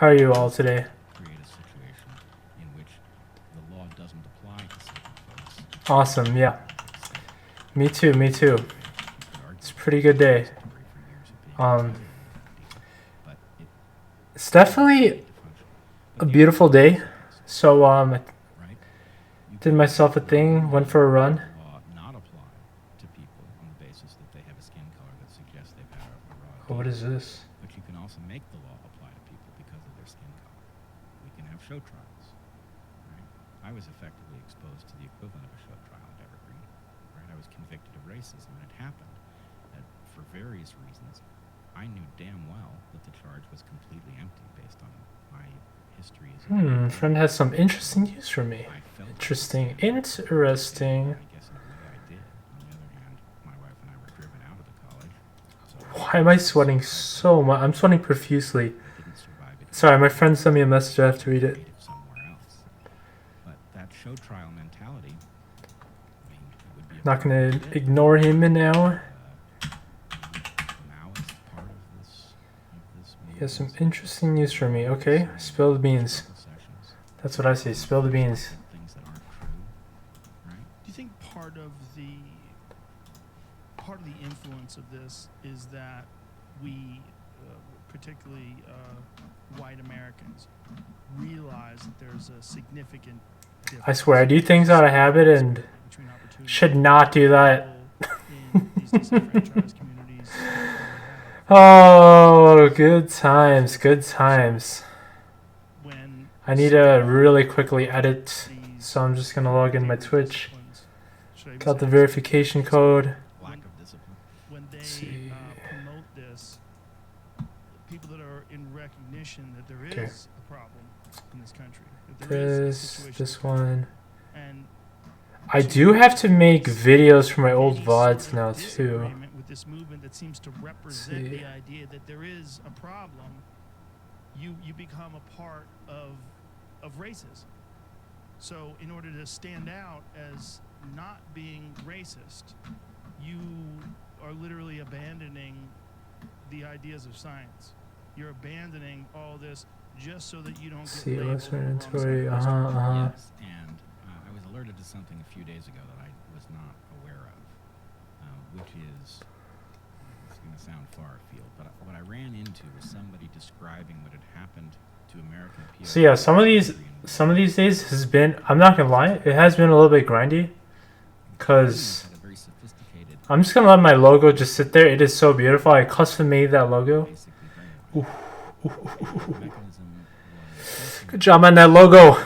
How are you all today? Create a situation in which the law doesn't apply to certain folks. Awesome, yeah. Me too, me too. It's a pretty good day. It's definitely a beautiful day. So I did myself a thing, went for a run. Not apply to people on the basis that they have a skin color that suggests they've had a raw Oh, what is this? But you can also make the law apply to people because of their skin color. We can have show trials. Right? I was effectively exposed to the equivalent of a show trial at Evergreen. Right? I was convicted of racism, and it happened that for various reasons. I knew damn well that the charge was completely empty based on my history as a Friend has some interesting news for me. Interesting. I guess in a way I did. On the other hand, my wife and I were driven out of the college. So Why am I sweating so much? I'm sweating profusely. I didn't survive it. Sorry, my friend sent me a message. I have to read it. Somewhere else. But that show trial mentality, I mean, it would be a Not part gonna of it. ignore him now. Now is part of this He has some interesting news for me. Okay, spill the beans. concessions, That's what I say. Spill the beans. things that aren't true, right? Do you think part of the influence of this is that we, particularly white Americans, realize that there's a significant difference I swear, I do things out of habit and between opportunity should not do that. in these disenfranchised communities? Oh, good times, good times. When I need to really quickly edit, so I'm just gonna log in my Twitch. Got the verification code. Lack of discipline. when they see. Promote this, people that are in recognition that there Okay. is a problem in this country, that there is a This, situation, this one. and I do have to make videos for my old any sort VODs of now too. disagreement with this movement that seems to represent see. the idea that there is a problem, you become a part of racism. So in order to stand out as not being racist, you are literally abandoning the ideas of science. You're abandoning all this just so that you don't get See, labeled what's the wrong inventory? side of the Yes, and I was alerted to something a few days ago that I was not aware of, which is, it's going to sound far afield, but what I ran into was somebody describing what had happened to American POWs. So yeah, some of these days has been, I'm not gonna lie, it has been a little bit grindy. Cause Had a very sophisticated, I'm just gonna let my logo just sit there. It is so beautiful. I custom made that logo. basically brainwashed. The mechanism was Good job on that logo.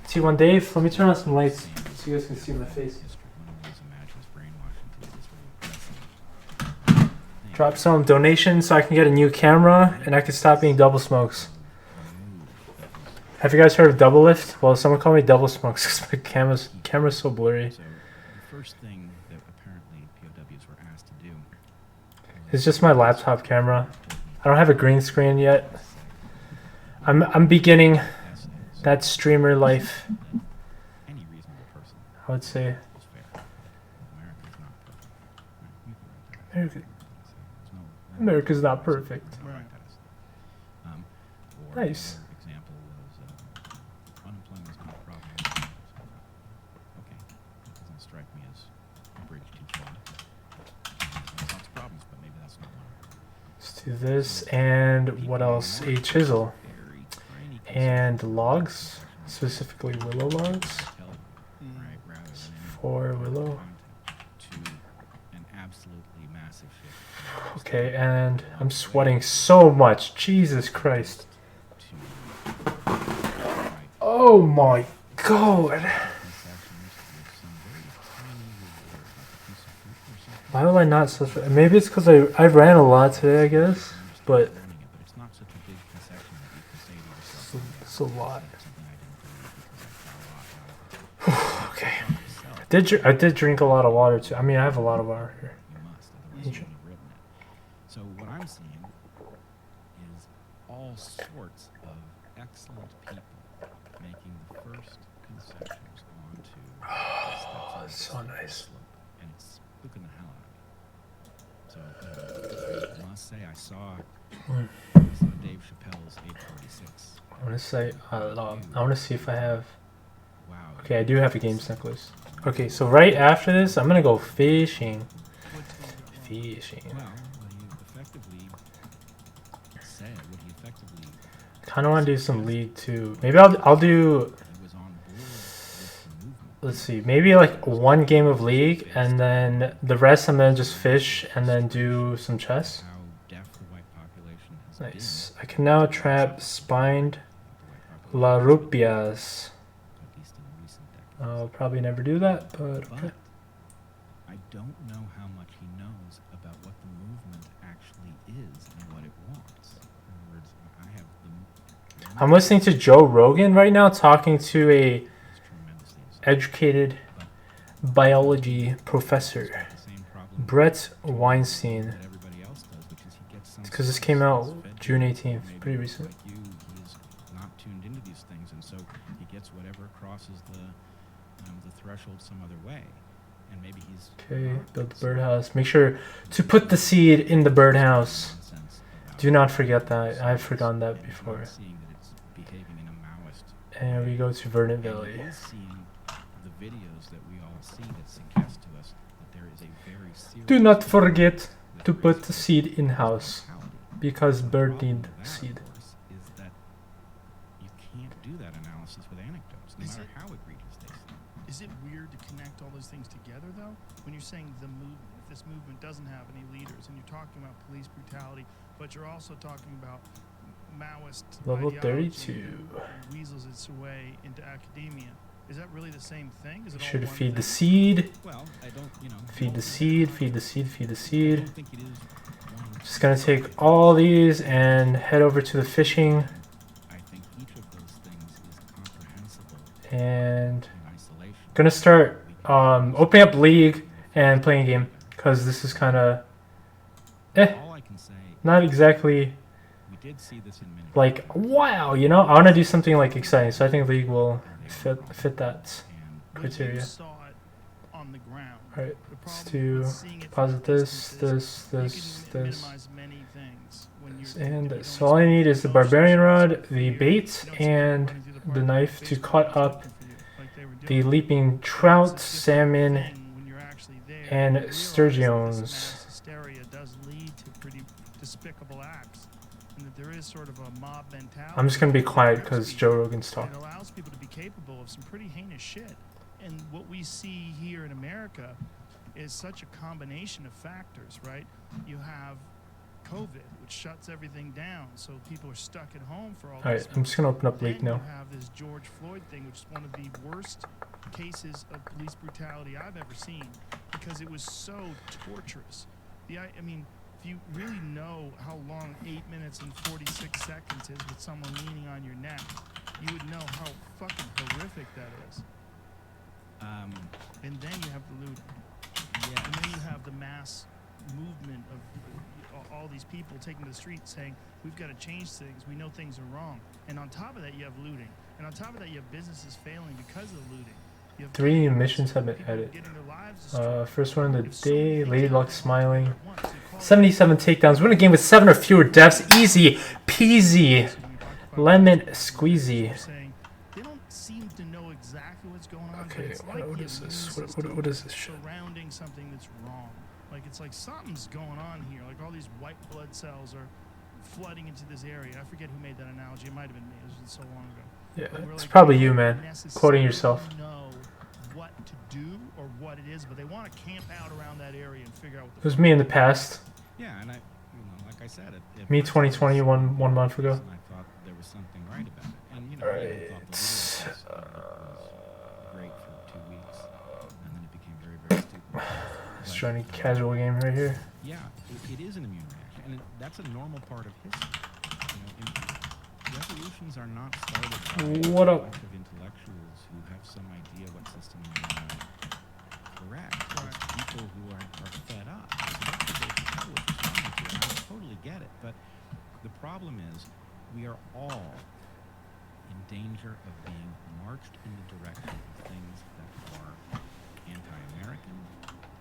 T1 Dave, let me turn on some lights so you guys can see my face. one of those imagines brainwashing to this really aggressive thing. Drop some donations so I can get a new camera and I can stop being double smokes. Have you guys heard of double lift? Well, someone called me double smokes because my camera's so blurry. So the first thing that apparently POWs were asked to do It's just my laptop camera. I don't have a green screen yet. I'm beginning essays. that streamer life, Any reasonable person I would say. is fair. America's not perfect. Right? You can write that. America, There's no America's not perfect. I'll write that as- or Nice. another example was unemployment is not a problem. Okay, that doesn't strike me as a bridge too far. There's lots of problems, but maybe that's not one. Let's do this and what else? A chisel Very tiny and logs, specifically willow logs. right, rather than any For willow. to an absolutely massive shift Okay, and I'm sweating so much. Jesus Christ. to right Oh my god. concessions with some very tiny reward, like a piece of fruit or something. Why will I not such? Maybe it's because I ran a lot today, I guess. But But it's not such a big concession that you can say to yourself, it's a lot. something I didn't believe because I fell a lot. Okay. Yourself, I did drink a lot of water too. I mean, I have a lot of water here. you must, otherwise you wouldn't have written it. So what I'm seeing is all sorts of excellent people making the first concessions onto the steps of That's so nice. slope, and it's spooking the hell out of me. So I must say I saw Dave Chappelle's 846 want to say I want to see if I have. Wow. Okay, I do have a games necklace. Okay, so right after this, I'm gonna go fishing. Fishing. Well, what he effectively said, what he effectively Kind of want to do some league too. Maybe I'll do. he was on board with the movement. Let's see, maybe like one game of league, and then the rest I'm gonna just fish and then do some chess. How deaf the white population has Nice. I can now trap spined been. La Rupias. At least in recent decades. I'll probably never do that, but okay. But I don't know how much he knows about what the movement actually is and what it wants. In other words, I have the I'm listening to Joe Rogan right now talking to a is tremendously educated biology professor, the same problem Brett Weinstein. that everybody else does, which is he gets some Because this source came out that's fed June to him. 18th, Maybe pretty recent. like you, he's not tuned into these things, and so he gets whatever crosses the threshold some other way, and maybe he's Okay, not build the concerned birdhouse. Make sure to put the seed in the birdhouse. nonsense about Do not forget that. I've forgotten that and he's before. not seeing that it's behaving in a Maoist And we go to Verdant and Valley. he is seeing the videos that we all see that suggest to us that there is a very serious Do not forget with to put the racism seed in and house, mortality. because The bird problem need with that, seed. of course, is that you can't do that analysis with anecdotes, no Is matter it- how egregious they seem. Is it weird to connect all those things together, though? When you're saying the movement, if this movement doesn't have any leaders, and you're talking about police brutality, but you're also talking about Maoist Level ideology 32. that weasels its way into academia. Is that really the same thing? Is it Make all sure to one feed the thing? seed. Well, I don't, Feed the seed, feed the seed, feed the I seed. don't think it is one. Just gonna take all these and head over to the fishing I think each of those things is comprehensible and in isolation. gonna start opening up League and playing a game, because this is kind of All I can say, not exactly we did see this in many like wow, you know. I want to do something like exciting, so I think League will fit that. and When criteria. you saw it on the ground, Alright, the let's problem do with seeing it from deposit a this, distance this, is you this, can this, minimize many things when this, you're- and if you this. don't So all I expose need is the emotions, barbarian it's rod, good for the you. bait, You don't see people and running through the the park knife with to Facebook cut Live up looking for you, like they were the doing. leaping But trout, it's a different salmon, thing when you're actually there. and You realize that this sturgeons. mass hysteria does lead to pretty despicable acts, and that there is sort of a mob mentality. I'm just gonna be that quiet grips because people. Joe Rogan's It talking. allows people to be capable of some pretty heinous shit. And what we see here in America is such a combination of factors, right? You have COVID, which shuts everything down, so people are stuck at home for all Alright, this. I'm just gonna open up Then League now. you have this George Floyd thing, which is one of the worst cases of police brutality I've ever seen, because it was so torturous. I mean, if you really know how long 8 minutes and 46 seconds is with someone leaning on your neck, you would know how fucking horrific that is. And then you have the looting. And then you have the mass movement of all these people taking to the streets saying, we've got to change things. We know things are wrong. And on top of that, you have looting. And on top of that, you have businesses failing because of the looting. You have 3 gangs, missions have been people added. getting their lives destroyed. First one of the You have so many day, things Lady Luck happening all smiling. together at once. So you call it 77 takedowns. Win a game with 7 or fewer deaths. Easy peasy. Lemon squeezy. saying they don't seem to know exactly what's going on. but Okay, it's what like the is this? immune What is system this shit? surrounding something that's wrong. Like it's like something's going on here. Like all these white blood cells are flooding into this area. I forget who made that analogy. It might have been me. It was so long ago. Yeah, But we're it's like, probably they you, don't man. Quoting necessarily yourself. Know what to do or what it is, but they want to camp out around that area and figure out what It the was me in the past. Yeah, and like I said, Me 2020, one month ago. And I thought there was something right about it. And I even thought the leader was great for 2 weeks, and then it became very, very stupid. Just But, trying to casual game right here. Yeah, it is an immune reaction, and that's a normal part of history. Revolutions are not started by What a up? bunch of intellectuals who have some idea what system they want to correct. It's people who are fed up. So that's what they tell what's wrong with you, and I totally get it. But the problem is, we are all in danger of being marched in the direction of things that are anti-American,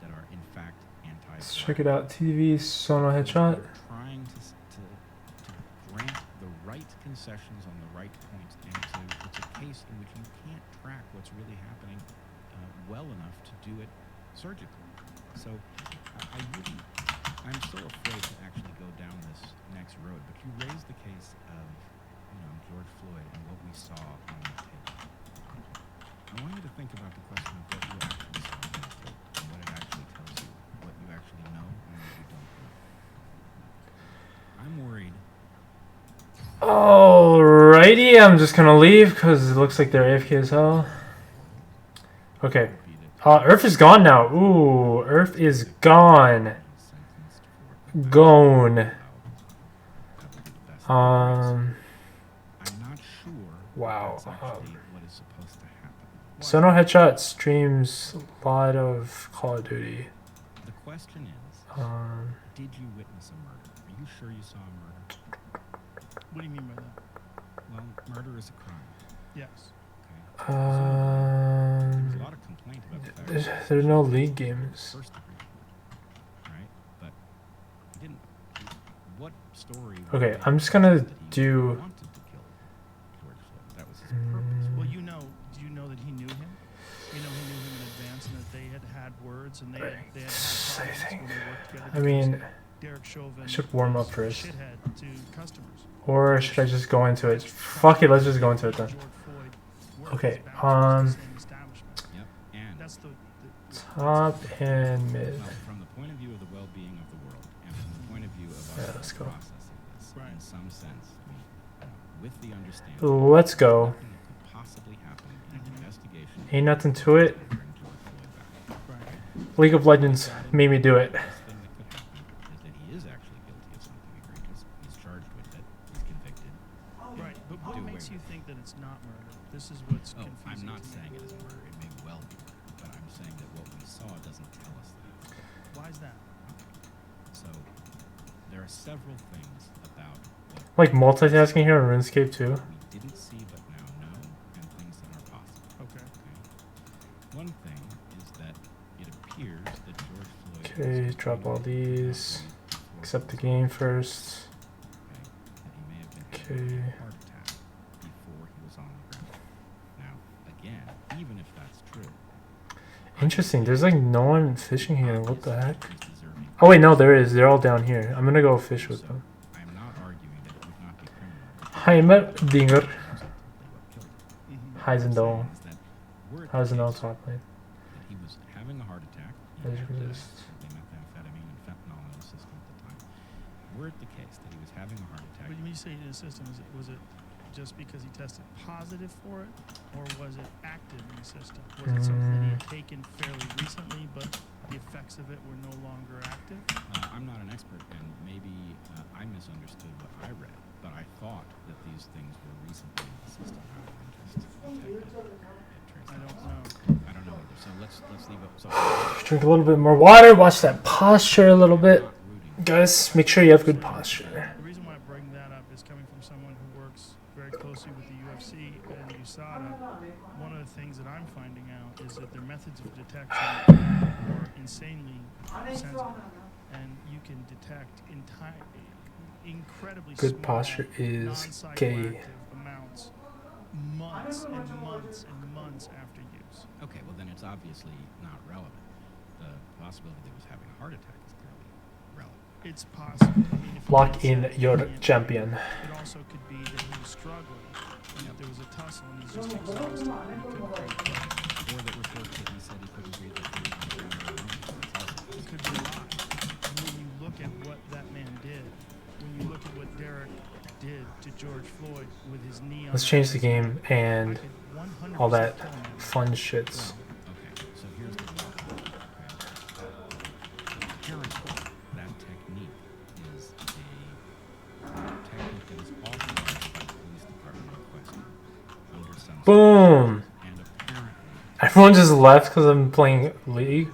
that are in fact anti-black. Let's check it out. TV, Sono headshot. We're trying to grant the right concessions on the right points, and it's a case in which you can't track what's really happening well enough to do it surgically. So I'm so afraid to actually go down this next road. But you raised the case of, George Floyd and what we saw on the tape. I want you to think about the question of what you actually saw on the tape and what it actually tells you, what you actually know and what you don't know. I'm worried. Alrighty, I'm just gonna leave because it looks like they're AFK as hell. Okay. Earth is gone now. Ooh, Earth is gone. Gone. I'm not sure. Wow. That's actually what is supposed to happen. Sono Headshot streams a lot of Call of Duty. The question is, did you witness a murder? Are you sure you saw a murder? What do you mean by that? Well, murder is a crime. Yes. Okay. There's a lot of complaint about the fact There's no league games. first degree, right? But you didn't. What story? Okay, I'm just gonna that he do. wanted to kill George Floyd. That was his purpose. Well, do you know that he knew him? You know, he knew him in advance, and that they had words, and they had problems I think. when they worked together. I mean, Derek Chauvin I should warm up was first. shithead to customers. Or should I just go into it? Fuck it, let's just go into it then. George Floyd worked Okay, his boundaries to the same establishment. Yep. And That's the Top and mid. well, from the point of view of the well-being of the world, and from the point of view of Yeah, us let's go. processing this, Right. in some sense, with the understanding Let's go. nothing that could possibly happen in an investigation. Ain't nothing to it. Bring George Floyd back. right. League of Legends made me do it. The best thing that could happen is that he is actually guilty of something egregious. He's charged with it. He's convicted. Right, but what Do away makes with you think that it's not murder? This is what's Oh, confusing. I'm not to me. saying it is murder. It may well be murder, but I'm saying that what we saw doesn't tell us that. Why is that? So there are several things about what Like multitasking here on RuneScape too. we didn't see but now know, and things that are possible. Okay. One thing is that it appears that George Floyd. Okay, was drop all treated these. before Accept the he was game on, first. okay, that he may have been Okay. having a heart attack before he was on the ground. Now, again, even if that's true, Interesting, there's like no one fishing here. What the heck? he's deserving. Oh wait, no, there is. They're all down here. I'm gonna go fish with them. I'm not arguing that it would not be criminal. Heimerdinger. What killed him. Mm-hmm. Heisendal. Is that we're at the Heisendal case top lane. that he was having a heart attack. He As had resist. methamphetamine and fentanyl in his system at the time. We're at the case that he was having a heart attack. But when you say in his system, was it just because he tested positive for it, or was it active in the system? Was it something that he had taken fairly recently, but the effects of it were no longer active? I'm not an expert, and maybe I misunderstood what I read, but I thought that these things were recently in the system rather than just detected. It turns I out don't it's know. not. I don't know either. So let's leave it. So Drink a little bit more water. Watch that posture a little bit. not rooting. Guys, make sure you have good posture. The reason why I bring that up is coming from someone who works very closely with the UFC and USADA. One of the things that I'm finding out is that their methods of detection are insanely sensitive, and you can detect incredibly Good small, posture is key. non-psychoactive amounts months and months and months after use. Okay, well then it's obviously not relevant. The possibility that he was having a heart attack is clearly relevant. It's possible. I mean, if he Lock had in said your he had- champion. It also could be that he was struggling, and that there was a tussle, and he's just exhausted, and he couldn't breathe. Or that reports that he said he couldn't breathe before he was on the ground. That's also It could be a lot. And when you look at what that man did, when you look at what Derek did to George Floyd with his knee on Let's the change the guy's game neck, and I could 100% all that kill him. fun shits. Okay, so here's the deal. Okay. Apparently, that technique is a technique that is authorized by the police department in question under some Boom! and apparently Everyone just left because I'm playing League?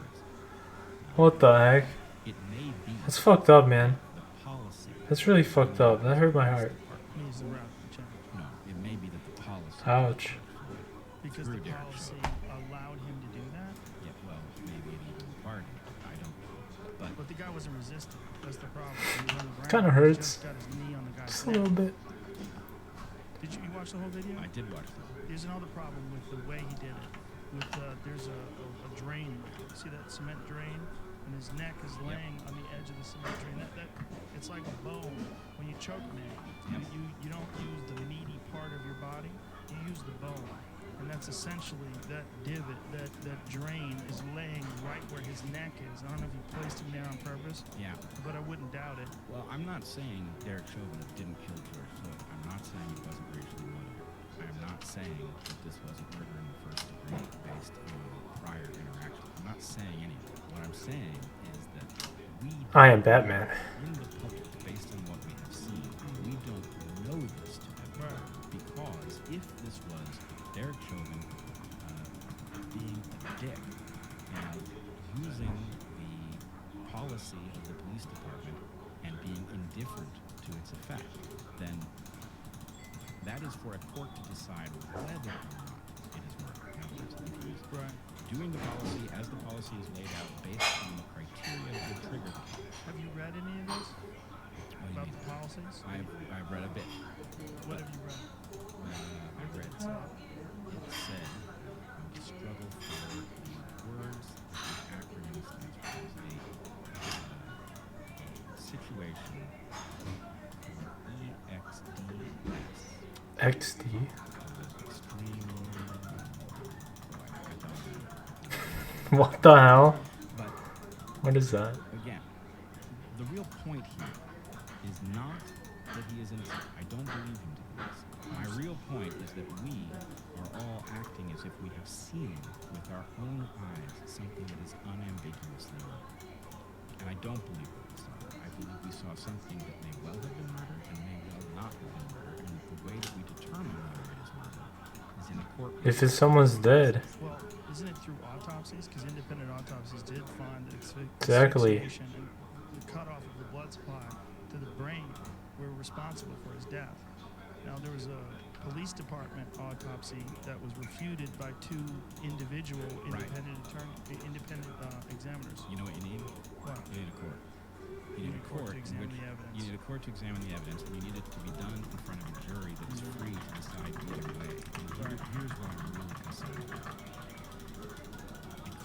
What the heck? it may be That's fucked up, man. the policy. That's really fucked up. That hurt my heart. He's the route change. No, it may be that the policy. Ouch. Because Through the Derek policy Chauvin. allowed him to do that. Yeah, well, maybe it even required him. I don't know. But the guy wasn't resisting. That's the problem. He was on the ground. Kinda He hurts. just got his knee on the guy's Just a neck. little bit. Did you watch the whole video? I did watch that. There's another problem with the way he did it. With there's a drain. See that cement drain? And his neck is laying on the edge of the cement drain. That it's like a bone. When you choke man, you don't use the meaty part of your body. You use the bone. And that's essentially that divot, that drain is laying right where his neck is. I don't know if you placed him there on purpose. Yeah. But I wouldn't doubt it. Well, I'm not saying Derek Chauvin didn't kill George Floyd. I'm not saying he wasn't racially motivated. I'm not saying that this wasn't murder in the first degree based on prior interaction. I'm not saying any of that. What I'm saying is that we I am Batman. in the public, based on what we have seen, we don't know this to have been murder, because if this was Derek Chauvin being a dick and using the policy of the police department and being indifferent to its effect, then that is for a court to decide whether or not it is murder. In other words, if he's doing the policy as the policy is laid out based on the criteria that would trigger the policy. Have you read any of this? About the policies? I've read a bit. What have you read? I read it said the struggle for the words, the acronym stands for a situation EXDS. XD. Extreme. What the hell? But What is that? again, the real point here is not that he is innocent. I don't believe him to be innocent. My real point is that we are all acting as if we have seen with our own eyes something that is unambiguously murder. And I don't believe that we saw that. I believe we saw something that may well have been murder and may well not have been murder. And the way that we determine whether it is murder is in a court. If it's someone's dead. Well, isn't it through autopsies? Because independent autopsies did find that Exactly. asphyxiation and the cutoff of the blood supply to the brain were responsible for his death. Now, there was a police department autopsy that was refuted by two individual independent examiners. You know what you need? What? You need a court. You need a court to examine the evidence. You need a court to examine the evidence, and you need it to be done in front of a jury that is free to decide either way. And here's what I'm really concerned about.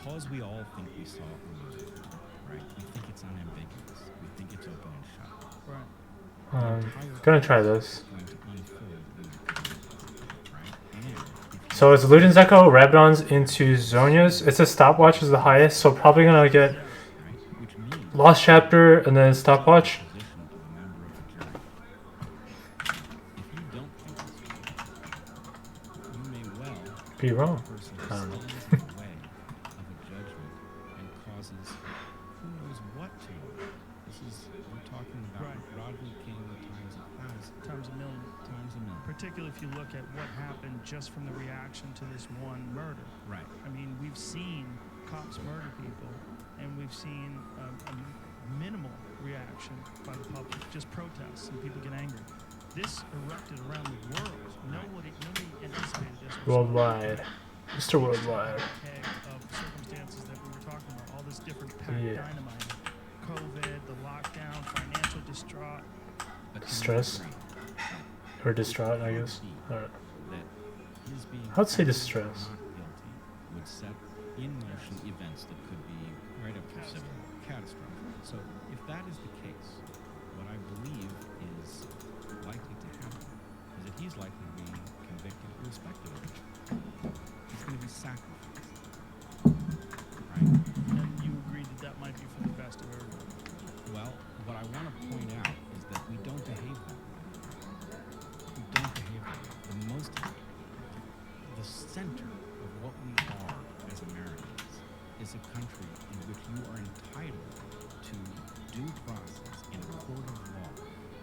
Because we all think we saw a murder, right? We think it's unambiguous. We think it's open and shut. Right. Gonna try this. Going to unfold in the community, right? And So it's Luden's Echo, Rabadon's into Zonya's. It says stopwatch is the highest, so probably gonna get right, which means Lost Chapter and then stopwatch. position of a member of a jury. If you don't think this, you may well Be wrong. person I don't know. stands in the way of a judgment and causes who knows what to you. This is, we're talking about Rodney King times a thousand, Times a million. times a million. Particularly if you look at what happened just from the reaction to this one murder. Right. I mean, we've seen cops murder people, and we've seen a minimal reaction by the public, just protests, and people get angry. This erupted around the world. Nobody anticipated this. Worldwide. Mr. Worldwide. Of circumstances that we were talking about, all this different packed dynamite, COVID, the lockdown, financial distraught. But can you Stress. agree Or distraught, I guess. Alright. that his being I'd say found distress. not guilty would set in motion events that could be right up to civil war, catastrophic. So if that is the case, what I believe is likely to happen is that he's likely to be convicted irrespective of it. He's going to be sacrificed. Right? And you agreed that that might be for the best of everyone. Well, what I want to point out is that we don't behave that way. We don't behave that way. The center of what we are as Americans is a country in which you are entitled to due process in a court of law,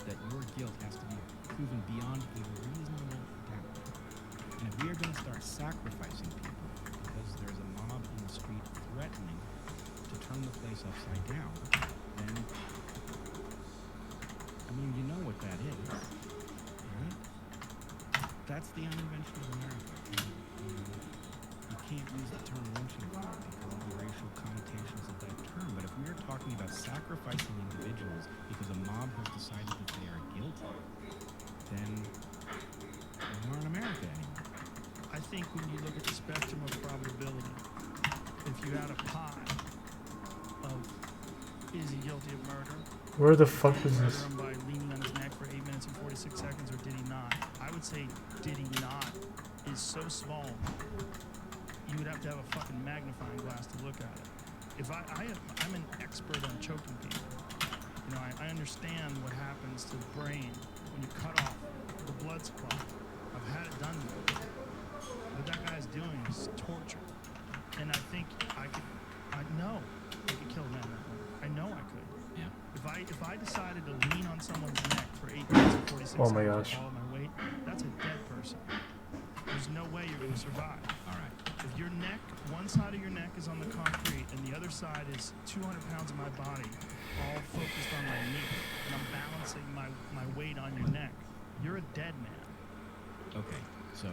that your guilt has to be proven beyond a reasonable doubt. And if we are going to start sacrificing people because there's a mob in the street threatening to turn the place upside down, then, I mean, you know what that is, right? That's the uninvention of America. You can't use the term lynching because of the racial connotations of that term. But if we are talking about sacrificing individuals because a mob has decided that they are guilty, then we aren't America anymore. I think when you look at the spectrum of probability, if you had a pie of is he guilty of murder? Where the fuck Did is he this? murder him by leaning on his neck for 8 minutes and 46 seconds, or did he not? I would say did he not is so small, you would have to have a fucking magnifying glass to look at it. If I'm an expert on choking people. You know, I understand what happens to the brain when you cut off the blood supply. I've had it done to me. What that guy's doing is torture. And I think I know I could kill a man that way. I know I could. Yeah. If I decided to lean on someone's neck for 8 minutes and 46 Oh my seconds gosh. with all of my weight, that's a dead person. There's no way you're going to survive. All right. If your neck, one side of your neck is on the concrete and the other side is 200 pounds of my body all focused on my knee, and I'm balancing my weight on your neck, you're a dead man. Okay. So.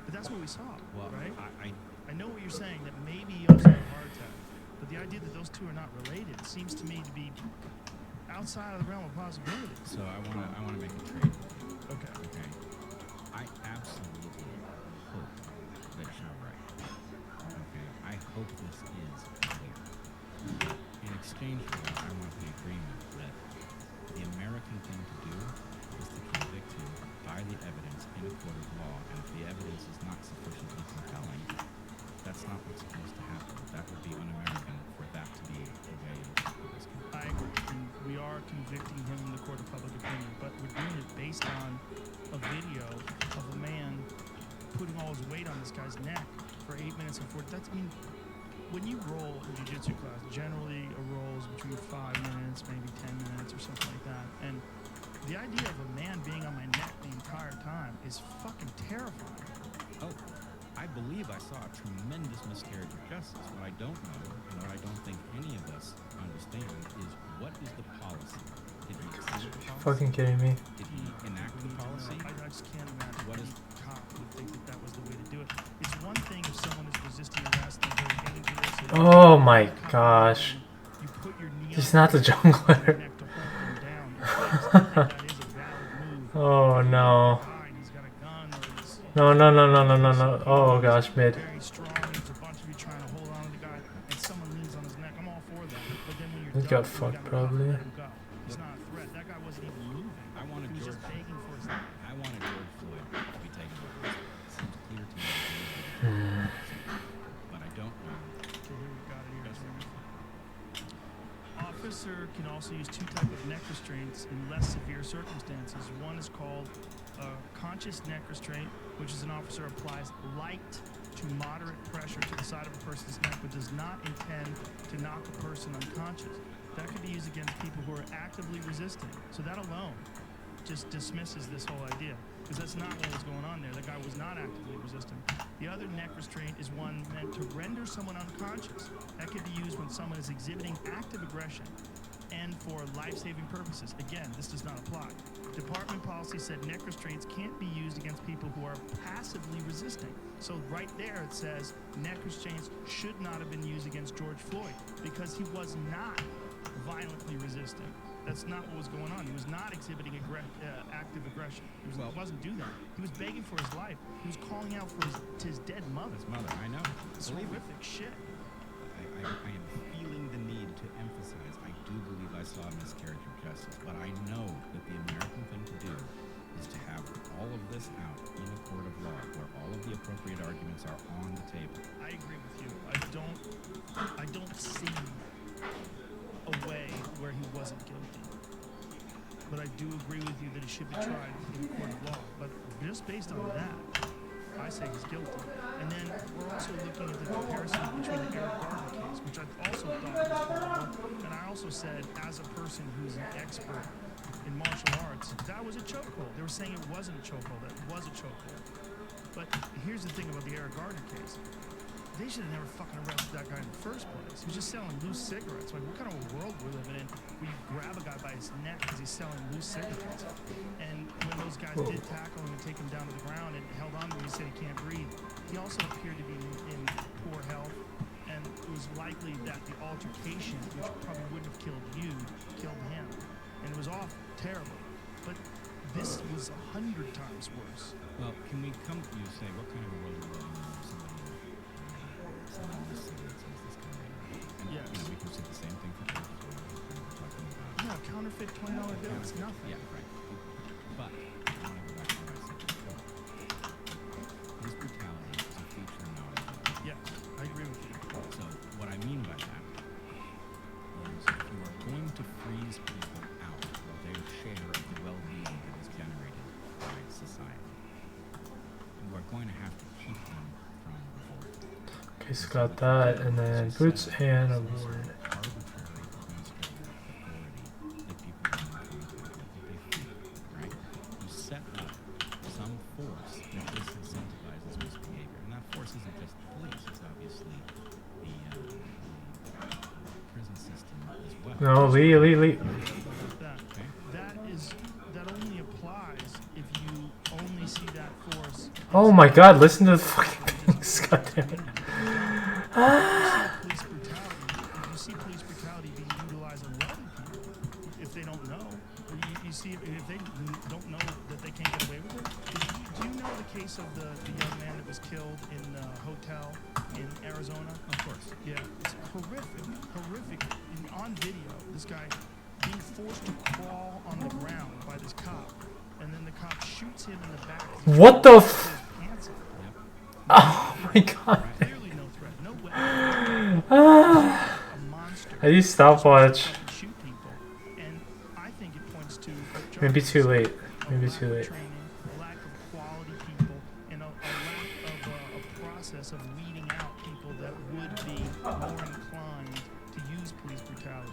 But that's what we saw, Well, right? I I know what you're saying, that maybe he also had a heart attack. But the idea that those two are not related seems to me to be outside of the realm of possibility. So I wanna make a trade. Okay. Okay. I absolutely hope that you're right. Okay. I hope this is clear. In exchange for that, I want the agreement that the American thing to do is to convict him by the evidence in a court of law, and if the evidence is not sufficiently compelling, that's not what's supposed to happen. That would be un-American for that to be the way this can I agree. And we are convicting him in the court of public opinion, but we're doing it based on a video of a man putting all his weight on this guy's neck for 8 minutes and 40. That's, I mean, when you roll in jiu-jitsu class, generally a roll is between 5 minutes, maybe 10 minutes or something like that. And the idea of a man being on my neck the entire time is fucking terrifying. Oh, I believe I saw a tremendous miscarriage of justice. What I don't know, and what I don't think any of us understand, is what is the policy? Did he exceed the policy? Fucking kidding me. Did he enact the policy? I just can't imagine What any is- cop would think that that was the way to do it. It's one thing if someone is resisting arrest and very dangerous. and Oh my you cut them gosh. down, you put your knee He's on not the their jungler. neck to hold them down. I think that is a valid move. Oh no. He's got a gun or he's No, no, no, no, no, no, no. Oh gosh, mid. very strong. There's a bunch of you trying to hold on to the guy, and someone leans on his neck. I'm all for that. But then when you're He done, got you fucked gotta probably. let him go. He's not a threat. That guy wasn't even moving. I wanted He was George. just begging for his life. I wanted George Floyd to be taken over. It seems clear to me that he was the policy, but I don't know. Okay, here we've got it here. Yes. Officer can also use two types of neck restraints in less severe circumstances. One is called conscious neck restraint, which is an officer applies light to moderate pressure to the side of a person's neck, but does not intend to knock a person unconscious. That could be used against people who are actively resisting. So that alone just dismisses this whole idea, because that's not what was going on there. The guy was not actively resisting. The other neck restraint is one meant to render someone unconscious. That could be used when someone is exhibiting active aggression and for life-saving purposes. Again, this does not apply. Department policy said neck restraints can't be used against people who are passively resisting. So right there it says neck restraints should not have been used against George Floyd because he was not violently resisting. That's not what was going on. He was not exhibiting active aggression. He wasn't doing that. He was begging for his life. He was calling out for his dead mother. His mother, I know. It's Believe me. horrific shit. I am feeling the need to emphasize, I do believe I saw a miscarriage of justice, but I know that the American thing to do is to have all of this out in a court of law where all of the appropriate arguments are on the table. I agree with you. I don't see a way where he wasn't guilty. But I do agree with you that he should be tried in a court of law. But just based on that, I say he's guilty. And then we're also looking at the comparison between the Eric Garner case, which I also thought was horrible. And I also said, as a person who's an expert in martial arts, that was a chokehold. They were saying it wasn't a chokehold. That was a chokehold. But here's the thing about the Eric Garner case. They should have never fucking arrested that guy in the first place. He was just selling loose cigarettes. Like, what kind of a world we're living in where you grab a guy by his neck because he's selling loose cigarettes? And when those guys did tackle him and take him down to the ground and held on to him, he said he can't breathe. He also appeared to be in poor health, and it was likely that the altercation, which probably wouldn't have killed you, killed him, and it was all terrible. But this was 100 times worse. Well, can we come to you say what kind of a world we live in where somebody says this kind of thing? And Yes. you know, we can say the same thing for drugs as well. We're talking about No, counterfeit $20 bill is nothing. yeah, right. But I want to go back to what I said before. Police brutality is a feature, not a bug. Yes, I agree with you. So what I mean by that is if you are going to freeze people out of their share of the well-being that is generated by society, you are going to have to keep them from revolting. Okay, so got that, and then boots and a ward. Arbitrary administrative authority that people come in contact with, that they feel, right? You set up some force that disincentivizes misbehavior, and that force isn't just the police; it's obviously the prison system as well. No, Lee. About that. Okay. That only applies if you only see that force. Oh my God! Listen to the fucking things. God damn it. Police brutality. You see police brutality being utilized on other people if they don't know. Or you see if they don't know that they can't get away with it. Do you know the case of the young man that was killed in a hotel in Arizona? Of course. Yeah, it's horrific. On video, this guy being forced to crawl on the ground by this cop, and then the cop shoots him in the back. What the Pulls f- his pants up. Yep. Oh my God. Clearly no threat, no weapon. Ah. A monster. I use stopwatch. Fucking shoot people, and I think it points to Maybe too late. Maybe lack too of late. training, a lack of quality people, and a lack of a process of weeding out people that would be more inclined to use police brutality.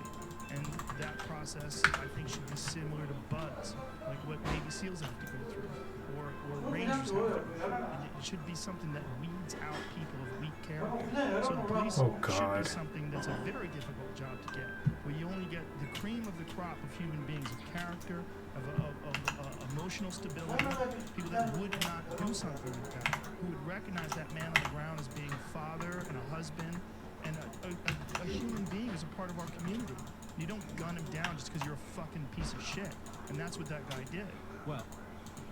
And that process, I think, should be similar to buds, like what Navy SEALs have to go through, or Rangers have to go through. And it should be something that weeds out people of weak character. So the police Oh, should God. be something that's a very difficult job to get, where you only get the cream of the crop of human beings, of character, of emotional stability, people that would not do something like that, who would recognize that man on the ground as being a father and a husband and a human being as a part of our community. You don't gun him down just because you're a fucking piece of shit. And that's what that guy did. Well,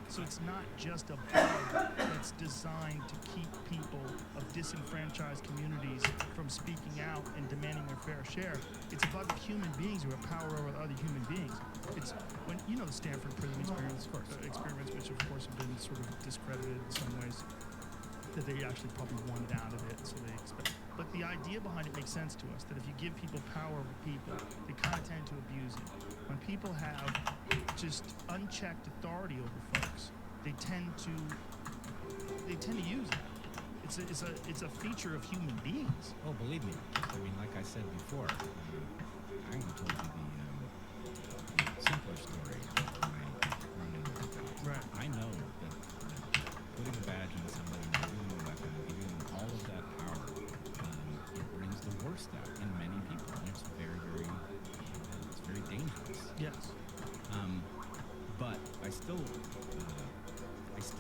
So it's not just a bug that's designed to keep people of disenfranchised communities from speaking out and demanding their fair share. It's a bug of human beings who have power over other human beings. It's when you know the Stanford prison experiments, which of course have been sort of discredited in some ways, that they actually probably wanted out of it, so they expect. But the idea behind it makes sense to us, that if you give people power over people, they kind of tend to abuse it. When people have just unchecked authority over folks, they tend to use it. It's a feature of human beings. oh, believe me. I mean, like I said before, I even told you the simpler story when I run into the cops. Right. I know that putting a badge on somebody and giving them a weapon, giving them all of that power, it brings the worst out in many people, and it's very dangerous. Yes. But I still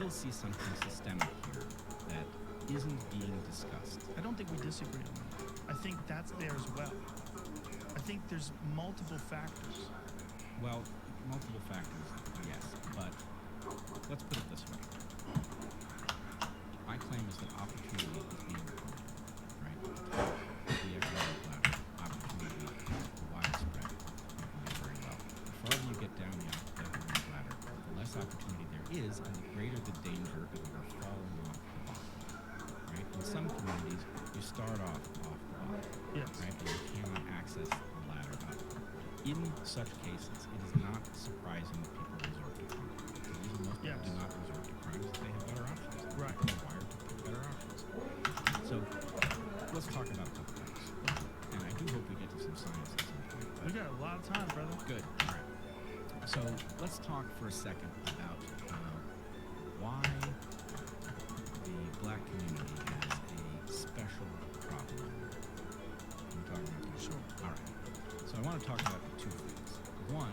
see something systemic here that isn't being discussed. I don't think we disagree on that. I think that's there as well. I think there's multiple factors. Well, multiple factors, yes, but let's put it this way. My claim is that opportunity is being recorded, right? The economic ladder, opportunity is widespread very well. The farther you get down the economic ladder, the less opportunity there is, and the greater the danger of your falling off the bottom, right? In some communities, you start off the bottom, Yes. right? And you cannot access the ladder up. In such cases, it is not surprising that people resort to crime. The reason most people do not resort to crime is that they have better options. Right. They're wired to pick better options. So let's talk about a couple things. And I do hope we get to some science at some point. We got a lot of time, brother. Good. All right. So let's talk for a second about why the black community has a special problem. I'm talking about that. Sure. All right. So I want to talk about two things. One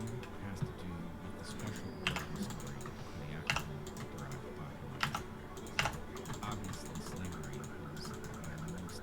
has to do with the special origin story for the African-derived population. Obviously, slavery was the most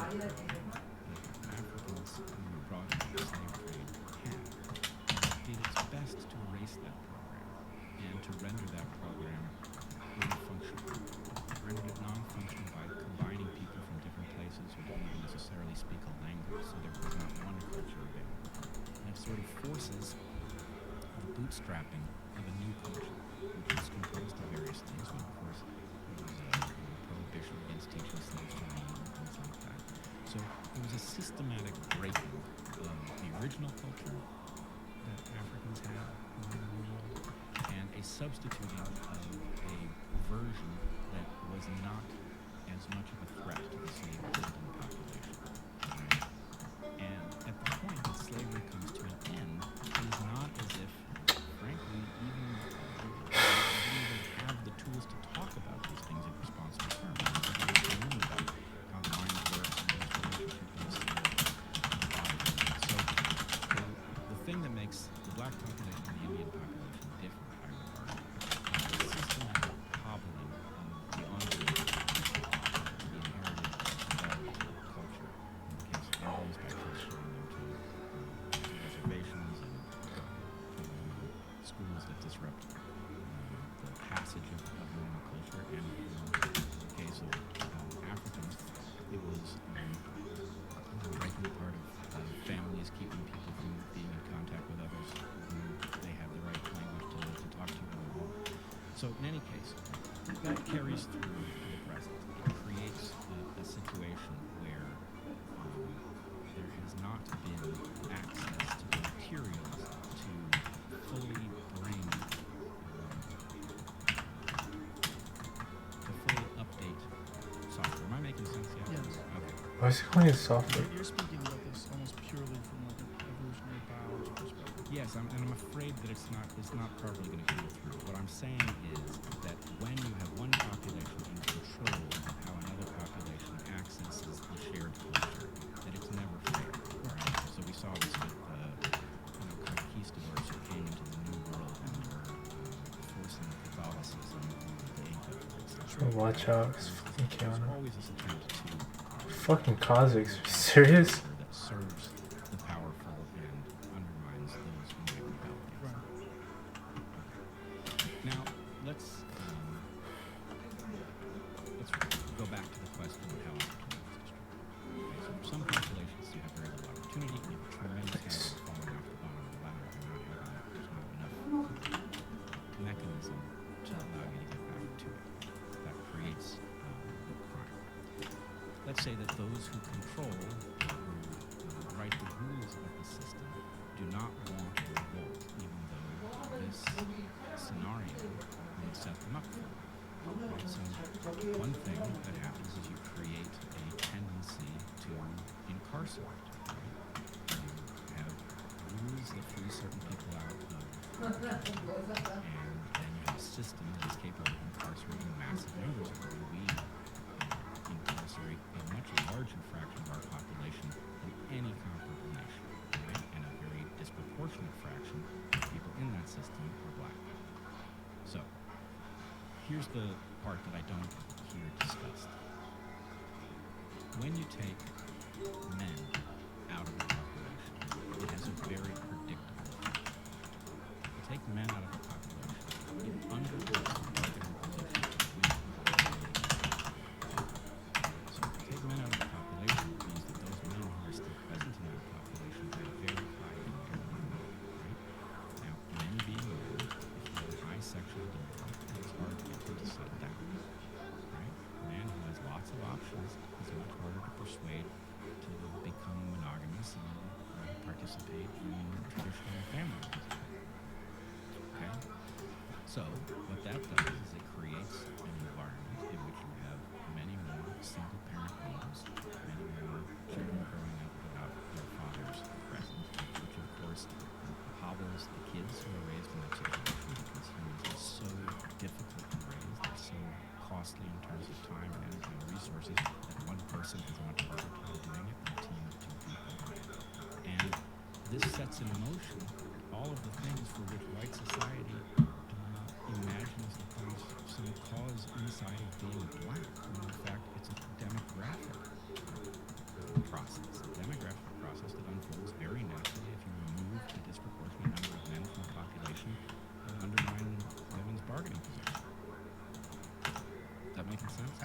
Africans who were brought into the slave trade had did its best to erase that program and to render that program non-functional. Rendered it non-functional by combining people from different places who didn't even necessarily speak a language, so there was not one culture available. And it sort of forces the bootstrapping of a new culture, which was composed of various things. But of course, there was a prohibition against teaching slaves to read and things like that. So it was a systematic breaking of the original culture that Africans had in the New World and a substituting of a version that was not as much of a threat to the slave Indian population. Right? And at the point that slavery comes to an end, it is not as if, frankly, even they didn't even have the tools to talk about these things in responsible terms. They didn't learn about how the mind works and its relationship to the body. So the thing that makes the black population and the Indian population different, I would argue, is the systematic hobbling of the ongoing the inherited culture. In the case of Indians, by transferring them to reservations and schools that disrupt the passage of normal culture. And in the case of Africans, it was breaking apart of families, keeping people from being in contact with others who they have the right language to talk to anymore. So in any case, that carries through to the present. It creates a situation where there has not been access to the materials to fully bring, to fully update software. Am I making sense yet? Yes. Okay. Why is he calling it software? You're speaking about this almost purely from like an evolutionary biology perspective. Yes, and I'm afraid that it's not probably going to come through. What I'm saying is that when you have one population in control of how another population accesses the shared culture, that it's never fair. Right? So we saw this with conquistadors who came into the New World and were forcing Catholicism on the Inca, for example. Watch out, it's fucking There's Keanu. always this attempt to Fucking Kazakhs, are you serious? that serves the powerful and undermines those who might rebel against Right. it. Now, let's go back to the question of how opportunity is distributed. Okay, so some populations you have very little opportunity, and you have a tremendous number falling off the bottom of the ladder, and there's not enough mechanism to allow you to get back to it. That creates crime. Let's say that those who control, who write the rules of the system, do not want a revolt, even though this scenario would set them up for it. Right? So one thing that happens is you create a tendency to incarcerate. Right? You have rules that free certain people out of and then you have a system that is capable of incarcerating massive numbers, where we incarcerate a much larger fraction of our population than any comparable nation, right? And a very disproportionate fraction of people in that system are black. So, here's the part that I don't hear discussed. When you take men out of the population, it has a very predictable effect. You take men out of the population, you undercut the bargaining position with the population. So if you take men out of the population, it means that those men who are still present in that population have very high demand, right? Now, men being men, if you have high sexual demand, it's hard to get them to settle down, right? A man who has lots of options is much harder to persuade to become monogamous and participate in traditional family life. Okay? So, what that does is it creates an environment in which you have many more single-parent homes, many more children growing up without their fathers present, which of course hobbles the kids who are raised in that situation, because humans are so difficult to raise, they're so costly in terms of time, energy, and resources, that one person has a much harder time doing it than a team of two people. And this sets in motion all of the things for which white society imagines that there's some cause inside of being black, when in fact it's a demographic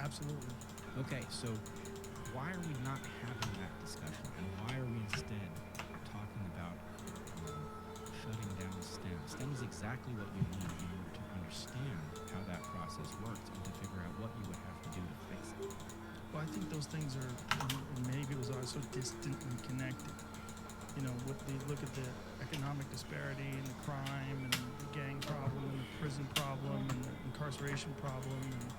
Absolutely. Okay, so why are we not having that discussion? And why are we instead talking about shutting down STEM? STEM is exactly what you need in order to understand how that process works and to figure out what you would have to do to fix it. Well, I think those things are, in many people's eyes, so distantly connected. You know, look at the economic disparity and the crime and the gang problem and the prison problem and the incarceration problem. And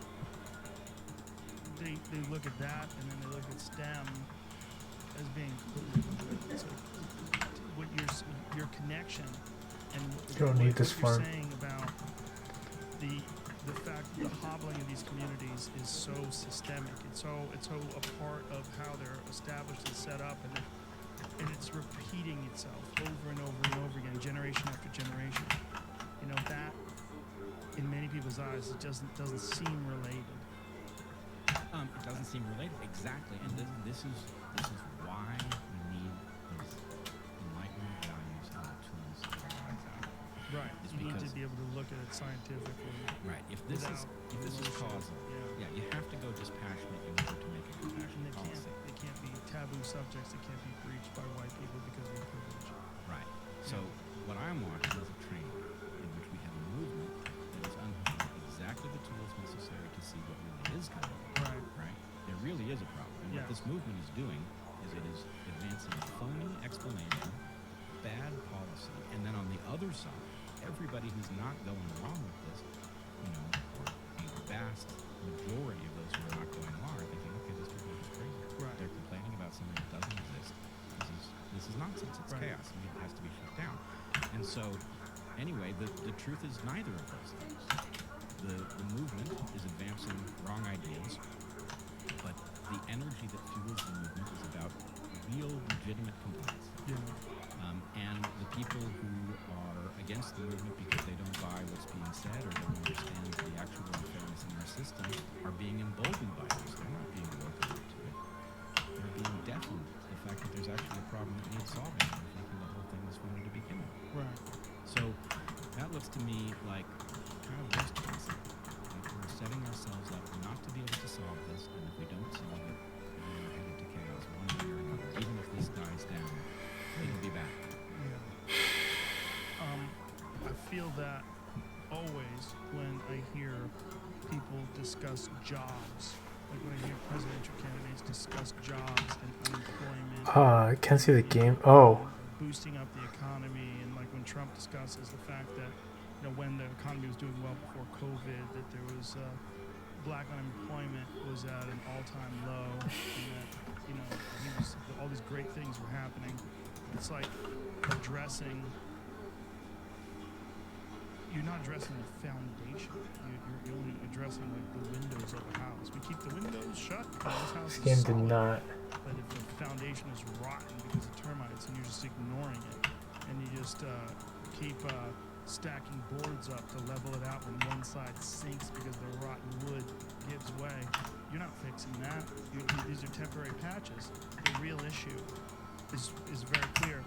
they look at that and then they look at STEM as being included. So what your connection and You don't need this what you're farm. saying about the fact that the hobbling of these communities is so systemic. It's so a part of how they're established and set up, and it's repeating itself over and over and over again, generation after generation. You know, that in many people's eyes it doesn't seem related. It doesn't seem related exactly, and this is why we need those enlightenment values and the tools that are out. Right. Is You need to because- be able to look at it scientifically. Right. If this is emotion. causal, Yeah. you have to go dispassionate in order to make a And compassionate policy. they can't be taboo subjects that can't be breached by white people because of their privilege. Right. So what I'm watching is a train in which we have a movement that is unhooking exactly the tools necessary to see what really is going on. Right. Right? There really is a problem. And Yeah. what this movement is doing is it is advancing a phony explanation, bad policy, and then on the other side, everybody who's not going along with this, you know, or a vast majority of those who are not going along are thinking, okay, this people are just crazy. Right. They're complaining about something that doesn't exist. This is nonsense. It's Right. chaos. I mean, it has to be shut down. And so, anyway, the truth is neither of those things. The movement is advancing wrong ideas, but the energy that fuels the movement is about real, legitimate complaints. Yeah. And the people who are against the movement because they don't buy what's being said or don't understand the actual unfairness in our system are being emboldened by this. They're not being woken up to it. They're being deafened to the fact that there's actually a problem that needs solving. They're thinking the whole thing was funny to begin with. Right. So that looks to me like kind of worst case. Like we're setting ourselves up not to be able to solve this, and if we don't solve it, we're headed to chaos one way or another. Even if this dies down, it'll be back. Yeah. I feel that always when I hear people discuss jobs, like when I hear presidential candidates discuss jobs and unemployment, I can't see the game. Oh, boosting up the economy, and like when Trump discusses the fact that, you know, when the economy was doing well before COVID, that there was black unemployment was at an all-time low, and that, you know, all these great things were happening. It's like addressing. You're not addressing the foundation. You're only addressing like the windows of the house. We keep the windows shut because this house this is game did solid. not. But if the foundation is rotten because of termites and you're just ignoring it, and you just keep stacking boards up to level it out when one side sinks because the rotten wood gives way, you're not fixing that. These are temporary patches. The real issue is very clear.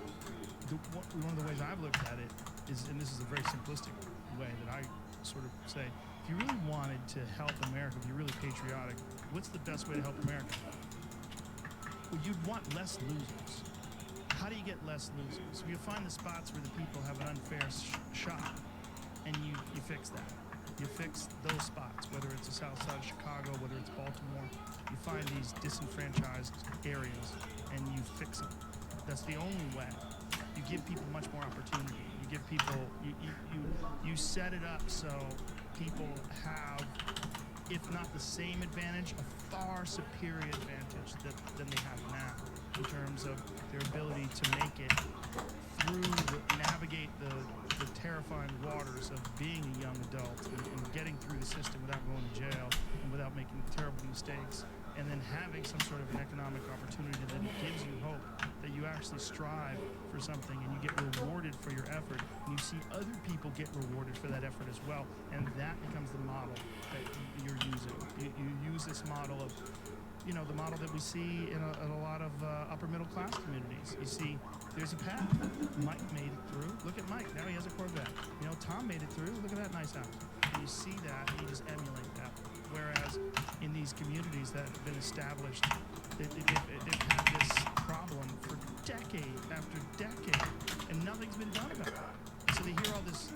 One of the ways I've looked at it is, and this is a very simplistic way that I sort of say, if you really wanted to help America, if you're really patriotic, what's the best way to help America? Well, you'd want less losers. How do you get less losers? You find the spots where the people have an unfair shot, and you fix that. You fix those spots, whether it's the south side of Chicago, whether it's Baltimore. You find these disenfranchised areas, and you fix them. That's the only way. You give people much more opportunity. You give people, you set it up so people have, if not the same advantage, a far superior advantage than they have now in terms of their ability to make it navigate the terrifying waters of being a young adult and getting through the system without going to jail and without making terrible mistakes, and then having some sort of an economic opportunity that gives you hope that you actually strive for something and you get rewarded for your effort, and you see other people get rewarded for that effort as well, and that becomes the model that you're using. You use this model of, you know, the model that we see in a lot of upper middle class communities. You see, there's a path. Mike made it through. Look at Mike. Now he has a Corvette. You know, Tom made it through. Look at that nice house. And you see that, and you just emulate that. Whereas in these communities that have been established. They've had this problem for decade after decade, and nothing's been done about it. So they hear all this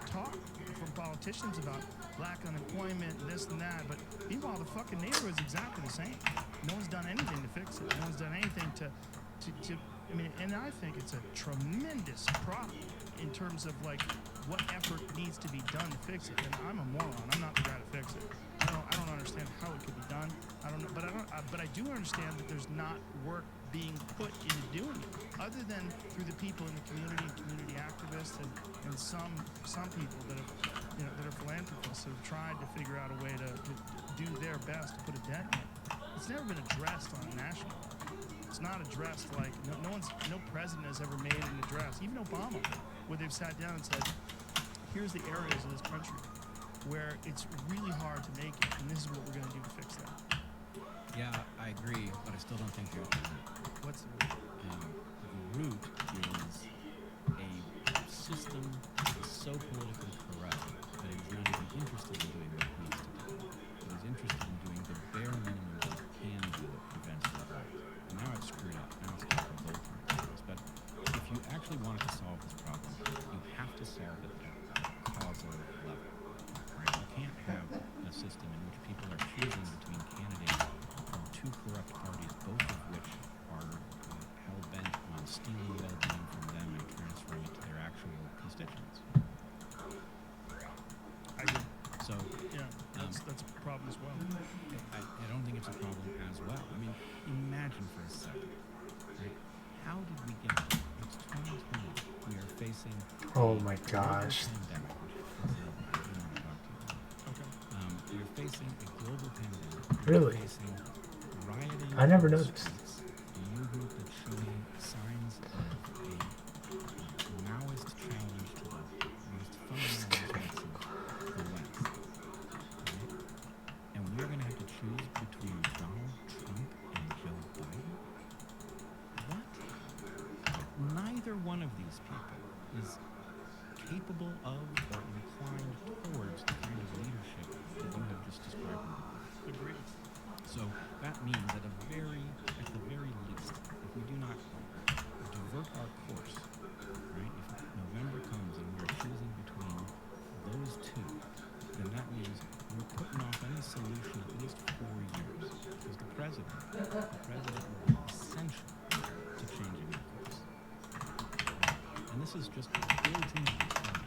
talk from politicians about black unemployment and this and that, but meanwhile the fucking neighborhood's exactly the same. No one's done anything to fix it. No one's done anything to I mean, and I think it's a tremendous problem in terms of like what effort needs to be done to fix it. And I'm a moron. I'm not the guy to fix it. I don't understand how it could be done. I don't know, but I do understand that there's not work being put into doing it, other than through the people in the community and community activists and some people that have, that are philanthropists who have tried to figure out a way to do their best to put a dent in it. It's never been addressed on a national level. It's not addressed like no president has ever made an address, even Obama, where they've sat down and said, here's the areas of this country where it's really hard to make it, and this is what we're going to do to fix that. Yeah, I agree, but I still don't think you're at the root. What's the root? The root is a system that is so politically corrupt that it is not even interested in doing what it needs to do. It is interested in doing the bare minimum that it can do that prevents the right. And now it's screwed up. Now it's got revolting. But if you actually wanted to solve this problem, you have to solve it at a causal level. Right? You can't have a system in which people are choosing between candidates from two corrupt parties, both of which are hell-bent on stealing well-being from them and transferring it to their actual constituents. I agree. So, Yeah, that's a problem as well. I don't think it's a problem as well. I mean, imagine for a second, right? How did we get here? It's 2020. We are facing Oh my gosh. pandemic. Okay. We are facing a global pandemic. Really? We're facing rioting. I never in the noticed. streets, a movement that's showing signs of a Maoist challenge to the most fundamental rights of the West. Right? And we're going to have to choose between Donald Trump and Joe Biden? What? Neither one of these people is capable of or inclined towards the kind of leadership that you have just described. Agreed. So that means at the very least, if we do not divert our course, right, if November comes and we're choosing between those two, then that means we're putting off any solution at least 4 years, because the president will be essential to changing our course. And this is just built into the plan,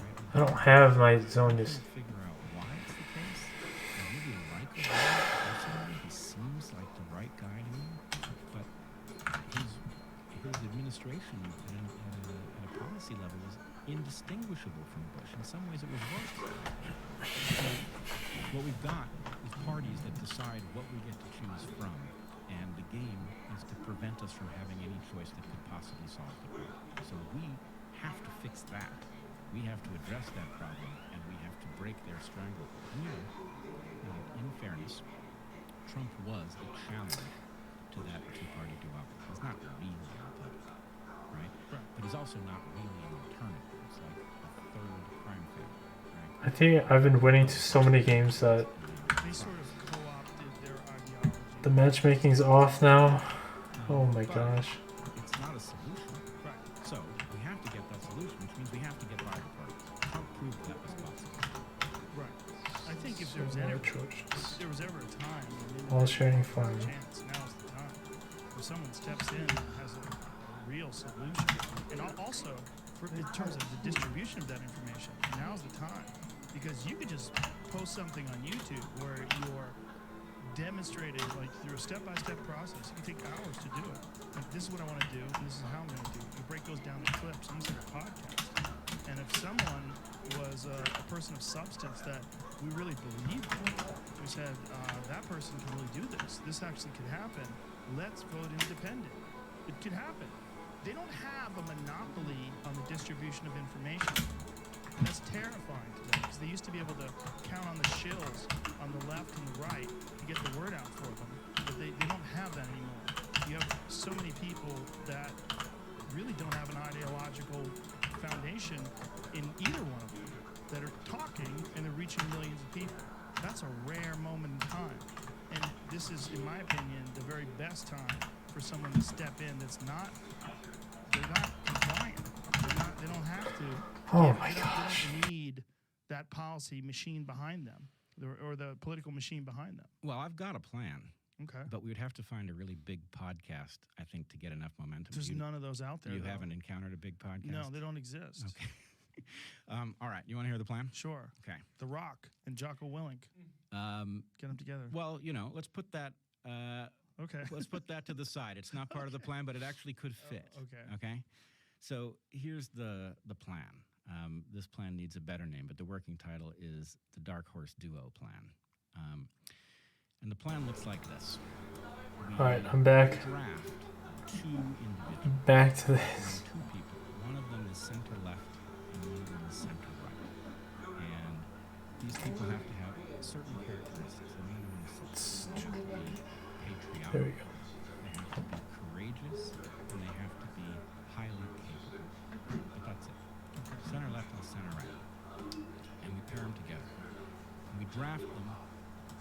right? I don't have my zone just. Figure out why it's the case. I really like Obama personally. He seems like the right guy to me, but his administration at a policy level is indistinguishable from Bush. In some ways, it was worse. So what we've got is parties that decide what we get to choose from, and the game is to prevent us from having any choice that could possibly solve the problem. So we have to fix that. We have to address that problem, and we have to break their stranglehold. In fairness, Trump was the challenge to that two-party duopoly. He's not really a Republican, right? But he's also not really an alternative. It's like a third crime family, right? I think I've been winning to so many games that They sort of co-opted their ideology. the matchmaking's off now. Oh my But gosh. it's not a solution. Right. So we have to get that solution, which means we have to get rival parties. Trump proved that was possible. Right. I think if So there was more ever atrocious. a time when All sharing a fun. chance, now's the time. If someone steps in and has a real solution, and also in terms of the distribution of that information, now's the time, because you could just post something on YouTube where you're demonstrating like through a step-by-step process. It can take hours to do it. Like, this is what I want to do, and this is how I'm going to do it. You break those down to clips using a podcast. And if someone was a person of substance that we really believed in, we said, that person can really do this. This actually could happen. Let's vote independent. It could happen. They don't have a monopoly on the distribution of information. And that's terrifying to them, because they used to be able to count on the shills on the left and the right to get the word out for them. But they don't have that anymore. You have so many people that really don't have an ideological foundation in either one of them that are talking and they're reaching millions of people. That's a rare moment. moment in time. And this is, in my opinion, the very best time for someone to step in they're not compliant. They don't have to. Oh my They gosh. don't need that policy machine behind them or the political machine behind them. Well, I've got a plan, Okay. but we would have to find a really big podcast, I think, to get enough momentum. There's none of those out there. You though. haven't encountered a big podcast? No, they don't exist. Okay. All right. You want to hear the plan? Sure. Okay. The Rock and Jocko Willink. Get them together. Well, let's put that. Okay. Let's put that to the side. It's not part of the plan, but it actually could fit. Okay. Okay. So here's the plan. This plan needs a better name, but the working title is the Dark Horse Duo Plan. And the plan looks like this. All right, I'm back. Draft two individuals. Back to this. Two people. One of them is center left, and one of them is center right. And these people have to have certain characteristics. And one of them is they have to be patriotic. There we go. They have to be courageous, and they have to be highly capable. But that's it. Center left and center right. And we pair them together. And we draft them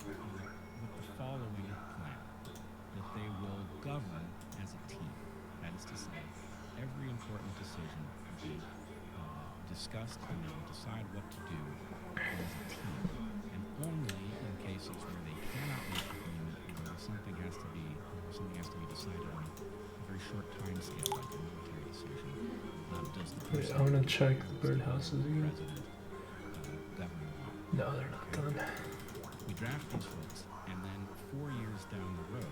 with the following plan. That they will govern as a team. That is to say, every important decision will be discussed and they will decide what to do as a team. And only in cases where they cannot reach agreement or something has to be decided on a very short time scale, like a military decision, does the Wait, person I'm gonna check the birdhouses again. president govern the law. No, they're not done. We draft these folks, and then 4 years down the road,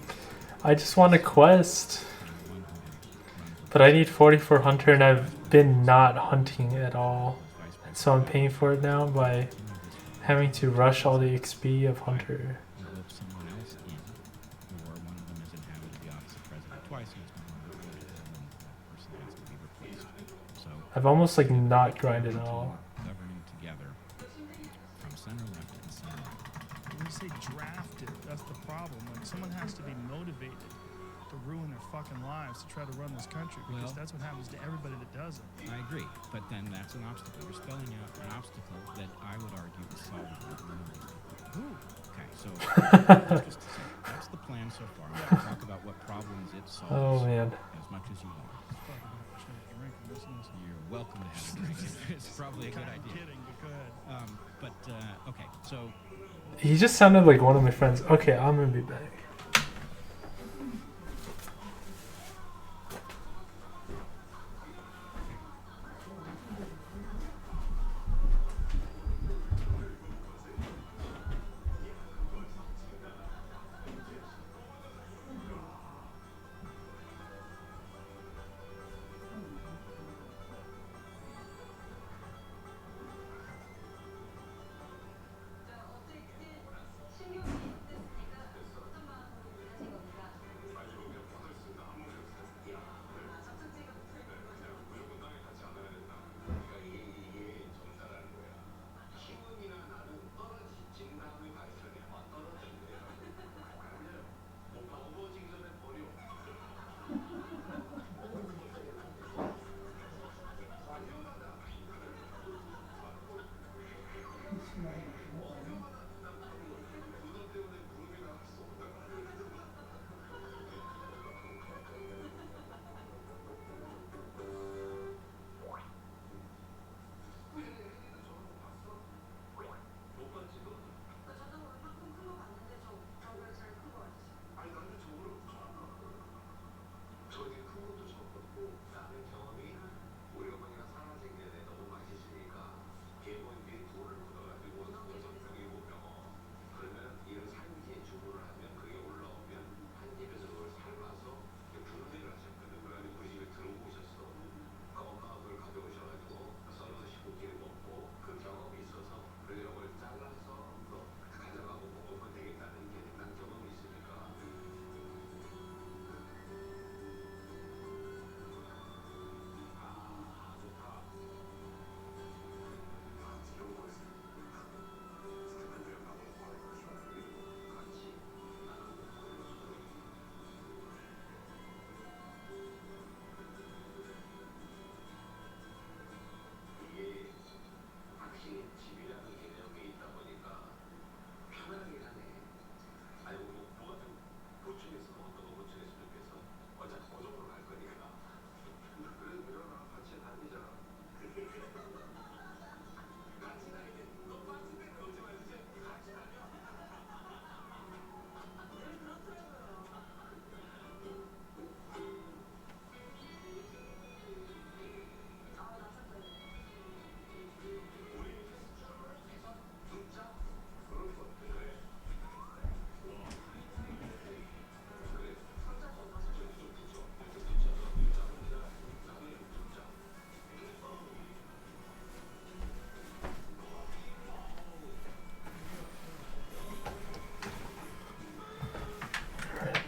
I just want a quest, the one who runs but I need 44 hunter, and I've been not hunting at all, vice president so I'm paying for it now by having to rush all the XP of hunter. will whip someone else in, or one of them has inhabited the office of president twice and is no longer elected, and then that person has to be replaced. So I've almost like not grinded at all. governing together from center left and center right. When you say drafted, that's the problem. Like someone has to be motivated to ruin their fucking lives to try to run this country because Well- that's what happens to everybody that does it. I agree, but then that's an obstacle. You're spelling out an obstacle that I would argue is solvable. Ooh. Okay, so just to say, that's the plan so far. I'm going to talk about what problems it solves Oh man. as much as you want. Fuck, I'm gonna have a drink and listen to this. You're welcome to have a drink. It's probably a good I'm idea. kidding, but go ahead. Okay, so He just sounded like one of my friends. Okay, I'm gonna be back.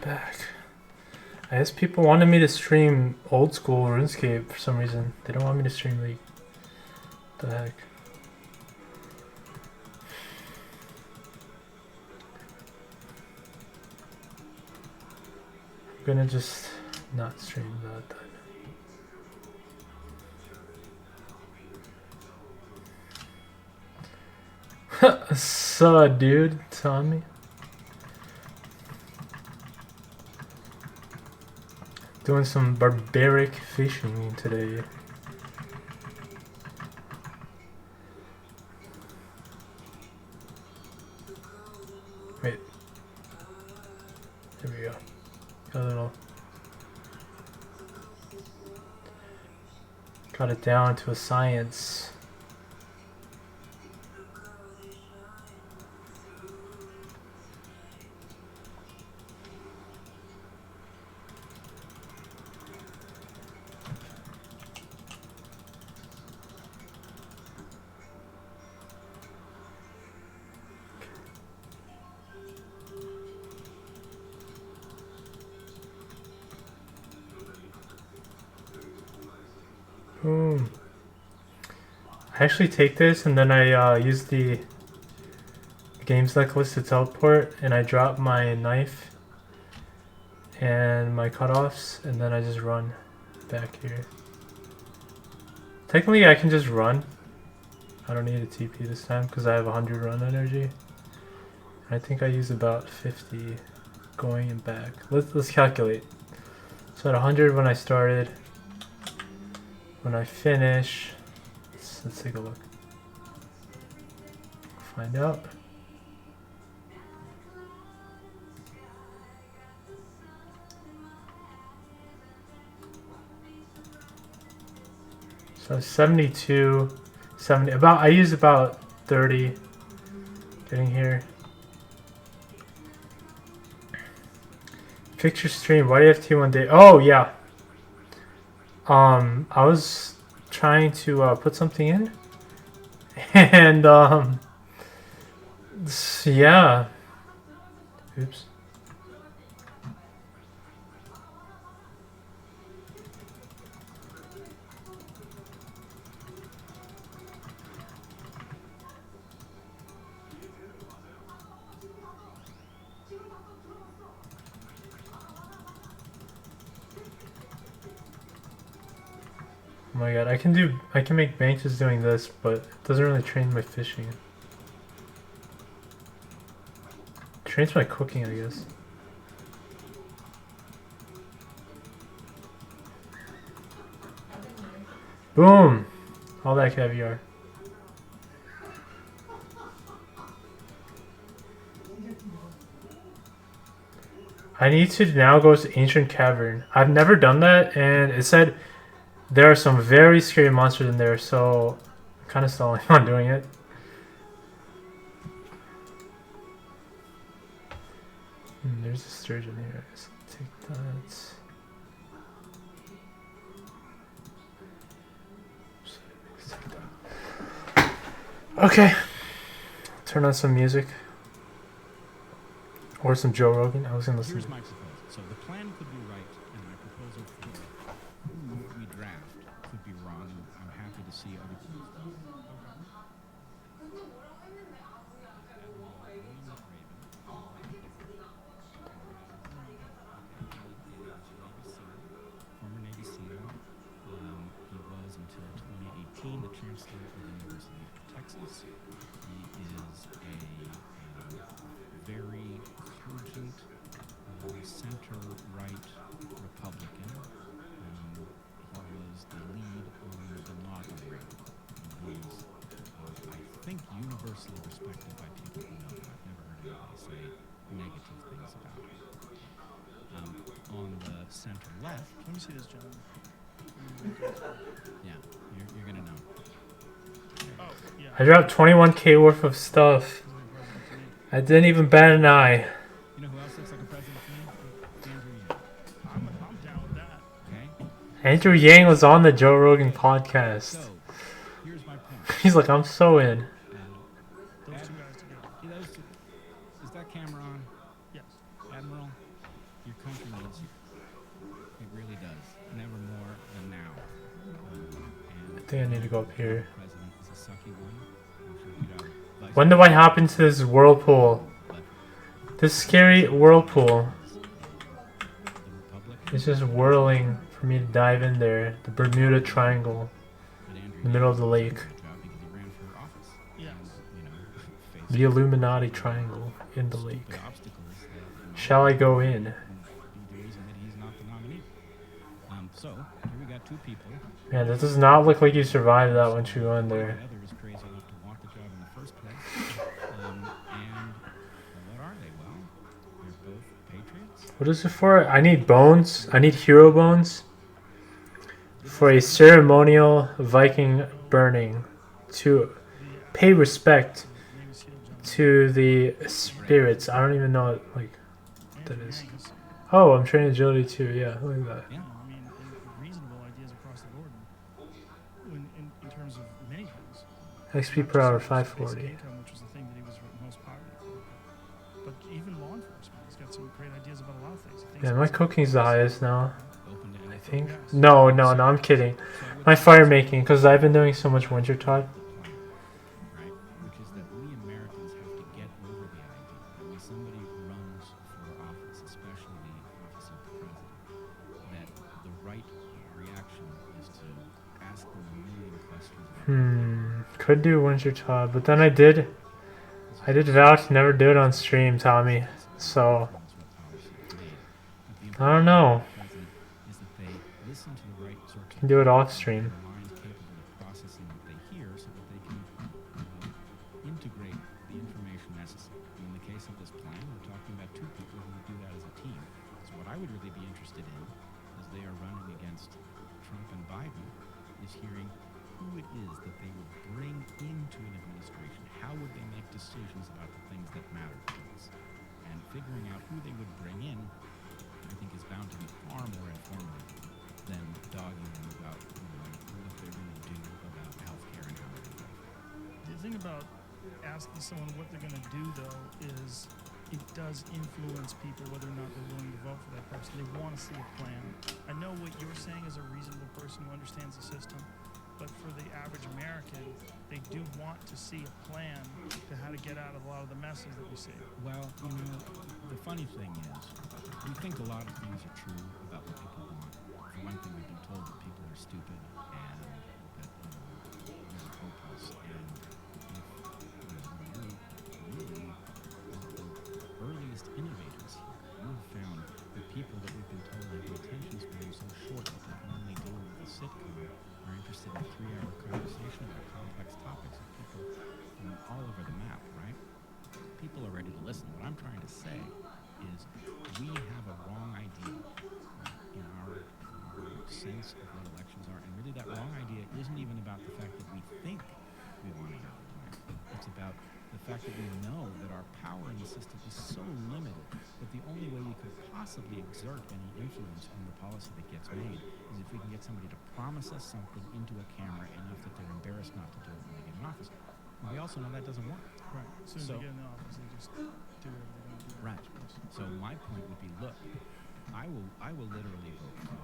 back. I guess people wanted me to stream old school RuneScape for some reason. They don't want me to stream League. What the heck? I'm gonna just not stream that then. So, dude, Tommy. Doing some barbaric fishing today. Wait. There we go. Got a little. Got it down to a science. Boom. I actually take this and then I use the games necklace to teleport and I drop my knife and my cutoffs and then I just run back here. Technically I can just run. I don't need a TP this time because I have 100 run energy. I think I use about 50 going and back. Let's calculate. So at 100 when I started. When I finish, let's take a look. Find out. So 72, 70, I use about 30 getting here. Fix your stream, why do you have T1 day? Oh yeah. I was trying to put something in, and yeah. Oops. Oh my god, I can make benches doing this, but it doesn't really train my fishing. It trains my cooking, I guess. Boom! All that caviar. I need to now go to Ancient Cavern. I've never done that, and it said there are some very scary monsters in there, so I'm kind of stalling on doing it. There's a sturgeon here. Let's take that. Okay. Turn on some music. Or some Joe Rogan. I was gonna listen. Here's my proposal. So the plan could be right, and my proposal for we draft could be wrong. I'm happy to see other people's stuff. Former Navy SEAL. He was until 2018 the chancellor of the University of Texas. He is a very cogent center-right Republican. He was the lead on the logging ring. He's, I think, universally respected by people who know him. I've never heard anybody say negative things about him. On the center left, Let me see this gentleman. yeah, you're gonna know. Oh, yeah. I dropped 21k worth of stuff. I didn't even bat an eye. You know who else looks like a president to me? Andrew Yang. I'm down with that. Okay? Andrew Yang was on the Joe Rogan podcast. So, here's my point. He's like, I'm so in. Those two guys together. Is that camera on? Yes. Admiral? Your country needs you. It really does. Never more than now. I think I need to go up here. President is a sucky one. I'm sure you'd have vice When do I hop into this whirlpool? This scary whirlpool. It's just whirling for me to dive in there. The Bermuda Triangle. In the middle of the lake. Yes. The Illuminati Triangle in the lake. Shall I go in? The reason that he's not the nominee. So here we got two people. Man, this does not look like you survived that once you go in there. The other is crazy enough to want the job in the first place. And what are they? Well, they're both patriots. What is it for? I need bones. I need hero bones. For a ceremonial Viking burning. To pay respect to the spirits. I don't even know what, like, what that is. Oh, I'm training agility too. Yeah, look at that. I mean, reasonable ideas across the board in terms of many things. XP per hour, Basic 540. income, which was the thing that he was most popular for. But even law enforcement, he's got some great ideas about a lot of things. Yeah, my cooking's the highest now. Open to I anything. think. No, I'm kidding. My fire making, because I've been doing so much Wintertod't. Right? Which is that we Americans have to get over the idea that when somebody runs for office, especially the office of the president, that the right reaction is to ask them a million questions about Could do Wintertod't, but then I did vow to never do it on stream, Tommy. So what policy is made. But the I don't know. president is that they listen to the right sorts Can do it off stream. their minds capable of processing what they hear so that they can integrate the information necessary. And in the case of this plan, we're talking about two people who would do that as a team. So what I would really be interested in, as they are running against Trump and Biden, is hearing who it is that they would bring into an administration. How would they make decisions about the things that matter to us? And figuring out who they would bring in, I think, is bound to be far more informative than dogging them about what they're going to do about healthcare and how they're going to vote. The thing about asking someone what they're going to do, though, is it does influence people whether or not they're willing to vote for that person. They want to see a plan. I know what you're saying is a reasonable person who understands the system, but for the average American, they do want to see a plan to how to get out of a lot of the messes that we see. Well, the funny thing is, we think a lot of things are true about what people want. For one thing, we've been told that people are stupid and that they're hopeless. And if really the earliest innovators here, you have found that people that we've been told have the attention span so short that they can only deal with a sitcom are interested in a 3-hour conversation about complex topics with people from all over the map, right? People are ready to listen. What I'm trying to say is we have a wrong idea in our sense of what elections are, and really that wrong idea isn't even about the fact that we think we want to have a plan. It's about the fact that we know that our power in the system is so limited that the only way we could possibly exert any influence on the policy that gets made is if we can get somebody to promise us something into a camera enough that they're embarrassed not to do it when they get in office. And we also know that doesn't work. Right. As soon as So- they get in the office, they just do whatever they're going to do. Right. So my point would be, look, I will literally vote for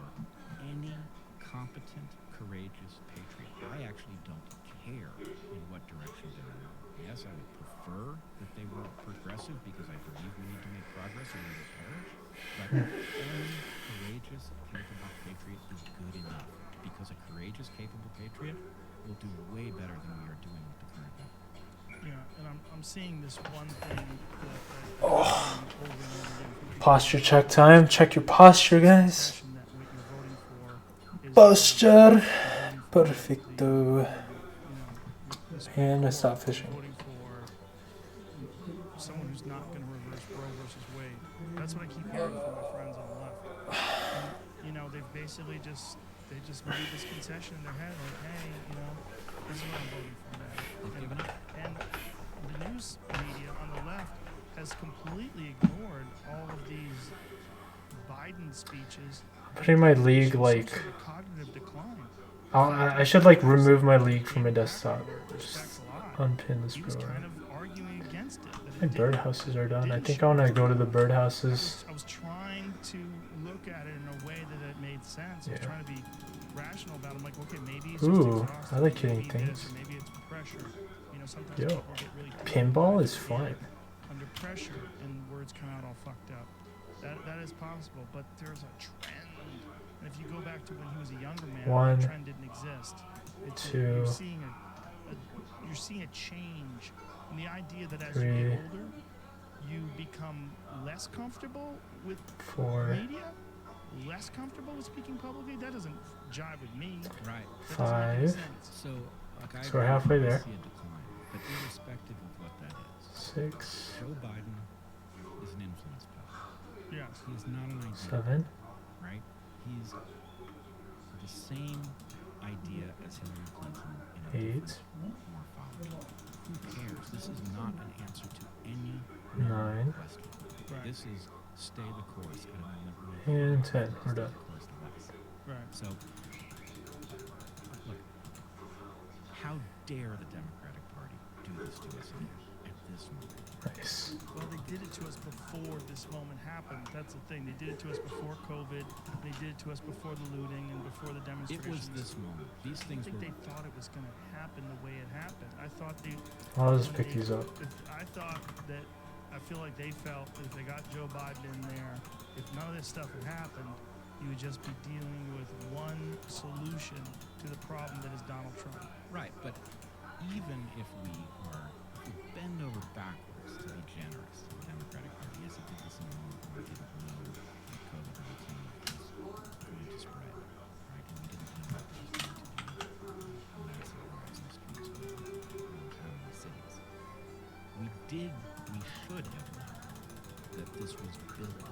any competent, courageous patriot. I actually don't care in what direction they're in. Yes, I would prefer that they were progressive because I believe we need to make progress or we will perish. But any courageous, capable patriot is good enough because a courageous, capable patriot will do way better than we are doing with the current government. Yeah, and I'm seeing this one thing that over and over again from people. Posture check time. Check your posture, guys. That what you're voting for is Posture. voting for Perfecto. this And I people stopped fishing. voting for someone who's not going to reverse Roe versus Wade. That's what I keep hearing from my friends on the left. And, they've basically just made this concession in their head, like, hey, this is what I'm voting for now. They've given up. And the news media on the left has completely ignored all of these Biden speeches. Putting my league, Some like, sort of cognitive decline. I should, like, remove my league from my desktop. Just That's a lie. unpin this He was program. kind of arguing against against it. That My it didn't- birdhouses are done. I didn't think show I want to us go to the anything. birdhouses. I was trying to look at it in a way that it made sense. I was Yeah. trying to be rational about it. I'm like, okay, maybe it's Ooh, just exhausted. I like maybe hitting this, things. or maybe it's pressure. You know, sometimes Yo, people get really pinball is in fun. under pressure, and words come out all fucked up. That is possible, but there's a trend. And if you go back to when he was a younger man, One, that trend didn't exist. two, You're seeing you're seeing a change, and the idea that as you three, get older, you become less comfortable with 4, media, less comfortable with speaking publicly. That doesn't jive with me. Right. That doesn't make any 5, sense. So, like, I So we're agree, halfway I there. see a decline, but irrespective of what that is, 6, Joe Biden is an influence peddler. Yes. He is not an idea, 7, right? He's the same idea as Hillary Clinton in a 8, different, more following. Who cares? This is not an answer to any 9, question. Right. This is stay the course and and 10. We're done. Right. So, look, how dare the Democratic Party do this to us at this moment? Nice. Well, they did it to us before this moment happened. That's the thing. They did it to us before COVID. They did it to us before the looting and before the It demonstrations. was this moment. These I things think were. they thought it was going to happen the way it happened. I thought they. I'll just when pick these up. I thought that. I feel like they felt that if they got Joe Biden in there, if none of this stuff had happened, you would just be dealing with one solution to the problem that is Donald Trump. Right, but even if we bend over backwards to be generous to the Democratic Party, yes, it did this in a moment where we didn't know that COVID-19 was going to spread, right? And we didn't know that there was going to be massive riots in the streets around town in the cities. We should have known that this was building,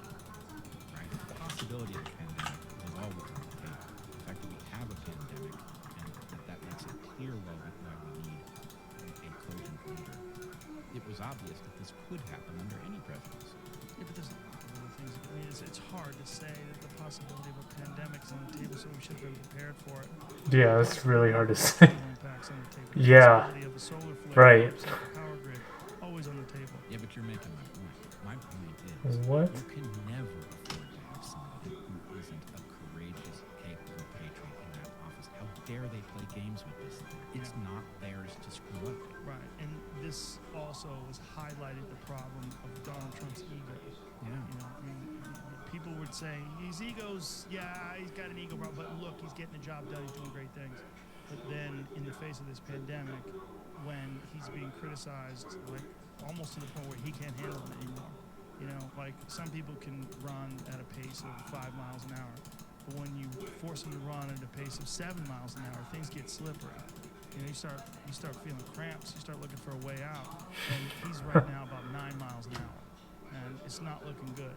right? The possibility of a pandemic was always on the table. The fact that we have a pandemic and that makes it clear why we need a cogent leader. It was obvious that this could happen under any presidency. Yeah, but there's a lot of other things. I mean, it's hard to say that the possibility of a pandemic is on the table, so we should have been prepared for it. Yeah, that's really hard to say. Impacts on the table. Yeah. The possibility of a solar flare, Right. upset the power grid, always on the table. Yeah, but you're making my point. My point is, What? you can never afford to have somebody who isn't a courageous, capable patriot in that office. How dare they play games with this thing? It's Yeah. not theirs to screw up. Right, and this also has highlighted the problem of Donald Trump's ego. Yeah. You know, I mean, people would say his ego's, yeah, he's got an ego problem, but look, he's getting the job done, he's doing great things. But then, in the face of this pandemic, when he's being criticized, like almost to the point where he can't handle it anymore. You know, like some people can run at a pace of 5 miles an hour, but when you force them to run at a pace of 7 miles an hour, things get slippery. You know, you start feeling cramps. You start looking for a way out, and he's right now about 9 miles an hour, and it's not looking good.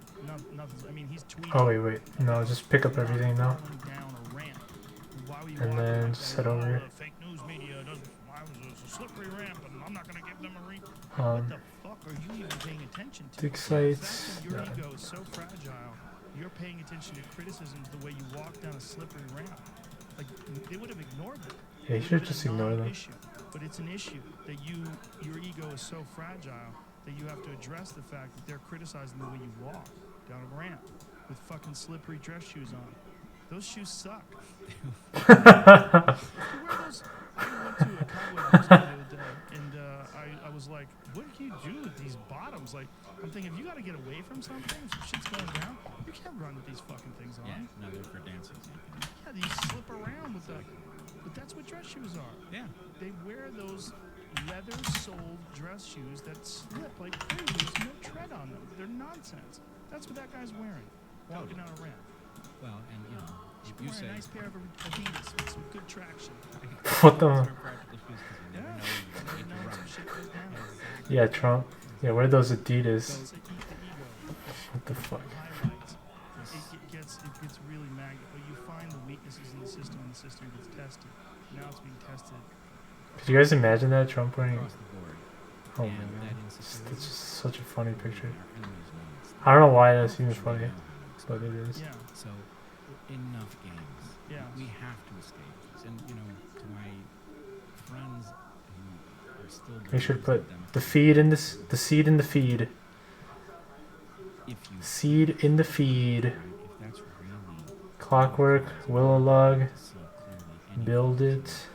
Nothing. I mean, he's tweeting. Oh, wait. No, just pick up everything now. Falling down a ramp. Why were you And walking then like just that? head over here. The fake news media doesn't. Why was it a slippery ramp, and I'm not going to give them a ring. What Um, the fuck are you even paying attention to? dig The sites. fact that your Yeah. ego is so fragile, you're paying attention to criticisms the way you walk down a slippery ramp. Like they would have ignored it. Yeah, you It should would've just been a ignore them. non-issue. But it's an issue that your ego is so fragile that you have to address the fact that they're criticizing the way you walk down a ramp with fucking slippery dress shoes on. Those shoes suck. You wear those. I went to a cowboy boots the other day, and I was like, "What do you do with these bottoms?" Like, I'm thinking, if you got to get away from something, if some shit's going down, you can't run with these fucking things on. Yeah, no, they're for dancing. So you can, Yeah, you slip around with that. But that's what dress shoes are. yeah. They wear those leather-soled dress shoes that slip like crazy. There's no tread on them. They're nonsense. That's what that guy's wearing, walking down a ramp. Well, and you know, He's you wearing say a nice pair of Adidas with some good traction. What the? those are practical shoes 'cause you never Yeah, know you you never need know to when run. some shit goes down. Yeah, Trump. Yeah, wear those Adidas. So eat the ego. What the fuck? Highlights. It gets really magnet. But you find the weaknesses in the system, and the system gets tested. Now it's being tested. Could you guys imagine that Trump wearing? Across the board. Oh and my that god, it's insecurity just such a funny picture. our enemies know it's I don't know why that seems not funny, how to but it is. Yeah. So, enough games. Yeah. We have to escape this. And, you know, to my friends who are still Make sure to put Democratic the feed in this, the seed in the feed. if you Seed in the feed. right, if that's really Clockwork, willow log, to see clearly any build things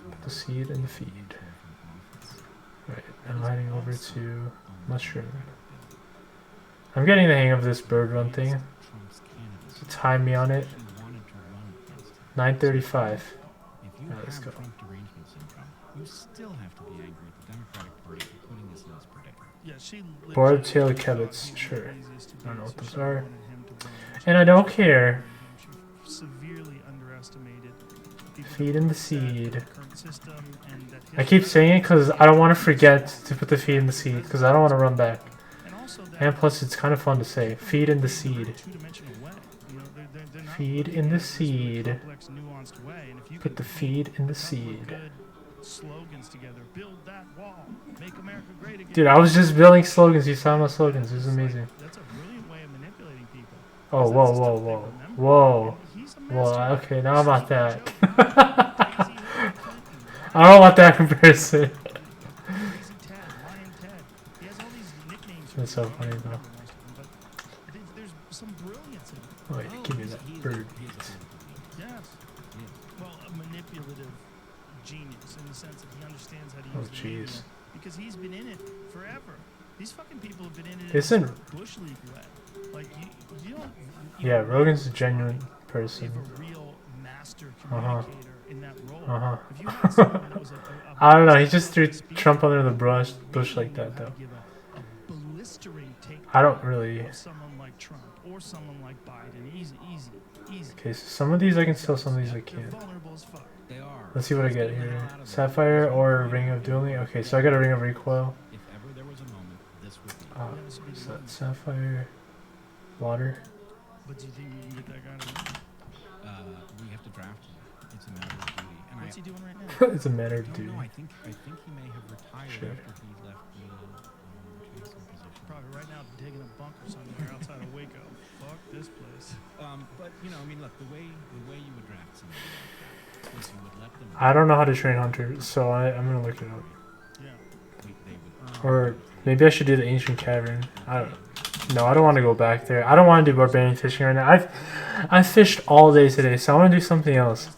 it. Put the seed in the feed. from office, Right, that I'm is heading over also to on the mushroom. Democratic bill. I'm getting the hang of this bird run thing. Against Trump's candidacy, So time me on it. she wanted to run against him. 9:35. If you Alright, let's have go. Trump derangement syndrome, you still have to be angry at the Democratic Party for putting us in this predicament. Yeah, she Boiled legitimately tail thought Kebbits, he was sure. the easiest to I don't know beat, what so those she are. wanted him to win. And I don't care. She severely underestimated people Feed that in were the upset with seed. the current system and that I his keep saying it because I don't want to forget president to put the feed in the seed because I don't want to run back. and also that And plus, it's kind of fun to say. people Feed in the read a very seed. two-dimensional way. You know, they're not Feed looking in at the this really seed. complex, nuanced way. And if you Put can the paint feed in the a couple of seed. good slogans together, build that wall, make America great again. Dude, I was just building slogans. You saw my slogans. This is It's like, amazing. that's a brilliant way of manipulating people. Oh, 'Cause whoa, that's the whoa, stuff they whoa. remember. Whoa. And he's a Whoa, master. okay, now I'm about that. Joe Biden, crazy Hillary Clinton, I don't want that comparison. Crazy Ted, Lion Ted. He has all these nicknames. for That's so people. I don't funny, though. remember most of them, but there's some brilliance in it. Oh, wait, give me that bird. He is a political genius. Yes. He is. Well, a manipulative genius in the sense that he understands how to Oh, use the media jeez. because he's been in it forever. These fucking people have been in it Isn't- in a bush league way. Like you don't. Yeah, Rogan's a genuine You person. have a real master Uh-huh. communicator in that role. Uh-huh. If you had someone that was I don't know, he just threw speaker, Trump under the bush maybe like you that, have though. to give a blistering take I don't really... of someone like Trump or someone like Biden. Easy. Okay, so some of these I can sell, some of these I They're can't. vulnerable as fuck. They are. Let's see what I get here. Sapphire or Ring of Dueling? Okay, so I got a Ring of Recoil. If ever there was a moment, this would be. Uh, Yeah, this would be so the one. that's Sapphire. Water. But do you think you can get that guy to win? We have to draft him. It's a matter of duty. And What's he doing right now? It's a matter I of don't duty. know. I think he may have retired Sure. after he left the chasing position. Probably right now digging a bunker somewhere outside of Waco. Fuck this place. But you know, I mean, look, the way you would draft somebody like that is you would let them. I don't know how to train Hunter, so I'm gonna look it up. Yeah. They would earn Or maybe I should do the Ancient Cavern. I don't. No, I don't want to go back there. I don't want to do barbarian fishing right now. I've fished all day today, so I want to do something else.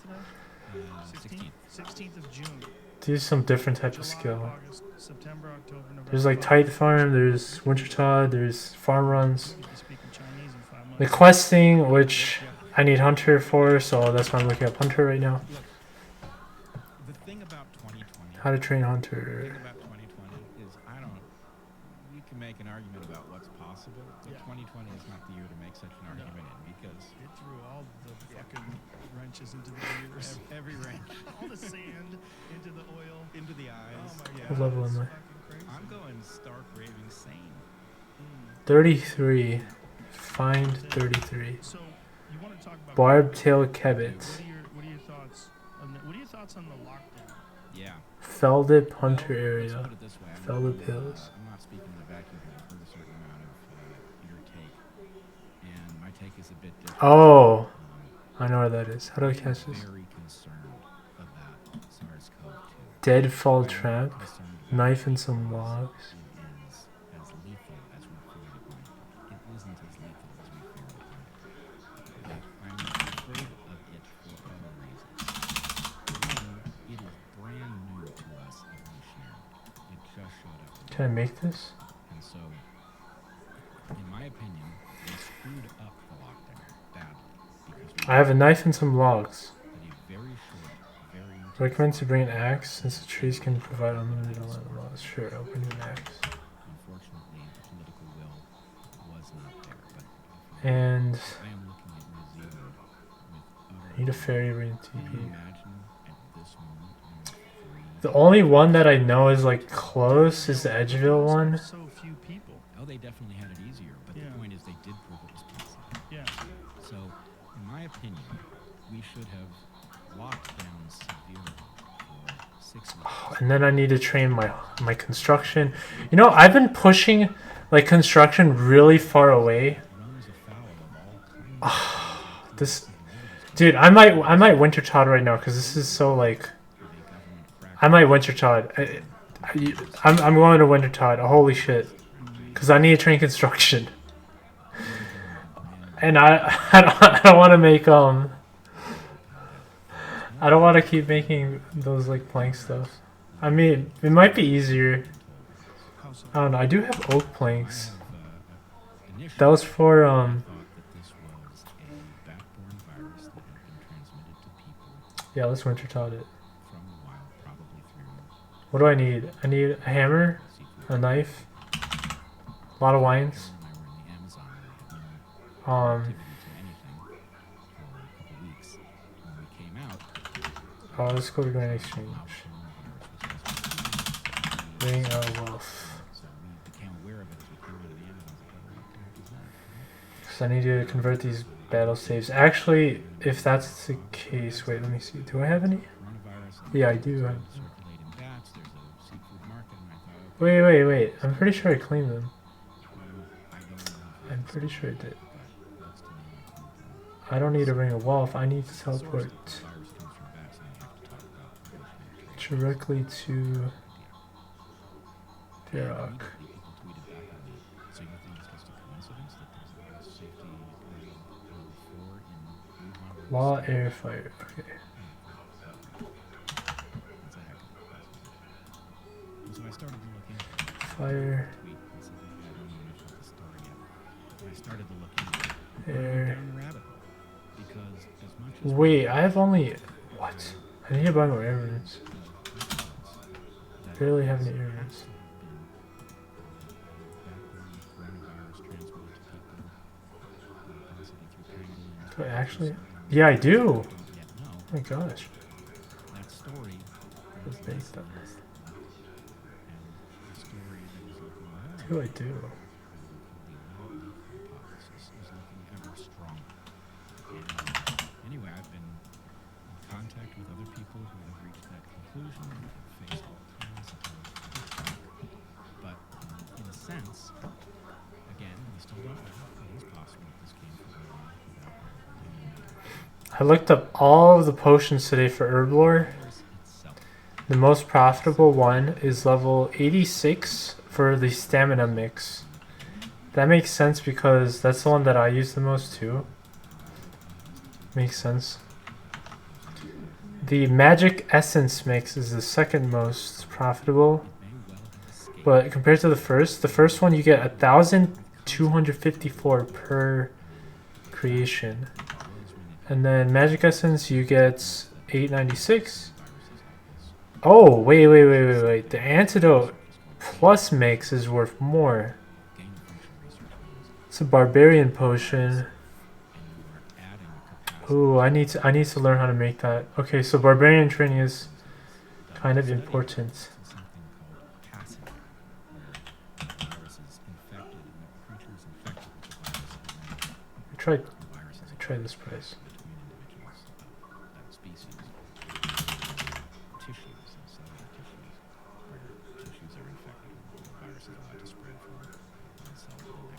16th of June. Do some different type of July, skill. August, September, October, November. There's like Tight Farm, there's Wintertod't, there's farm runs. You'll be speaking Chinese in 5 months. The questing, which I need Hunter for, so that's why I'm looking up Hunter right now. The thing about 2020. How to train The Hunter. thing about 2020 is you can make an argument about what's possible, but Yeah. 2020 is not the year to make such an argument in because It threw all the fucking wrenches into the gears. every range all the sand into the oil. into the eyes. Oh my yeah. god. What level it's am I? fucking crazy. I'm going stark raving sane. 33. Find 33. So you want to talk about Barb Tail Kebbit. What are your thoughts on the lockdown? Yeah. Feldip Hunter Well, area. Let's put it this way. Feldip Hills. I'm not speaking in a vacuum here. I've heard a certain amount of your take, and my take is a bit different. Oh, I know where that is. How do I catch this? Very concerned about SARS-CoV-2. Deadfall Trap. Concerned about Knife and some logs. it is as lethal as we feared it might be. It isn't as lethal as we feared it might be. But I'm afraid of it for other reasons. One, it is brand new to us evolutionarily. It just showed up. Can I make this? And so, in my opinion, we screwed up the lockdown badly because we I have a knife and some logs. did a very short, very intense Recommend to bring an axe since the trees can provide unlimited amount of logs. Sure, I'll bring an axe. Unfortunately, the political will was not there. But if you And I am looking at New Zealand with utter. need a fairy ring Can you TP. imagine at this moment when free? The only one that I know is like close is the Edgeville one. So few people. Oh, they definitely had it easier, but Yeah. the point is they did prove it was possible. Yeah. So, in my opinion, we should have locked down severely for 6 weeks. And then I need to train my construction. You know, I've been pushing like construction really far away. Runs afoul of all kinds This, dude, I might Wintertod't right now because this is so like. of a government crack. I might Wintertod't. I'm going to Wintertod't. Holy shit. Because I need train construction. And I don't want to make, I don't want to keep making those, like, plank stuff. I mean, it might be easier. How so? I don't know. I do have oak planks. Initially, That was for, I thought that this was a bat-borne virus that had been transmitted to people yeah, let's Wintertod it. from the wild, probably through What do I need? I need a hammer, seafood. a knife, a lot of wines. Carol and I were in the Amazon where we had no Um, activity to anything for a couple weeks. When we came out, oh, let's go to Grand Exchange. Ring of Wealth. so we became aware of it as we came out of the Amazon. Like, what the heck is that? So I need to convert these battle saves. Actually, if that's the case, wait, let me see. Do I have any? Coronavirus. Yeah, I do have. Circulating bats. There's a seafood market, and I thought, Wait. I'm pretty sure I claimed them. I don't know if I'm pretty sure I did. but that's the name I came up with. I don't need a Ring of Wealth. I need to The source of teleport the virus comes from bats, and you have to talk about evolutionary directly to trade. Derok. People tweeted back at me, so you think it's just a coincidence that there's a lot of safety floor in Wuhan? Law, air, fire. Okay. That's a heck of a coincidence. And so I started to look into it. Fire, Tweet and said, I don't even finish the story yet. And I started to look into it. air. Down the rabbit hole. Because as much as Wait, I have only. What? I need to buy more air runes. Barely have any air runes. Do I actually? Yeah, I do. Oh my gosh. That story Let's was make less that. and less than that. And the story that was looking What do I do? the hypothesis is looking ever stronger. And anyway, I've been in contact with other people who have reached that conclusion and have faced all kinds of pushback. But in a sense, again, we still don't know. It is possible that this came from without I looked up all of the potions today for herb lore. virus itself. The most profitable one is level 86 for the stamina mix. That makes sense because that's the one that I use the most too. Makes sense. The magic essence mix is the second most profitable. May well have escaped. But compared to the first one you get 1,254 per creation. And then magic essence you get 896. Oh, wait. The antidote plus mix is worth more. It's a barbarian potion. Ooh, I need to learn how to make that. Okay, so barbarian training is kind of important. Try this price.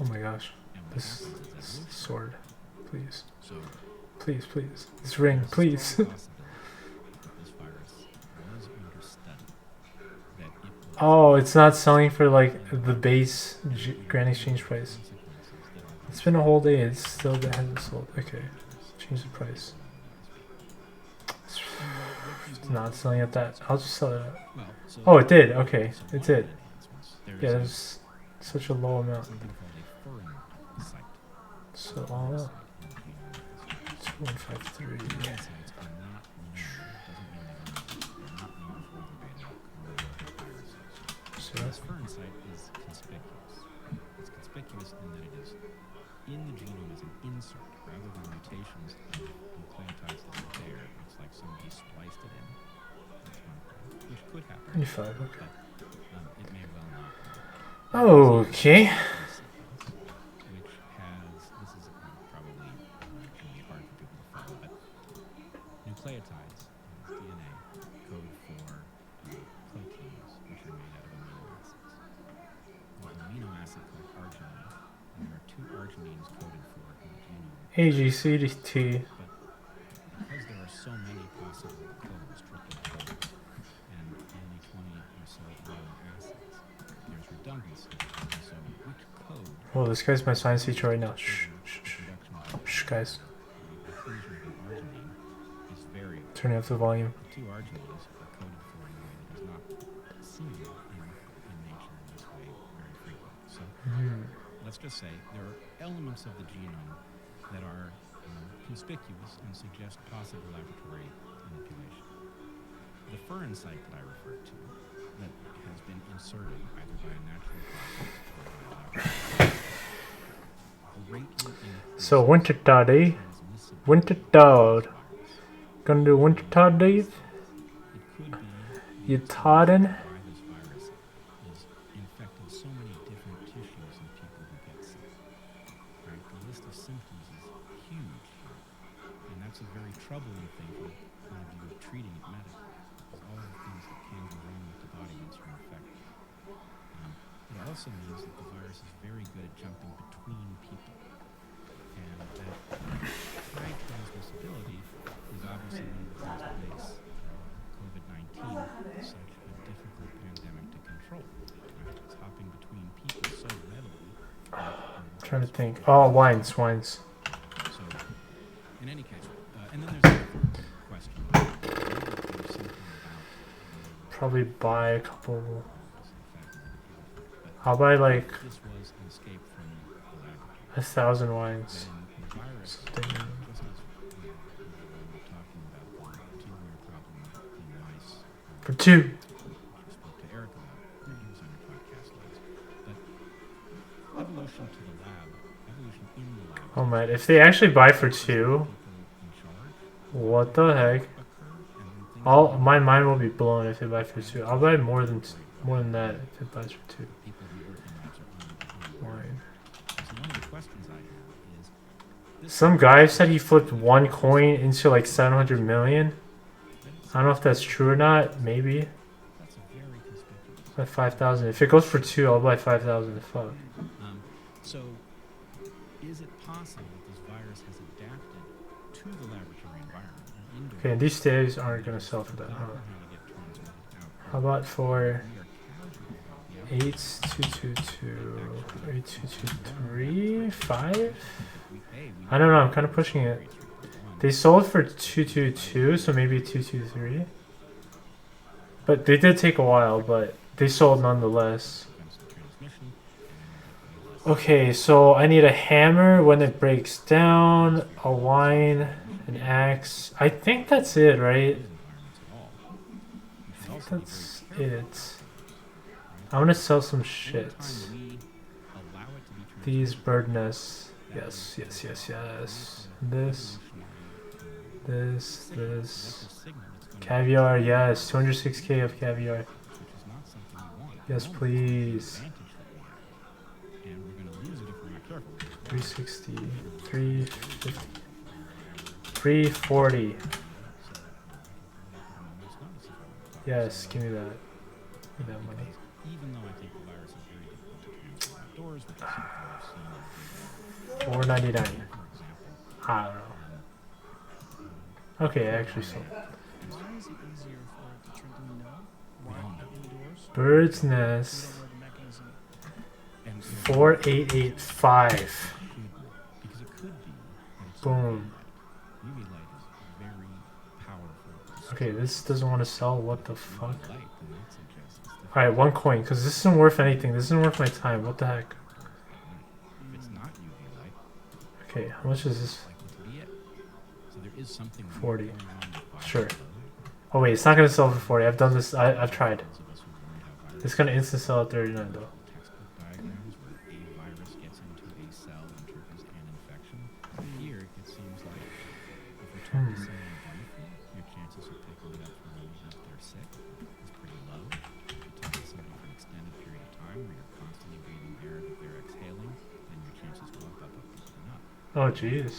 Oh my gosh. This sword. Please. Please. This ring, please. Oh, it's not selling for like the base Grand Exchange price. It's been a whole day, it still hasn't sold. Okay, change the price. It's not selling at that. I'll just sell it at. Oh, it did. Okay, it did. Yeah, there's such a low amount. So, 2153. So This fern site is conspicuous. It's conspicuous in that it is in the genome as an insert rather than mutations of nucleotides that are there. It's like somebody spliced it in. That's one thing, which could happen. 25, okay. But it may well not. Okay. Which has, this is probably going to be hard for people to follow, but nucleotides, DNA, code for proteins, which are made out of amino acids. There's an amino acid called arginine, and there are two arginines coded for in the genome. AGCT. But because there are so many possible codes, triple codes, and only 20 or so amino this guy's my science teacher right now. Shh, shh, shh. Shh, guys. Turning up the volume. Two arginines are coded for in a way that is not seen in nature in this way very frequently. So let's just say there are elements of the genome that are conspicuous and suggest possible laboratory manipulation. The furin site that I referred to, that has been inserted either by a natural process or by a laboratory, greatly increases So Wintertod't, eh? transmissibility Wintertod't. of virus. Gonna do Wintertod't, Dave? It could be You the toddin'? why this virus is infecting so many different tissues in people who get sick. Right? The list of symptoms is huge here. And that's a very troubling thing from the point of view of treating it medically. Because all of the things that can go wrong with the body once you're infected. It also means that the virus is very good at jumping between people. And that high transmissibility is obviously one of the things that makes COVID-19 such a difficult pandemic to control. Right? It's hopping between people so readily. Trying to think. Oh, wines. So, in any case, and then there's another question. There's something about Probably buy a couple. this effect, but I'll buy like this was an escape from the laboratory. 1,000 wines. And the virus, Something. just as we were talking about the two-year problem in mice, For 2. which we spoke to Eric about, he was on your podcast last. But evolution to the lab, evolution in the lab. Oh man, if they actually buy for 2, People in charge what the heck? occur, and then things My mind will be blown if they buy for 2. I'll buy more than that if it buys for 2. people who work in labs are unaware. Wine. So one of the questions I have is this Some guy said he flipped one coin into like 700 million. I don't know if that's true or not. Maybe. that's a very conspicuous. Buy 5,000. If it goes for 2, I'll buy 5,000. Fuck. So is it possible that this virus has adapted to the laboratory environment and indoor Okay, and these staves aren't gonna sell for that, huh? how to get transmitted out? How about for We are casual. 8222, 8223, 5? We I don't know. I'm kind of pushing it. They sold for 222, so maybe 223. But they did take a while, but they sold nonetheless. Okay, so I need a hammer when it breaks down, a wine, an axe. I think that's it, right? I think that's it. I want to sell some shit. These bird nests. Yes. This. Caviar, yes. 206k of caviar. Yes, please. 360, 350, 340. Yes, give me that. Give me that money. Even though I think the virus is very difficult to transfer outdoors, which is something I've seen. 499. For example, I don't know. Okay, I actually sold. Why is it easier for it to turn? Do we know? Why indoors? Bird's We nest. don't know the mechanism. and 4885. because it could be that it's Boom. UV light is very powerful. Okay, this doesn't want to sell. What the fuck? Light, then that suggests it's the Alright, 1 coin, because this isn't worth anything. This isn't worth my time. What the heck? if it's not UV light, Okay, how much is this? likely to be it. So there is something 40. going on with virus Sure. load. Oh wait, it's not gonna sell for 40. I've done this. I've tried. Those of us who learned how viruses It's gonna instant sell at 39 though. textbook diagrams where a virus gets into a cell and triggers an infection. Here, it seems like if you talk to someone briefly, your chances of picking it up from them if they're sick is pretty low. If you talk to somebody for an extended period of time where you're constantly breathing air that they're exhaling, then your chances go up. Oh jeez.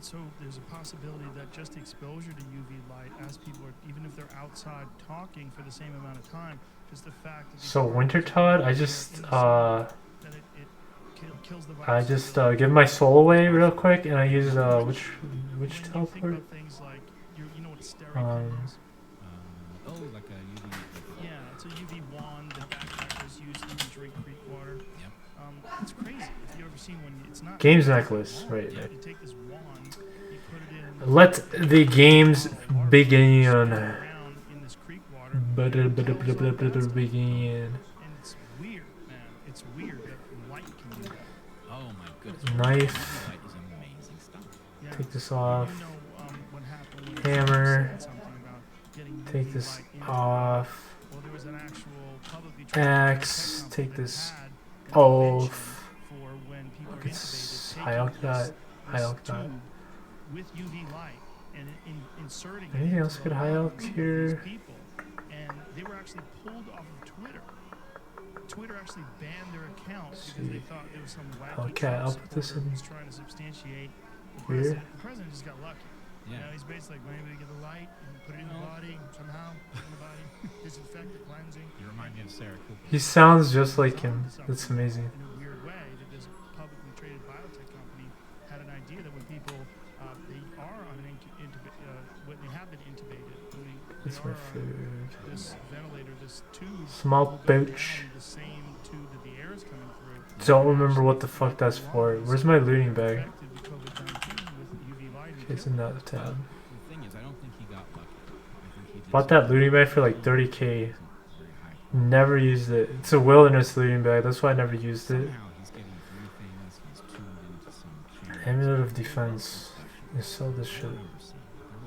So there's a possibility that just exposure to UV light, as people are, even if they're outside talking for the same amount of time, just the fact that these So particles Wintertod't, are I just inside, that it kills the virus. I just give my soul away real quick, and I use which When you think teleport? about things like you know what a stereo is? Oh, like a UV. Yeah, it's a UV wand that backpackers use to drink creek water. Yep. It's crazy. If you ever seen one, it's not. Games necklace, right? Yeah, Right. you take this wand, you put it in. Let the games begin. Around in this creek water. Begin. And it's weird, man. It's weird that light can do that. Oh my goodness. Knife. Light is amazing stuff. Yeah. Take this off. You know, what happened when Hammer. said something about getting Take UV this light into off. Well, there was an actual publicly traded Axe. tech Take company this that had an off. invention for when people are It's intubated, high taking octane. this High octane. tube with UV light and inserting it Anything into else the good high lungs elk of here? these people. And they were actually pulled off of Twitter. Twitter actually banned their account because they thought there was some wacky Okay, Trump I'll put this supporter in who was trying to substantiate the here. president. The president just got lucky. You Yeah. know, he's basically like, maybe get the light and put it in the body somehow, put it in the body, disinfect it, cleansing. You remind me of Sarah Cooper. He sounds just like him. That's amazing. In a weird way, that this publicly traded biotech company had an idea that when people they are on an when they have been intubated, when they That's my are food. on this ventilator, this tube, Small will go pouch. down the same tube that the air is coming through. Don't remember what the fuck that's for. Where's my looting bag? Infected with COVID-19 with UV light and It's in that tab. The thing is, I don't think he got lucky. I think he did Bought that something looting bag for like very 30k. high. Never used it. It's a wilderness looting bag. That's why I never used it. Somehow he's getting very famous. He's tuned into some channels. Amulet of Defense. You sell this shit. There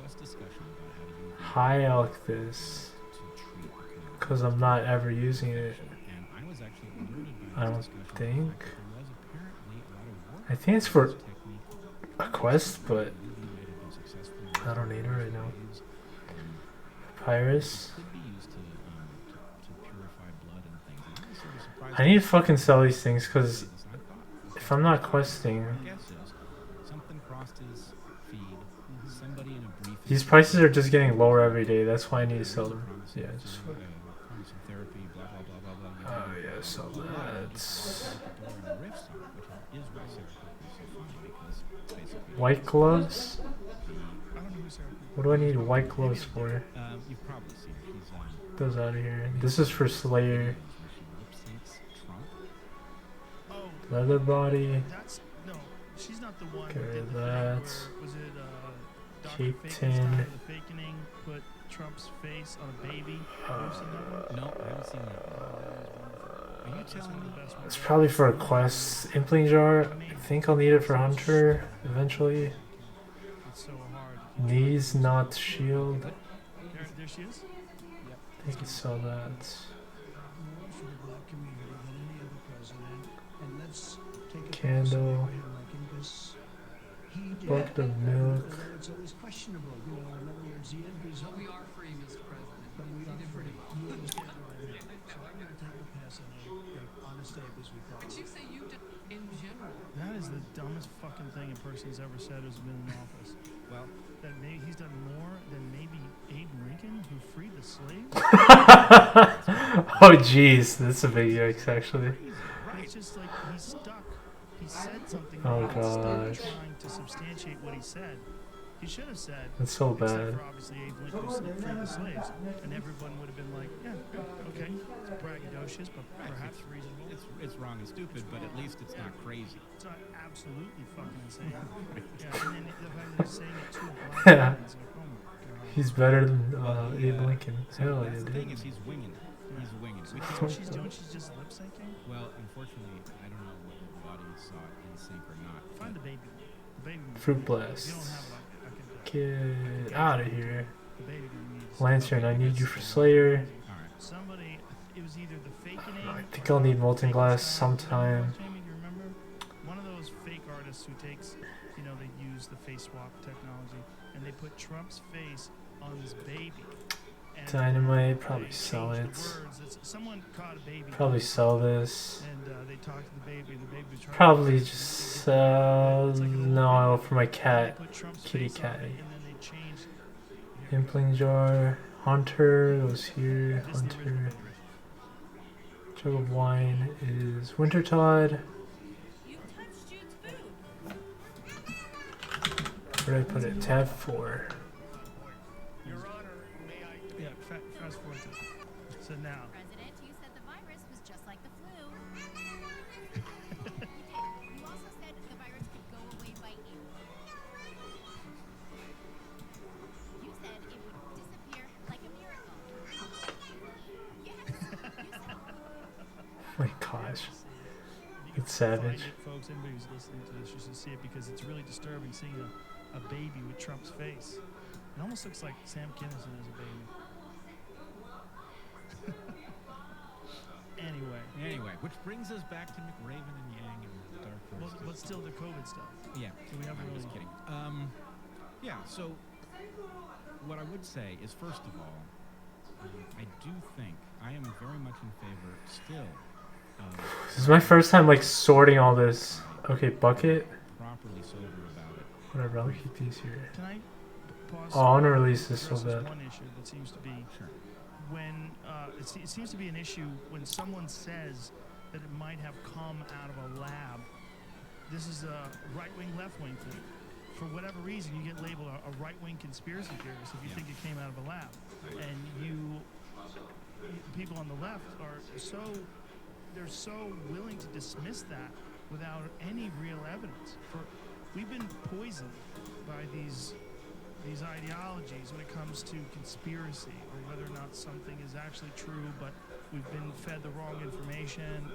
was discussion about how to use High elk this. to treat the COVID. Because I'm not ever using it. And I was actually alerted by I this don't discussion think. that there was apparently a lot of work I think it's for technique a quest, but that might have been successful. I don't need it right now. Use, Papyrus. could be used to purify blood and things. And I was sort of surprised I need to fucking sell these things because this, I thought. if I'm not questing, My guess is something crossed his feed. Somebody in a briefing. these prices are just getting lower every day. That's why I need to sell them. promising Yeah, just food, promising therapy, blah blah blah blah blah. oh yeah, sell that. White gloves? I don't know who's there. What do I need white gloves for? You've probably seen it. He's Those out of here. This is for Slayer. Oh, Leather body. that's no. She's not the one. Get that rid did of the thing that. where- Was it Dr. Cake Fakenstein tin. with the fakening put Trump's face on a baby? Have you seen that one? No, I haven't seen that. Are you That's telling one me? of the best ones. It's probably for a quest. Impling jar. I think I'll need it for Hunter eventually. It's so hard. to keep Knees, not shield. track. There she is. I can sell that. more for the black community than any other president. And let's take a Candle. Abraham Lincoln, 'cause he did. Bucket of milk. Although it's always questionable, you know. In other words, the end result. We are free, Mr. President. But we You are did free. pretty well. You understand what I mean? So I'm going to take a pass on a honest ape, as we call But it. you say you did in general. That is the dumbest fucking thing a person's ever said who's been in office. Well, That he's done more than maybe Abe Lincoln, who freed the slaves. Oh jeez, that's a big yikes actually. It's just like he's stuck. He said something. Oh, wrong, he's gosh. stuck trying to substantiate what he said. He should have said. That's so Except bad. for obviously Abe Lincoln who freed the slaves, and everyone would have been like, yeah, okay, it's braggadocious, but perhaps reasonable. it's wrong and stupid, but at least it's not crazy. It's not absolutely fucking insane. Yeah, and then the fact that he's saying it to black Yeah. men, it's like, oh my god. He's better than Abe Yeah. Lincoln. Hell yeah, That's the thing dude. is he's winging it. He's winging it. So that's what she's doing. She's just lip syncing. Well, unfortunately, I don't know whether the audience saw it in sync or not. Find the baby. The baby. Fruit If blast. you don't have it, I can do it. Get out of here. The baby gonna need Lantern, I need you for Slayer. All right. somebody. It was either the fakening. I think I'll need molten glass sometime. Jamie, you remember? One of those fake artists who takes, you know, they use the face swap technology and they put Trump's face on this baby. And Dynamite, they probably sell changed it. the words. Someone caught a baby. Probably sell this. And they talked to the baby, and the baby was trying Probably to just sell. No, for my cat. put Trump's kitty face on cat. it, and then they changed. Impling jar. Hunter goes here. This is the original Hunter. baby. Jug of wine is Wintertod't. You touched Jude's food. Where did I put it? Tab 4. Your Honor, may I? Yeah, fast forward to. So now. President, you said the virus was just like the flu. It's savage. find it, folks. Anybody who's listening to this, you should see it because it's really disturbing seeing a baby with Trump's face. It almost looks like Sam Kinison as a baby. Anyway, which brings us back to McRaven and Yang and the Dark Forces. But still the COVID stuff. Yeah, So we haven't I'm really. just kidding. Yeah, so what I would say is, first of all, I do think I am very much in favor still of This is my first time like sorting all this. Okay, bucket. properly sober about it. Whatever, I'll keep these here. Can I pause? Oh, I wanna release this so address bad. One issue that seems to be Sure. when it seems to be an issue when someone says that it might have come out of a lab. This is a right-wing, left-wing thing. For whatever reason, you get labeled a right-wing conspiracy theorist if you think it came out of a lab, and people on the left are they're so willing to dismiss that without any real evidence. We've been poisoned by these ideologies when it comes to conspiracy or whether or not something is actually true, but we've been fed the wrong information.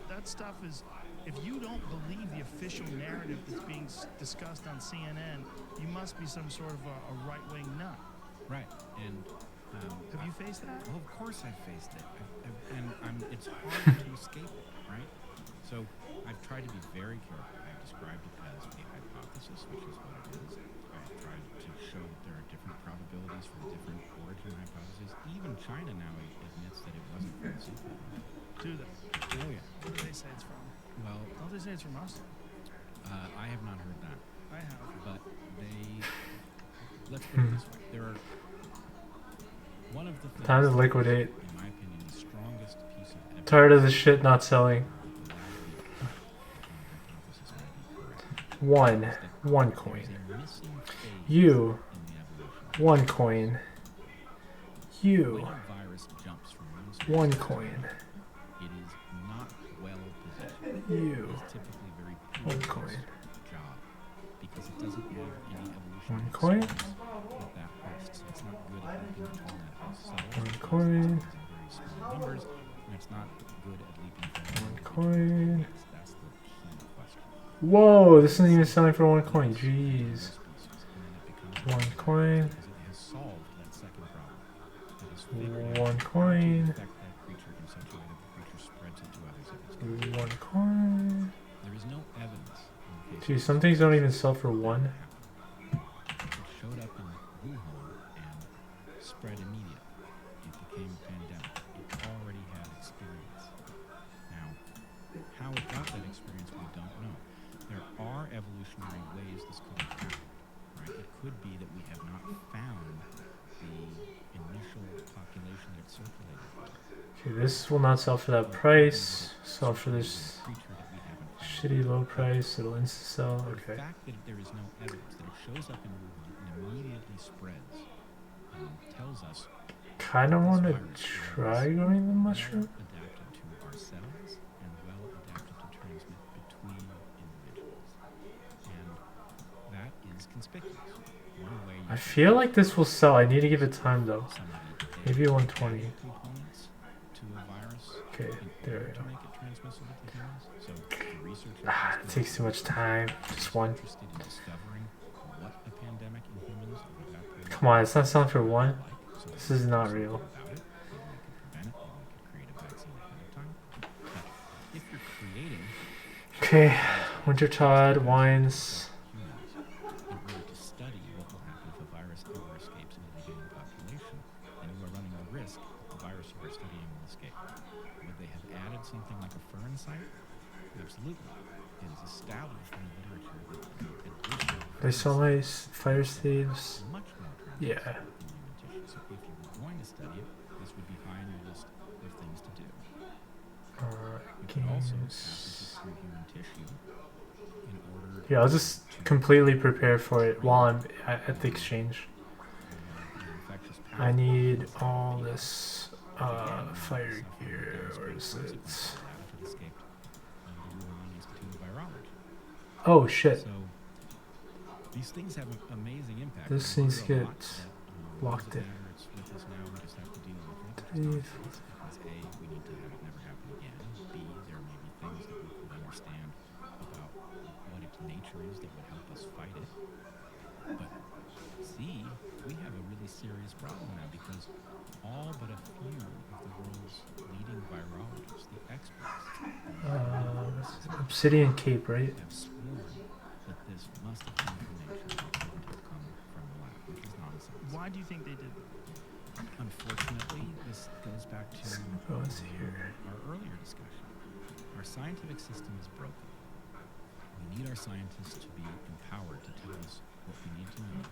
That stuff is, if you don't believe the official narrative that's being discussed on CNN, you must be some sort of a right-wing nut. Right, and Have you faced that? well, of course I've faced it, it's hard to escape it, right? So I've tried to be very careful. I've described it as a hypothesis, which is what it is. I've tried to show that there are different probabilities for different origin hypotheses. Even China now admits that it wasn't from the sequel. Do they? Oh yeah. Where do they say it's from? Well, Don't they say it's from us? I have not heard that, I have. but let's put it this way. There are one of the things, Time to liquidate. in my opinion, the strongest piece of evidence. Tired of this shit not selling. One coin. You. One coin. You. One coin. It is not well positioned. You. It is typically very One poor coin. job because it doesn't have any evolution. One coin. With that host. It's not good at leaping between that host cells. One coin. It's in very small numbers, and it's not good at leaping from One coin. That's the key question. Whoa, this isn't even selling for one coin. Jeez. Species, and then it becomes One coin. because it has solved that second problem. It has figured One out how to coin. affect that creature in such a way that the creature spreads it to others if it's good. One coin. There is no evidence in the case Gee, of some things don't even sell for one. it showed up in Wuhan and spread immediately. It became a pandemic. It already had experience. Now, how it got that experience, we don't know. There are evolutionary ways this could have happened, right? It could be that we have not found the initial population that circulated. Okay, this will not sell for that price. Sell for this Creature that we haven't found. shitty low price. It'll insta sell. The Okay. fact that there is no evidence that it shows up in Wuhan and immediately spreads tells us Kind of want to try growing the mushroom. well adapted to our cells and well adapted to transmit between individuals. And that is conspicuous. One way you I feel like this will sell. I need to give it time though. somebody Maybe 120. components to a virus Okay, in there order we to go. make it transmissible to humans. So the researchers Ah, it takes too much time. Just one. interested in discovering what a pandemic in humans over that period Come on, it's not selling for one. like. So This is not they real. about it. Maybe we could prevent it. Maybe we could create a vaccine ahead of time. But if you're creating Okay, Wintertod't wines. humans in order to study what will happen if a virus ever escapes into the human population, then you are running the risk that the virus you are studying will escape. Would they have added something like a fern site? Absolutely. It is established in the literature that the addition of They fern sell my sites fire staves. is much more transmissible Yeah. in human tissue. So if you were going to study it, this would be high on your list of things to do. You could also Games. pass this through human tissue in order Yeah, I'll just completely prepare for it while I'm at the exchange. the infectious I pathogen need that all the this again, fire suffering gear. devastating Where is consequences it? of that if it escaped the Wuhan Institute of Virology. Oh shit. So these things have an amazing impact. This They needs do to a get lot that, locked doesn't in. matter, it's with us now, we just have to deal with it. It's Three, not because A, we need to have it never happen again. B, there may be things that we could understand serious problem now because all but a few of the world's leading virologists, the experts, Obsidian Cape, right? have sworn that this must have come from nature and couldn't have come from the lab, which is nonsense. Why do you think they did that? Unfortunately, this goes back to Goes here. our earlier discussion. Our scientific system is broken. We need our scientists to be empowered to tell us what we need to know,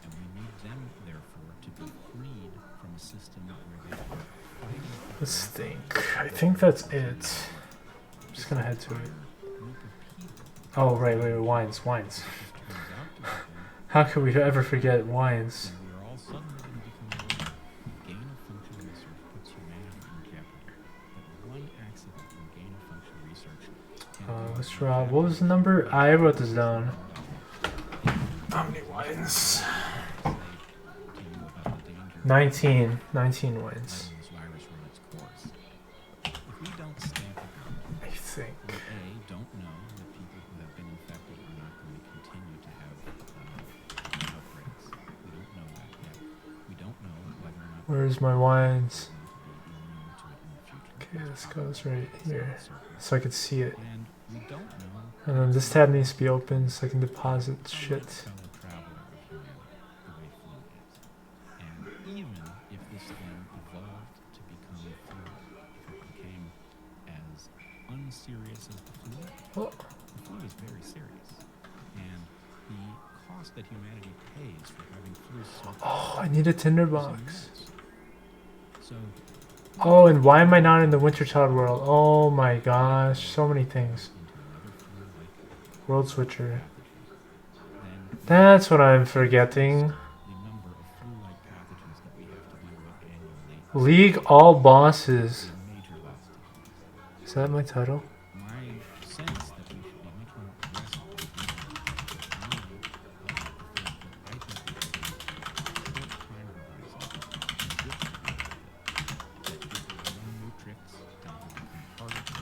and we need them, therefore, to be freed from a system where they are fighting for Let's their think. I think that's it. I'm just gonna head to it. group of people. Oh, right, wines. It just turns out to have How could we ever forget wines? been, and we are all suddenly going to become aware. Gain of function research puts humanity in jeopardy. That one accident in gain of function research can Let's try. What was the number? I wrote this down. How many wines? 19. 19 wines. letting this virus run its course. If we don't stamp it out, I think. we don't know that people who have been infected are not going to continue to have outbreaks. We don't know that yet. We don't know whether or not Where's my wines? we're going to be immune to it in the future. Okay, this goes right It's here. not certain. So I could see it. And we don't know And then this tab needs to be open so I can deposit shit. fellow traveler of humanity, the way flu is. And even if this thing evolved to become flu, if it became as unserious as the flu, Oh, the flu is very serious. And the cost that humanity pays for having flu so oh, I need a tinderbox. immense. So Oh, and why am I not in the Wintertod't world? Oh my gosh, so many things. into another flu-like World switcher. then That's what I'm forgetting. the number of flu-like pathogens that we have to deal with annually League all bosses. is a major loss to humans. Is that my title? My sense that we should be much more aggressive in dealing with the fact that I think we should be short time horizons with that give the young new tricks and become harder to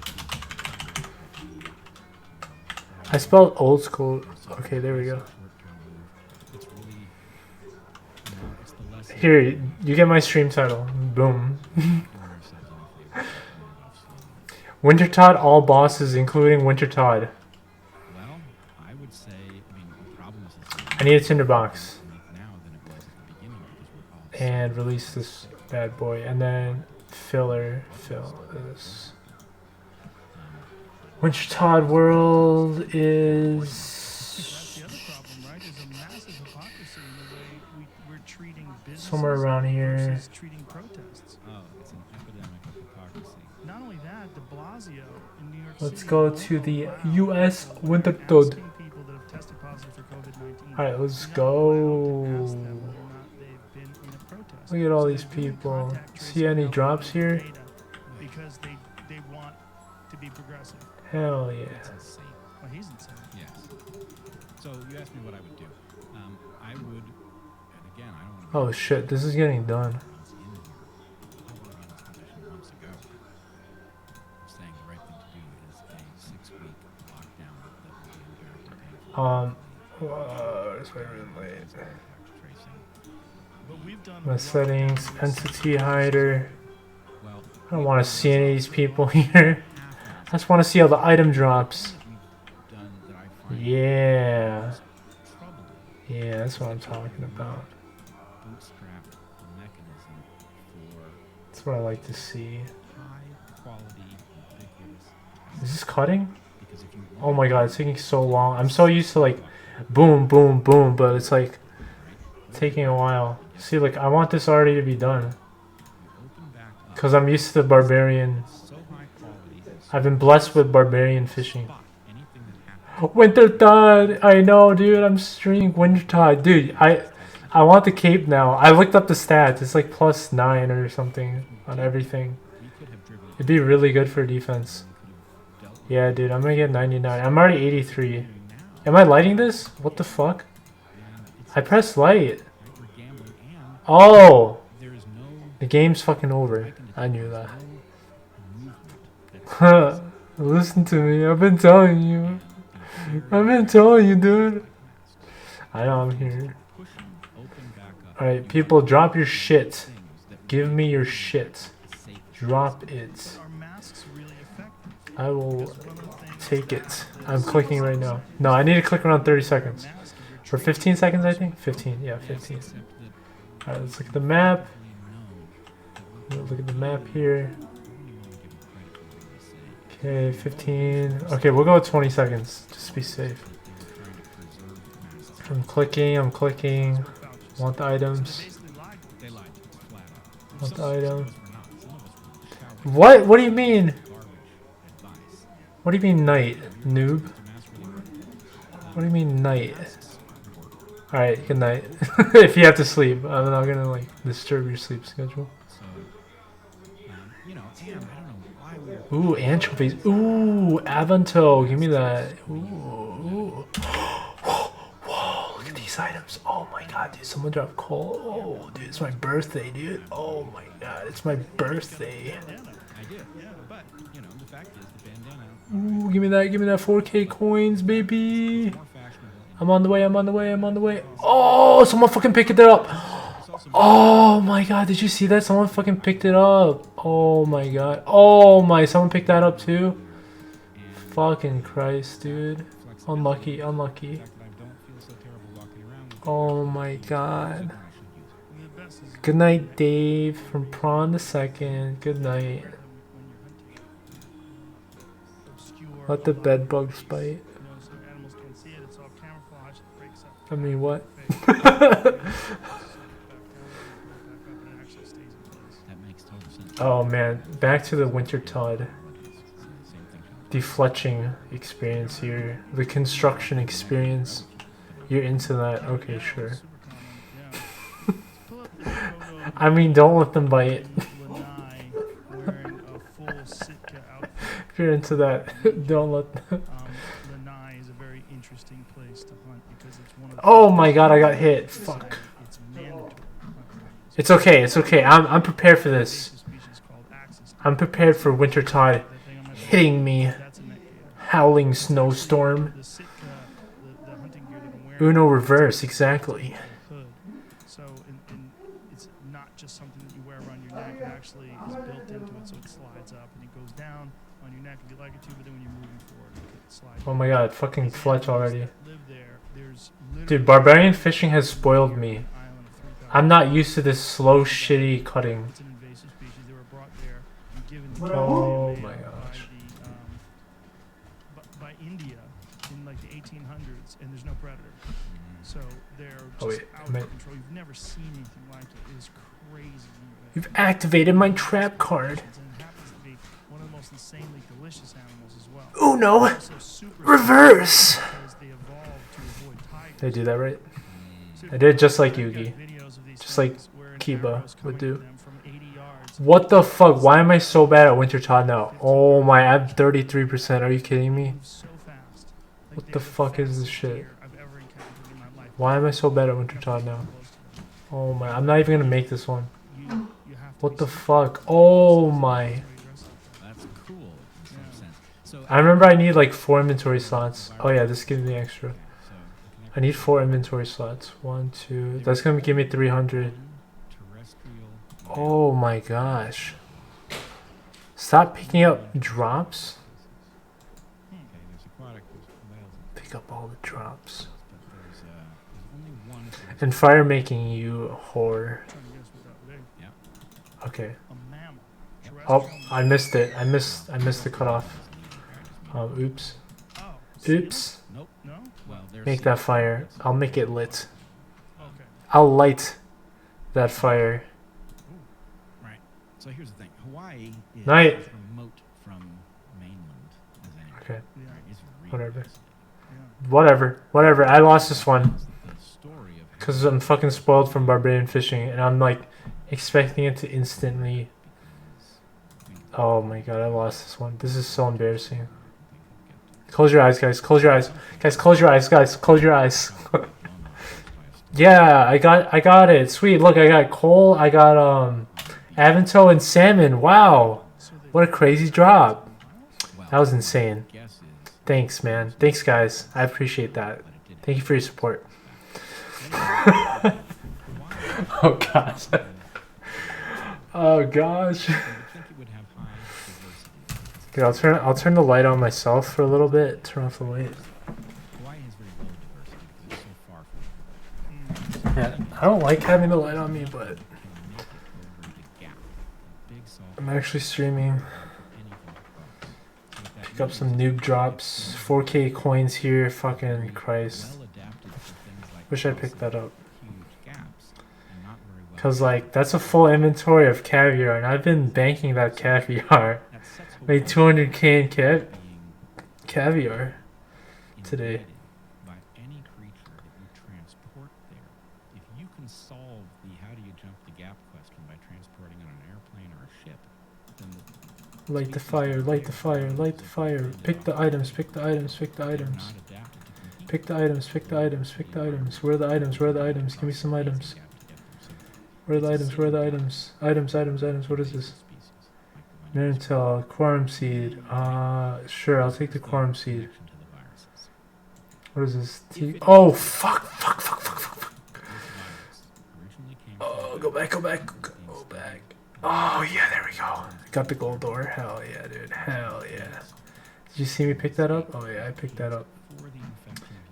defeat. I spelled old school. Okay, there we go. It's really, it's the lesson Here, you get my stream title. Boom. doing ourselves any favors and move off slowly. Wintertod't all bosses, including Wintertod't. Well, I would say, I mean, the problem is it's I need a tinderbox. now than it was at the beginning because we're all And release this bad boy. And then fill this. Wintertod't world is... That's the other problem, right? There's a massive hypocrisy in the way we're treating businesses Somewhere around here. versus treating protests. Oh, it's an epidemic of hypocrisy. Not only that, de Blasio in New York Let's City go won't to the allow US people Wintertod't. asking people that have tested positive for COVID-19. Alright, let's Not go. allowed to ask them whether or not they've been in a protest. Look at all So these they're doing people. contact See tracing any now drops with here? data because they want to be progressive. Hell yeah. It's insane. Well, he's insane. Yes. So you asked me what I would do. I would, and again, I don't want to. Oh shit, this is getting done. In here. I would have been in this position months ago. I'm saying the right thing to do is a 6-week lockdown that will be unbearably painful. Where's my room late? Tracing. But we've done My what settings, is- entity hider. Well, I don't want to see any of these people here. I just want to see all the item drops. we've done that I find Yeah. troubling. Yeah, that's what I'm talking about. Bootstrap a mechanism for That's what I like to see. high quality, ubiquitous. Is this cutting? Because if you Oh my god, it's taking so long. I'm so used to like boom, boom, boom, but it's like taking a while. See, like I want this already to be done. open back up, Because I'm used to the barbarian. so high quality, I've been blessed with barbarian fishing. spot anything that happens. Wintertod't! I know, dude. I'm streaming Wintertod't. Dude, I want the cape now. I looked up the stats. It's like +9 or something on everything. We could have driven it It'd be really good for defense. we could have dealt with Yeah, dude. I'm gonna get 99. I'm already 83. it now. Am I lighting this? What the fuck? And it's I pressed light. right, we're gambling and Oh! there is no The game's fucking over. I knew that. no movement that's Huh. Listen to me. I've been telling you. I've been telling you, dude. I know I'm here. pushing open back up Alright, people, drop your shit. Give me your shit. Drop it. Are masks really effective? I will Because one of the things take it. that I'm clicking right now. No, I need to click around 30 seconds. mask if For you're 15 seconds, I think? 15, yeah, 15. Alright, let's look at the map. Look at the map here. Okay, 15. Okay, we'll go with 20 seconds. Just to be safe. I'm clicking, I'm clicking. Want the items. basically lied to us. Want the item. What? What do you mean? What do you mean night, noob? What do you mean night? Alright, good night. If you have to sleep, I'm not gonna like disturb your sleep schedule. You know, and I don't know why we were Ooh, anchovies. Ooh, Avanto. Give me that. Ooh. Whoa, look at these items. Oh my god, dude. Someone dropped coal. Oh, dude, it's my birthday, dude. Oh my god, it's my birthday. I did, yeah, but you know, the fact is the bandana Ooh, give me that 4K coins, baby. more fashionable. I'm on the way, I'm on the way, I'm on the way. Oh, someone fucking picked it up. Oh my god, did you see that? Someone fucking picked it up. Oh my god. Oh my, someone picked that up too? Fucking Christ, dude. Unlucky, unlucky. The fact that I don't feel so terrible walking around with Oh my god. I should use it. The best is Good night, Dave from Prawn the Second. Good night. when you're hunting obscure. Let the bed bugs bite. You know, some animals can't see it. It's all camouflage. It breaks up. I mean, what? That makes total sense. Oh man, back to the Wintertod't Same thing. defletching experience here. The construction experience. You're into that? Okay, sure. I mean, don't let them bite. Lanai wearing a full Sitka outfit. If you're into that, don't let them. Lanai is a very interesting place to hunt because it's one of the Oh my god, I got hit. Fuck. it's mandatory. It's okay, it's okay. I'm prepared for this. Species called axis. I'm prepared for Wintertot't That thing on my hitting me. that's a neck gator. Howling snowstorm. The Sitka, the hunting gear that I'm wearing. Uno reverse, exactly. Hood. So it's not just something that you wear around your neck. It actually is built into it, so it slides up and it goes down on your neck if you like it to. But then when you're moving forward, it slides. Oh my god, fucking Fletch already. Live there. There's literally Dude, barbarian fishing has spoiled me. an island of 3,000 I'm not used to this slow, shitty cutting. It's an invasive species. They were brought there and given the Oh capability my by gosh. by India in like the 1800s, and there's no predator. So they're just Oh, wait, out am I- of control. You've never seen anything like it. It is crazy. You've activated my trap card. And it happens to be one of the most insanely delicious animals as well. Uno Also super reverse. because they evolved to avoid tigers. Did I do that right? So I did just like I've got Yugi. videos of these Just like things where an Kiba arrow's would coming do. at them from 80 yards. What the fuck? Why am I so bad at Wintertot't now? Oh my, I'm 33%. Are you kidding me? Moves so fast. Like What they the are the fuck is this fastest shit? deer I've ever encountered in my life. Why am I so bad at Wintertot't now? Oh my, I'm not even gonna make this one. You have to What be the super fuck? Oh my. very aggressive. That's cool in some Yeah. sense. So I remember I need like 4 inventory slots. Oh yeah, this gives me extra. so I need 4 inventory slots. 1, 2. That's gonna give me 300. terrestrial. Oh my gosh. Stop picking up drops. Okay, there's aquatic, there's whales, Pick up all the drops. but there's only one. And fire making you whore. Trying to guess what that would be. Yeah. Okay. A mammal. Oh, Terrestrial I missed it. I missed the cutoff. Oops. mammal. Oh, see? Oops. Nope. No? Well, there's Make that fire. I'll make it lit. Okay. I'll light that fire. Right. So here's the thing. Hawaii is Night. as remote from mainland as anywhere. Okay. Yeah. Right? It's really Whatever. isolated. Yeah. Whatever. I lost this one. The story of Because I'm fucking spoiled from barbarian fishing. And I'm like expecting it to instantly. Oh my god, I lost this one. This is so embarrassing. Close your eyes, guys. Close your eyes. Guys, close your eyes, guys. Close your eyes. Yeah, I got it. Sweet. Look, I got coal. I got Avanto and salmon. Wow. So they What a crazy drop. Well, That was insane. guess is Thanks, man. Thanks, guys. I appreciate that. but it did Thank you for your support. Oh gosh. Oh gosh. You would think it would have high diversity. Here, I'll turn the light on myself for a little bit. Turn off the light. Hawaii has very low diversity because it's so far from Yeah, I don't like having the light on me, but can make it over the gap. Big salt I'm actually streaming. anything across. So if that Pick up means some noob drops. 4K coins here. Fucking Christ. well adapted for things like Wish I crossing picked that up. huge gaps and not very well Cause like that's a full inventory of caviar, and I've been banking that caviar. that sets Made Hawaii 200k in being caviar today. invaded by any creature that you transport there. If you can solve the how do you jump the gap question by transporting on an airplane or a ship, then the Light the fire, light the fire, light the fire. Pick the items, pick the items, pick the they're items. not adapted to compete. Pick the items, pick the items, pick the items. Where are the items? Where are the items? Give me some items. Where are the items? Where are the items? Items, items, items. What is this? Mantel, quorum seed. Sure, I'll take the quorum seed. What is this? Oh, fuck, fuck, fuck, fuck, fuck, fuck. Oh, go back, go back, go back. Oh, yeah, there we go. Got the gold door. Hell yeah, dude. Hell yeah. Did you see me pick that up? Oh, yeah, I picked that up.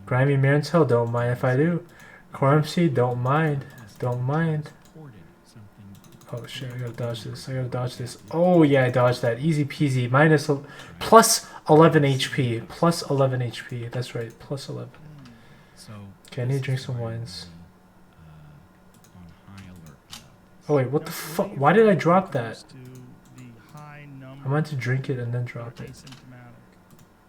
Grimy Mantel, don't mind if I do. Quorum seed, don't mind. Don't mind. Oh shit, I gotta dodge this. I gotta dodge this. Oh yeah, I dodged that. Easy peasy. Plus 11 HP. Plus 11 HP. That's right. Plus 11. Okay, I need to drink some wines. Oh wait, what the fuck? Why did I drop that? I meant to drink it and then drop it.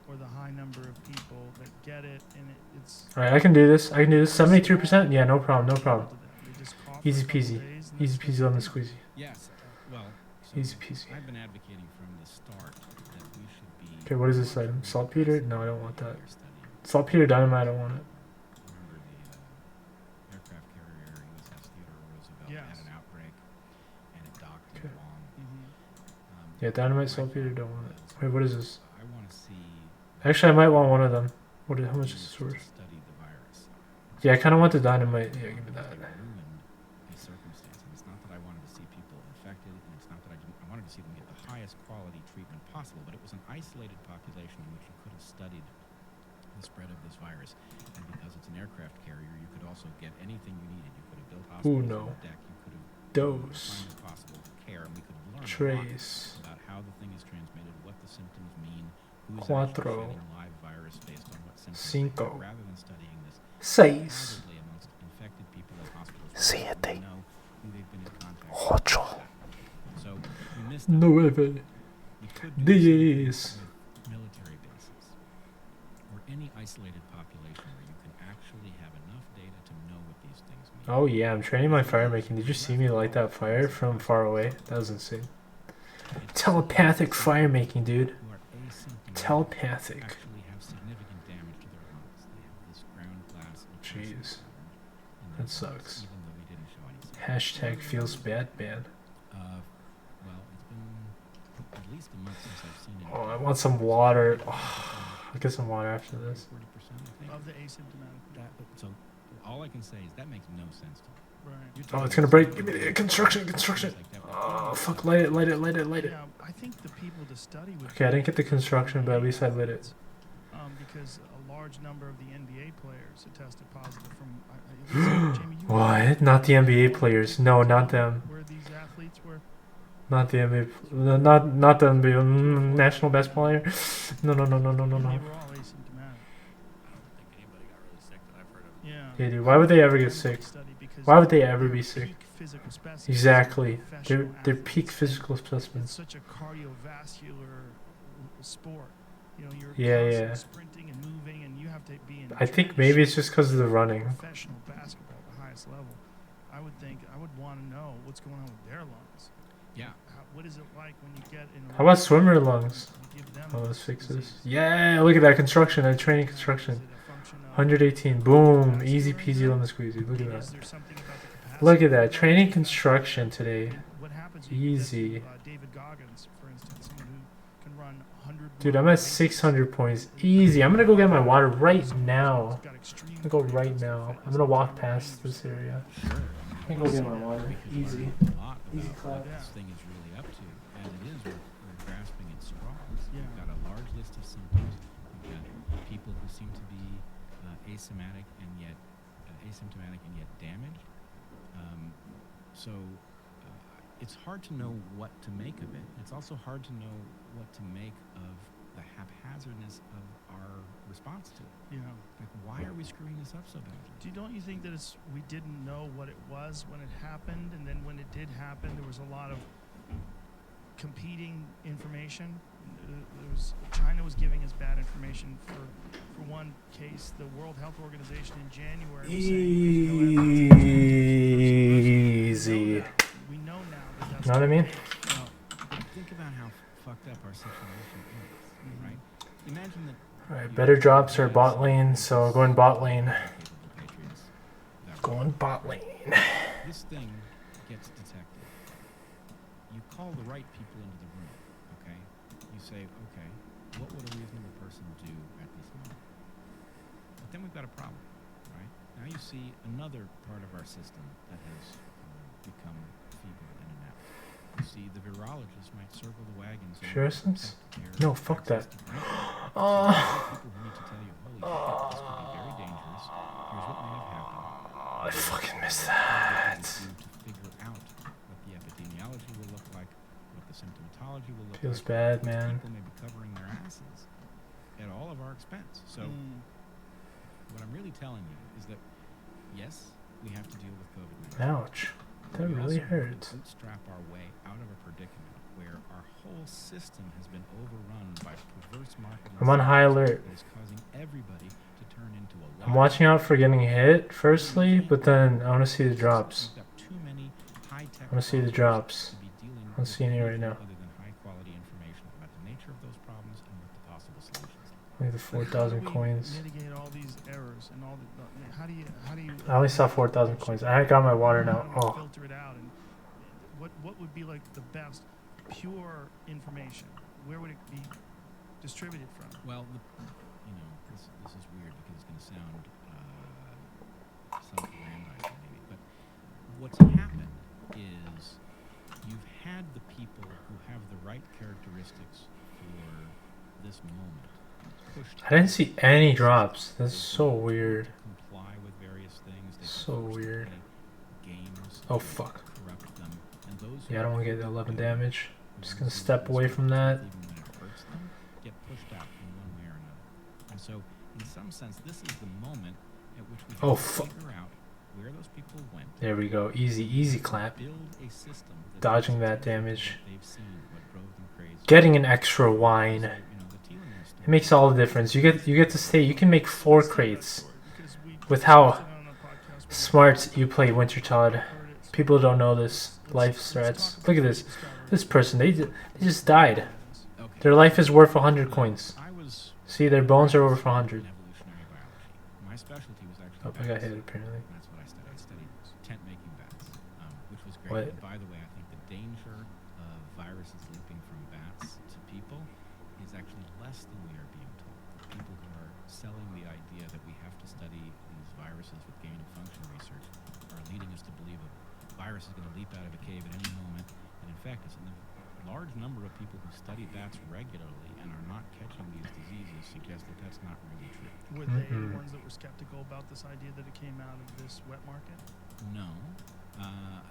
Or the high number of people that get it, and it's Alright, I can do this. I can do this. 73%? Yeah, no problem, no problem. they just cough Easy for a couple peasy. days, and Easy that's peasy lemon squeezy. Yes. Well, so Easy peasy. I've been advocating from the start that we should be. Okay, what is this item? Saltpeter? No, I don't want that. studying. Saltpeter dynamite, I don't want it. Remember the aircraft carrier USS Theodore Roosevelt Yes. had an outbreak, and it docked in Okay. Guam. Yeah, dynamite, saltpeter, don't want it. Wait, what is this? I want to see. Actually, I might want one of them. How much is this worth? Study the virus. Yeah, I kind of want the dynamite. Yeah, give me that. Ruined a circumstance, and it's not that I wanted to see people infected, and it's not that I wanted to see them get the highest quality treatment possible, but it was an isolated population in which you could have studied the spread of this virus, and because it's an aircraft carrier, you could also get anything you needed. You could have built hospitals no. on the deck. You could have Dose. as possible care, and we could have learned Trace. a lot about how the thing is transmitted, what the symptoms mean, who's Cuatro. actually shedding live virus based on what symptoms they Cinco. have, rather than studying this Seis. haphazardly amongst infected people at hospitals. Siete. We know who they've been in contact with. Ocho. So we missed that. Nueve. We could do Diez. something with military bases or any isolated population where you can actually have enough data to know what these things mean. Oh yeah, I'm training my fire making. Did you see me light that fire from far away? That was insane. Telepathic fire making, dude. Who are asymptomatic Telepathic. actually have significant damage to their lungs. They have this ground glass Jeez. in their That lungs, sucks. even though we didn't show any symptoms. Hashtag feels bad, man. Well, it's been at least a month since I've seen it. Oh, I want some water. Oh, I'll get some water after this. 40%, I think. of the asymptomatic. So all I can say is that makes no sense to me. Right. You're Oh, talking it's gonna about break. something Give me the like construction, that, construction. like that, Oh, fuck. Light it, light it, light it, light it. Yeah, I think the people to study with. Okay, I didn't get the construction, but at least I lit it. Because a large number of the NBA players had tested positive from. Jamie, you What? Not the NBA players. No, not them. Where these athletes were. Not the NBA. Not the NBA. National basketball player. No, no, no, no, no, no, And no. they were all asymptomatic. I don't think anybody got really sick that I've heard of. Yeah. Yeah, dude. Why would they ever get sick? Why would they ever be sick? Exactly. They're peak physical It's specimens. such a cardiovascular sport. You know, you're Yeah, constantly yeah. sprinting and moving, and you have to be in. I think trench maybe it's just because of the running. professional basketball at the highest level. I would think I would want to know what's going on with their lungs. Yeah. What is it like when you get in? a How about race swimmer lungs? and give them Oh, this let's fix this. disease? Yeah, look at that construction. That training Is construction. it a function of- 118. Boom. Easy peasy lemon squeezy. Look at Is that. there something about the capacity Look at of that. the Training lungs? construction today. What happens when you get Easy. to, David Goggins, for instance, someone who can run 100. Dude, mile I'm at races. 600 points. Easy. I'm gonna go get my water right Someone now. who's got extreme I'm gonna go right cardiovascular now. I'm fitness gonna walk and past range this area. Sure. me go get my water. Because Easy. learning a lot Easy about clap. what this thing is really up to. As it is, we're grasping at straws. Yeah. We've got a large list of symptoms. We've got people who seem to be asymptomatic and yet damaged. So it's hard to know what to make of it. It's also hard to know what to make of the haphazardness of our response to it. Yeah. Like, why are we screwing this up so badly? Don't you think that we didn't know what it was when it happened, and then when it did happen, there was a lot of competing information? China was giving us bad information for one case. The World Health Organization in January was saying Easy. we know now that that's Know what I mean? Well, think about how fucked up our situation is, right? Imagine that. Alright, better drops are bot lane, so going bot lane. Going bot lane. This thing gets detected. You call the right people into the room, okay? You say, okay, what would a reasonable person do at this moment? But then we've got a problem, right? Now you see another part of our system that has become feeble and inept. You see the virologists might circle the wagons. and Purisans? protect No, their fuck access that. to drinking. Oh. People who need to tell you, holy shit, this could be very dangerous. Here's what may have happened. I fucking missed What that. we do to figure out what the epidemiology will look like, what the symptomatology will look Feels like. bad, These man. People may be covering their asses at all of our expense. So what I'm really telling you is that yes, we have to deal with COVID-19. Ouch. That We really also have hurts. to bootstrap our way out of a predicament where our whole system has been overrun by perverse marketing. I'm on high alert. that is causing everybody to turn into a I'm watching out for getting hit, firstly, but then I want to see the drops. We've got too many high-tech I want to see the drops. to be dealing I'm with seeing it right now. other than high-quality information about the nature of those problems and what the possible solutions are. Look at the 4,000 coins. Mitigate all these errors and all the how do you I only saw 4,000 coins. I got my water now. how do we Oh, filter it out, and what would be like the best pure information? Where would it be distributed from? Well, this is weird because it's going to sound self-aggrandizing maybe, but what's happened is you've had the people who have the right characteristics for this moment pushed. I didn't see any drops. That's so weird. Comply with various things. They So forced to weird. play games. Oh, to fuck. Corrupt them, and those who Yeah, I don't want to actually get 11 do damage. the Just ones gonna who step away respect from the that. truth even when it hurts them, get pushed out in one way or another. And so, in some sense, this is the moment at which we Oh, have to fuck. figure out where those people went. There we go. Easy, easy clap. Build a system that Dodging doesn't that tell them damage. what they've seen, what drove them crazy. Getting an extra wine. So, the telomere story It makes all the difference. You get to stay. You can make 4 crates Because we with how discussed it on a podcast where smart you play Wintertod't. we heard it. People don't know this. Life threats. Look at this. This person. They just died. Okay. Their life is worth 100 coins. I was See, their bones are worth in 100. evolutionary biology. My specialty was actually Oh, I got bats. hit apparently. And that's what I studied. I studied tent-making bats, which was great. What? And by the way, I think the danger of viruses leaping from bats to people is actually less than we are being told. The people who are selling the idea that we have to study these viruses with gain-of-function research are leading us to believe a virus is going to leap out of a cave at any moment and infect us. And the large number of people who study bats regularly and are not catching these diseases suggest that that's not really true. Were they Mhm. the ones that were skeptical about this idea that it came out of this wet market? No,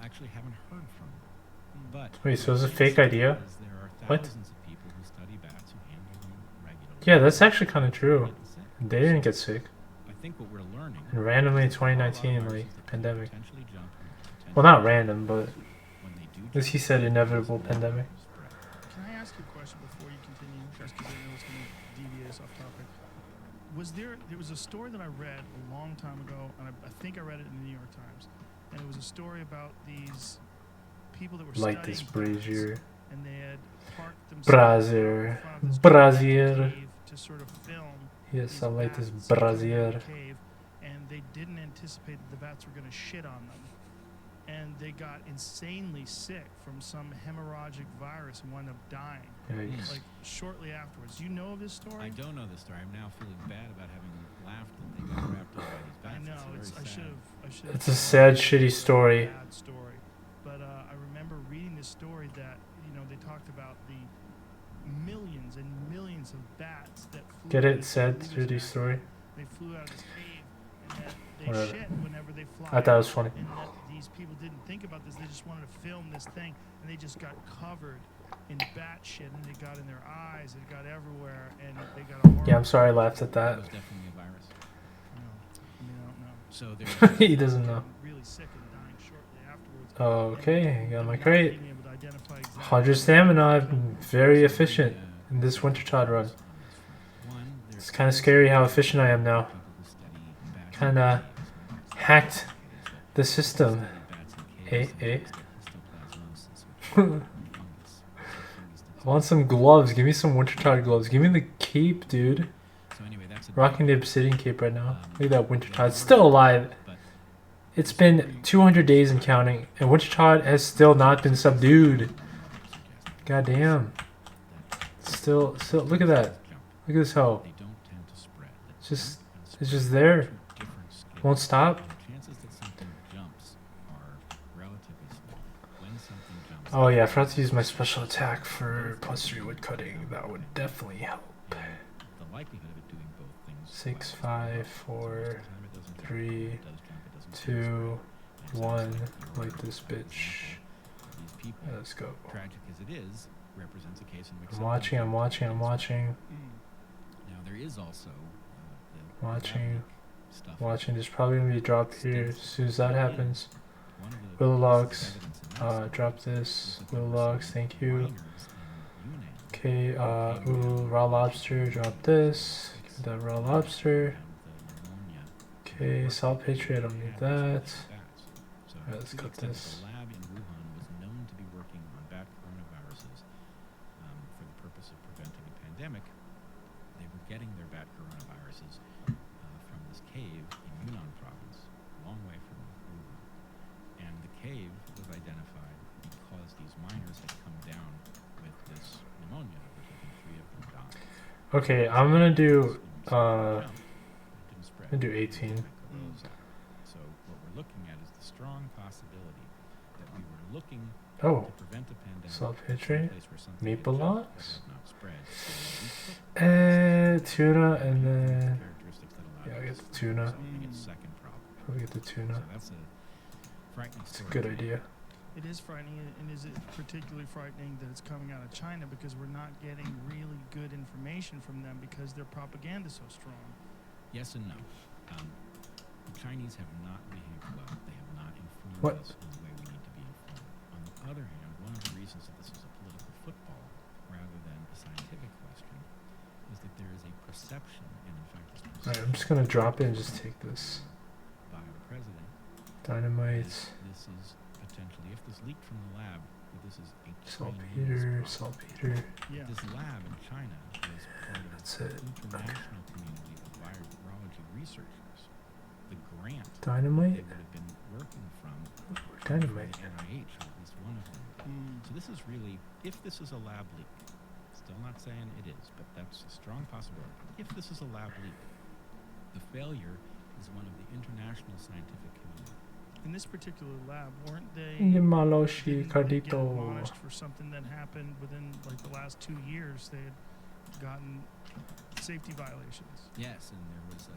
actually haven't heard from them. But Wait, so what it's a I can fake say idea? is there are What? thousands of people who study bats who handle them regularly. Yeah, that's actually kind of true. Getting sick. They didn't get sick. I think what we're learning. And randomly in is there are a lot of 2019, viruses like, that can pandemic. potentially jump and potentially Well, not random, but when they do as he said, inevitable pandemic. Can I ask you a question before you continue? Just because I know it's going to deviate us off topic. There was a story that I read a long time ago, and I think I read it in the New York Times, and it was a story about these people that were Light this studying bats, brazier. and they had parked themselves Brazier. in front of this Brazier. cave to sort of film Yes, these I like this bats coming out of the brazier. cave, and they didn't anticipate that the bats were going to shit on them, and they got insanely sick from some hemorrhagic virus and wound up dying Yikes. like shortly afterwards. You know of this story? I don't know this story. I'm now feeling bad about having laughed that they got wrapped up by these bats. I know. It's I very should sad. have. I should. It's a sad, shitty story. Get it? Sad dirty story. They flew out of this cave, and that they Whatever. shit whenever they fly. I thought it was out, funny. And that these people didn't think about this. They just wanted to film this thing, and they just got covered in bat shit, and it got in their eyes, it got everywhere, and they got a horrible. Yeah, I'm sorry I laughed at That that. was definitely a virus. No, I mean, I don't know. So there's He doesn't know. Really sick and dying shortly afterwards. Okay, got And my not crate. being able to identify exactly 100 stamina. I've been very efficient in this Wintertod't run. It's kind of scary how efficient I am now. Kind of hacked the system. I want some gloves. Give me some Wintertod't gloves. Give me the cape, dude. Rocking the obsidian cape right now. Look at that Wintertod't. Still alive. It's been 200 days and counting, and Wintertod't has still not been subdued. God damn. Still, look at that. Look at this hoe. It's just there. Won't stop. Oh yeah, I forgot to use my special attack for +3 wood cutting. That would definitely help. 6, 5, 4, 3, 2, 1. Light this bitch. Let's go. Tragic as it is, represents a case in which I'm watching. Mm. Now there is also Watching. stuff. There's probably gonna be a drop here as soon as that happens. One of the Willow logs. pieces of evidence in that Drop study this. was that Willow there was logs, some thank you. miners in Yunnan Okay, ooh, raw lobster, drop this. Give me that raw lobster. found the pneumonia. Okay, salt patriot, I don't need that. So Alright, let's to the cut extent that this. The lab in Wuhan was known to be working on bat coronaviruses for the purpose of preventing a pandemic. They were getting their bat coronaviruses from this cave in Yunnan province, a long way from Wuhan. And the cave was identified because these miners had come down with this pneumonia, resulting 3 of them died. Okay, I'm gonna do It didn't spread. I'm gonna do 18. So what we're looking at is the strong possibility that we were looking Oh, to prevent a pandemic. salt in some patriot, place where something maple had jumped logs, but had not spread. So we took tuna, and then characteristics that allowed yeah, I us get to the tuna. solving its second problem. Probably get the So tuna. that's a frightening It's a story. good idea. It is frightening, and is it particularly frightening that it's coming out of China because we're not getting really good information from them because their propaganda is so strong? Yes and no. The Chinese have not behaved well. They have not informed What? us in the way we need to be informed. On the other hand, one of the reasons that this is a political football rather than a scientific question is that there is a perception, and in fact this Alright, perception I'm just gonna drop it and just take this. by the president Dynamite, this is potentially, if this leaked from the lab, that this is a Chinese saltpeter, problem. saltpeter. Yeah. This lab in China is part of That's an it. international community of virology researchers. The grant they Dynamite? would have been working from Dynamite. the NIH, or at least one of them. So this is really, if this is a lab leak, still not saying it is, but that's a strong possibility. If this is a lab leak, the failure is one of the international scientific community. In this particular lab, weren't they Maloshi didn't they get Cardito. admonished for something that happened within like the last 2 years? They had gotten safety violations. Yes, and there was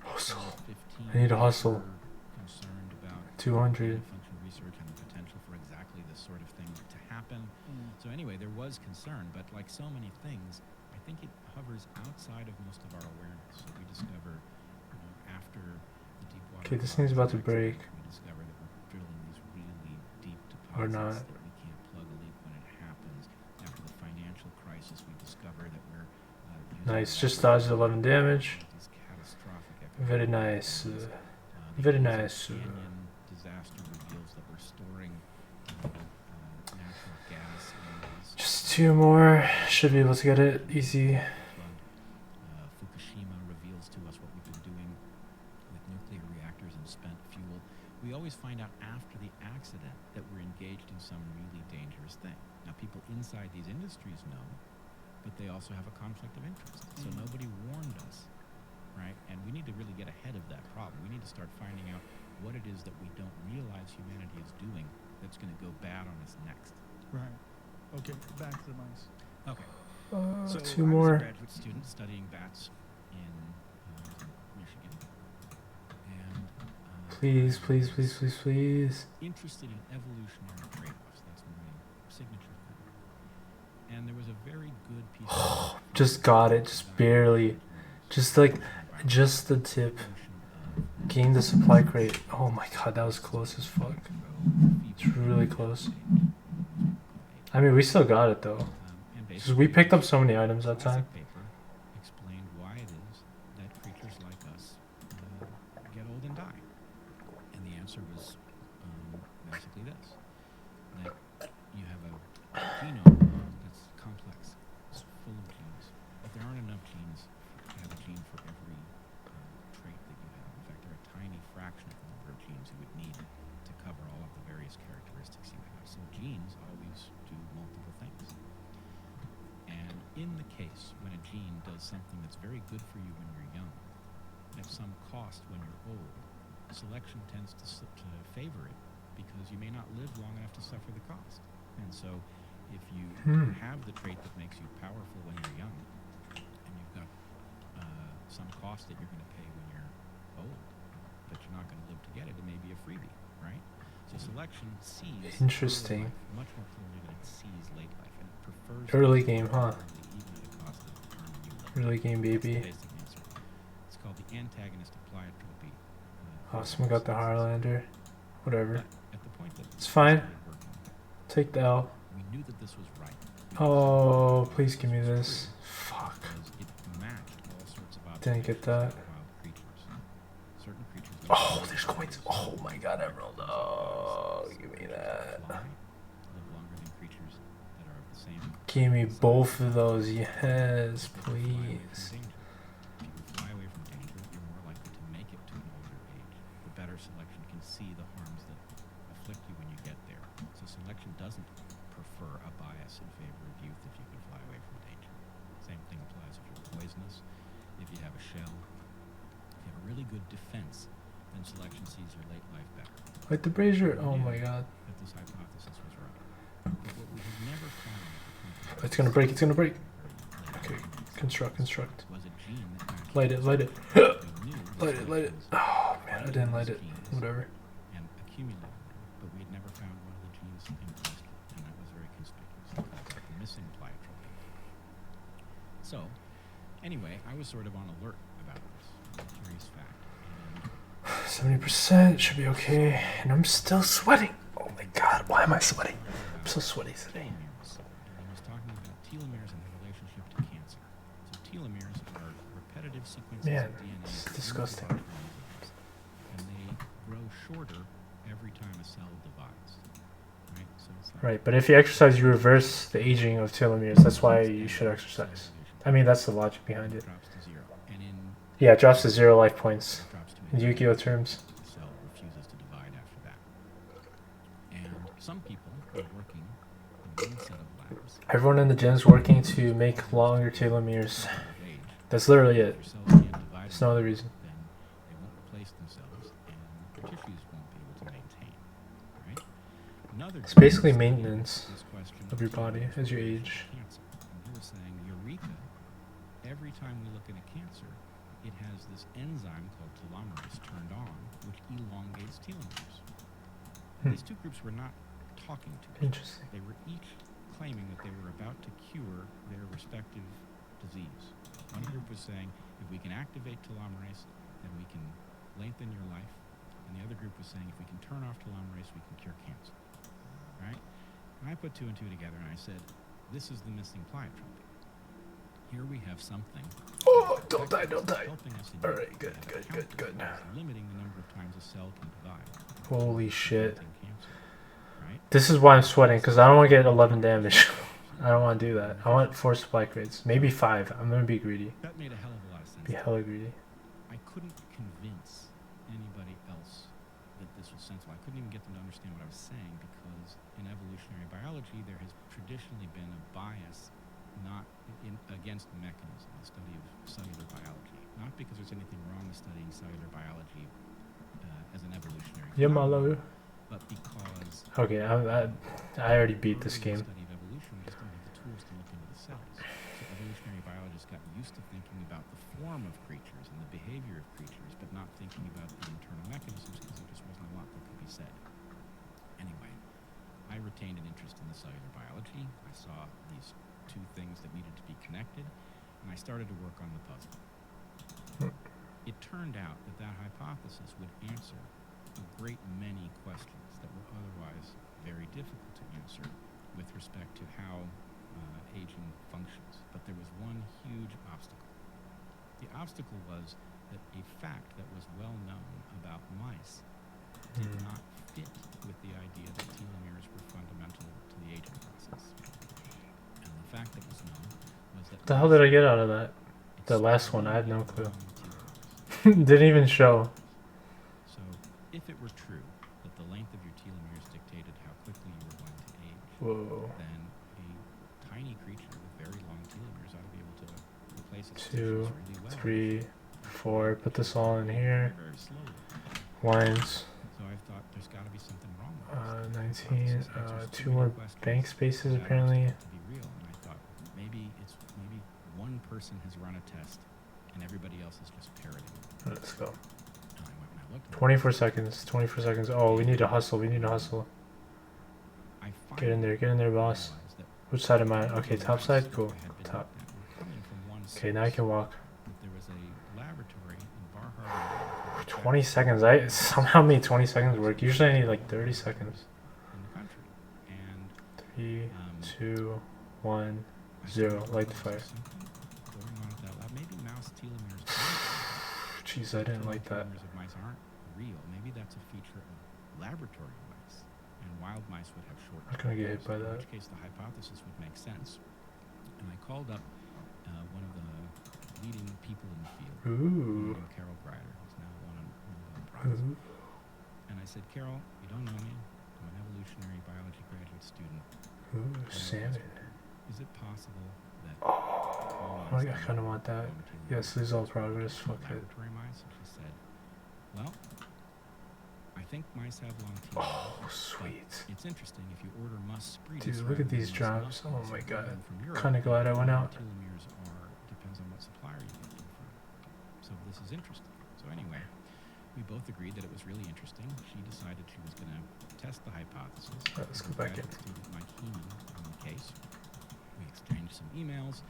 Hustle. 15 I need to hustle. were concerned about 200. function research and the potential for exactly this sort of thing to happen. So anyway, there was concern, but like so many things, I think it hovers outside of most of our awareness. So we discover, after the deep water. Okay, this thing's about to break. We discover that we're drilling these really deep Or deposits not. that we can't plug a leak when it happens. After the financial crisis, we discover that we're using Nice, just electric dodged 11 damage. these catastrophic Very economic nice. consequences. Very The nice. Canyon disaster reveals that we're storing natural gas in these Just 2 more. Should be able to get it easy. Fukushima reveals to us what we've been doing with nuclear reactors and spent fuel. We always find out after the accident that we're engaged in some really dangerous thing. Now, people inside these industries know, but they also have a conflict of interest. So nobody warned us, right? And we need to really get ahead of that problem. We need to start finding out what it is that we don't realize humanity is doing that's going to go bad on us next. Right. Okay, back to the mice. Okay. So Two I was a more. graduate student studying bats in Michigan, and Please, I please, was please, please, please. interested in evolutionary trade-offs. That's my signature thing. And there was a very good piece of work from Just got it, just design barely. engineers Just like, about just the tip. evolution of Gain the supply crate. Oh my god, that was close as fuck. It's really close. I mean, we still got it though. And Just we picked up so many items that time. classic paper explained why it is that creatures like us get old and die. And the answer was basically this: that you have a genome that's complex, it's full of genes, but there aren't enough genes to have a gene for every trait that you have. In fact, they're a tiny fraction of the number of genes you would need to cover all of the various characteristics you have. So genes always do multiple things. And in the case when a gene does something that's very good for you when you're young, at some cost when you're old, selection tends to favor it because you may not live long enough to suffer the cost. And so if you have the trait that makes you powerful when you're young, and you've got some cost that you're going to pay when you're old, but you're not going to live to get it, it may be a freebie, right? So selection sees Interesting. early life much more clearly than it sees late life, and it prefers Early those game, huh? early, even at a cost of harming you later. Early game, That's the baby. basic answer. It's called the antagonistic pleiotropy. Oh, someone got the Highlander. Whatever. At the point that It's fine. we started working, Take the L. we knew that this was right. Oh, please give me this. Fuck. Because it matched all sorts of Didn't get observations that. of wild creatures. Certain creatures Oh, there's coins. Oh my god, Emerald. Oh, give me that. live longer than creatures that are of the same. Give me both of those. Yes, Fly away from please. danger. If you can fly away from danger, you're more likely to make it to an older age. The better selection can see the harms that afflict you when you get there. So selection doesn't prefer a bias in favor of youth if you can fly away from danger. Same thing applies if you're poisonous, if you have a shell, if you have a really good defense, then selection sees your late life better. Like the brazier. Oh my god. That this hypothesis was right. But what we have never found at the point It's gonna break. It's gonna break. that Okay. Construct. Construct. was a gene that matched Light it. Light it. we knew Light it. Light it. Oh man, I didn't light it. Whatever. and accumulated them, but we had never found one of the genes in cluster, and that was very conspicuous. We called that the missing pleiotropy. So, anyway, I was sort of on alert about this curious fact, and 70% should be okay. And I'm still sweating. Oh my god, why am I sweating? I'm so sweaty today. telomeres, and he was talking about telomeres and their relationship to cancer. So telomeres are repetitive sequences Man, of DNA. it's in the disgusting. body chromosomes, and they grow shorter every time a cell divides. Right? So it's like Right, but if you exercise, you reverse the aging of telomeres. That's why you should exercise. I mean, that's the logic behind it. drops to zero, and in Yeah, it drops to 0 life points. it drops to In Yu-Gi-Oh terms. the cell refuses to divide after that. And some people are working in one set of labs. Everyone in the gym's working to make longer telomeres. Of age, That's literally it. their cells can't divide, There's no other reason. then they won't replace themselves, and their tissues won't be able to maintain. Right? Another It's group basically studied maintenance this question of your body as you age. cancer. And he was saying eureka, every time we look at a cancer, it has this enzyme called telomerase turned on, which elongates telomeres. And these two groups were not talking to each other. Interesting. They were each claiming that they were about to cure their respective disease. One group was saying, if we can activate telomerase, then we can lengthen your life. And the other group was saying, if we can turn off telomerase, we can cure cancer. Right? And I put two and two together and I said, this is the missing pleiotropy. Here we have something Oh, don't die, don't die. helping us in Alright, youth, good, and good, counter good, good. is limiting the number of times a cell can divide. Holy shit. preventing cancer. Right? This is why I'm sweating, because I don't want to get 11 damage. I don't want to do that. I want 4 supply crates. Maybe 5. I'm going to be greedy. That made a hell of a lot of sense. Be hella greedy. I couldn't convince anybody else that this was sensible. I couldn't even get them to understand what I was saying because in evolutionary biology there has traditionally been a bias not against the mechanism, the study of cellular biology. Not because there's anything wrong with studying cellular biology as an evolutionary phenomenon, but because Okay, I already beat this game. study of evolution, we just don't have the tools to look into the cells. So the cellular biology. I saw these two things that needed to be connected, and I started to work on the puzzle. It turned out that that hypothesis would answer a great many questions that were otherwise very difficult to answer with respect to how aging functions. But there was one huge obstacle. The obstacle was that a fact that was well known about mice did not fit with the idea that telomeres were fundamental to the aging process. And the fact that was known was that What the hell did I get out of that? The last one, I have no clue. Didn't even show. So, if it were true that the length of your telomeres dictated how quickly you were going to age, Whoa. then a tiny creature with very long telomeres ought to be able to replace its 2, tissues really well. 3, 4. Put this all in here. Very slowly. Lines. So I thought there's got to be something wrong with this. 19. 2 more bank spaces apparently. To be real, and I thought maybe one person has run a test and everybody else is just parroting. Let's go. And I went and I looked. 24 seconds. 24 seconds. Oh, we need to hustle. We need to hustle. I Get in there. Get in there, boss. realized that Which side am I? Okay, top side. Cool. I had been Top. looked at were coming from one Okay, now I source. can walk. That there was a laboratory in Bar Harbor, 20 seconds. I somehow made 20 seconds work. Usually I need like 30 seconds. in the country, and 3, um, 2, 1, I 0. started Light the realizing fire. something going on at that lab. Maybe mouse telomeres. Jeez, I didn't like that. Telomeres of mice aren't real. Maybe that's a feature of laboratory mice, and wild mice would have short. I'm gonna get hit by telomeres, that. In which case, the hypothesis would make sense. And I called up one of the leading people in the field, Ooh. Carol Greider, who's now won a Nobel Prize. Ooh. And I said, Carol, you don't know me. I'm an evolutionary biology graduate student. Ooh, salmon. Is it possible that Oh, I kind of want that. Yes, lose all progress. Fuck it. laboratory mice? And she said, well, I think mice have long telomeres. Oh, but sweet. It's interesting if you order muspretus. Dude, look rather at these than drops. musculus Oh my and god. order them from Europe, Kinda glad I went the out. Telomeres are depends on what supplier you get them from. So this is interesting. So anyway, we both agreed that it was really interesting. She decided she was going to test the hypothesis. Alright, let's go back in. Mike Heenan on the case. We exchanged some emails,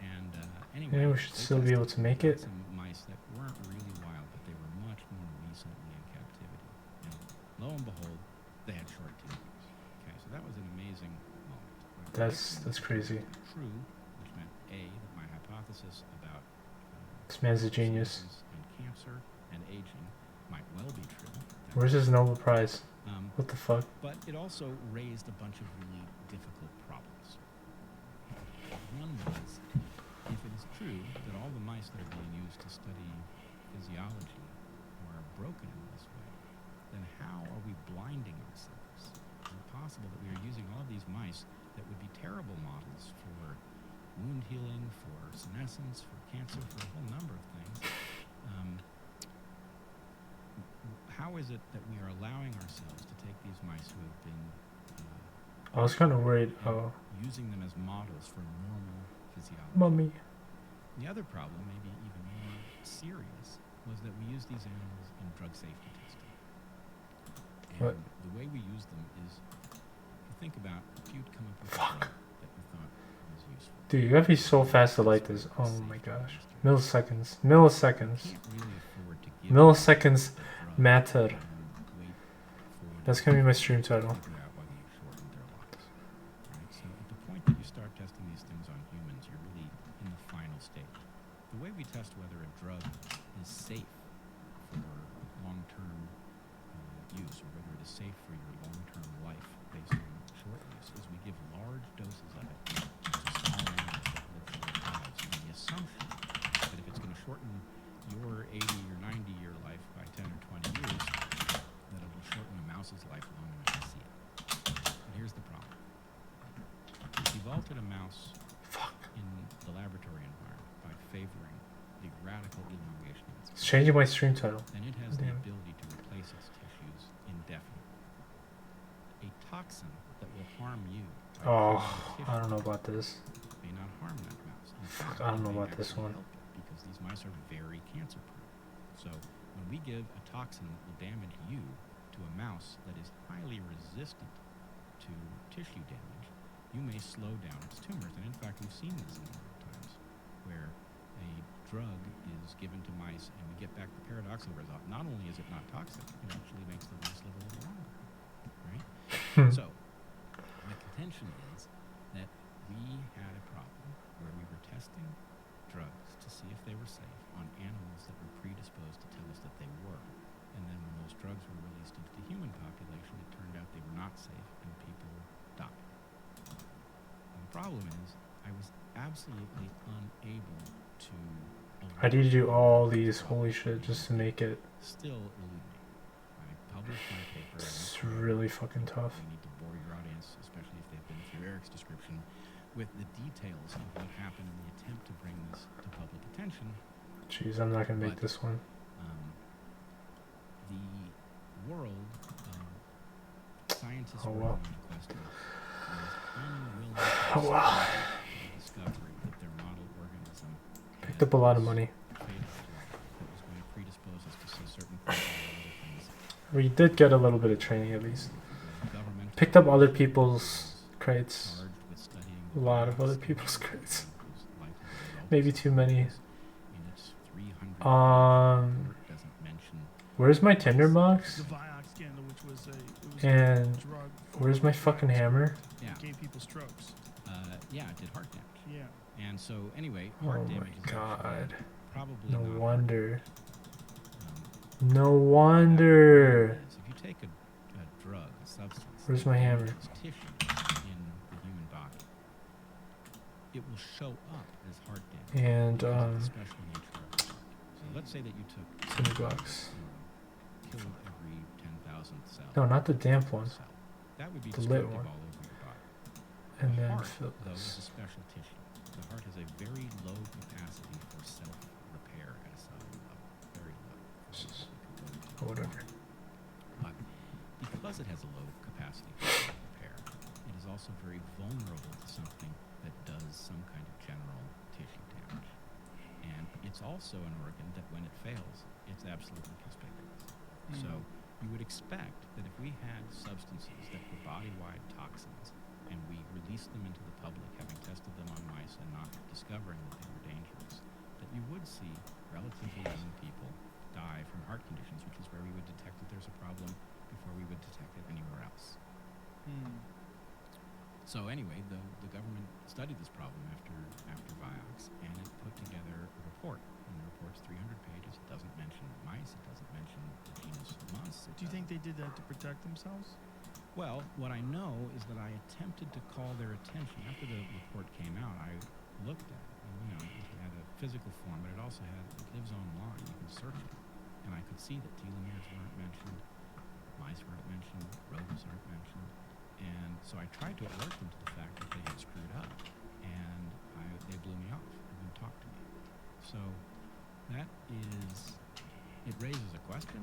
and anyway, Yeah, we should they still be able tested to make it. some mice that weren't really wild, but they were much more recently in captivity. And lo and behold, they had short telomeres. Okay, so that was an amazing moment. Right? That's crazy. True, which meant A, that my hypothesis about This man's a genius. diseases and cancer and aging might well be true. That Where's his Nobel Prize? was- What the fuck? but it also raised a bunch of really difficult problems. One was, if it is true that all the mice that are being used to study physiology are broken in this way, then how are we blinding ourselves? Is it possible that we are using all of these mice that would be terrible models for wound healing, for senescence, for cancer, for a whole number of things? How is it that we are allowing ourselves to take these mice who have been I was kind of worried. and Oh, using them as models for normal physiology? mummy. The other problem, maybe even more serious, was that we use these animals in drug safety testing. And What? the way we use them is, if you think about if you'd come up with Fuck. a drug that you thought was useful. Dude, you gotta be so fast to light this. Oh my gosh. Milliseconds. Milliseconds. You can't really afford to give Milliseconds a drug matter. and wait for That's gonna be my stream title. figure out whether you shortened their lives. Right? So at the point that you start testing these things on humans, you're really in the final stage. The way we test whether a drug is safe for long-term use, or whether it is safe for your long-term life based on short use, is we give large doses of it to small animals that live short lives, and the assumption that if it's going to shorten your 80 or 90-year life by 10 or 20 years, that it will shorten a mouse's life long enough to see it. But here's the problem. If you've altered a mouse in the laboratory environment by favoring the radical elongation of its It's changing my stream title. then it has the Damn. ability to replace its tissues indefinitely. A toxin that will harm you by Oh, killing I the don't know tissue about this. may not harm that mouse. In Fuck, fact, I don't it know may about this actually one. help it, because these mice are very cancer prone. So when we give a toxin that will damage you to a mouse that is highly resistant to tissue damage, you may slow down its tumors. And in fact, we've seen this a number of times where a drug is given to mice and we get back the paradoxical result. Not only is it not toxic, it actually makes the mice live a little longer, right? So the contention is that we had a problem where we were testing drugs to see if they were safe on animals that were predisposed to tell us that they were. And then when those drugs were released into the human population, it turned out they were not safe and people died. And the problem is, I was absolutely unable to. I need to do all these holy shit just to make it. Still elude me. I published my paper. It's really fucking tough. I need to bore your audience, especially if they've been through Eric's description, with the details of what happened in the attempt to bring this to public attention. Jeez, I'm not gonna make But, this one. The world of scientists Oh, working well. on the question was unwilling Oh, to well. accept the discovery that their model organism Picked had up a lot of this money. fatal drug that was going to predispose us to see certain things and other things. We did get a little bit of training at least. The government Picked up other people's crates. charged with studying A the lot of virus other people's and crates. whose likely result Maybe is too many. in its 300 doesn't mention Where's my tinderbox? The Vioxx scandal, which was a And drug. where's my fucking hammer? yeah Gave people strokes. yeah it did heart damage. Yeah. And so anyway, Oh heart my damage is god. actually probably No not wonder. Um, No wonder. If you take a drug, a substance, Where's my hammer? that damages tissue in the human body, it will show up as heart damage. And because of the special nature of the heart. So let's say that you took tinderbox. killed every 10,000th cell. No, not the damp one. cell. That would be The lit destructive one. all over your body. And The then heart, fill though, is a this. special tissue. The heart has a very low capacity for self-repair at a cellular level. Very low. Or whatever. But because it has a low capacity for self-repair, it is also very vulnerable to something that does some kind of general tissue damage. And it's also an organ that when it fails, it's absolutely conspicuous. So you would expect that if we had substances that were body-wide toxins and we released them into the public, having tested them on mice and not discovering that they were dangerous, that you would see relatively young people die from heart conditions, which is where we would detect that there's a problem before we would detect it anywhere else. So anyway, the government studied this problem after Vioxx, and it put together a report. And the report's 300 pages. It doesn't mention mice. It doesn't mention the genus Mus. Do you think they did that to protect themselves? Well, what I know is that I attempted to call their attention. After the report came out, I looked at it. And, you know, it had a physical form, but it also had, it lives online. You can search it. And I could see that telomeres weren't mentioned, mice weren't mentioned, rodents aren't mentioned. And so I tried to alert them to the fact that they had screwed up. And they blew me off. They wouldn't talk to me. So that is, it raises a question.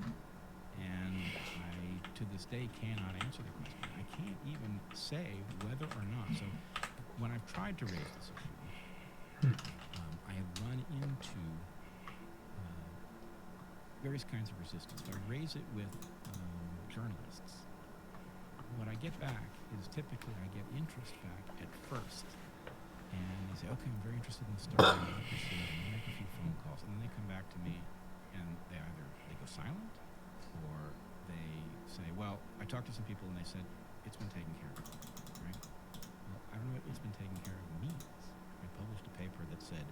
And I, to this day, cannot answer the question. I can't even say whether or not. So when I've tried to raise this issue, I have run into various kinds of resistance. If I raise it with journalists, what I get back is typically I get interest back at first. And they say, okay, I'm very interested in the story. I'm going to pursue it. And I make a few phone calls. And then they come back to me and they either go silent or they say, well, I talked to some people and they said, it's been taken care of, right? Well, I don't know what it's been taken care of means. I published a paper that said,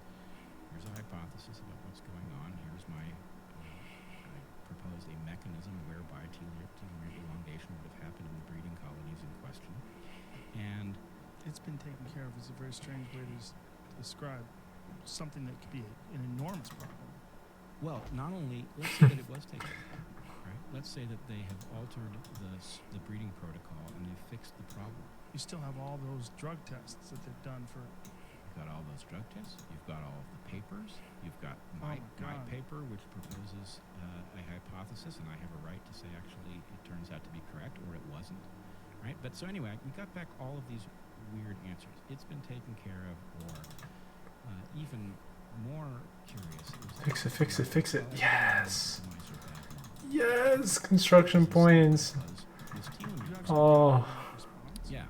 here's a hypothesis about what's going on. Here's my, I proposed a mechanism whereby telomere elongation would have happened in the breeding colonies in question. And It's been taken care of is a very strange way to describe something that could be an enormous problem. well, not only, let's say that it was taken care of, right? Let's say that they have altered the breeding protocol and they've fixed the problem. You still have all those drug tests that they've done for. You've got all those drug tests. You've got all of the papers. You've got my God. paper, which proposes a hypothesis, and I have a right to say actually it turns out to be correct or it wasn't, right? But so anyway, we got back all of these weird answers. It's been taken care of, or even more curious. Fix it, fix it, fix it. Well, Yes! the mice are bad ones. Yes! Construction points. Because this telomere Oh. response, yeah,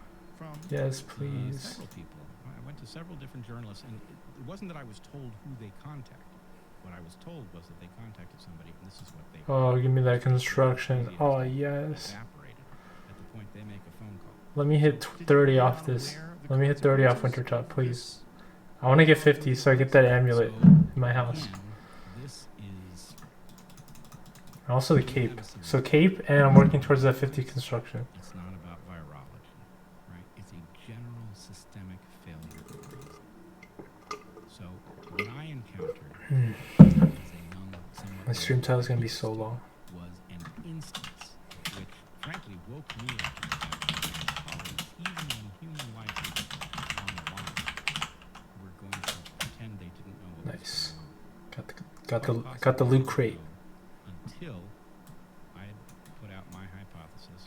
Yes, please. Several people. I went to several different journalists, and it wasn't that I was told who they contacted. What I was told was that they contacted somebody, and this is what they. Oh, give me that construction. Oh, yes. Evaporated at the point they make a phone call. Let me hit Did you 30 feel off this. unaware of the Let me hit 30 off consequences Wintertod't, of please. this? I want to get 50 so I get that amulet in my house. Again, this is And also the cape. So cape, and I'm working towards that 50 construction. it's not about virology, right? It's a general systemic failure of reason. So what I encountered as a young, somewhat My stream title is going to be so long. was an instance which frankly woke me up to the fact that colleagues, even when human life is on the line, were going to pretend they didn't know what Nice. was going on. Got the loot crate. Until I had put out my hypothesis.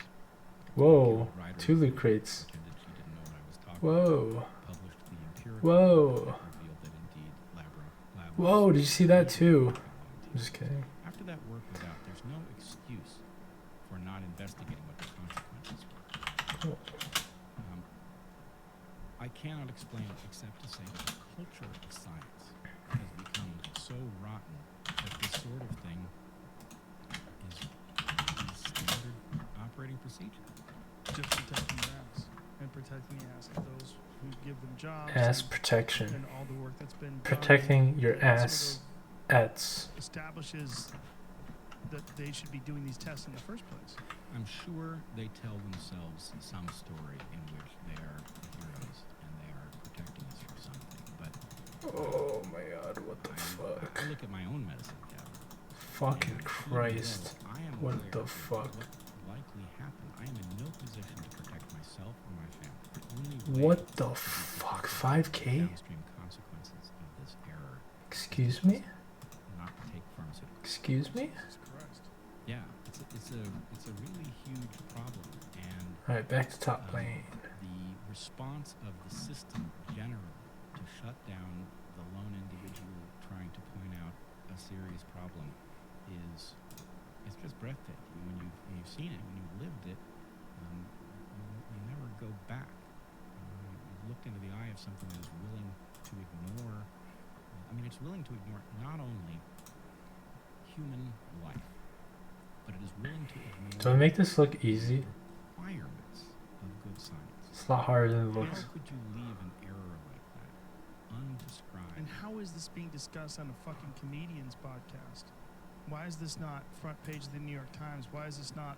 Whoa, Writer 2 loot crates. pretended she didn't know what I was talking about. Whoa. Published the empirical Whoa. that revealed that indeed lab Whoa, did you see that too? I'm just kidding. After that work was out, there's no excuse for not investigating what the consequences were. I cannot explain it except to say that the culture of science has become so rotten that this sort of thing is standard operating procedure. Just protecting your ass and protecting the ass of those who give them jobs. Ass and protection. all the work that's been done. Protecting your It ass. sort Ats. of establishes that they should be doing these tests in the first place. I'm sure they tell themselves some story in which they are heroes and they are protecting us from something. But Oh my god, what the I fuck? look at my own medicine cabinet. Fucking and even Christ. though I am What aware the of fuck? What likely happened, I am in no position to protect myself or my family. The only way What is the to be fuck? protected 5K? downstream consequences of this error, Excuse me? not take pharmaceuticals. Excuse me? Jesus Christ. Yeah, it's a really huge problem, and Alright, back to top lane. the response of the system generally to shut down the lone individual trying to point out a serious problem is it's just breathtaking. When you've seen it, when you've lived it, you never go back. You've looked into the eye of something that is willing to ignore. It's willing to ignore not only human life, but it is willing to ignore Do I make this look easy? requirements of good science. It's a lot harder than it looks. How could you leave an error like that undescribed? And how is this being discussed on a fucking comedian's podcast? Why is this not front page of the New York Times? Why is this not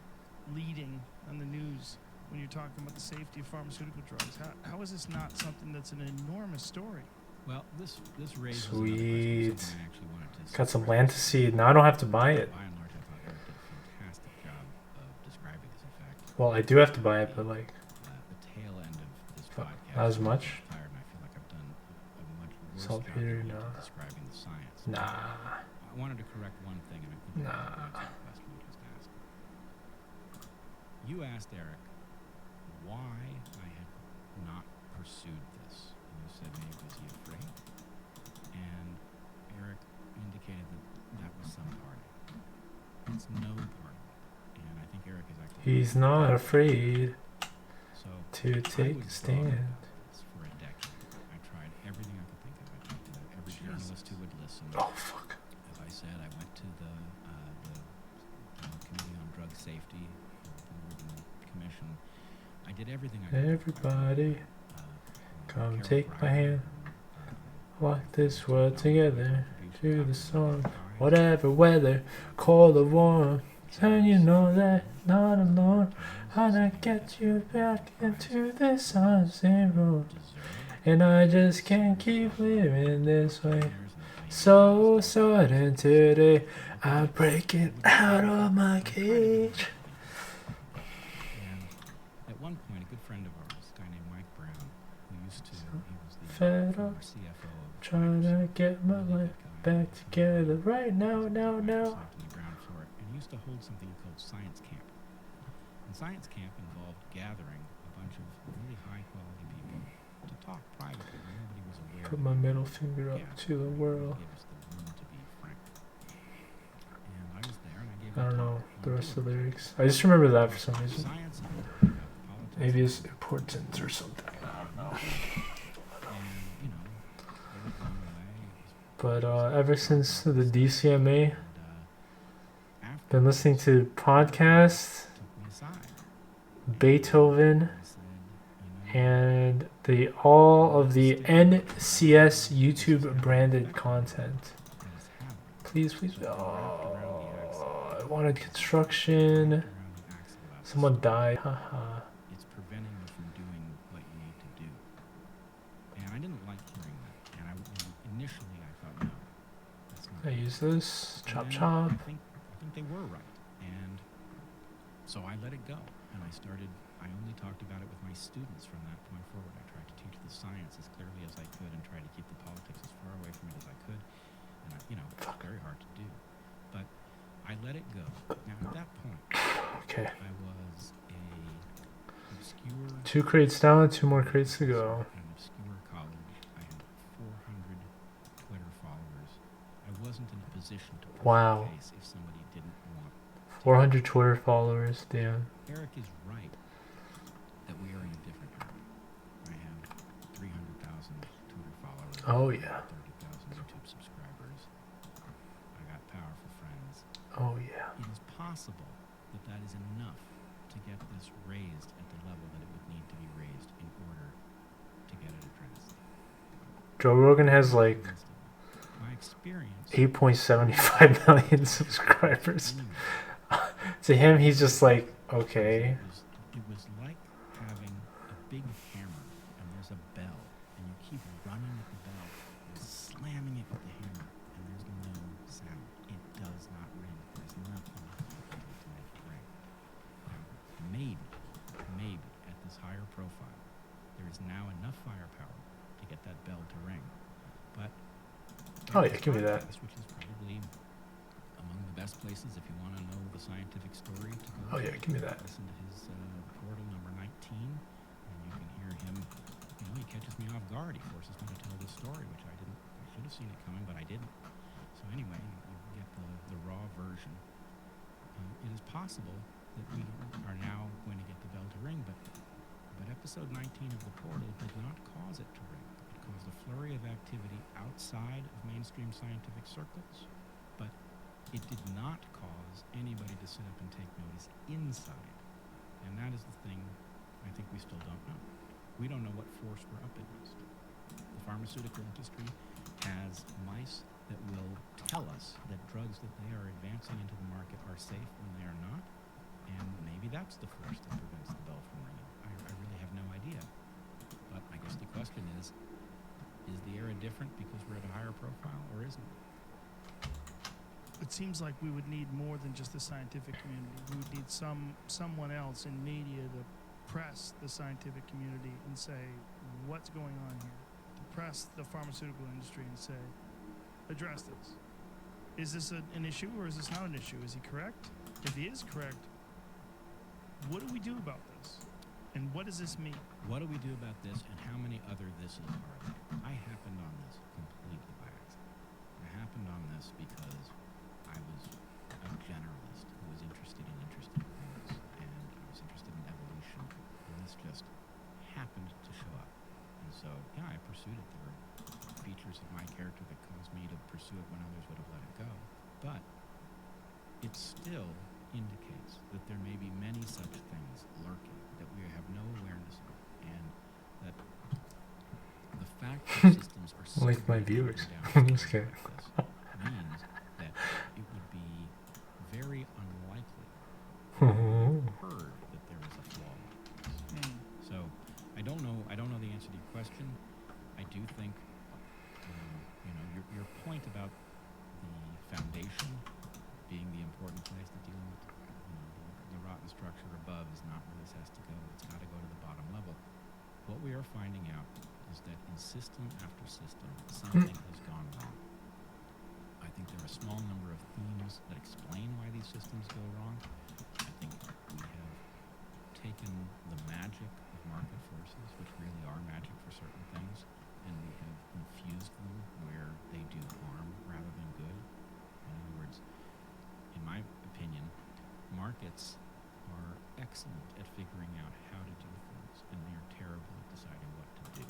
leading on the news when you're talking about the safety of pharmaceutical drugs? How is this not something that's an enormous story? Well, this raises Sweet. another question, something I actually wanted to Got some land to seed. Now I don't have to buy it. By and large, I thought Eric did a fantastic job of describing this. In fact, Well, I do have to buy it, but like, the tail end of this Fuck, podcast. not as I'm much? tired, and I feel like I've done a much worse Saltpeter, job than you no. did describing the science. nah. I wanted to correct one thing, and I think Nah. that's the question you just asked. You asked Eric why I had not pursued this, and you said maybe was he afraid? And Eric indicated that was some part of it. It's no part of it, and I think Eric is actually. He's not afraid So to I take was stand. brought up this for a decade. I tried everything I could think of. I talked to every journalist who would listen. Oh, fuck. As I said, I went to the Committee on Drug Safety, the Oregon Commission. I did everything I could. Everybody, come Carol take my Bryan, hand. Walk this world together through the storm. Whatever weather, cold or warm. And you know that not alone. How to get you back into this sunset room. And I just can't keep living this way. So sudden today, I'm breaking out of my cage. And at one point, a good friend of ours, a guy named Mike Brown, who used to, he was the Fed former up, CFO of trying to Microsoft, get my really life good guy, back together right now, now, now. Microsoft on the ground floor, and he used to hold something he called Science Camp. And Science Camp involved gathering a bunch of really high-quality people to talk privately when nobody was aware. Put my middle finger up Yeah. to the world. Give us the room to be frank. And I was there, and I gave I don't a know talk the on rest of two the of them. lyrics. I just remember that for some reason. Science and politics. Maybe it's important or something. And, you know, they were blown away. But ever since the DCMA, And after been listening to podcasts, took me aside. Beethoven, I said, you know, and all of the NCS YouTube branded content. that has happened. Please, please. But they wrapped around the axle. Oh, I wanted construction. Wrapped around the axle about Someone this. died. Haha. It's preventing you from doing what you need to do. And I didn't like hearing that. And initially I thought, no, that's not I right. use this. Chop, And chop. I think they were right. And so I let it go. And I only talked about it with my students from that point forward. I tried to teach the science as clearly as I could and try to keep the politics as far away from it as I could. And, it's very hard to do. But I let it go. Now, at that point, Okay. I was a obscure... 2 crates down, 2 more crates to go. An obscure college. I had 400 Twitter followers. I wasn't in a position to prove Wow. the case if somebody didn't want. 400 Twitter followers. Damn. Eric is right that we are in a different era. I have 300,000 Twitter followers. Oh, yeah. 30,000 YouTube subscribers. I got powerful friends. Oh, yeah. It is possible that is enough to get this raised at the level that it would need to be raised in order to get it addressed. Joe Rogan has like My experience 8.75 million subscribers. To him, he's just like, okay. It was like having a big hammer and there's a bell and you keep running at the bell and slamming it with the hammer and there's no sound. It does not ring. There's nothing to make it ring. Now, maybe at this higher profile, there is now enough firepower to get that bell to ring. But Oh yeah, give me that. which is probably among the best places if you want to know the scientific story to go. Oh yeah, give me that. Listen to his portal number 19, and you can hear him. He catches me off guard. He forces me to tell this story, which I didn't. I should have seen it coming, but I didn't. So anyway, you get the raw version. It is possible that we are now going to get the bell to ring, but episode 19 of the portal did not cause it to ring. It caused a flurry of activity outside of mainstream scientific circles, but it did not cause anybody to sit up and take notice inside. And that is the thing I think we still don't know. We don't know what force we're up against. The pharmaceutical industry has mice that will tell us that drugs that they are advancing into the market are safe when they are not, and maybe that's the force that prevents the bell from ringing. I really have no idea. But I guess the question is the era different because we're at a higher profile, or isn't it? It seems like we would need more than just the scientific community. We would need someone else in media to press the scientific community and say, what's going on here? To press the pharmaceutical industry and say, address this. Is this an issue or is this not an issue? Is he correct? If he is correct, what do we do about this? And what does this mean? What do we do about this, and how many other thises are there? I happened on this completely by accident. I happened on this because I was a generalist who was interested in interesting things, and I was interested in evolution, and this just happened to show up. And so, yeah, I pursued it. There were features of my character that caused me to pursue it when others would have let it go. But it still indicates that there may be many such things lurking that we have no awareness of, and that the fact that systems are so Like my viewers. down I'm just kidding. like this means that it would be very unlikely heard that there is a flaw like this. So I don't know the answer to your question. I do think your point about the foundation being the important place that dealing with the rotten structure above is not where this has to go. It's got to go to the bottom level. What we are finding out is that in system after system, something has gone wrong. I think there are a small number of themes that explain why these systems go wrong. I think we have taken the magic of market forces, which really are magic for certain things, and we have infused them where they do harm rather than good. In other words, in my opinion, markets are excellent at figuring out how to do things, and they are terrible at deciding what to do.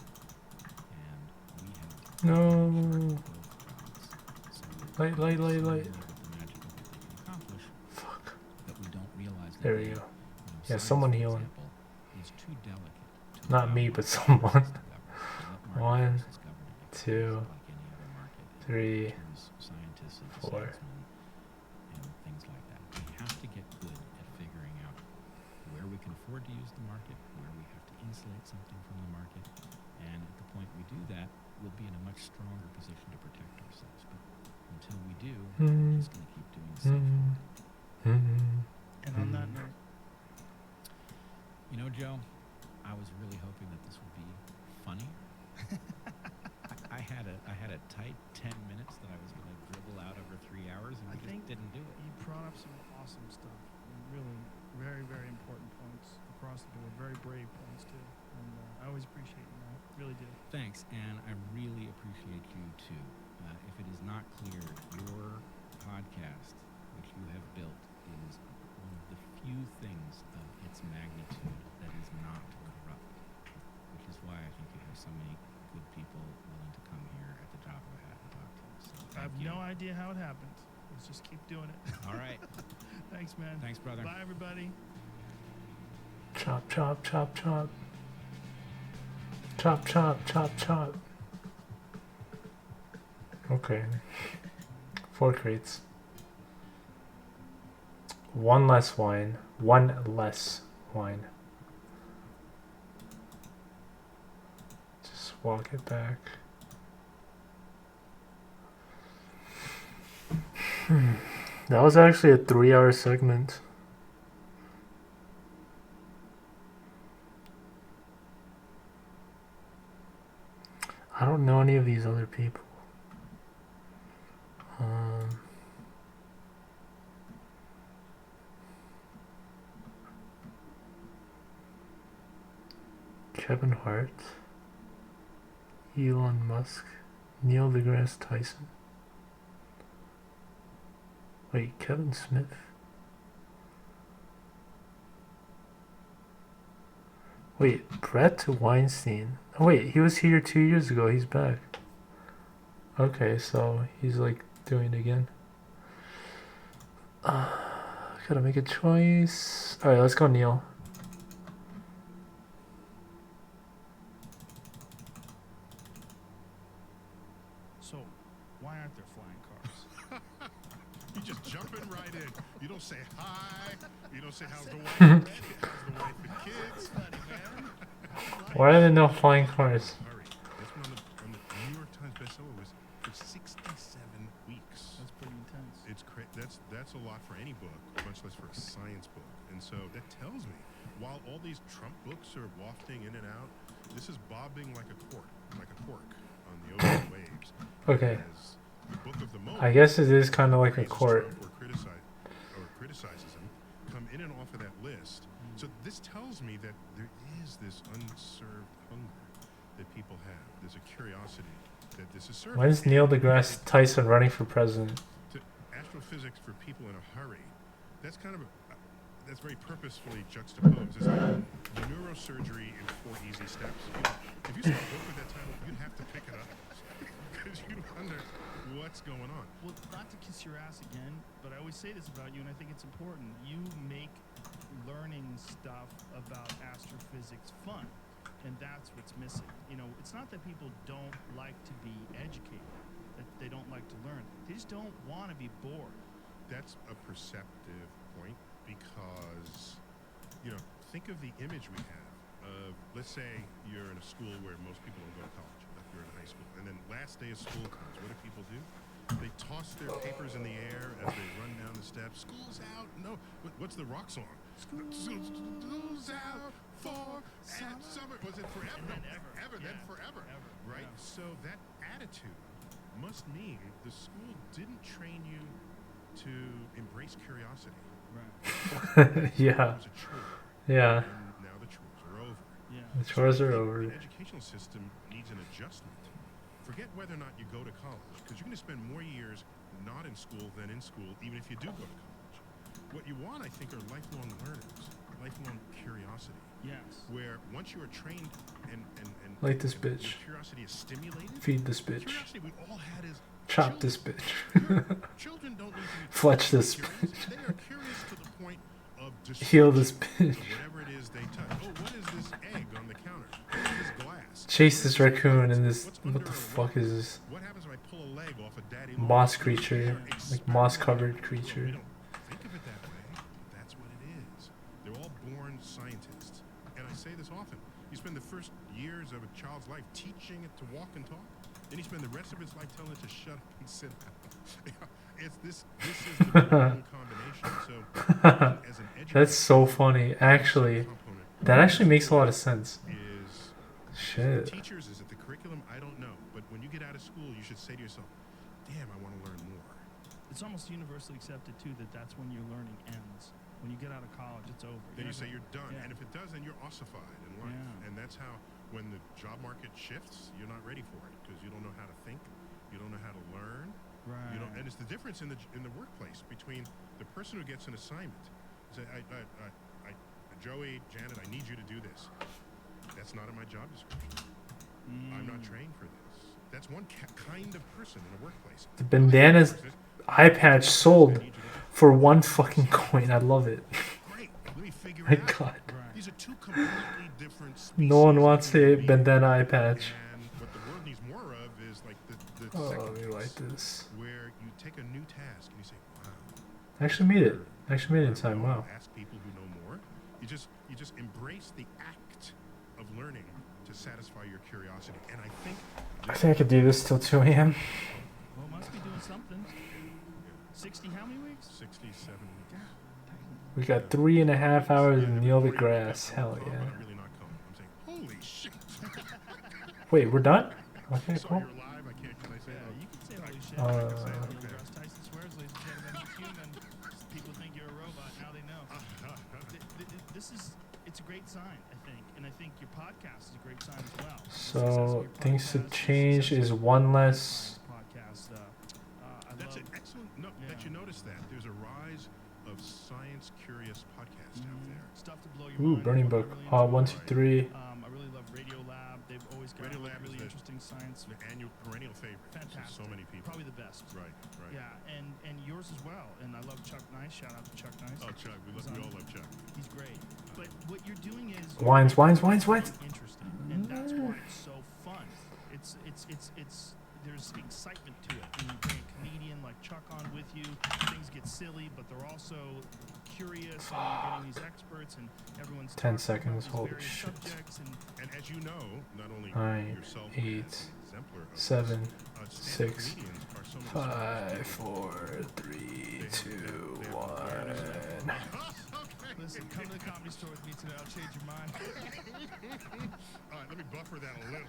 No. So Light, light, light, so light. many of the magic of what we can accomplish Fuck. that we don't realize that There we they, go. Yeah, science, someone for healing. example, is too delicate to Not allow me, but market someone. forces to govern it. So let market One, forces govern it because two, like any other market, it 3, turns scientists into 4. salesmen and things like that. We have to get good at figuring out where we can afford to use the market, where we have to insulate something from the market, and at the point we do that, we'll be in a much stronger position to protect ourselves. But until we do, we're just going to keep doing the same. And on that note, You know, Joe, I was really hoping that this would be funny. I had a tight 10 minutes that I was going to dribble out over 3 hours, and I we think just didn't do it. you brought up some awesome stuff. Really, very, very important points across the board. Very brave points too. And I always appreciate you, man. Really do. Thanks, and I really appreciate you too. If it is not clear, your podcast, which you have built, is one of the few things of its magnitude that is not corrupt, which is why I think you have so many good people willing to come here at the drop of a hat and talk to you. So I thank have you. no idea how it happened. Let's just keep doing it. All right. Thanks, man. Thanks, brother. Bye, everybody. Chop, chop, chop, chop. Chop, chop, chop, chop. Okay. 4 crates. 1 less wine. 1 less wine. Just walk it back. That was actually a 3-hour segment. I don't know any of these other people. Kevin Hart, Elon Musk, Neil deGrasse Tyson. Wait, Kevin Smith? Wait, Brett Weinstein. Oh wait, he was here 2 years ago. He's back. Okay, so he's like doing it again. Gotta make a choice. Alright, let's go Neil. So, why aren't there flying cars? You just jumping right in. You don't say hi. You don't say how's the wife, how's the wife and kids. Why are there no flying cars? Hurry. This one on the New York Times bestseller was for 67 weeks. That's pretty intense. It's that's a lot for any book, much less for a science book. And so that tells me, while all these Trump books are wafting in and out, this is bobbing like a cork on the ocean waves. Okay. As the book of the moment, I guess it is kind of like a praises court. Trump or criticizes him, come in and off of that list. So this tells me that there is this unserved hunger that people have. There's a curiosity that this is serving. When's Neil deGrasse Tyson running for president? To astrophysics for people in a hurry. That's kind of that's very purposefully juxtaposed. It's like neurosurgery in 4 easy steps. If you saw a book with that title, you'd have to pick it up because you'd wonder what's going on. Well, not to kiss your ass again, but I always say this about you, and I think it's important. You make learning stuff about astrophysics fun, and that's what's missing. You know, it's not that people don't like to be educated, that they don't like to learn. They just don't want to be bored. That's a perceptive point because, think of the image we have of, let's say you're in a school where most people don't go to college, like you're in high school, and then last day of school comes. What do people do? They toss their papers in the air as they run down the steps. School's out. No, what's the rock song? School's out for summer. Was it forever? And then ever. Ever, Yeah. then forever. Ever. Right? Yeah. So that attitude must mean the school didn't train you to embrace curiosity. Right. Yeah. It was a chore. Yeah. And now the chores are over. Yeah. The chores So I are think over. The educational system needs an adjustment. Forget whether or not you go to college, because you're going to spend more years not in school than in school, even if you do go to college. What you want, I think, are lifelong learners, lifelong curiosity. Yes. Where once you are trained and Like this and bitch. your curiosity is stimulated. Feed this bitch. Curiosity we all had is Chop this children. bitch. Children don't need to be Fletch taught this to be curious. They are curious to the point of Heal this destruction bitch. of whatever it is they touch. Oh, what is this egg on the counter? What is this glass? Chase this raccoon and this. What's What under the a fuck rock? is this? What happens if I pull a leg off a daddy Moss long? creature. Like moss covered creature. We don't think of it that way, but that's what it is. They're all born scientists. And I say this often. You spend the first years of a child's life teaching it to walk and talk. Then you spend the rest of its life telling it to shut up and sit down. This is the wrong combination. So as an educator, That's so funny. Actually, that actually makes a lot of sense. is Shit. teachers, is it the curriculum? I don't know. But when you get out of school, you should say to yourself, damn, I want to learn more. It's almost universally accepted too that that's when your learning ends. When you get out of college, it's over. Then you say you're done. Yeah. And if it does, then you're ossified in life. Yeah. And that's how, when the job market shifts, you're not ready for it because you don't know how to think, you don't know how to learn. Right. You know, and it's the difference in the workplace between the person who gets an assignment. Say, Joey, Janet, I need you to do this. That's not in my job description. I'm not trained for this. That's one kind of person in a workplace. The bandana's eye patch sold for one fucking coin. I love it. Great. Let me figure My it out. God. These are two completely different species. No one wants of human a being. bandana eye patch. And what the world needs more of is like the Oh, second let me case, light this. where you take a new task and you say, wow. I actually made it. I actually made it in time. Wow. Ask people who know more. You just embrace the act of learning to satisfy your curiosity. And I think I could do this till 2 a.m. Well, must be doing something. 60 how many weeks? 67 weeks. We got 3.5 hours Yeah, to they're kneel the really grass. not Hell calm, yeah. but I'm really not calm. I'm saying, holy shit. Wait, we're done? Okay, So cool. you're live. Can I say Yeah, that? you can say holy shit. Uh, You can say Neil deGrasse Tyson swears, ladies and gentlemen, he's human. People think you're a robot. Now they know. It's a great sign, I think. And I think your podcast is a great sign as well. The success of So your things to podcast, the change success is of one your less. podcast. I That's love an excellent note Yeah. that you noticed that. There's a rise of science-curious podcasts out there. stuff to blow your Ooh, mind. Burning I Book. really Oh, enjoy. 1, 2, 3. I really love Radio Lab. They've always got Radio Lab is really the- interesting science. The annual perennial favorite. for Fantastic. So many people. Probably the best. Right. Yeah, and yours as well. And I love Chuck Nice. Shout out to Chuck Nice. Oh, Chuck. We all love Chuck. He's great. But what you're doing is Wines. interesting, and that's why it's so fun. It's there's excitement to it. When you bring a comedian like Chuck on with you, things get silly, but they're also curious, and you're getting these experts, and everyone's 10 talking about seconds, these holy various shit. subjects, and And as you know, not only 9, yourself 8, as an exemplar of 7, this, stand-up 6, comedians are some of the 5, smartest 4, 3, 2, 1. listen, come to the Comedy Store with me today. I'll change your mind. All right, let me buffer that a little.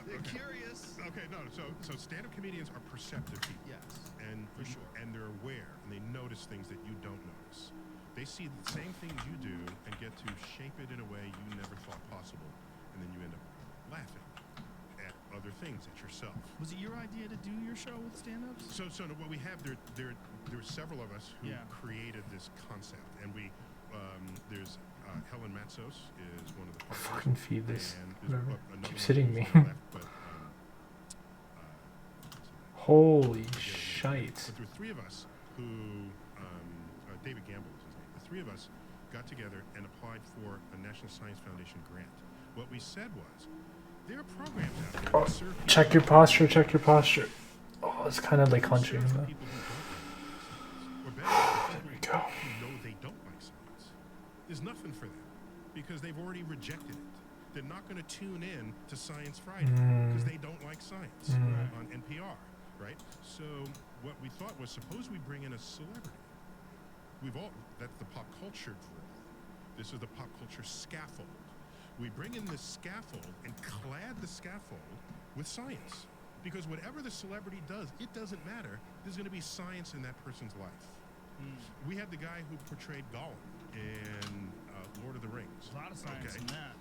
They're Okay. curious. Okay, no. So stand-up comedians are perceptive people, Yes. and For sure. and they're aware, and they notice things that you don't notice. They see the same things you do and get to shape it in a way you never thought possible, and then you end up laughing at other things, at yourself. Was it your idea to do your show with stand-ups? So what we have there are several of us who Yeah. created this concept, and there's Helen Matsos is one of the partners. Fucking feed this. And there's Whatever. another Keeps one hitting who's me. on the left, but, Holy But shite. there were three of us who, David Gamble was his name. The three of us got together and applied for a National Science Foundation grant. What we said was, there are programs out there that serve people Check your posture, check your posture. Oh, it's kind of like who hunching. serve Huh? people who don't like science. Or better, There we people go. who know they don't like science. There's nothing for them because they've already rejected it. They're not going to tune in to Science Friday because they don't like science on NPR, right? So what we thought was, suppose we bring in a celebrity. That's the pop culture draw. This is the pop culture scaffold. We bring in this scaffold and clad the scaffold with science. Because whatever the celebrity does, it doesn't matter. There's going to be science in that person's life. We had the guy who portrayed Gollum in Lord of the Rings. There's a lot of science in that.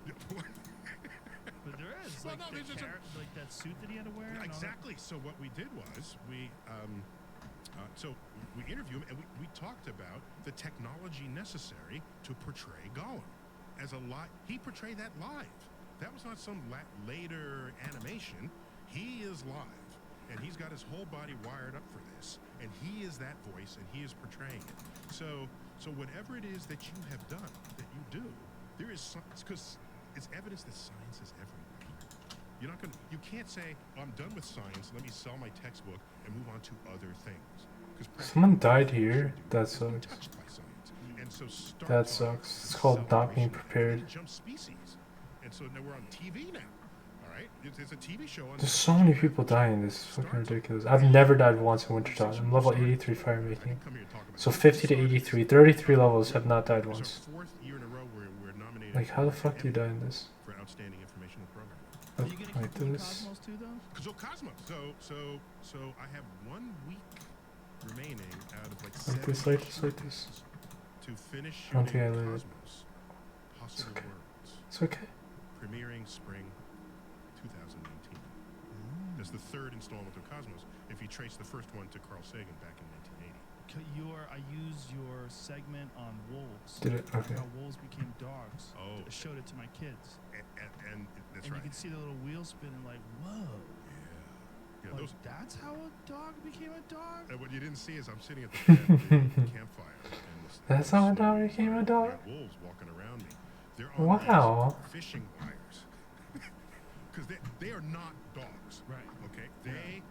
But there is. Well, Like, no, the there's just like that suit that he had to wear. and all that. Exactly. So what we did was we So we interview him, and we talked about the technology necessary to portray Gollum as a live. He portrayed that live. That was not some later animation. He is live, and he's got his whole body wired up for this, and he is that voice, and he is portraying it. So whatever it is that you have done, that you do, there is some, because it's evidence that science is everywhere. You're not gonna. You can't say, I'm done with science. Let me sell my textbook and move on to other things. Someone died here. That sucks. Touched by science. And so That sucks. It's called not being prepared. Jump species. And so now we're on TV now. All right, there's a TV show on. There's so many people dying. This is fucking ridiculous. I've never died once in Wintertod't. I'm level 83 fire making. So 50 to 83. 33 levels have not died once. Fourth year in a row where we're nominated. Like, how the fuck do you die in this? For outstanding informational program. Are you gonna Like complete this. Cosmos too, though? So Cosmos. So I have 1 week remaining out of like Like this, like this, like this. to finish I don't shooting think I leave it. Cosmos. Possible okay. Worlds. It's okay. Premiering spring 2019. That's the 3rd installment of Cosmos. If you trace the first one to Carl Sagan back in 1980. I used your segment on wolves. Did it? Okay. How wolves became dogs. Oh. I showed it to my kids. And that's And right. you can see the little wheel spinning like, whoa. Yeah. Like, Those. that's how a dog became a dog? And what you didn't see is I'm sitting at the campfire. And That's how a dog became a dog? there are wolves walking around me. They're on Wow. these fishing wires. Because they are not dogs. Right. Okay? They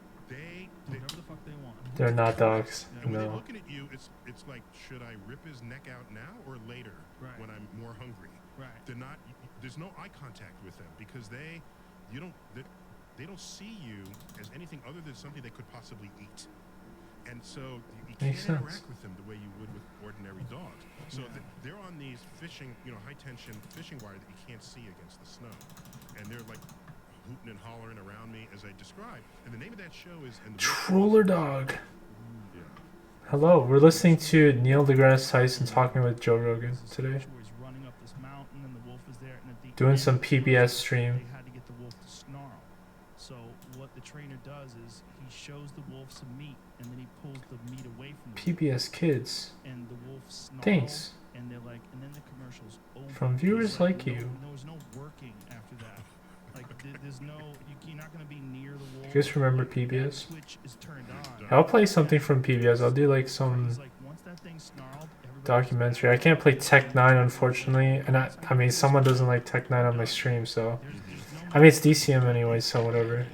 Whatever the fuck they want. They're not dogs. and when they're No. looking at you, it's like, should I rip his neck out now or later Right. when I'm more hungry? Right. They're not. There's no eye contact with them because they don't see you as anything other than something they could possibly eat. And so you can't Makes sense. interact with them the way you would with ordinary dogs. So they're on these fishing, high tension fishing wire that you can't see against the snow, and they're like hooting and hollering around me as I describe. And the name of that show is Troller dog. Yeah. Hello, we're listening to Neil deGrasse Tyson talking with Joe Rogan today. Where he's running up this mountain and the wolf is there, and at the Doing end, some PBS stream. They had to get the wolf to snarl. So what the trainer does is he shows the wolf some meat, and then he pulls the meat away from the PBS Kids. and the wolf snarls. Thanks. And they're like, and then the commercial's over. From viewers like no, you. There was no working after that. Like, there's no, you're not going to be near the wolf. You guys remember Like, that PBS? switch is turned on. I'll play something from PBS. I'll do like some He's like, once that thing snarled, everybody documentary. I can't play Tech 9 unfortunately, and I mean someone doesn't like Tech 9 on my stream, so there's I mean it's DCM anyway, so whatever.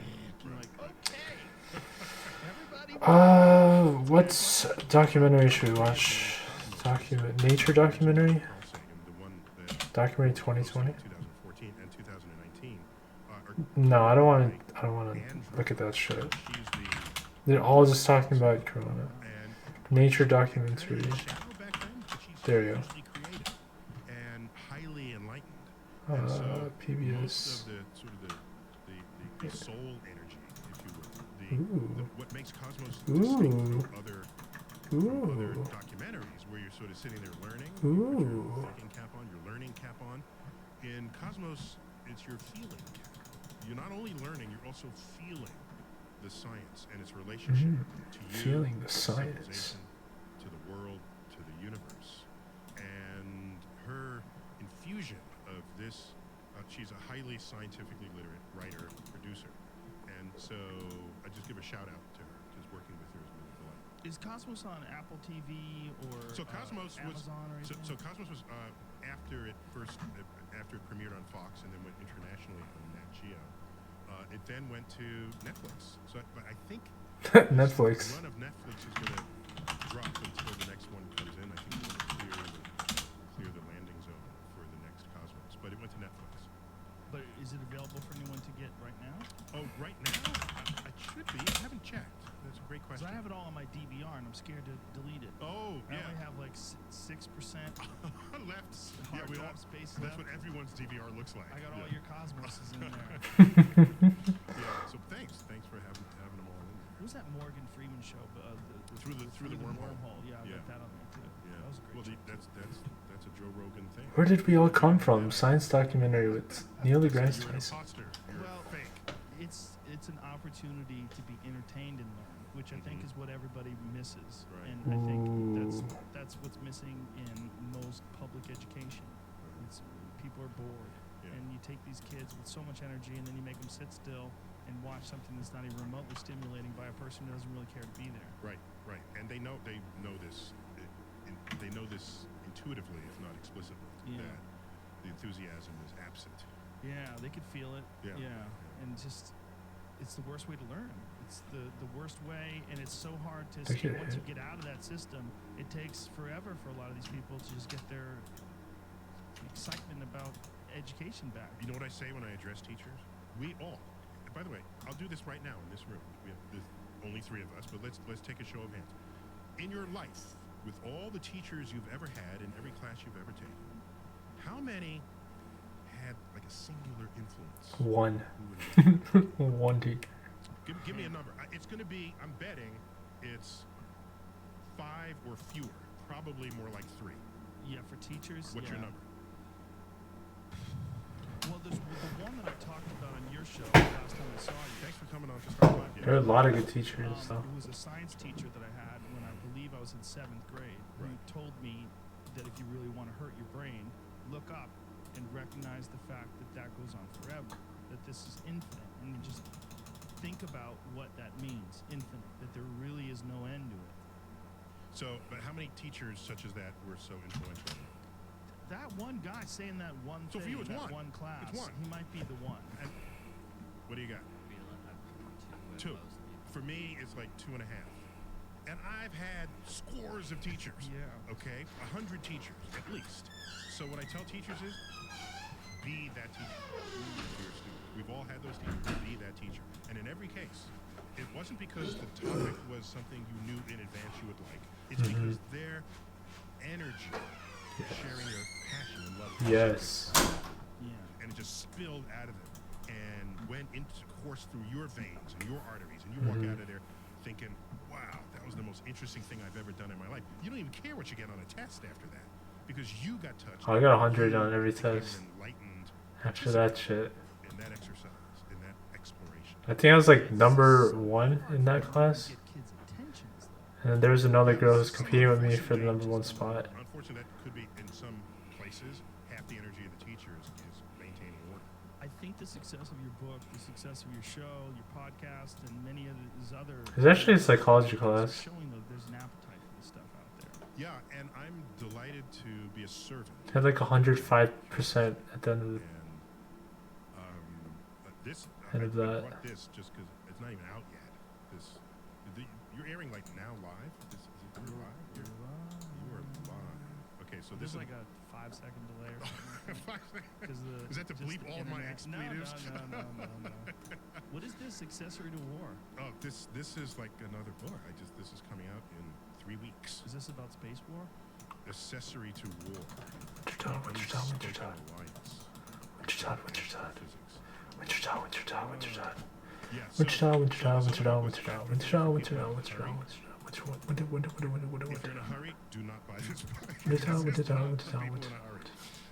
What documentary should we watch? Nature documentary? Carl Sagan, the one that Documentary 2020? 2014 and 2019. No, I don't want to look at that shit. She's the They're all just talking about Corona. and Nature kind of documentary. in the shadow back then, but she's There you go. hugely creative and highly enlightened. And so most PBS. of the sort of the soul energy, if you will, Ooh. what makes Cosmos Ooh. distinct from other Ooh. documentaries where you're sort of sitting there learning, Ooh. with your thinking cap on, your learning cap on. In Cosmos, it's your feeling cap. You're not only learning, you're also feeling the science and its relationship to you, Feeling the to science. civilization, to the world, to the universe. And her infusion of this, she's a highly scientifically literate writer, producer. And so I just give a shout out to her because working with her has been a delight. Is Cosmos on Apple TV or So Cosmos was Amazon or anything? so Cosmos was after it premiered on Fox and then went internationally on Nat Geo. It then went to Netflix. So, but I think Netflix. the run of Netflix is going to drop until the next one comes in. I think we're going to clear the landing zone for the next Cosmos. But it went to Netflix. But is it available for anyone to get right now? Oh, right now it should be. I haven't checked. That's a great Because question. I have it all on my DVR and I'm scared to delete it. Oh, I yeah. only have like 6% left. Yeah, hard we all. drive space That's left. what everyone's DVR looks like. I got all Yeah. your Cosmoses in there. Yeah. So thanks for having them all in there. Who's that Morgan Freeman show? Through the wormhole. Yeah, I Yeah. got that on there too. Yeah. That was a great Well, show. that's a Joe Rogan thing. Where did we all come from? Science documentary with Neil deGrasse You're an Tyson. imposter. You're Well, fake. it's an opportunity to be entertained and learn. which I think Mhm. is what everybody misses. Right. And I think Ooh. that's what's missing in most public education. It's people are bored, Yeah. and you take these kids with so much energy, and then you make them sit still and watch something that's not even remotely stimulating by a person who doesn't really care to be there. Right, right, and they know this. They know this intuitively, if not explicitly, Yeah. that the enthusiasm is absent. Yeah, they could feel it. Yeah. And just it's the worst way to learn. It's the worst way, and it's so hard to They get once you hit. get out of that system. It takes forever for a lot of these people to just get their excitement about education back. You know what I say when I address teachers? We all. And by the way, I'll do this right now in this room. We have only 3 of us, but let's take a show of hands. In your life, with all the teachers you've ever had in every class you've ever taken, how many had like a singular influence? One. Who would it One teacher. be? Give me a number. It's going to be, I'm betting, it's 5 or fewer. Probably more like 3. Yeah, for teachers. What's your yeah. number? Well, there's the one that I talked about on your show last time I saw you. Thanks for coming on to Start Live. There are a lot of good teachers, though. It was a science teacher that I had when I believe I was in 7th grade, who Right. told me that if you really want to hurt your brain, look up and recognize the fact that that goes on forever, that this is infinite, and just think about what that means, infinite, that there really is no end to it. So, but how many teachers such as that were so influential? That one guy saying that one So for thing you, in it's that one. one class, It's one. he might be the one. And what do you got? Two. For me, it's like 2.5. And I've had scores of teachers. Yeah. Okay, 100 teachers at least. So what I tell teachers is, be that teacher to your student. We've all had those teachers. Be that teacher. And in every case, it wasn't because the topic was something you knew in advance you would like. It's because their energy, sharing their passion and love. for Yes. Yeah. and it just spilled out of them and went into course through your veins and your arteries, and you walk out of there thinking, wow, that was the most interesting thing I've ever done in my life. You don't even care what you get on a test after that because you got touched. Oh, I got 100 on every became test. an enlightened After that shit. in that exercise, in that exploration. I think I was like number 1 in that class. Get kids' attentions, though. And then there was another girl who was competing with me for the number 1 spot. Unfortunately, that could be in some places half the energy of the teachers is maintaining order. I think the success of your book, the success of your show, your podcast, and many of these other It's actually a psychology class. showing that there's an appetite for this stuff out there. Yeah, and I'm delighted to be a servant. I had like 105% at the end of the. And this, End I of that. brought this just because it's not even out yet. You're airing like now live. Is it live? You are live. Okay, so this There's is like a 5-second delay or something. 'Cause Is that to just bleep the all my internet- expletives? No. What is this? Accessory to War? Oh, this is like another book. This is coming out in 3 weeks. Is this about space war? Accessory to War. Wintertod't, Wintertod't, Wintertoddt. Alliance. Wintertoddt, Wintertoddt. Physics. Wintertoddt, Wintertoddt, Wintertoddt. Yeah, so- Wintertoddt, Wintertoddt, so Wintertoddt, what's Wintertoddt, happening Wintertoddt, is people Wintertoddt, in a Wintertoddt, hurry. Wintertoddt, If you're in a hurry, do not buy this book. Wintertoddt, This is Wintertoddt, not for Wintertoddt, people in a Wintertoddt. hurry.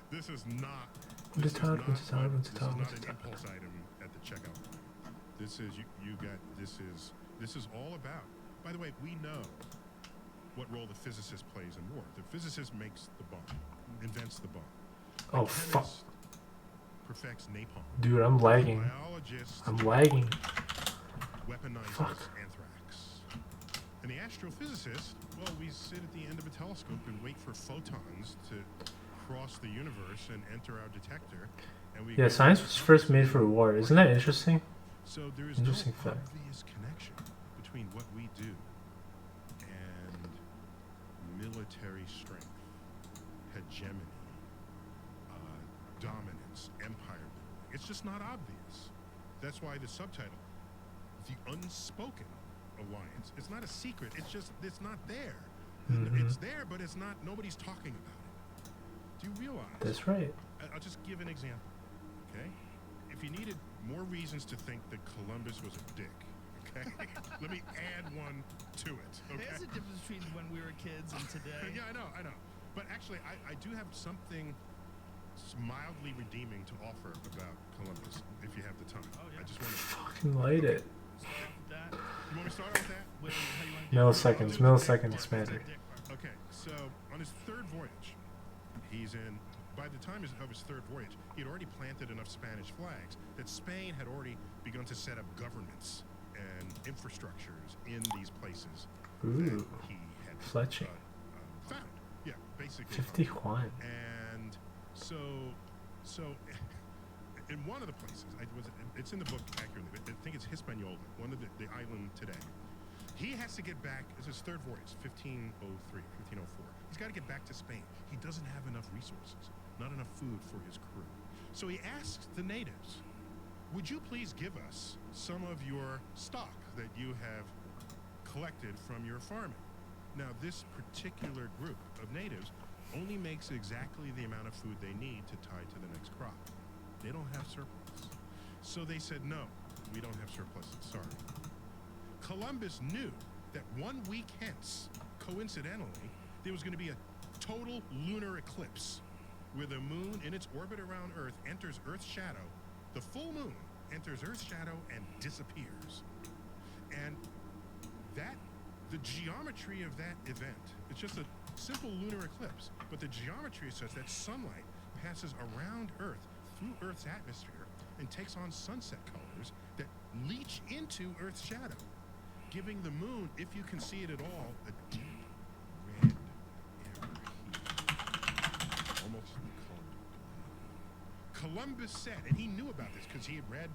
This is not. Wintertoddt, This is not Wintertoddt, what- This is Wintertoddt, not an Wintertoddt. impulse item at the checkout line. This is you got. This is all about. By the way, we know what role the physicist plays in war. The physicist makes the bomb, invents the bomb. The Oh, fuck. chemist perfects napalm. Dude, I'm The lagging. biologist I'm lagging. weaponizes Fuck. anthrax. And the astrophysicist, well, we sit at the end of a telescope and wait for photons to cross the universe and enter our detector. And we Yeah, go- science was first made for war. Isn't that interesting? So there is Interesting no fact. obvious connection between what we do and military strength, hegemony, dominance, empire building. It's just not obvious. That's why the subtitle, The Unspoken Alliance. It's not a secret. It's not there. It's there, but it's not. Nobody's talking about it. Do you realize? That's right. I'll just give an example. Okay, if you needed more reasons to think that Columbus was a dick, okay, let me add one to it. Okay. There's a difference between when we were kids and today. Yeah, I know. But actually, I do have something mildly redeeming to offer about Columbus, if you have the time. Oh, yeah. I just want to. Fucking light it. That You want me to start with that? How you want Milliseconds. Milliseconds matter. Okay, so on his third voyage, he's in. By the time of his third voyage, he had already planted enough Spanish flags that Spain had already begun to set up governments and infrastructures in these places that Ooh. he had Fletching. found. Yeah, basically. 51. And so in one of the places, it's in the book accurately, but I think it's Hispaniola, one of the island today. He has to get back. It's his third voyage, 1503, 1504. He's got to get back to Spain. He doesn't have enough resources, not enough food for his crew. So he asks the natives, would you please give us some of your stock that you have collected from your farming? Now, this particular group of natives only makes exactly the amount of food they need to tie to the next crop. They don't have surplus. So they said, no, we don't have surplus, sorry. Columbus knew that 1 week hence, coincidentally, there was going to be a total lunar eclipse where the moon in its orbit around Earth enters Earth's shadow. The full moon enters Earth's shadow and disappears. And the geometry of that event, it's just a simple lunar eclipse, but the geometry is such that sunlight passes around Earth through Earth's atmosphere and takes on sunset colors that leach into Earth's shadow, giving the moon, if you can see it at all, a deep red amber hue, almost the color of blood. Columbus said, and he knew about this because he had read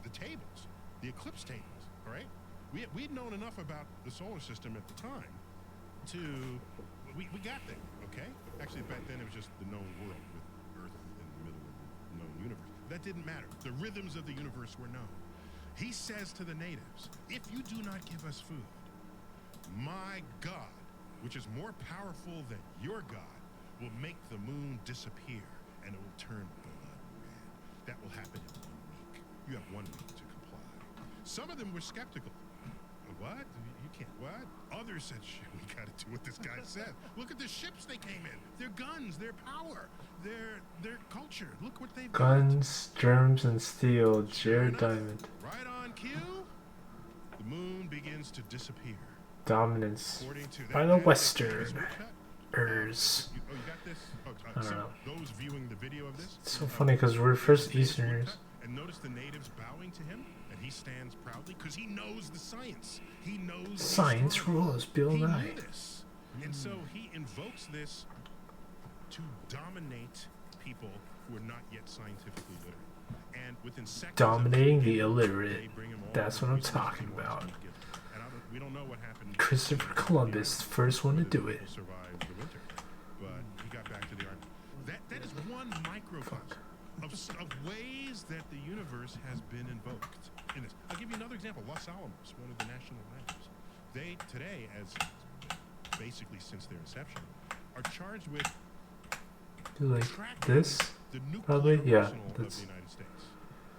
the tables, the eclipse tables, all right? We'd known enough about the solar system at the time we got there, okay? Actually, back then it was just the known world with Earth in the middle of the known universe. That didn't matter. The rhythms of the universe were known. He says to the natives, if you do not give us food, my God, which is more powerful than your God, will make the moon disappear and it will turn blood red. That will happen in 1 week. You have 1 week to comply. Some of them were skeptical. What? You can't. What? Others said, shit, we got to do what this guy said. Look at the ships they came in. Their guns, their power, their culture. Look what they've Guns, germs, and steel. Jared enough, Diamond. right on cue, the moon begins to disappear. Dominance According to by that the map, Westerners. you got this? I don't so know. those viewing the video of this, It's so funny because we're first Easterners. and notice the natives bowing to him, and he stands proudly because he knows the science. He knows the Science astronomy. rules, Bill He Nye. knew this, and so he invokes this to dominate people who are not yet scientifically literate. And within seconds, Dominating of the they illiterate. bring him all That's the what I'm resources talking he wants about. to give them. And we don't know what happened. Christopher Columbus, first one to whether the do it. people survived the winter, but he got back to the army. That is one microcosm of ways that the universe has been invoked in this. I'll give you another example. Los Alamos, one of the national labs. They today, as basically since their inception, are charged with Do like tracking this? the nuclear Probably? Yeah, arsenal of the that's- United States.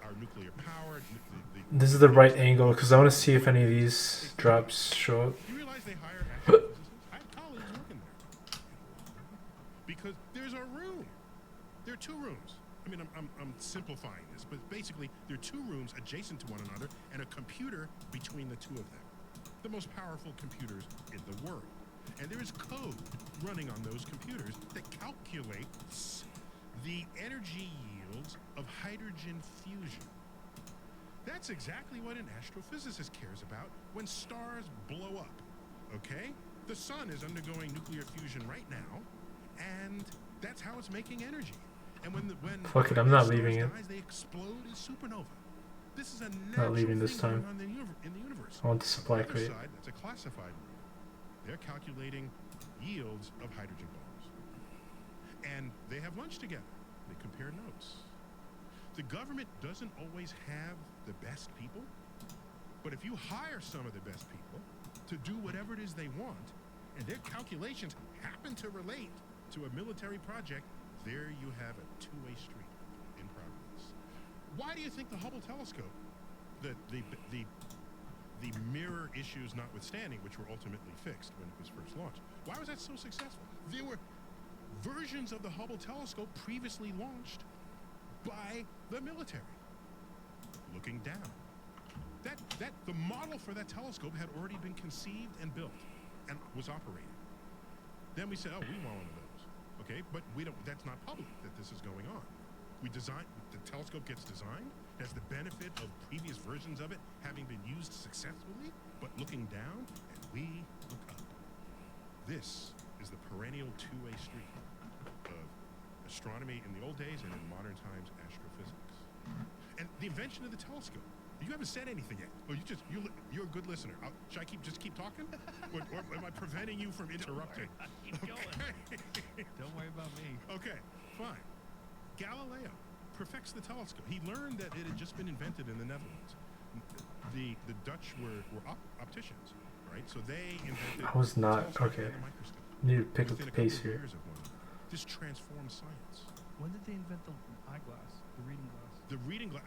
Our nuclear power. This is the right angle because I want to see if any of these drops show up. You realize they hire astrophysicists? I have colleagues working there. Because there's a room. There are two rooms. I mean, I'm simplifying this, but basically there are two rooms adjacent to one another and a computer between the two of them. The most powerful computers in the world. And there is code running on those computers that calculates the energy yields of hydrogen fusion. That's exactly what an astrophysicist cares about when stars blow up, okay? The sun is undergoing nuclear fusion right now, and that's how it's making energy. And when Fuck it, I'm not stars leaving it. dies, they explode in supernova. This is a Not natural leaving this thing going time. on in the universe. I want the supply The other crate. side, that's a classified room. They're calculating yields of hydrogen bombs. And they have lunch together. They compare notes. The government doesn't always have the best people, but if you hire some of the best people to do whatever it is they want, and their calculations happen to relate to a military project, there you have a two-way street in progress. Why do you think the Hubble telescope, the mirror issues notwithstanding, which were ultimately fixed when it was first launched, why was that so successful? There were versions of the Hubble telescope previously launched by the military. Looking down, the model for that telescope had already been conceived and built and was operating. Then we said, oh, we want one of those. Okay, but we don't. That's not public that this is going on. We design the telescope gets designed, has the benefit of previous versions of it having been used successfully, but looking down, and we look up. This is the perennial two-way street of astronomy in the old days and in modern times astrophysics. And the invention of the telescope. You haven't said anything yet. Oh, you're a good listener. Should I just keep talking, or am I preventing you from interrupting? Keep going. Don't worry about me. Okay, fine. Galileo perfects the telescope. He learned that it had just been invented in the Netherlands. The Dutch were opticians, right? So they invented. I was not the telescope okay. and the microscope. Need to pick up Within the a couple pace of here. years of one another. This transformed science. When did they invent the eyeglass, the reading glass? The reading glass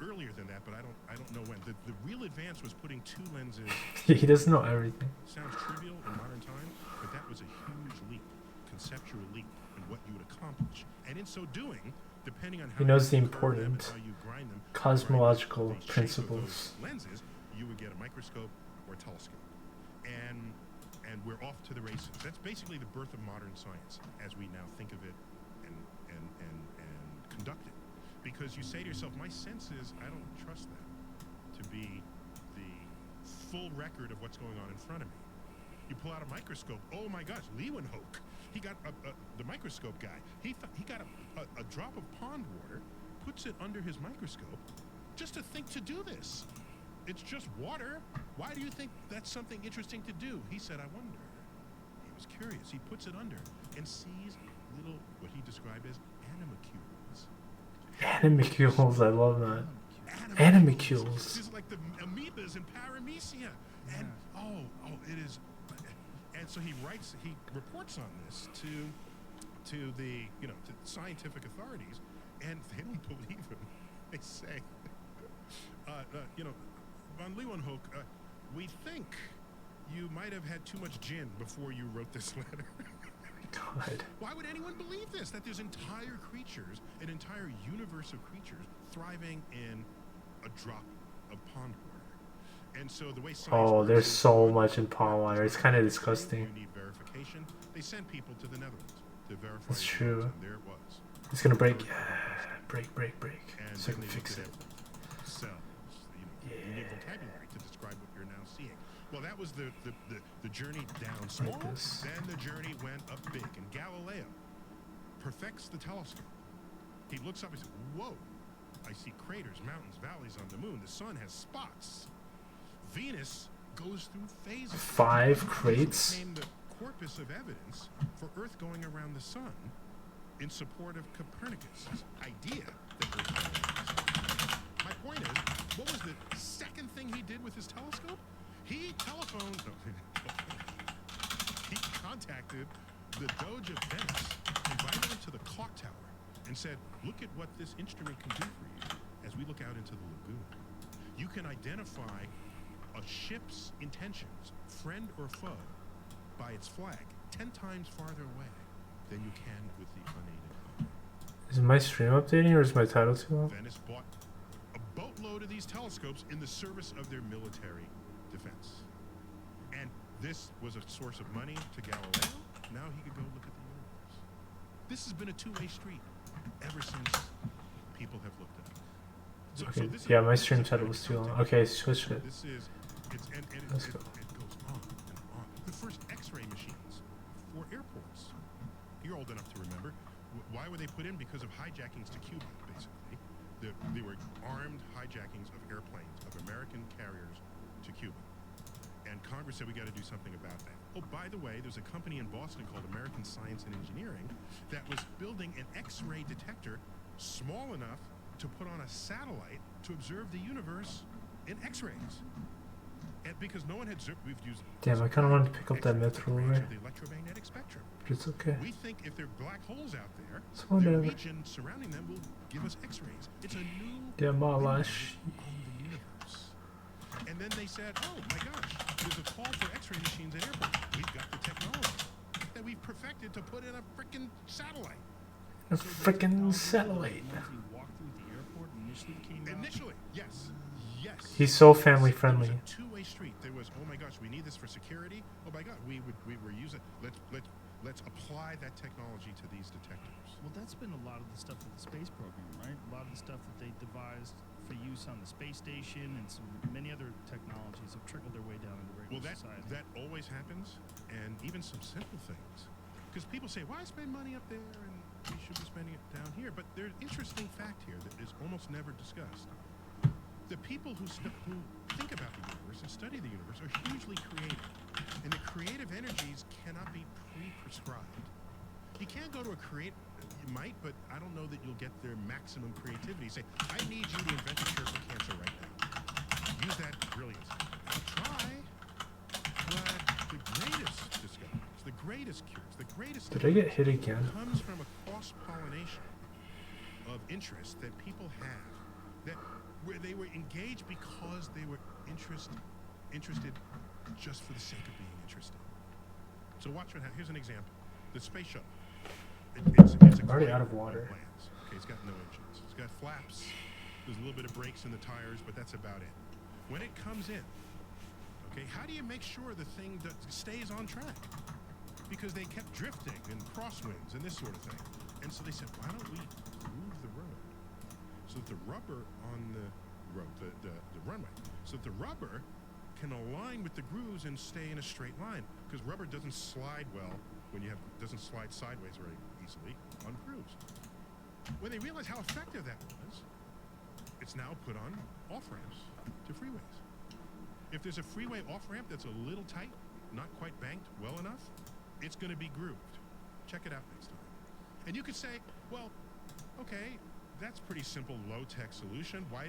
earlier than that, but I don't know when. The real advance was putting two lenses. He doesn't know everything. Sounds trivial in modern times, but that was a huge leap, conceptual leap in what you would accomplish. And in so doing, depending on how He knows the you curve them and important how you grind them, cosmological the shape of principles. those lenses, you would get a microscope or telescope. And we're off to the races. That's basically the birth of modern science as we now think of it and conduct it. Because you say to yourself, my senses, I don't trust them to be the full record of what's going on in front of me. You pull out a microscope. Oh my gosh, Leeuwenhoek. He got the microscope guy. He got a drop of pond water, puts it under his microscope, just to think to do this. It's just water. Why do you think that's something interesting to do? He said, I wonder. He was curious. He puts it under and sees little, what he described as animalcules. Animalcules, I love that. Animalcules. It's like the amoebas in Paramecia. And it is. And so he reports on this to the to scientific authorities, and they don't believe him. They say, Von Leeuwenhoek, we think you might have had too much gin before you wrote this letter. God. Why would anyone believe this? That there's entire creatures, an entire universe of creatures thriving in a drop of pond water. And so the way science works There's is so one, much in pond water. It's kind of disgusting. You need verification. They send people to the Netherlands to verify. That's the true. things, and there it was. It's gonna break. Break. And So I then can they fix looked it. at cells. You need vocabulary to describe what you're now seeing. Well, that was the journey down small. this. Then the journey went up big. And Galileo perfects the telescope. He looks up and says, whoa, I see craters, mountains, valleys on the moon. The sun has spots. Venus goes through phases. 5 crates? This became the corpus of evidence for Earth going around the sun in support of Copernicus' idea that Earth went around the sun. My point is, what was the second thing he did with his telescope? He contacted the Doge of Venice, invited him to the clock tower, and said, look at what this instrument can do for you as we look out into the lagoon. You can identify a ship's intentions, friend or foe, by its flag 10 times farther away than you can with the unaided eye. Is my stream updating or is my title too long? Venice bought a boatload of these telescopes in the service of their military defense. And this was a source of money to Galileo. Now he could go look at the universe. This has been a two-way street ever since people have looked at it. So, Okay, this yeah, is- my this stream is title very was too long. counted. Okay, switch it. This is, Let's go. it goes on and on. The first X-ray machines for airports. You're old enough to remember. Why were they put in? Because of hijackings to Cuba, basically. They were armed hijackings of airplanes, of American carriers to Cuba. And Congress said we got to do something about that. Oh, by the way, there's a company in Boston called American Science and Engineering that was building an X-ray detector small enough to put on a satellite to observe the universe in X-rays. And because no one had we've used. Damn, I kind of wanted to pick up that X-rays metro range away. of the electromagnetic spectrum. But it's okay. We think if there are black holes out there, It's the whatever. region surrounding them will give us X-rays. It's a new Demolish. window on the universe. And then they said, oh my gosh, there's a call for X-ray machines at airports. We've got the technology that we've perfected to put in a freaking satellite. A freaking satellite. Once you walk through the airport initially came out. Initially, yes. He's so family friendly. It was a two-way street. There was, oh my gosh, we need this for security. Oh my God, we were using. Let's apply that technology to these detectors. Well, that's been a lot of the stuff with the space program, right? A lot of the stuff that they devised for use on the space station and many other technologies have trickled their way down into regular society. That always happens, and even some simple things. Because people say, why spend money up there and we should be spending it down here? But there's an interesting fact here that is almost never discussed. The people who think about the universe and study the universe are hugely creative. And the creative energies cannot be pre-prescribed. You can't go to a you might, but I don't know that you'll get their maximum creativity. Say, I need you to invent a cure for cancer right now. Use that brilliance. I'll try, but the greatest discoveries, the greatest cures, the greatest Did I get hit again? comes from a cross-pollination of interests that people have, that where they were engaged because they were interested just for the sake of being interested. So watch what happens. Here's an example. The space shuttle. It's a Already crane out of water. that lands. Okay, it's got no engines. It's got flaps. There's a little bit of brakes in the tires, but that's about it. When it comes in, okay, how do you make sure the thing stays on track? Because they kept drifting and crosswinds and this sort of thing. And so they said, why don't we move the road so that the rubber on the road, the runway, so that the rubber can align with the grooves and stay in a straight line, because rubber doesn't slide well doesn't slide sideways very easily on grooves. When they realized how effective that was, it's now put on off-ramps to freeways. If there's a freeway off-ramp that's a little tight, not quite banked well enough, it's going to be grooved. Check it out next time. And you could say, well, okay, that's pretty simple low-tech solution. Why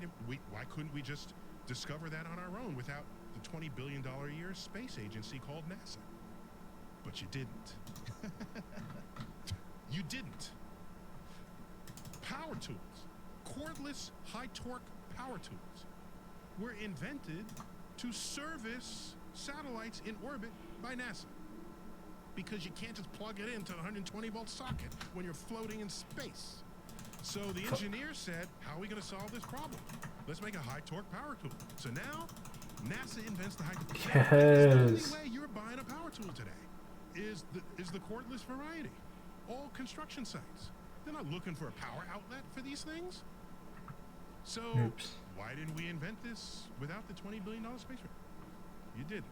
couldn't we just discover that on our own without the $20 billion a year space agency called NASA? But you didn't. You didn't. Power tools, cordless, high-torque power tools, were invented to service satellites in orbit by NASA. Because you can't just plug it into a 120-volt socket when you're floating in space. So the engineer said, how are we going to solve this problem? Let's make a high-torque power tool. So now, NASA invents the high-torque. Yes. The only way you're buying a power tool today is the cordless variety. All construction sites. They're not looking for a power outlet for these things. So why didn't we invent this without the $20 billion space race? You didn't.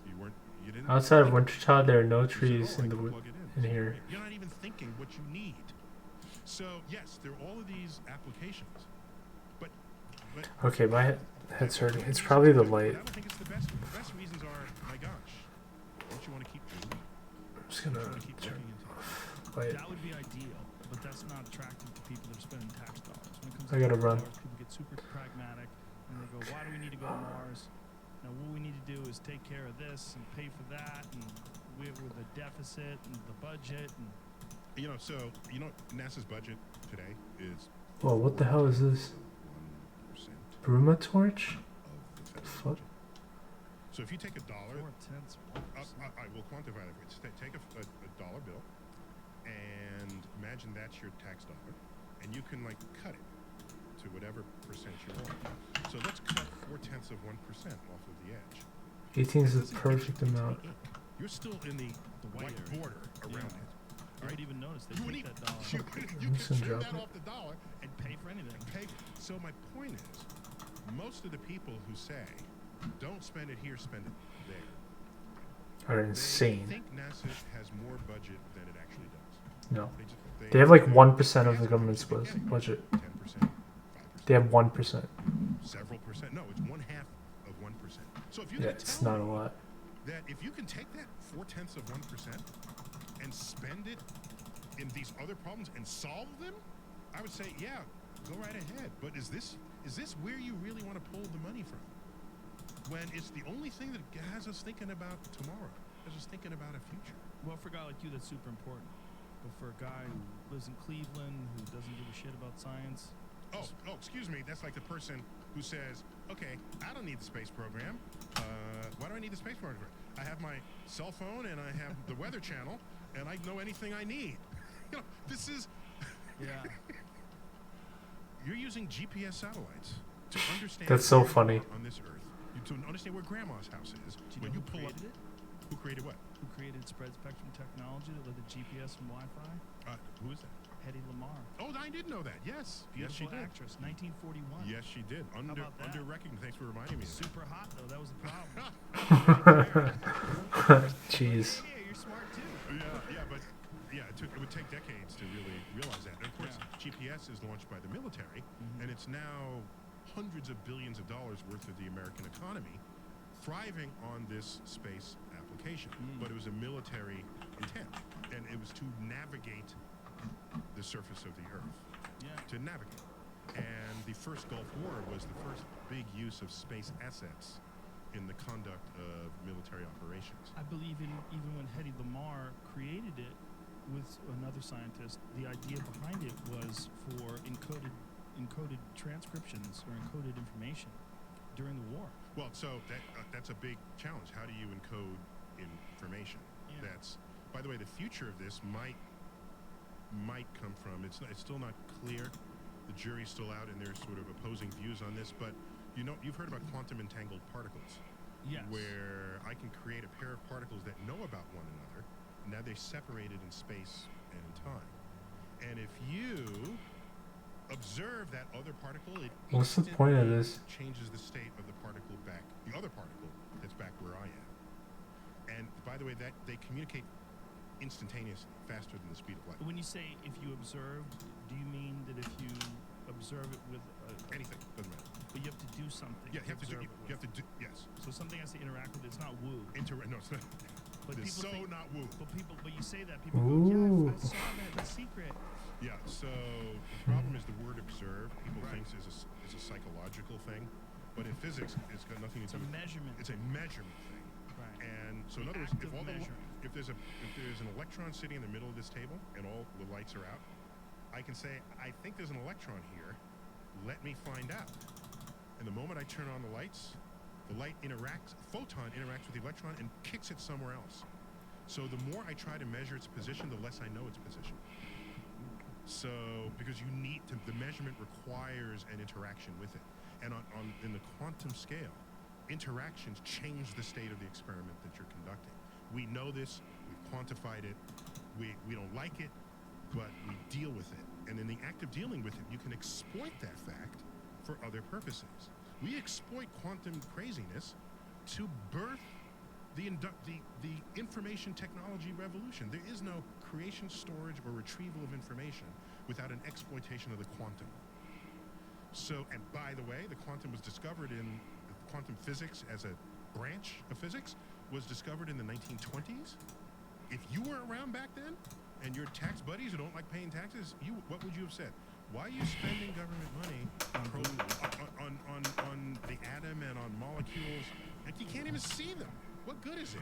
You didn't. Outside of Wintertod't, there are no You trees said, in the I can wood plug it in here. You're not even thinking what you need. So yes, there are all of these applications, but Okay, my head's hurting. It's probably the light. I don't think it's the best. The best reasons are, my gosh, don't you want to keep doing? I'm just gonna Don't you want to keep turn looking into it? light. That would be ideal, but that's not attractive to people that are spending tax dollars. When it comes I to gotta tax run. dollars, people get super pragmatic and they go, why do we need to go to Mars? Now, what we need to do is take care of this and pay for that, and with the deficit and the budget. And So NASA's budget today is Whoa, what the hell is this? 1% Bruma torch? of the The federal fuck? budget. So if you take $1, 4/10. I will quantify that. Take a dollar bill, and imagine that's your tax dollar, and you can cut it to whatever percent you want. So let's cut 0.4% off of the edge. 18 is the Doesn't get perfect you into amount. the ink. You're still in the white area. border around it. You would even notice they You would take even- that dollar You I'm can just gonna trim drop that it. off the dollar and pay for anything. and pay. So my point is, most of the people who say, don't spend it here, spend it there, Are they insane. think NASA has more budget than it actually does. No. They They have like they- 1% of they the have government's budget. budget. 10%, 5%. They have 1%. Several percent. No, it's 1/2 of 1%. So if you're Yeah, gonna it's tell not a me lot. that if you can take that 0.4% of 1% and spend it in these other problems and solve them, I would say, yeah, go right ahead. But is this where you really want to pull the money from? When it's the only thing that has us thinking about tomorrow, has us thinking about a future. Well, for a guy like you, that's super important. But for a guy who lives in Cleveland, who doesn't give a shit about science, Oh, excuse me. That's like the person who says, okay, I don't need the space program. Why do I need the space program? I have my cell phone and I have the Weather Channel and I know anything I need. This is... yeah, You're using GPS satellites to understand That's so where you funny. are on this earth, to understand where Grandma's house is, Do you when know you who pull up, created it? who created what? Who created spread spectrum technology that led to GPS and Wi-Fi? Who is that? Hedy Lamarr. Oh, I did know that. Yes, yes, she Beautiful did. actress, 1941. Yes, she did. about that? Under recognized. Thanks for reminding me of that. Super hot though. That was the problem. Jeez. Yeah, you're smart too. But it would take decades to really realize that. And of course, GPS is launched by the military, and it's now hundreds of billions of dollars worth of the American economy thriving on this space application. But it was a military intent, and it was to navigate the surface of the Earth. Yeah. To navigate. And the first Gulf War was the first big use of space assets in the conduct of military operations. I believe even when Hedy Lamarr created it with another scientist, the idea behind it was for encoded transcriptions or encoded information during the war. Well, so that's a big challenge. How do you encode information? Yeah. That's, by the way, the future of this might come from. It's still not clear. The jury's still out, and there's sort of opposing views on this. But you've heard about quantum entangled particles. Yes. Where I can create a pair of particles that know about one another. Now they're separated in space and in time. And if you observe that other particle, it What's the point of instantly this? changes the state of the particle back, the other particle that's back where I am. And by the way, that they communicate instantaneously, faster than the speed of light. When you say if you observe, do you mean that if you observe it with Anything, doesn't matter. but you have to do something? Yeah, you have to do. observe it You have with? to do. Yes. So something has to interact with it. It's not woo. No, it's not. But It is people so think, not woo. But you say that people go, Ooh. yeah, I saw that. It's secret. Yeah. So the problem is the word observe. People think is a psychological thing, but in physics, it's got nothing to It's a do with. measurement. It's a measurement thing. Right. And so in other words, Act if of all the measuring. if there's an electron sitting in the middle of this table and all the lights are out, I can say I think there's an electron here. Let me find out. And the moment I turn on the lights, the light interacts, photon interacts with the electron and kicks it somewhere else. So the more I try to measure its position, the less I know its position. So because you need to, the measurement requires an interaction with it. And in the quantum scale, interactions change the state of the experiment that you're conducting. We know this, we've quantified it, we don't like it, but we deal with it. And in the act of dealing with it, you can exploit that fact for other purposes. We exploit quantum craziness to birth the information technology revolution. There is no creation, storage, or retrieval of information without an exploitation of the quantum. So, and by the way, the quantum was discovered in quantum physics as a branch of physics was discovered in the 1920s. If you were around back then, and your tax buddies who don't like paying taxes, what would you have said? Why are you spending government money on the atom and on molecules? Like you can't even see them. What good is it?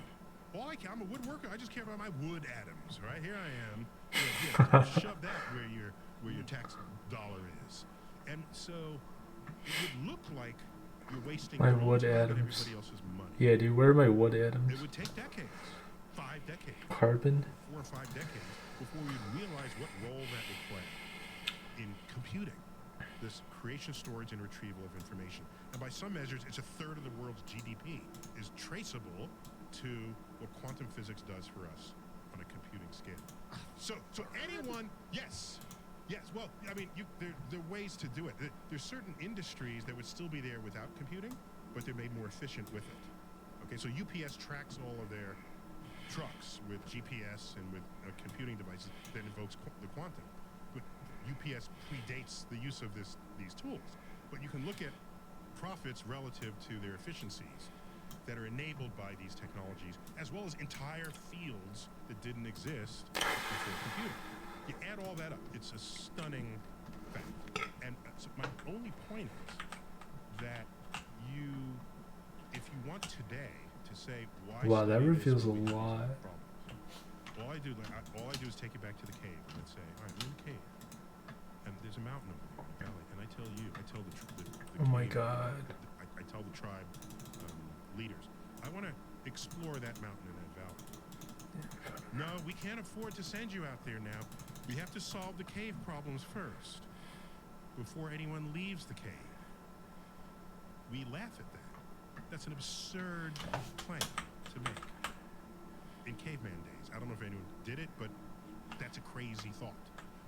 I'm a woodworker. I just care about my wood atoms, right? Here I am. Yeah, shove that where your tax dollar is. And so it would look like you're wasting My your own wood time and atoms. everybody else's money. Yeah, dude, where are my wood It atoms? would take decades, 5 decades. Carbon? 4 or 5 decades before we realize what role that would play in computing this creation, storage, and retrieval of information. And by some measures, it's a third of the world's GDP is traceable to what quantum physics does for us on a computing scale. So anyone, yes. Well, I mean, there are ways to do it. There's certain industries that would still be there without computing, but they're made more efficient with it. Okay, so UPS tracks all of their trucks with GPS and with computing devices that invokes the quantum. But UPS predates the use of these tools. But you can look at profits relative to their efficiencies that are enabled by these technologies, as well as entire fields that didn't exist before computing. You add all that up, it's a stunning fact. And so my only point is that if you want today to say why. Wow, that study this reveals a when we can lot. solve problems? All I do is take you back to the cave and let's say, all right, we're in the cave, and there's a mountain over there in the valley, and I tell the Oh my cave- God. I tell the tribe leaders, I want to explore that mountain in that valley. No, we can't afford to send you out there now. We have to solve the cave problems first before anyone leaves the cave. we laugh at that. That's an absurd claim to make. In caveman days, I don't know if anyone did it, but that's a crazy thought.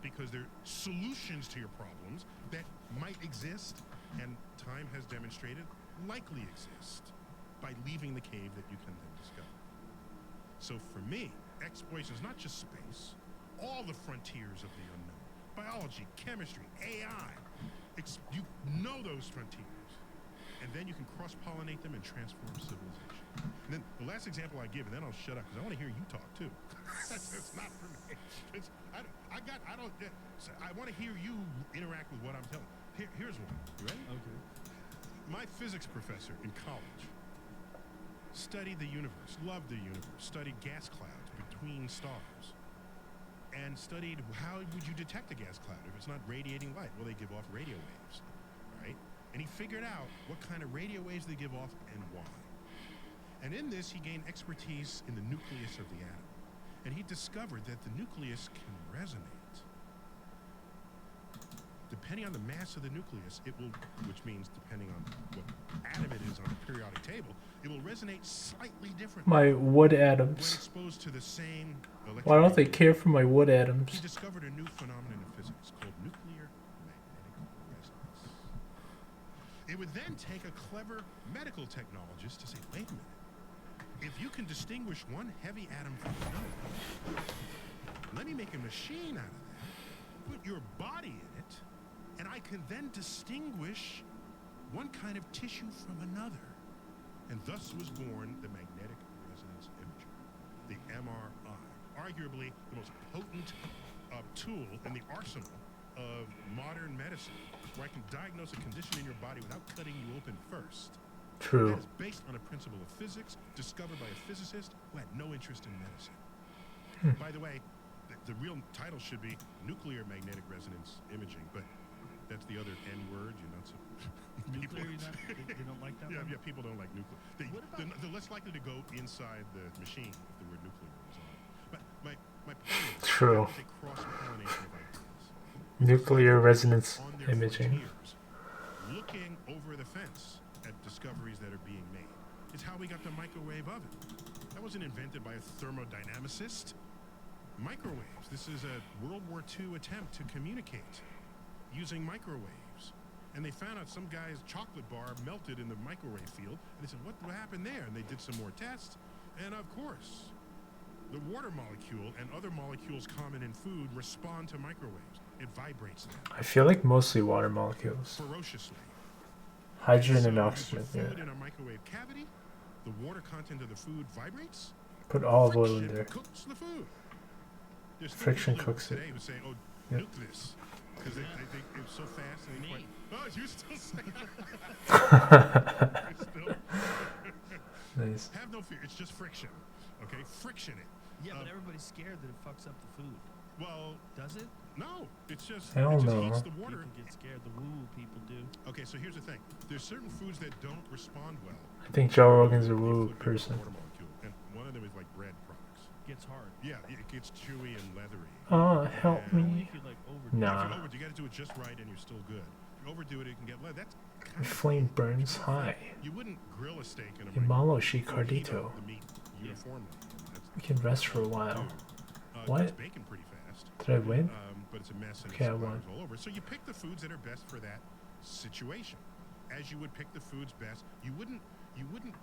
Because there are solutions to your problems that might exist, and time has demonstrated likely exist, by leaving the cave that you can then discover. So for me, exploration is not just space, all the frontiers of the unknown. Biology, chemistry, AI. You know those frontiers. And then you can cross-pollinate them and transform civilization. And then the last example I give, and then I'll shut up, because I want to hear you talk too. It's not for me. I want to hear you interact with what I'm telling you. Here's one. You ready? Okay. My physics professor in college studied the universe, loved the universe, studied gas clouds between stars, and studied how would you detect a gas cloud if it's not radiating light? Well, they give off radio waves, right? And he figured out what kind of radio waves they give off and why. And in this, he gained expertise in the nucleus of the atom. And he discovered that the nucleus can resonate. Depending on the mass of the nucleus, it will, which means depending on what atom it is on the periodic table, it will resonate slightly differently. My wood When atoms. exposed to the same Why don't they electromagnetic care for my wood He atoms? discovered a new phenomenon in physics called nuclear magnetic resonance. It would then take a clever medical technologist to say, wait a minute, if you can distinguish one heavy atom from another, let me make a machine out of that, put your body in it, and I can then distinguish one kind of tissue from another. And thus was born the magnetic resonance imager, the MRI, arguably the most potent tool in the arsenal of modern medicine, where I can diagnose a condition in your body without cutting you open first. True. That is based on a principle of physics discovered by a physicist who had no interest in medicine. By the way, the real title should be Nuclear Magnetic Resonance Imaging, but that's the other N word. You're not so. Nuclear, they don't like that Yeah, one? yeah, people don't like nuclear. What about- They're less likely to go inside the machine if the word nuclear is on it. But my point is, True. that is a cross-pollination of ideas. Nuclear resonance On their imaging. frontiers, looking over the fence at discoveries that are being made. It's how we got the microwave oven. That wasn't invented by a thermodynamicist. Microwaves. This is a World War II attempt to communicate using microwaves. And they found out some guy's chocolate bar melted in the microwave field. And they said, what happened there? And they did some more tests. And of course, the water molecule and other molecules common in food respond to microwaves. It vibrates them I feel like mostly water molecules. ferociously. Hydrogen So and you oxygen, put yeah. food in a microwave cavity, the water content of the food vibrates. Put olive oil in Friction there. cooks the food. There's still Friction people cooks it. today who say, "Oh, Yep. nuke this," because they it's so fast and they quite. Oh, you still say still Nice. have no fear. It's just friction. Okay, friction it. Yeah, but everybody's scared that it fucks up the food. Well, Does it? no, it's just Hell it just no. heats the water. People get scared. The woo-woo people do. Okay, so here's the thing. There's certain foods that don't respond well. I think Joe Rogan's a to woo food with person. water molecule, and one of them is like bread products. Gets hard. Yeah, it gets chewy and leathery. Oh, help Yeah. Only me. if you like overdo it. If Nah. you overdo, you got to do it just right, and you're still good. If you overdo it, it can get lead. That's The flame burns high. You wouldn't grill a steak in a Imalo microwave. You would heat Shicardito. up the meat uniformly. That's We can rest for a what you while. do. What? It's bacon pretty fast. Did I win? But it's a mess and Okay, I it won. splatters all over. So you pick the foods that are best for that situation. As you would pick the foods best, you wouldn't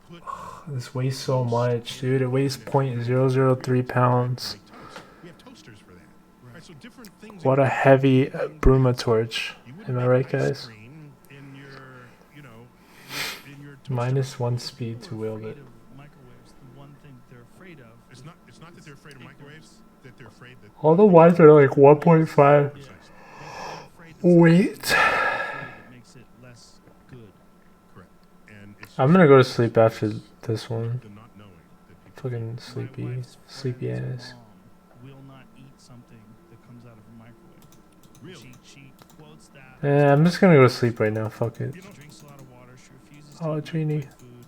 put This weighs so much, dude. It weighs 0.003 pounds. We have toasters for that. Right, so different things What a heavy Bruma torch. You wouldn't Am I make right, ice guys? cream in your, in your Minus toaster. 1 speed to People are wield afraid it. of microwaves. The one thing they're afraid of. It's not that they're afraid of microwaves, that they're afraid that All the Ys are like 1.5. precisely. They're afraid that Wait. something that makes it less good. Correct. And it's I'm gonna go to sleep after this one. the not knowing that people Fucking My sleepy. wife's Sleepy friend's ass. mom will not eat something that comes out of a microwave. really. She quotes that. I'm just gonna go to sleep right now. Fuck it. You know, She drinks a lot of water. She refuses Oh, to eat Trini. microwave food.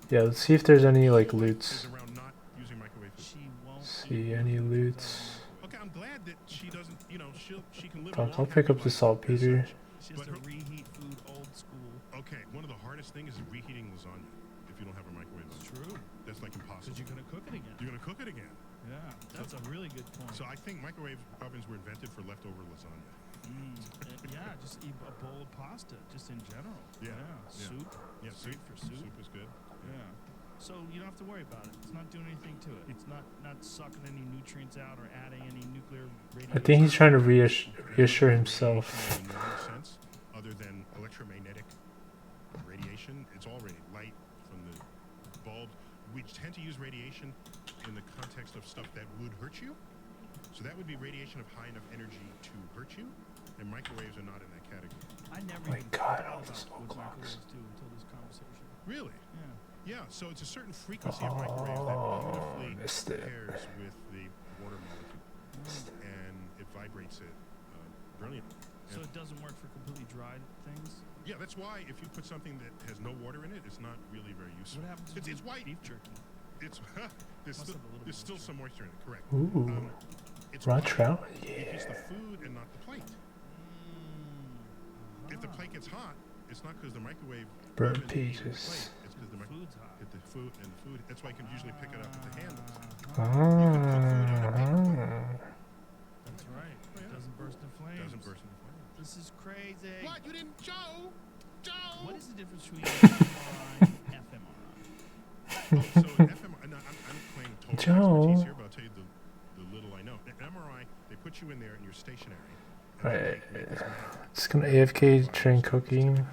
Yeah, let's see if there's any like is loots. around not using microwave food. She won't See eat any food that loots? comes out Okay, I'm glad that she doesn't. She can live. a Fuck, long, I'll pick happy up the life as saltpeter. such. She has But to reheat food old school. Okay, one of the hardest hardest thing is reheating lasagna if you don't have a microwave It's oven. true. That's like Because impossible. you're going to cook it again. You're gonna cook it again. Yeah, that's a really good point. So I think microwave ovens were invented for leftover lasagna. Yeah, just eat a bowl of pasta, just in general. Yeah, yeah. Soup. Yeah, Great soup for soup. Soup is good. Yeah. So you don't have to worry about it. It's not doing anything to it. It's not sucking any nutrients out or adding any nuclear radiation. I think he's trying to reassure himself. In no sense, other than electromagnetic radiation, it's already light from the bulb. We tend to use radiation in the context of stuff that would hurt you. So that would be radiation of high enough energy to hurt you, and microwaves are not in that category. I never My even God, thought all about this what clocks. microwaves do until this conversation. Really? Yeah. Yeah, so it's a certain frequency of microwave that beautifully missed it. pairs with the water molecule, and it vibrates it brilliantly. So it doesn't work for completely dried things? Yeah, that's why if you put something that has no water in it, it's not really very useful. What happens It's white. beef jerky? It's there's Must still, have a little there's still some moisture in it. Correct. Ooh, It's raw white trout. if it's the Yeah. food and not the plate. If the plate gets hot, it's not because the microwave Burnt oven heated the pages. plate, it's because the Food's hot. hit the food and the food. That's why you can usually pick it up with the handles. Ah. That's right. Oh, yeah. It doesn't burst in flames. Doesn't burst into flames. This is crazy. What? You didn't, Joe? Joe? What is the difference between MRI and fMRI? Oh, so an fMRI. No, I'm playing total Joe. expertise here, but I'll tell you the little I know. An MRI, they put you in there and you're stationary. And then Right. they make this machine. Just gonna AFK train cooking.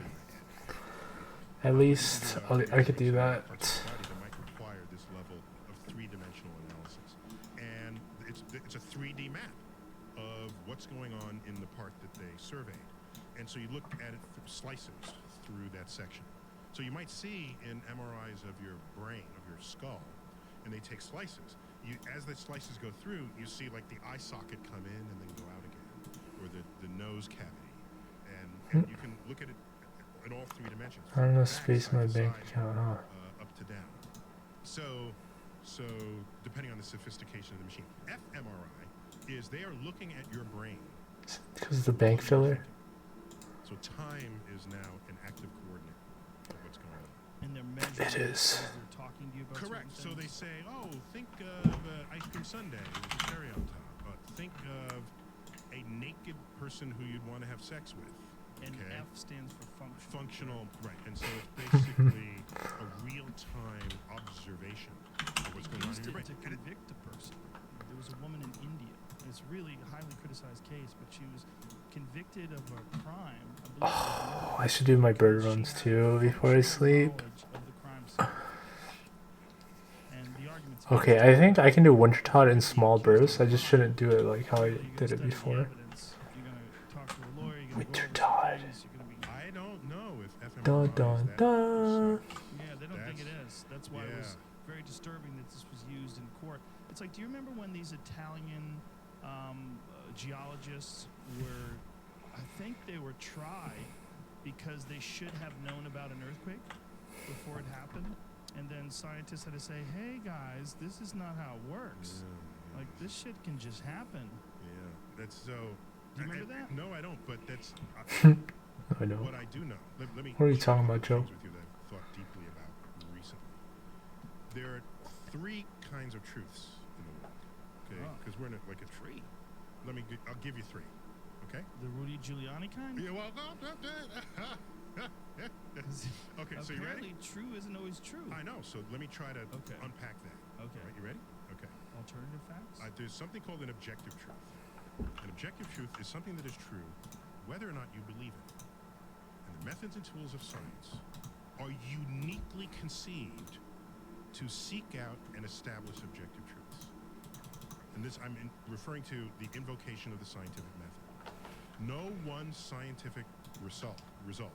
At least I could do that. Parts of the body that might require this level of three-dimensional analysis, and it's a 3D map of what's going on in the part that they surveyed, and so you look at it from slices through that section. So you might see in MRIs of your brain, of your skull, and they take slices. As the slices go through, you see like the eye socket come in and then go out again, or the nose cavity, and you can look at it in all three dimensions. I don't know, Back, space side my to bank side, account, huh? up to down. So depending on the sophistication of the machine, fMRI is they are looking at your brain. Because of the bank filler. So time is now an active coordinate of what's going on. And they're measuring It is. as they're talking to you about Correct. So certain they things. say, oh, think of ice cream sundae with a cherry on top. Think of a naked person who you'd want to have sex with. And Okay. F stands for functional. Functional, right. And so it's basically a real-time observation of what's going on in Used your it brain. to And it- convict a person. There was a woman in India. It's really a highly criticized case, but she was convicted of a crime. I believe it was murder. I should do my bird She runs had too before I functional sleep. knowledge of the crime scene. And the argument's Okay, I think I can do Wintertod't in small bursts. I just shouldn't do it like how I did it before. Wintertod't. I don't know if fMRI Dun is dun that dun. precise. Yeah, they don't think it That's- is. That's why it was yeah. very disturbing that this was used in court. It's like, do you remember when these Italian geologists were, I think they were tried because they should have known about an earthquake before it happened, and then scientists had to say, hey guys, this is not how it works. Yeah, Like, this shit can just happen. yeah, that's so. Do you remember that? No, I don't. But that's I know. what I do know. Let me. What are you share a talking couple about, Joe? things with you that I've thought deeply about recently. There are three kinds of truths in the world. Okay, Oh. because we're in like a tree. I'll give you three. Okay. The Rudy Giuliani kind? Yeah. Well, no. Okay. So you ready? Apparently, true isn't always true. I know. So let me try to Okay. unpack that. Okay. All right. You ready? Okay. Alternative facts? There's something called an objective truth. An objective truth is something that is true whether or not you believe it. And the methods and tools of science are uniquely conceived to seek out and establish objective truths. And this, referring to the invocation of the scientific method. No one scientific research result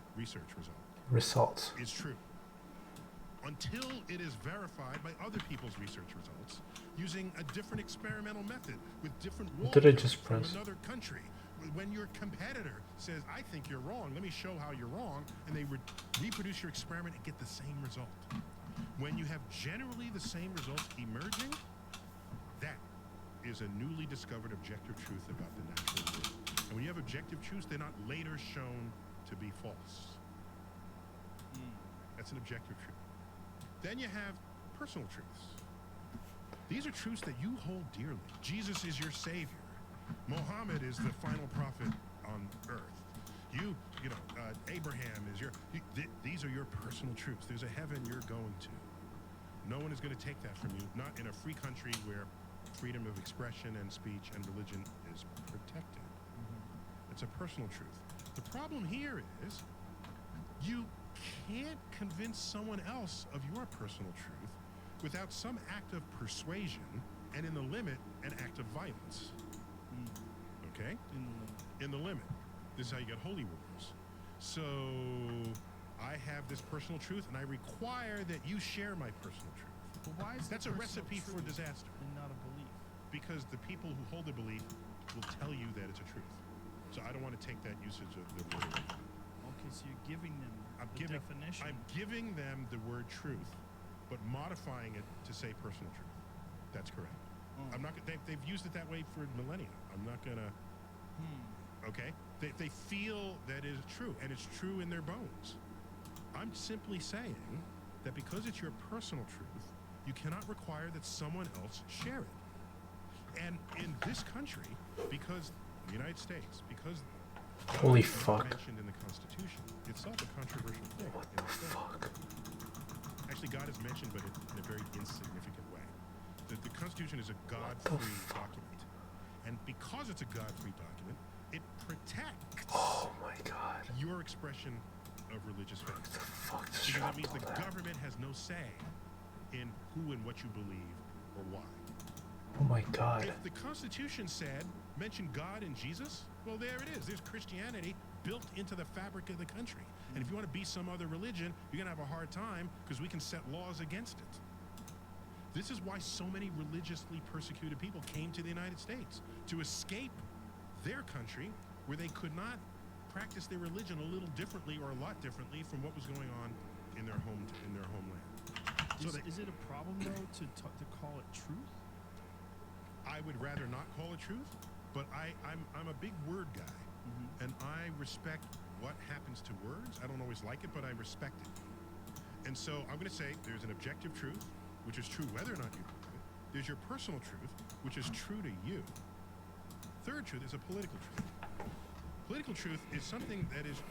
Results. is true until it is verified by other people's research results using a different experimental method with different What did I wall just from press? another country. When your competitor says, I think you're wrong, let me show how you're wrong, and they reproduce your experiment and get the same result. When you have generally the same results emerging, that is a newly discovered objective truth about the natural world. And when you have objective truths, they're not later shown to be false. That's an objective truth. Then you have personal truths. These are truths that you hold dearly. Jesus is your savior. Muhammad is the final prophet on earth. Abraham is these are your personal truths. There's a heaven you're going to. No one is going to take that from you, not in a free country where freedom of expression and speech and religion is protected. It's a personal truth. The problem here is you can't convince someone else of your personal truth without some act of persuasion and, in the limit, an act of violence. Okay? In the limit. This is how you get holy wars. So I have this personal truth, and I require that you share my personal truth. But why is That's a recipe for disaster. and not a belief? Because the people who hold the belief will tell you that it's a truth. So I don't want to take that usage of the word away from them. Okay, so you're giving them definition. I'm giving them the word truth, but modifying it to say personal truth. That's correct. I'm not. They've used it that way for millennia. I'm not gonna. Okay. They feel that is true, and it's true in their bones. I'm simply saying that because it's your personal truth, you cannot require that someone else share it. And in this country, because the United States, because Holy God is fuck. mentioned in the Constitution, itself a controversial thing. What the fuck? Actually, God is mentioned, but in a very insignificant way. The Constitution is a God-free document. And because it's a God-free document, it protects Oh my god. your expression of religious faith. The fuck just Because that dropped means all the that. government has no say in who and what you believe or why. Oh my god. If the Constitution mentioned God and Jesus, well, there it is. There's Christianity built into the fabric of the country. And if you want to be some other religion, you're going to have a hard time because we can set laws against it. This is why so many religiously persecuted people came to the United States, to escape their country where they could not practice their religion a little differently or a lot differently from what was going on in their homeland. Is it a problem though to call it truth? I would rather not call it truth, but I'm a big word guy, and I respect what happens to words. I don't always like it, but I respect it. And so I'm going to say there's an objective truth, which is true whether or not you believe it. There's your personal truth, which is true to you. Third truth is a political truth. Political truth is something that is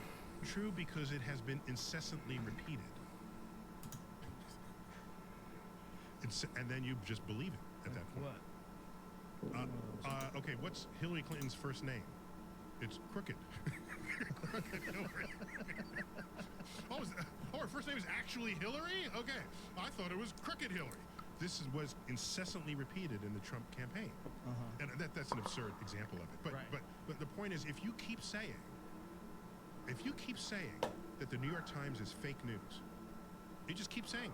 true because it has been incessantly repeated. And then you just believe it at that point. What? Okay, what's Hillary Clinton's first name? It's Crooked. Crooked Hillary. Her first name is actually Hillary? Okay, I thought it was Crooked Hillary. This was incessantly repeated in the Trump campaign. And that's an absurd example of it. But the point is, if you keep saying that the New York Times is fake news, you just keep saying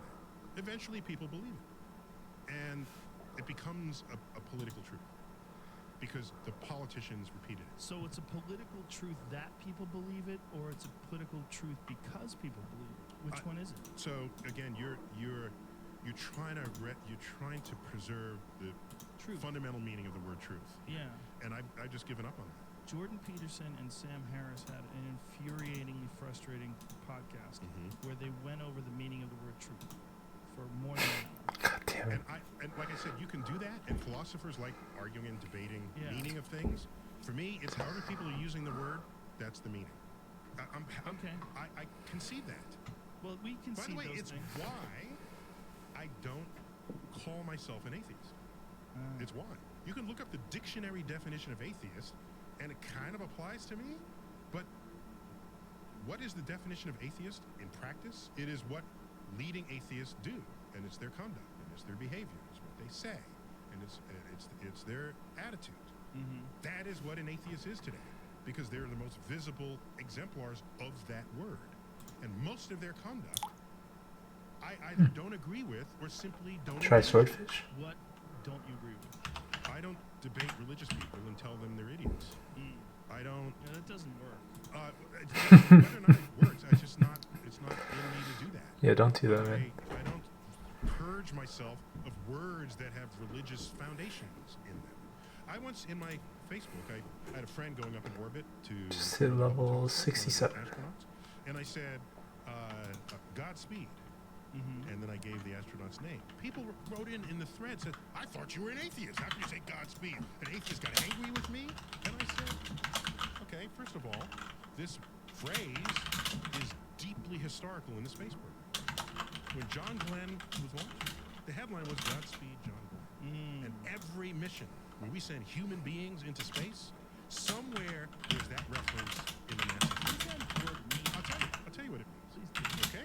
that, eventually people believe it. And it becomes a political truth because the politicians repeated it. So it's a political truth that people believe it, or it's a political truth because people believe it? Which one is it? So again, you're trying to preserve the Truth. fundamental meaning of the word truth. Yeah. And I've just given up on that. Jordan Peterson and Sam Harris had an infuriatingly frustrating podcast where they went over the meaning of the word truth for more than an hour. God damn it. And like I said, you can do that, and philosophers like arguing and debating meaning of things. For me, it's however people are using the word, that's the meaning. I concede that. Well, we can By see the way, those it's things. why I don't call myself an atheist. It's why. You can look up the dictionary definition of atheist, and it kind of applies to me, but what is the definition of atheist in practice? It is what leading atheists do, and it's their conduct, and it's their behavior, it's what they say, and it's their attitude. That is what an atheist is today, because they're the most visible exemplars of that word. And most of their conduct, I either don't agree with or simply don't Try engage. swordfish? What don't you agree with? I don't debate religious people and tell them they're idiots. I don't. Yeah, that doesn't work. Whether or not it works, it's not in me to do that. Yeah, don't do that, man. I don't purge myself of words that have religious foundations in them. I once, in my Facebook, I had a friend going up in orbit to Just hit level one of the 67. astronauts, and I said, Godspeed. Mm-hmm. And then I gave the astronaut's name. People wrote in the thread, said, I thought you were an atheist. How can you say Godspeed? An atheist got angry with me? And I said, okay, first of all, this phrase is deeply historical in the space program. When John Glenn was launched, the headline was Godspeed, John Glenn. And every mission where we send human beings into space, somewhere there's that reference in the NASA. What does that word mean? I'll tell you what it means. Okay?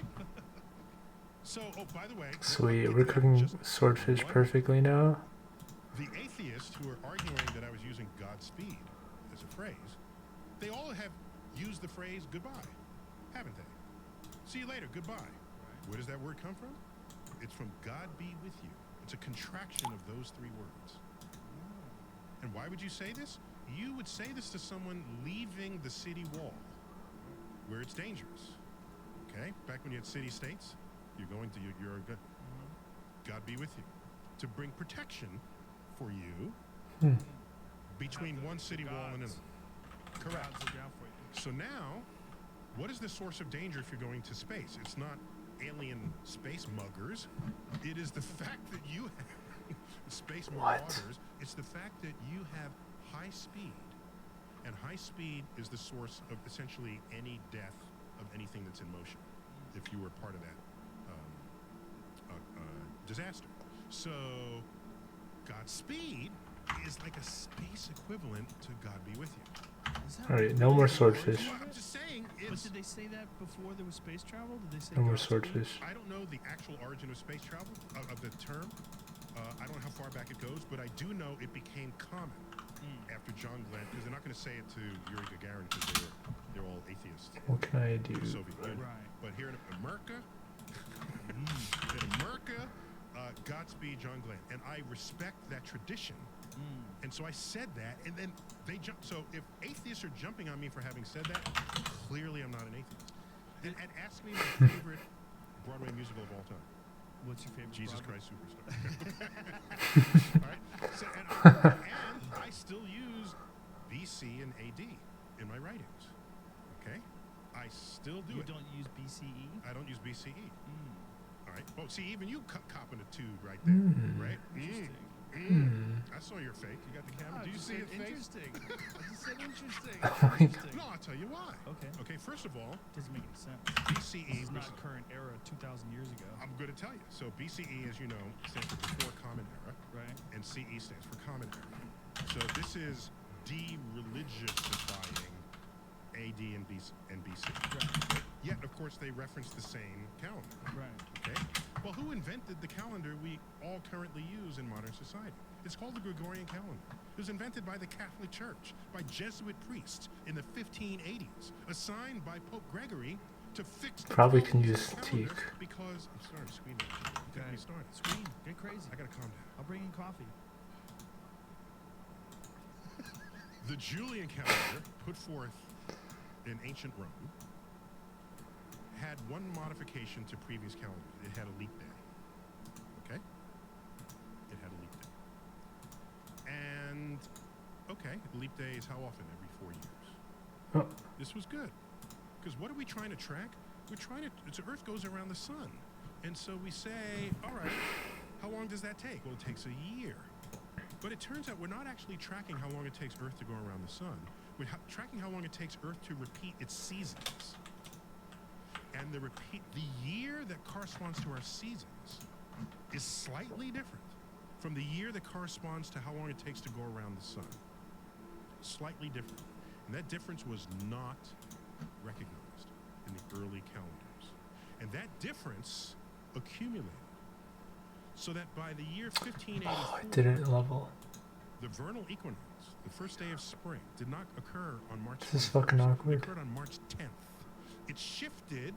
So, oh, by the way, Sweet, we're cooking swordfish perfectly now. the atheists who are arguing that I was using Godspeed as a phrase, they all have used the phrase goodbye, haven't they? See you later, goodbye. Where does that word come from? It's from God be with you. It's a contraction of those three words. And why would you say this? You would say this to someone leaving the city wall, where it's dangerous. Okay? Back when you had city-states, you're going to, you're good. God be with you. To bring protection for you between one city wall and another. Correct. Gods look out for you. So now, what is the source of danger if you're going to space? It's not alien space muggers. It is the fact that you have space marauders. It's the fact that you have high speed. And high speed is the source of essentially any death of anything that's in motion, if you were part of that disaster. So Godspeed is like a space equivalent to God be with you. Is that Alright, no more swordfish. Well, I'm just saying, But it's, did they say that before there was space travel? Did they say No more Godspeed? swordfish. I don't know the actual origin of space travel, of the term. I don't know how far back it goes, but I do know it became common after John Glenn, because they're not going to say it to Yuri Gagarin because they're all atheists. What can I do? Soviet Union. Right. But here in America, Godspeed, John Glenn. And I respect that tradition. And so I said that, and then they jumped. So if atheists are jumping on me for having said that, clearly I'm not an atheist. And ask me my favorite Broadway musical of all time. What's your favorite? Jesus Broadway? Christ Superstar. All right? So, and I still use BC and AD in my writings. Okay? I still do You it. don't use BCE? I don't use BCE. All right. Oh, see, even you copping a two right there, right? Interesting. I saw your fake. You got the camera. Oh, Do you just see said it face? interesting. I just said interesting. my Interesting. No, I'll tell you why. Okay. Okay, first of all, Doesn't make any sense. BCE This is was not current era 2,000 years ago. I'm going to tell you. So BCE, as you know, stands for before Common Era, Right. and CE stands for Common Era. So this is de-religiousifying AD and BC. Right. Yet, of course, they reference the same calendar. Right. Okay. Well, who invented the calendar we all currently use in modern society? It's called the Gregorian calendar. It was invented by the Catholic Church, by Jesuit priests in the 1580s, assigned by Pope Gregory to fix the Probably problems can of use the calendar teak. because I'm starting to scream. Get me started. Scream. Get crazy. I gotta calm down. I'll bring in coffee. The Julian calendar, put forth in ancient Rome, had one modification to previous calendars. It had a leap day. Okay? It had a leap day. And, okay, leap day is how often? Every 4 years. Oh. This was good. Because what are we trying to track? We're trying to, the Earth goes around the sun. And so we say, all right, how long does that take? Well, it takes a year. But it turns out we're not actually tracking how long it takes Earth to go around the sun. We're tracking how long it takes Earth to repeat its seasons. And the year that corresponds to our seasons is slightly different from the year that corresponds to how long it takes to go around the sun. Slightly different. And that difference was not recognized in the early calendars. And that difference accumulated. So that by the year 1584, Oh, I didn't level. the vernal equinox, the first day of spring, did not occur on March 21st. This is fucking awkward. It occurred on March 10th. It shifted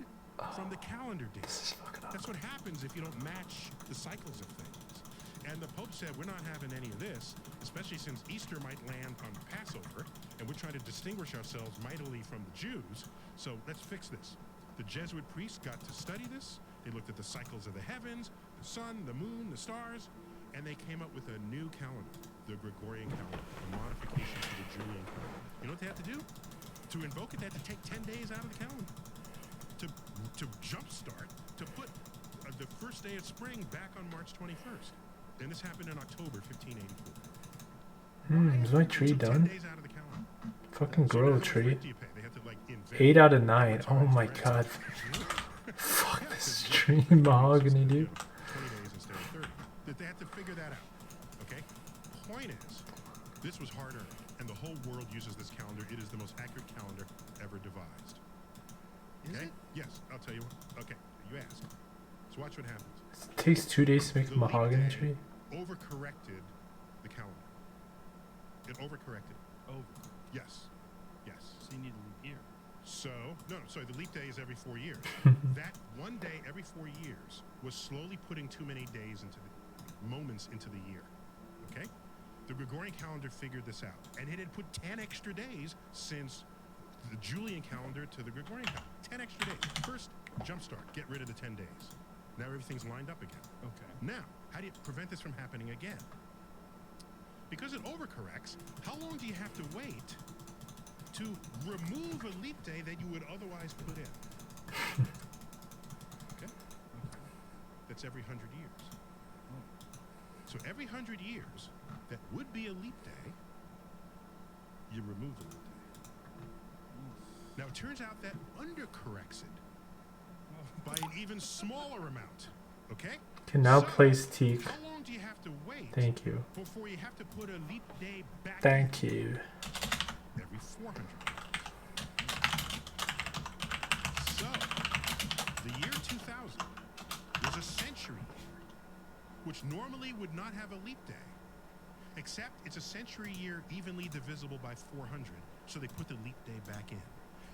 from the calendar date. This is fucking That's awkward. what happens if you don't match the cycles of things. And the Pope said, we're not having any of this, especially since Easter might land on Passover, and we're trying to distinguish ourselves mightily from the Jews, so let's fix this. The Jesuit priests got to study this. They looked at the cycles of the heavens, the sun, the moon, the stars, and they came up with a new calendar, the Gregorian calendar, a modification to the Julian calendar. You know what they had to do? To invoke it, they had to take 10 days out of the calendar. to jumpstart, to put the first day of spring back on March 21st. And this happened in October 1584. Is my tree Took 10 done? days out of the calendar. Fucking So now grow, how much tree. rent do you pay? They had to like invent 8 out of 9. Oh advertise my rent. god. Fuck Yeah, this 'cause tree you know, mahogany, dude. 20 days instead of 30. They had to figure that out. Okay? Point is, this was harder, and the whole world uses this calendar. It is the most accurate calendar ever devised. Is Okay? it? Yes, I'll tell you. Okay, you asked. So watch what happens. It takes 2 days to make a The leap mahogany day tree. overcorrected the calendar. It overcorrected. Over. Yes. Yes. So you need a leap year. So, no, sorry, the leap day is every 4 years. That one day every 4 years was slowly putting too many days into the moments into the year. Okay? The Gregorian calendar figured this out, and it had put 10 extra days since the Julian calendar to the Gregorian calendar. 10 extra days. First, jumpstart, get rid of the 10 days. Now everything's lined up again. Okay. Now, how do you prevent this from happening again? Because it overcorrects, how long do you have to wait to remove a leap day that you would otherwise put in? Okay? That's every 100 years. So every 100 years, that would be a leap day, you remove the leap day. Now, it turns out that undercorrects it by an even smaller amount. Okay? Can now So, place teak. how long do you have to wait Thank you. before you have to put a leap day back Thank you. every 400 years? So, the year 2000 was a century year, which normally would not have a leap day, except it's a century year evenly divisible by 400, so they put the leap day back in.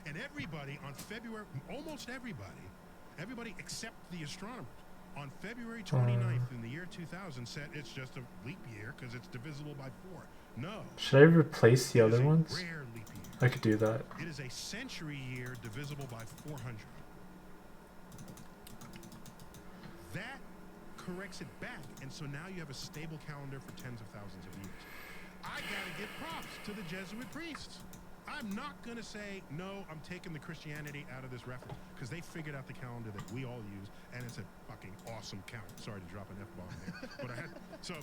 And everybody on February, almost everybody except the astronomers, on February 29th in the year 2000 said it's just a leap year because it's divisible by 4. No. Should I replace the it is other a ones? rare leap year. I could do that. It is a century year divisible by 400. That corrects it back, and so now you have a stable calendar for tens of thousands of years. I gotta give props to the Jesuit priests. I'm not gonna say, no, I'm taking the Christianity out of this reference, because they figured out the calendar that we all use, and it's a fucking awesome calendar. Sorry to drop an F-bomb there. But so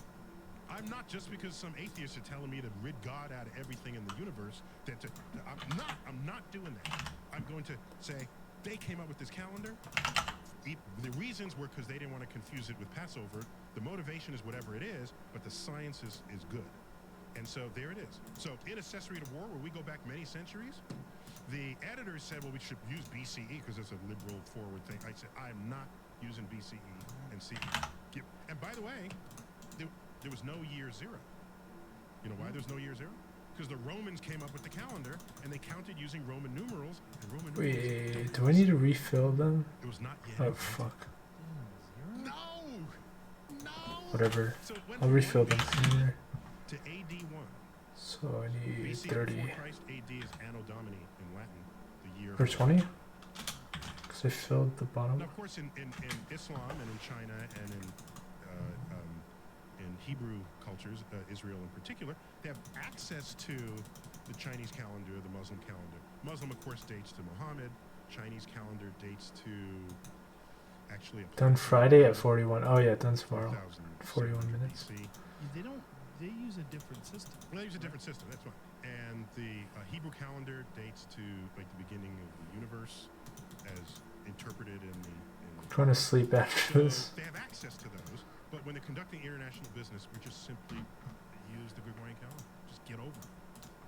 I'm not, just because some atheists are telling me to rid God out of everything in the universe, I'm not doing that. I'm going to say, they came up with this calendar. The reasons were because they didn't want to confuse it with Passover. The motivation is whatever it is, but the science is good. And so there it is. So in Accessory to War, where we go back many centuries, the editors said, well, we should use BCE because it's a liberal forward thing. I said, I'm not using BCE and CE. And by the way, there was no year 0. You know why there's no year 0? Because the Romans came up with the calendar and they counted using Roman numerals. And Roman numerals Wait, do I need to refill them? It was not yet. Oh invented. fuck. No! No! Whatever. So it went I'll from refill 1 them BC here. to AD 1. So I need BC 30. before Christ, AD is Anno Domini in Latin, the year. Or 20? Because I filled the bottom. Now, of course, in Islam and in China and in Hebrew cultures, Israel in particular, they have access to the Chinese calendar, the Muslim calendar. Muslim, of course, dates to Muhammad. Chinese calendar dates to actually Done Friday at 41. Oh yeah, done tomorrow. 4000 41 minutes. BC. They use a different system. Well, they use a different system, that's right. And the Hebrew calendar dates to like the beginning of the universe as interpreted in the... I'm trying to sleep after this. They have access to those, but when they're conducting international business, we just simply use the Gregorian calendar. Just get over it.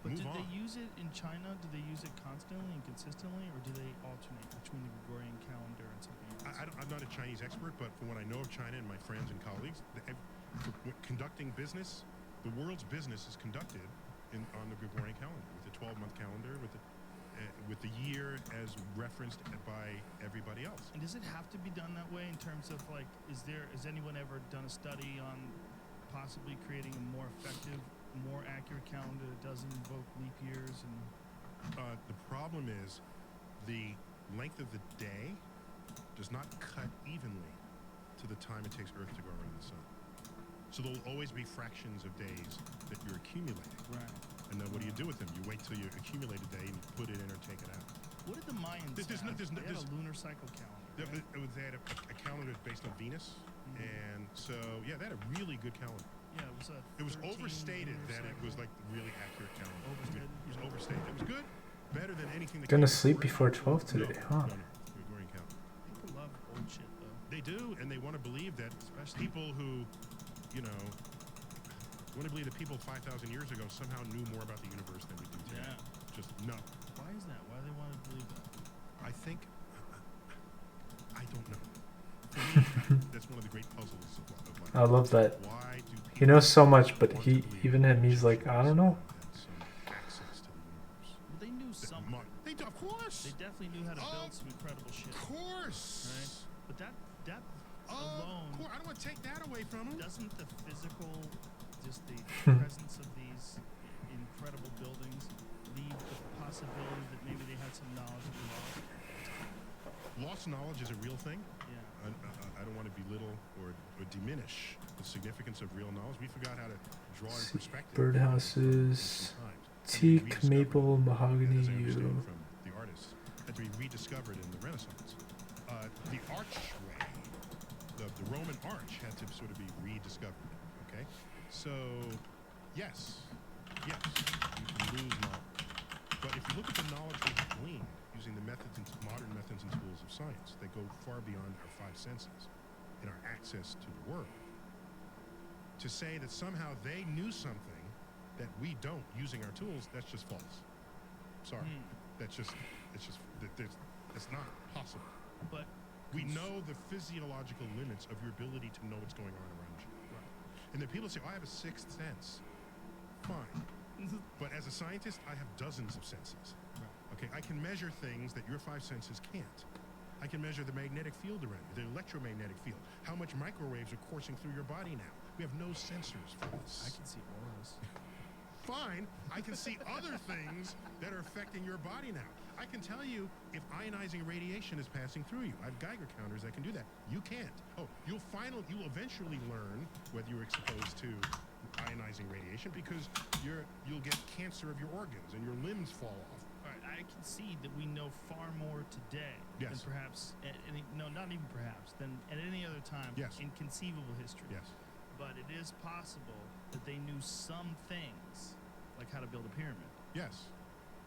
But Move did on. they use it in China? Do they use it constantly and consistently, or do they alternate between the Gregorian calendar and something else? I'm not a Chinese expert, but from what I know of China and my friends and colleagues, conducting business, the world's business is conducted on the Gregorian calendar, with the 12-month calendar, with the year as referenced by everybody else. And does it have to be done that way in terms of like, has anyone ever done a study on possibly creating a more effective, more accurate calendar that doesn't invoke leap years? And the problem is the length of the day does not cut evenly to the time it takes Earth to go around the sun. So there'll always be fractions of days that you're accumulating. right. And then what do you do with them? You wait till you accumulate a day and you put it in or take it out. What did the Mayans There's no- have? there's no- They had there's- a lunar cycle calendar. Right? They had a calendar based on Venus, and so yeah, they had a really good calendar. Yeah, it was a. It was 13 overstated lunar that it was cycle. like the really accurate calendar. Overstated? It was overstated. It was good, better than anything. That Gonna came sleep before before it. 12 today, No, huh? no, Gregorian calendar. People love old shit though. They do, and they want to believe that Especially- people who, you know, want to believe that people 5,000 years ago somehow knew more about the universe than we do today. Yeah. Just no. Why is that? Why do they want to believe that? I think I don't know. For me, that's one of the great puzzles of life. I love that. Why do people He knows so much, but want he, to believe even him, he's like, I don't know. that some access to the universe? Well, they knew That something. they do, of course. They definitely knew how to build some incredible shit. Of course. Right? But that Of alone course. I don't want to take that away from them. doesn't the physical, just the presence of these incredible buildings, leave the possibility that maybe they had some knowledge of the lost? Lost knowledge is a real thing. Yeah. I don't want to belittle or diminish the significance of real knowledge. We forgot how to draw in perspective. Birdhouses, teak, maple, mahogany, As I understand yew. from the artists, had to be rediscovered in the Renaissance. The archway, the Roman arch, had to sort of be rediscovered. Okay, so yes, you can lose knowledge, but if you look at the knowledge we have gleaned using the methods and modern methods and tools of science, they go far beyond our five senses in our access to the world. To say that somehow they knew something that we don't using our tools, that's just false. Sorry. That's not possible. But We know the physiological limits of your ability to know what's going on around you. And then people say, oh, I have a sixth sense. Fine. But as a scientist, I have dozens of senses. Okay, I can measure things that your five senses can't. I can measure the magnetic field around you, the electromagnetic field, how much microwaves are coursing through your body now. We have no sensors for this. I can see auras. Fine, I can see other things that are affecting your body now. I can tell you if ionizing radiation is passing through you. I have Geiger counters that can do that. You can't. Oh, you'll eventually learn whether you're exposed to ionizing radiation because you'll get cancer of your organs and your limbs fall off. All right, I concede that we know far more today Yes. than perhaps, not even perhaps, than at any other time Yes. in conceivable history. Yes. But it is possible that they knew some things, like how to build a pyramid, Yes.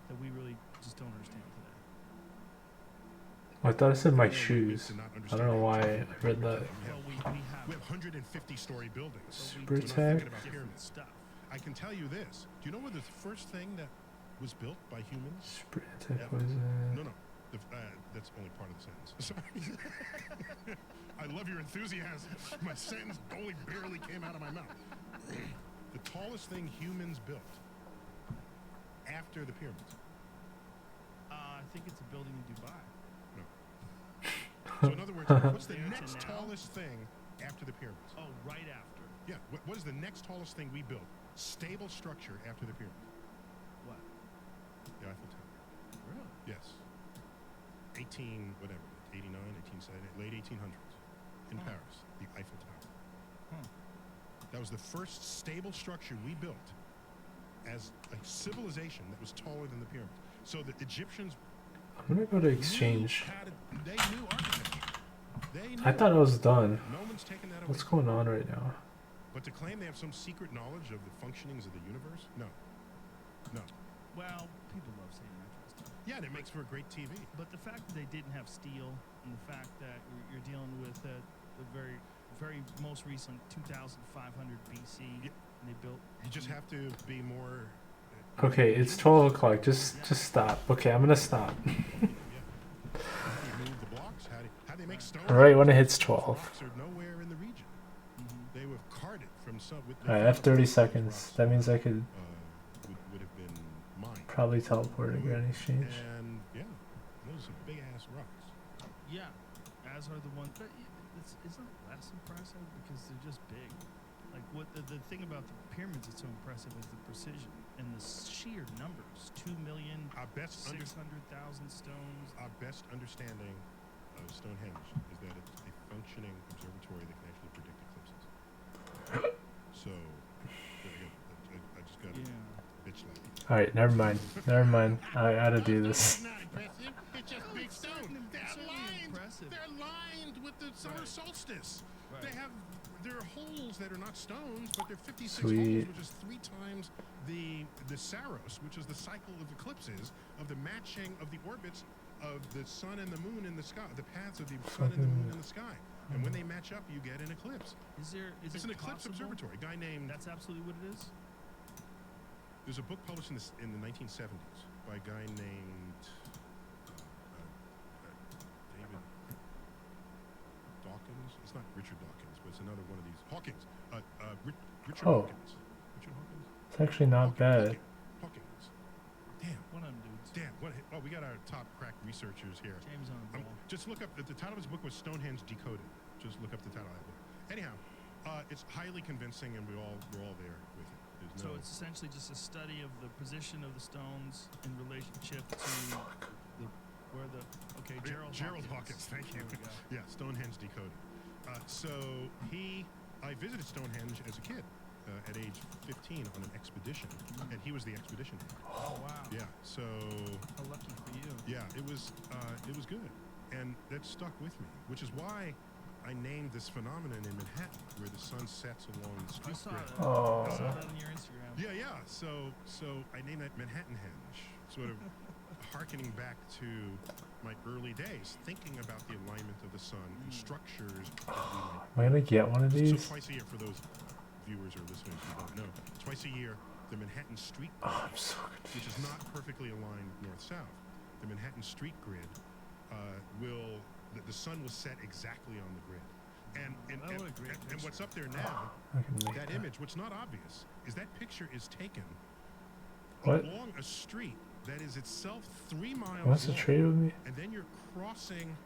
that we really just don't understand today. I thought I said my You know, we shoes. used to not I understand don't know how why to I build a read pyramid. that. Well, we have We have 150-story buildings. but we Super do tag. different Pyramids. stuff. I can tell you this. Do you know what the first thing that was built by humans? Spray anti-poison. No. That's only part of the sentence. Sorry. I love your enthusiasm. My sentence only barely came out of my mouth. The tallest thing humans built after the pyramids. I think it's a building in Dubai. So in other words, what's the There to next now? tallest thing after the pyramids? Oh, right after. Yeah. What is the next tallest thing we built? Stable structure after the pyramids. What? The Eiffel Tower. Really? Yes. 89, 1870, late 1800s in Huh. Paris, the Eiffel Tower. Huh. That was the first stable structure we built as a civilization that was taller than the pyramids. So the Egyptians I'm gonna go to exchange. they knew architecture. They knew. I thought I was done. No one's taken that away. What's going on right now? But to claim they have some secret knowledge of the functionings of the universe? No. No. Well, people love saying retro stuff. Yeah, and it makes for a great TV. But the fact that they didn't have steel, and the fact that you're dealing with the very, very most recent 2,500 BC, Yeah. and they built. You just have to be more. Okay, it's 12 o'clock. Just stop. Okay, I'm gonna stop. Yeah. How do you move the blocks? How do they make stone? Right when it hits Those 12. blocks are nowhere in the region. They were carted from some. Alright, I have 30 seconds. That means I could Would have been mined. probably teleport to Grand Exchange. And yeah, those are big ass rocks. Yeah, as are the ones. But isn't it less impressive because they're just big? Like what the thing about the pyramids that's so impressive is the precision and the sheer numbers. 2,600,000 stones. Our best understanding of Stonehenge is that it's a functioning observatory that can actually predict eclipses. So, again, I just got a Yeah. bitch like. Alright, never mind. Never mind. I gotta do this. Not impressive. stone. They're certainly lined. impressive. They're lined with the summer Right. solstice. Right. There are holes that are not stones, but they're 56 Sweet. holes, which is 3 times the Saros, which is the cycle of eclipses, of the matching of the orbits of the sun and the moon in the sky, the paths of the sun and the moon in the sky. And when they match up, you get an eclipse. Is It's it an eclipse possible? observatory. A guy named That's absolutely what it is. there's a book published in the 1970s by a guy named David Dawkins. It's not Richard Dawkins, but it's another one of these. Hawkins. Richard Oh. Hawkins. Richard Hawkins? It's actually not bad. Hawkins. Damn. One of them dudes. Damn. We got our top crack researchers here. James on the ball. Just look up, the title of his book was Stonehenge Decoded. Just look up the title of that book. Anyhow, it's highly convincing, and we're all there with it. There's So no, it's essentially just a study of the position of the stones in relationship to Gerald Hawkins. Thank you. There we go. Yeah, Stonehenge Decoded. I visited Stonehenge as a kid at age 15 on an expedition, and he was the expedition leader. Oh wow. Yeah, so How lucky for you. yeah, it was good, and that stuck with me, which is why I named this phenomenon in Manhattan, where the sun sets along the I street saw grid. that. Oh. I saw that on your Instagram. Yeah. So I named that Manhattan Henge, sort of harkening back to my early days, thinking about the alignment of the sun and structures that we Am I gonna get one of might. these? So twice a year, for those viewers or listeners who don't know, twice a year, the Manhattan Street Grid, Oh, I'm so which is confused. not perfectly aligned north-south, the Manhattan Street Grid the sun will set exactly on the grid. And What a great and picture. what's up there now, I can make that image, what's not obvious is that picture is taken What? along a street that is itself 3 miles Wants to long, trade with me? and then you're crossing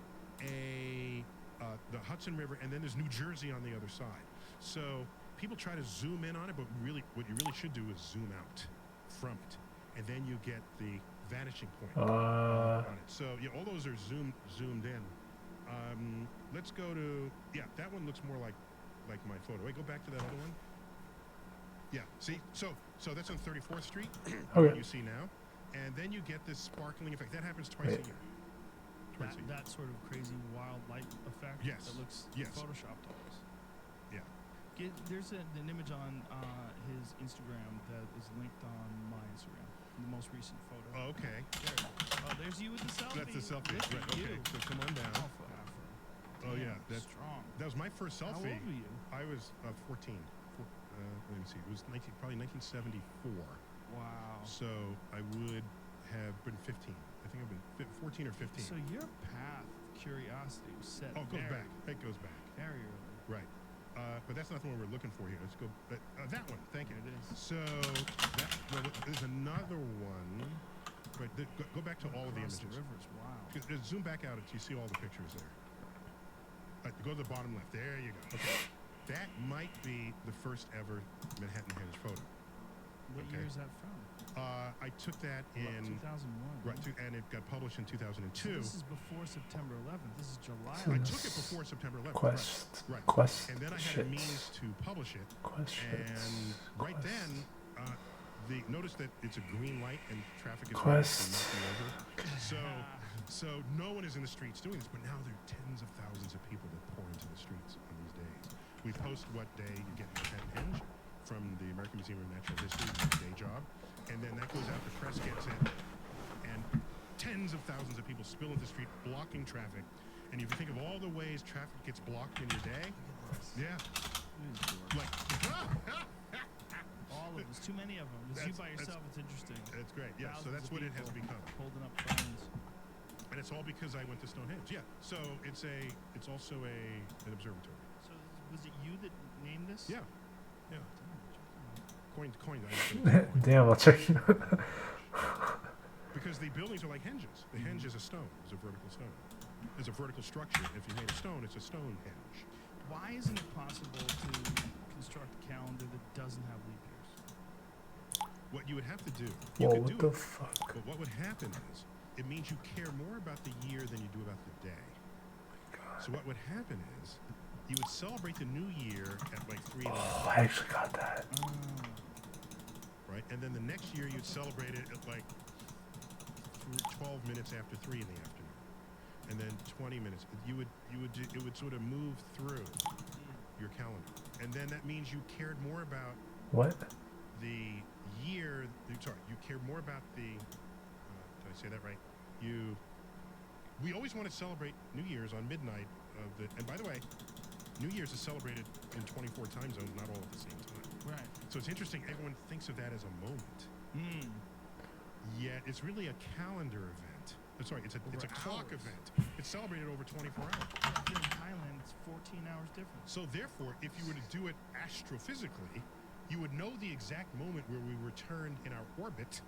the Hudson River, and then there's New Jersey on the other side. So people try to zoom in on it, but really, what you really should do is zoom out from it, and then you get the vanishing point on it. So yeah, all those are zoomed in. Let's go to that one looks more like my photo. Wait, go back to that other one. Yeah, see, so that's on 34th Street. Okay. You see now, and then you get this sparkling effect. That happens twice a year. Twice a year. That sort of crazy wild light effect. Yes. That looks Yes. photoshopped almost. Yeah. There's an image on his Instagram that is linked on my Instagram. The most recent photo. Oh, okay. There. Oh, there's you with the selfie. That's the selfie. Look Right. at Okay. you. So come on down. Alpha, alpha. Oh Damn, yeah, that's strong. that was my first How selfie. old were you? I was 14. Let me see. It was probably 1974. Wow. So I would have been 15. I think I've been 14 or 15. So your path of curiosity was set. Oh, it goes very, back. It goes back. very early. Right. But that's not the one we're looking for here. Let's go. That one. Thank you. It is. So there's another one. But go back to all of the Across images. the rivers. Wow. Zoom back out until you see all the pictures there. Go to the bottom left. There you go. Okay. That might be the first ever Manhattan Henge photo. What Okay. year is that from? I took that in 2001. right, and it got published in 2002. This is before September 11th. This is July. I 11th. took it before September 11th. Quest. Right. Quest. And then I had shit. a means to publish it. Quest. And right Quest. then, notice that it's a green light and traffic is Quest. over. So no one is in the streets doing this, but now there are tens of thousands of people that pour into the streets on these days. We post what day you get Manhattan Henge from the American Museum of Natural History, day job, and then that goes out, the press gets it, and tens of thousands of people spill into the street, blocking traffic. And if you think of all the ways traffic gets blocked in your day, yeah, like All of them. There's too many of them. Just you by yourself. It's interesting. it's great. Yeah, so Thousands that's of what it has people become. Holding up phones. And it's all because I went to Stonehenge. Yeah. So it's also an observatory. So was it you that named this? Yeah. Yeah. Coined. Damn, I'll check it out. Because the buildings are like henges. The henge is a stone. It's a vertical stone. It's a vertical structure. If you made a stone, it's a stone henge. Why isn't it possible to construct a calendar that doesn't have leap years? What you would have to do, you Whoa, could what do the it, fuck? but what would happen is, it means you care more about the year than you do about the day. So what would happen is, you would celebrate the new year at like 3 in the Oh, I actually got that. right? And then the next year you'd celebrate it at like 12 minutes after 3 in the afternoon. 20 minutes. It would sort of move through your calendar, and then that means you cared more about What? the year. Sorry, you cared more about the. Did I say that right? We always want to celebrate New Year's on midnight of the. And by the way, New Year's is celebrated in 24 time zones, not all at the same time. Right. So it's interesting. Everyone thinks of that as a moment. Mm. Yet it's really a calendar event. Sorry, it's a clock hours. event. It's celebrated over 24 hours. Here in Thailand, it's 14 hours difference. So therefore, if you were to do it astrophysically, you would know the exact moment where we returned in our orbit,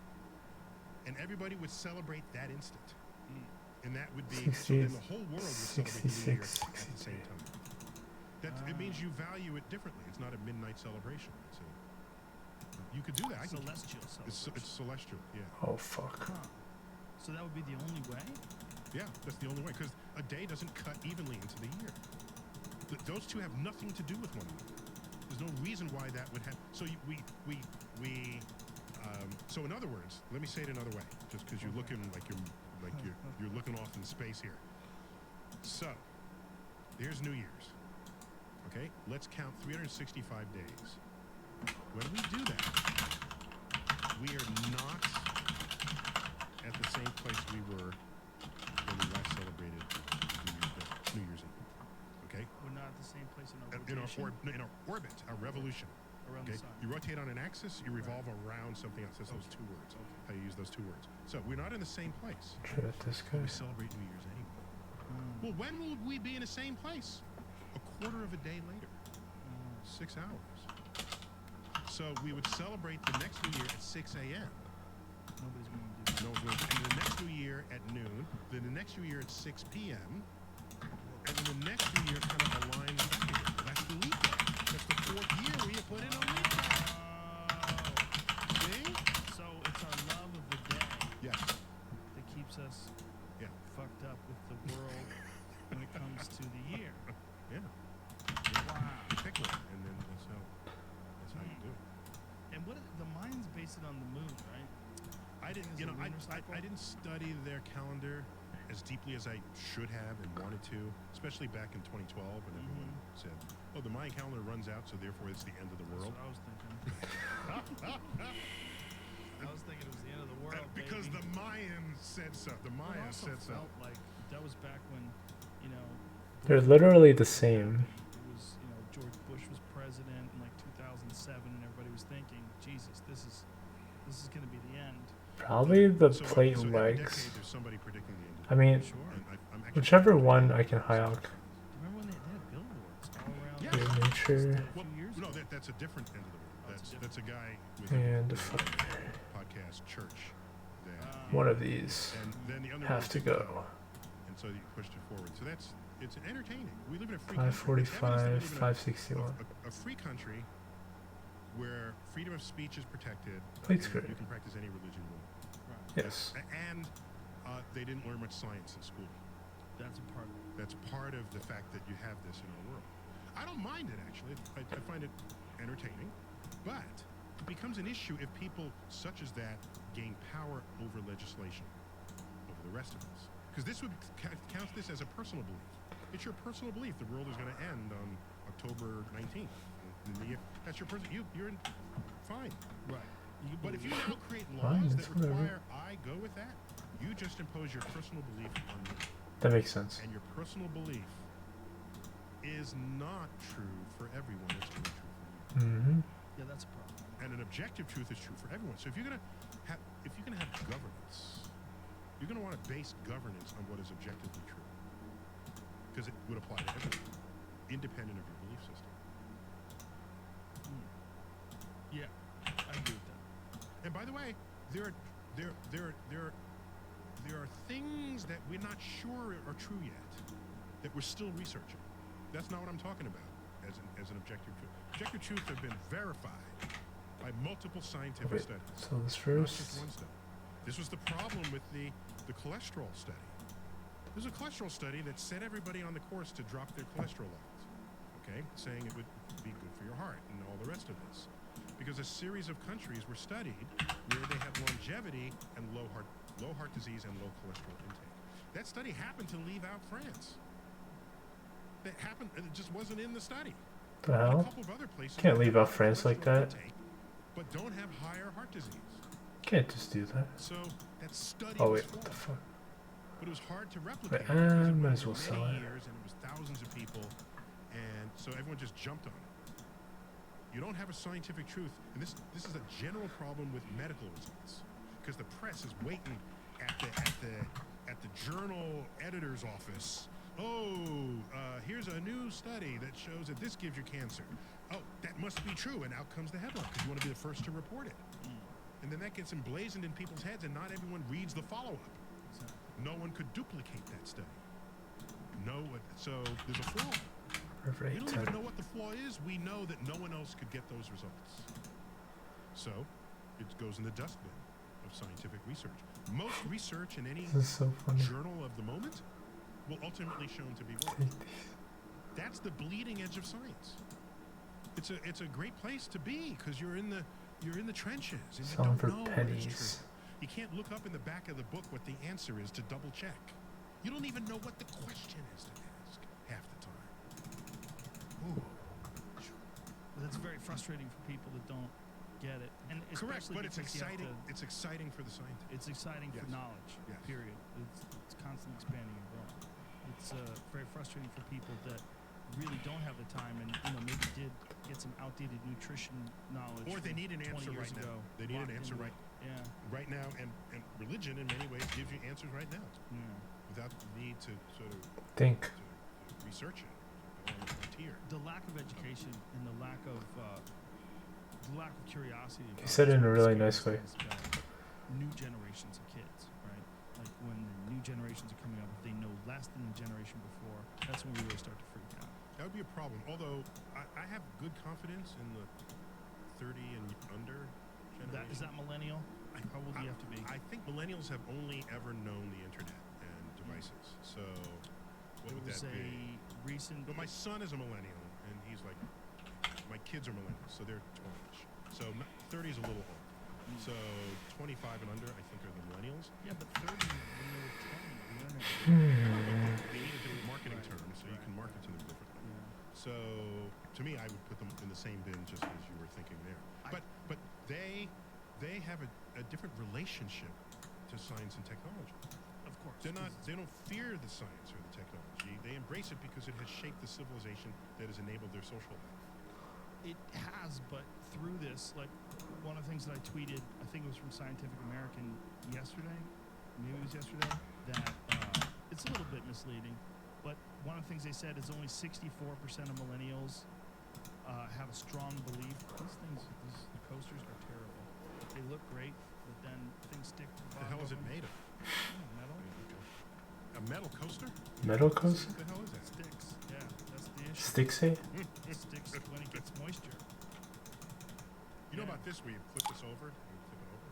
and everybody would celebrate that instant. And that would be, so then the whole world would celebrate the New Year at the same time. It means you value it differently. It's not a midnight celebration. You could do that. Celestial celebration. It's celestial, yeah. Oh fuck. Huh. So that would be the only way? Yeah, that's the only way, because a day doesn't cut evenly into the year. Those two have nothing to do with one another. There's no reason why that would happen. So so in other words, let me say it another way, just because you're looking like you're looking off in space here. So here's New Year's. Okay, let's count 365 days. When we do that, we are not at the same place we were when we last celebrated New Year's Eve. Okay? We're not at the same place in our In rotation? our orbit, our revolution. Around Okay? the sun. You rotate on an axis, you revolve around something else. That's those two words. How you use those two words. So we're not in the same place. Shit, this guy. We celebrate New Year's anyway. Well, when will we be in the same place? A quarter of a day later. 6 hours. So we would celebrate the next New Year at 6 a.m. Nobody's going to do that. No, and the next New Year at noon. Then the next New Year at 6 p.m. And then the next New Year kind of aligns with the year. That's the leap year. That's the 4th year where you put in a leap year. See? So it's our love of the day Yes. that keeps us Yeah. fucked up with the world when it comes to the year. Yeah. Wow. You pick one, and then that's how you do it. And the Mayans base it on the moon, right? I didn't, As a lunar cycle? I didn't study their calendar as deeply as I should have and wanted to, especially back in 2012 when everyone said, "Oh, the Mayan calendar runs out, so therefore it's the end of the That's world." what I was thinking. I was thinking it was the end of the world, Because baby. the Mayans said so. The Well, it Mayans also said so. felt like that was back when, you know, They're literally the same. it was, you know, George Bush was president in like 2007, and everybody was thinking, Jesus, this is going to be the end. Probably the So plate every legs. decade there's somebody predicting the end of I mean, Sure. and I'm actually whichever one I can high out. Remember when they had billboards all around? Yeah. Good nature. A few years no, ago. that's a different end of the world. Oh, it's a That's a guy with And a fuck. podcast church. That One of these and then the other have to go. And so you pushed it forward. So it's entertaining. We live in a free country. It's 545, evidence that we live in 561. a free country where freedom of speech is protected. Plate's and good. You can practice any religion you want. Right. Yes. And they didn't learn much science in school. That's a part of it. That's part of the fact that you have this in our world. I don't mind it, actually. I find it entertaining. But it becomes an issue if people such as that gain power over legislation, over the rest of us. Because this would count this as a personal belief. It's your personal belief the world is going to end on October 19th. That's your personal. You're in, fine. Right. You But if you now create Fine, laws it's that whatever. require I go with that, you just impose your personal belief on me. That makes sense. And your personal belief is not true for everyone. It's only true for you. Mm-hmm. Yeah, that's a problem. And an objective truth is true for everyone. So if you're gonna have governance, you're gonna want to base governance on what is objectively true, because it would apply to everyone, independent of your belief system. Yeah, I agree with that. And by the way, there are things that we're not sure are true yet, that we're still researching. That's not what I'm talking about as an objective truth. Objective truth have been verified by multiple scientific Wait, studies. so this Not just first. one study. This was the problem with the cholesterol study. There's a cholesterol study that set everybody on the course to drop their cholesterol levels, okay, saying it would be good for your heart and all the rest of this. Because a series of countries were studied where they had longevity and low heart disease and low cholesterol intake. That study happened to leave out France. That happened, and it just wasn't in the study. The And a hell? couple of other places Can't that leave have out France like cholesterol that. intake, but don't have higher heart disease. Can't just do that. So that study Oh was wait, what the flawed. fuck? But it was hard to Wait, replicate because it might went as well over sell many it. years and it was thousands of people, and so everyone just jumped on it. You don't have a scientific truth, and this is a general problem with medical results, because the press is waiting at the journal editor's office. Oh, here's a new study that shows that this gives you cancer. Oh, that must be true, and out comes the headline because you want to be the first to report it. And then that gets emblazoned in people's heads, and not everyone reads the follow-up. No one could duplicate that study. So there's a flaw. We Perfect. don't even know what the flaw is. We know that no one else could get those results. So it goes in the dustbin of scientific research. Most research in any This is so funny. journal of the moment will ultimately shown to be wrong. Take these. That's the bleeding edge of science. It's a great place to be because you're in the trenches and you Selling don't for know what is pennies. true. You can't look up in the back of the book what the answer is to double check. You don't even know what the question is to ask half the time. Ooh. That's very frustrating for people that don't get it, and Correct, especially but it's because you have exciting. to- It's exciting for the scientist. It's exciting for Yes. knowledge. Yes. Period. It's constantly expanding and growing. It's very frustrating for people that really don't have the time and maybe did get some outdated nutrition knowledge. Or they from need an 20 answer years right ago, now. They need an locked answer into right it. Yeah. right now, and religion in many ways gives you answers right now Yeah. without the need to sort of Think. to research it, go on the frontier. The lack of education and the lack of curiosity. He about said it in a this really scares nice way. things about new generations of kids, right? Like when the new generations are coming up, if they know less than the generation before, that's when we really start to freak out. That would be a problem. Although I have good confidence in the 30 and under generation. Is that millennial? How old do you have to be? I think millennials have only ever known the internet and devices. So what It would was that a be? recent. But my son is a millennial, and he's like, my kids are millennials, so they're 20ish. So 30 is a little old. So 25 and under, I think, are the millennials. Yeah, but 30 when they were 20, the internet. They need a different marketing term, so you can market to them differently. Yeah. So to me, I would put them in the same bin, just as you were thinking there. But they have a different relationship to science and technology. Of course. They don't fear the science or the technology. They embrace it because it has shaped the civilization that has enabled their social life. It has, but through this, like one of the things that I tweeted, I think it was from Scientific American yesterday, maybe it was yesterday, that it's a little bit misleading, but one of the things they said is only 64% of millennials have a strong belief. The coasters are terrible. They look great, but then things stick to the What the hell is it bottom made of? metal. A metal coaster? Metal coaster? What the hell is that? Sticks. Yeah, that's the issue. Stixie? It sticks when it gets moisture. You know Yeah. about this where you flip this over? You flip it over?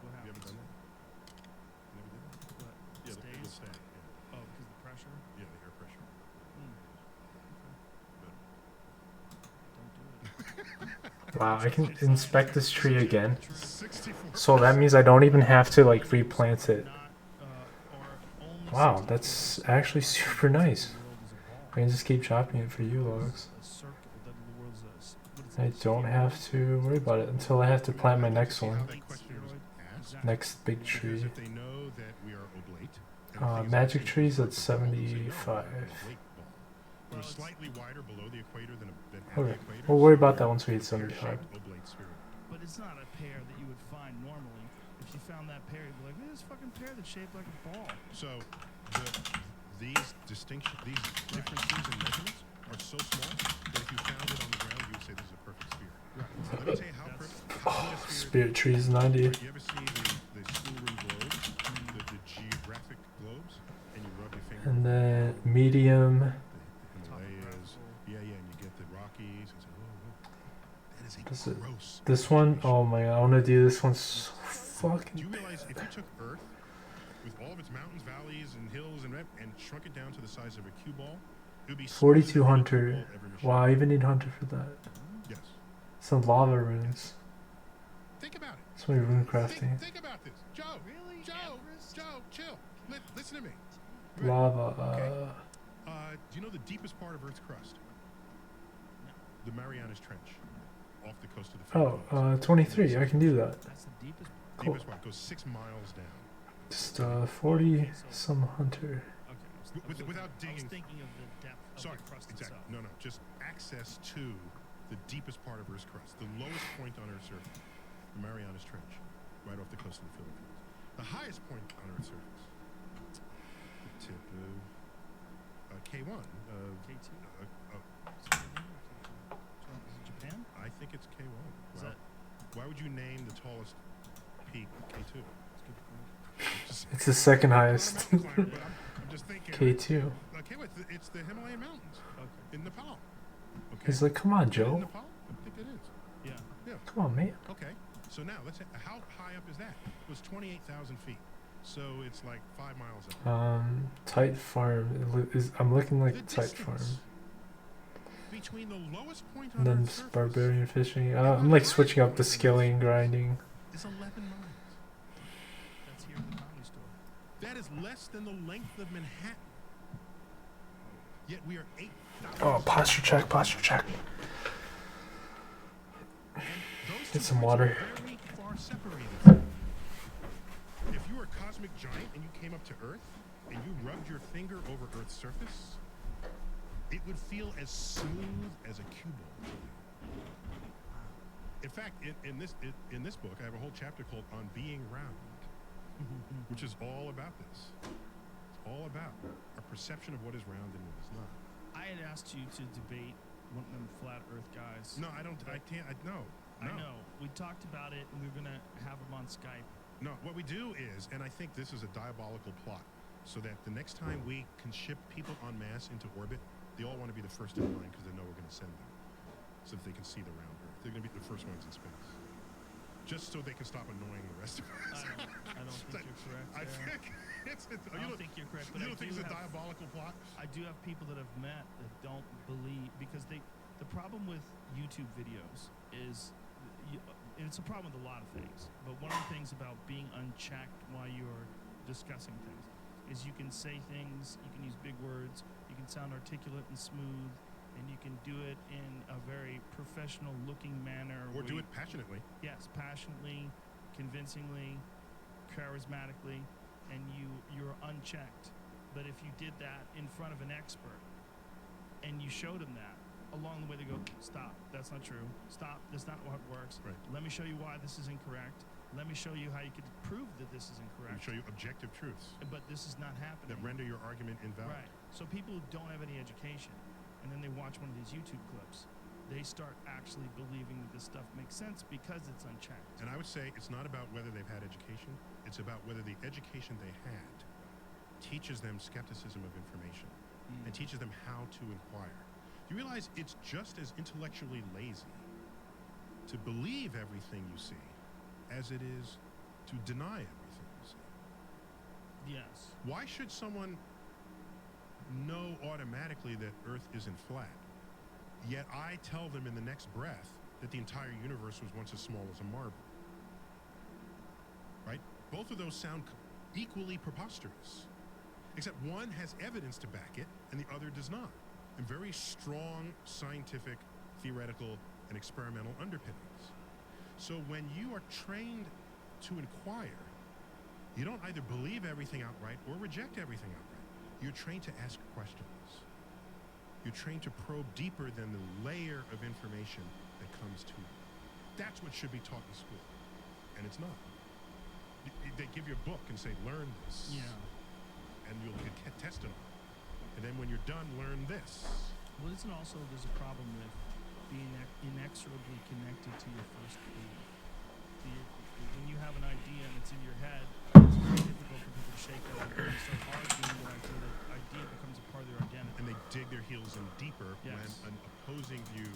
What You ever happens? done that? You never did that? What? Yeah, Stays? it'll stay. Yeah. Oh, because of the pressure? Yeah, the air pressure. Hmm. Don't do it. Wow, I can inspect this tree again. 64. So that means I don't even have to like replant it. Not, or only Wow, 64% that's actually super nice. of the world is a ball. I can just keep chopping it for you, Logs. A circle that the world's what is I it, don't sphere? have to worry about it until I have to plant my next See how one. that question was asked? Exactly. Next big Because tree. if they know that we are oblate, and the thing is Magic actually trees at the ball, they'll say, no, 75. we're an oblate ball. We're Well, it's- slightly wider below the equator than the Okay, equator. we'll worry so about that we're once we hit a 75. pear-shaped oblate sphere. But it's not a pear that you would find normally. If you found that pear, you'd be like, look at this fucking pear that's shaped like a ball. So these differences in measurements are so small that if you found it on the ground, you would say this is a perfect sphere. Right. Let me tell you how Oh, big a sphere Spirit trees 90. You ever see the schoolroom globes, the geographic globes, and you rub your finger And then medium. the Himalayas, yeah, and you get the Rockies, and say, whoa, that is This a is- gross. This one, oh my god, I want to do this one so Do fucking you big. realize if you took Earth with all of its mountains, valleys, and hills, and shrunk it down to the size of a cue ball, it would be smaller than 42 any cue Hunter. ball ever machined. Wow, I even need Hunter for that. Yes. Some lava runes. Think about it. That's my rune crafting. Think about this. Joe. Really? Joe, chill. Listen to me. Lava. Okay. Do you know the deepest part of Earth's crust? The Marianas Trench, off the coast of the Philippines. 23. I can do that. That's the deepest part. Cool. Deepest part goes 6 miles down. Just 40 some hunter. Okay. Without I was digging. thinking of the depth of Sorry, the crust exactly. itself. No, just access to the deepest part of Earth's crust, the lowest point on Earth's surface, the Marianas Trench, right off the coast of the Philippines. The highest point on Earth's surface, the tip of K1. K2? Uh, Is it Japan? I think it's K1. Is Wow. that? Why would you name the tallest peak K2? That's a good point. Just- It's the second I'm not a highest. mountain climber, but I'm just thinking. K2. Okay, it's the Himalayan mountains Okay. in Nepal. Okay. He's like, come on, Is it in Joe. Nepal? I think it is. Yeah. Come on, man. Okay, so now let's say, how high up is that? It was 28,000 feet. So it's like 5 miles up. Tight farm. I'm looking like The tight farm. distance between the lowest point on And then Earth's just surface barbarian fishing. I'm like switching up the skilling, grinding. is 11 miles. That's here at the comedy store. That is less than the length of Manhattan. Yet we are 8,000. Oh, posture check, posture check. And those Get two some points water. are very far separated. If you were a cosmic giant and you came up to Earth and you rubbed your finger over Earth's surface, it would feel as smooth as a cue ball. In fact, in this book, I have a whole chapter called "On Being Round," which is all about this. It's all about our perception of what is round and what is not. I had asked you to debate one of them flat Earth guys. No, I don't. I can't. No. I know. We talked about it, and we were gonna have him on Skype. No, what we do is, and I think this is a diabolical plot, so that the next time we can ship people en masse into orbit, they all want to be the first in line because they know we're going to send them, so that they can see the round Earth. They're going to be the first ones in space, just so they can stop annoying the rest of us. I don't think you're correct. I there. think it's. I don't think you're correct, but You I don't think do it's a have, diabolical plot? I do have people that have met that don't believe because they. The problem with YouTube videos is, and it's a problem with a lot of things. But one of the things about being unchecked while you're discussing things is you can say things, you can use big words, you can sound articulate and smooth, and you can do it in a very professional-looking manner. Or where do you- it passionately? Yes, passionately, convincingly, charismatically, and you're unchecked. But if you did that in front of an expert and you showed him that, along the way they go, stop, that's not true. Stop, that's not how it works. Right. Let me show you why this is incorrect. Let me show you how you could prove that this is Let me incorrect. show you objective truths But this is not happening. that render your argument invalid. Right. So people who don't have any education, and then they watch one of these YouTube clips, they start actually believing that this stuff makes sense because it's unchecked. And I would say it's not about whether they've had education, it's about whether the education they had teaches them skepticism of information and teaches them how to inquire. You realize it's just as intellectually lazy to believe everything you see as it is to deny everything you see. Yes. Why should someone know automatically that Earth isn't flat, yet I tell them in the next breath that the entire universe was once as small as a marble? Right? Both of those sound equally preposterous, except one has evidence to back it and the other does not, and very strong scientific, theoretical, and experimental underpinnings. So when you are trained to inquire, you don't either believe everything outright or reject everything outright. You're trained to ask questions. You're trained to probe deeper than the layer of information that comes to you. That's what should be taught in school, and it's not. They give you a book and say, learn this, Yeah. and you'll get tested on it. And then when you're done, learn this. Well, isn't also there's a problem with being inexorably connected to your first belief. When you have an idea and it's in your head, it's very difficult for people to shake that idea. It's so hard being the idea that idea becomes a part of their identity. And they dig their heels in deeper Yes. when an opposing view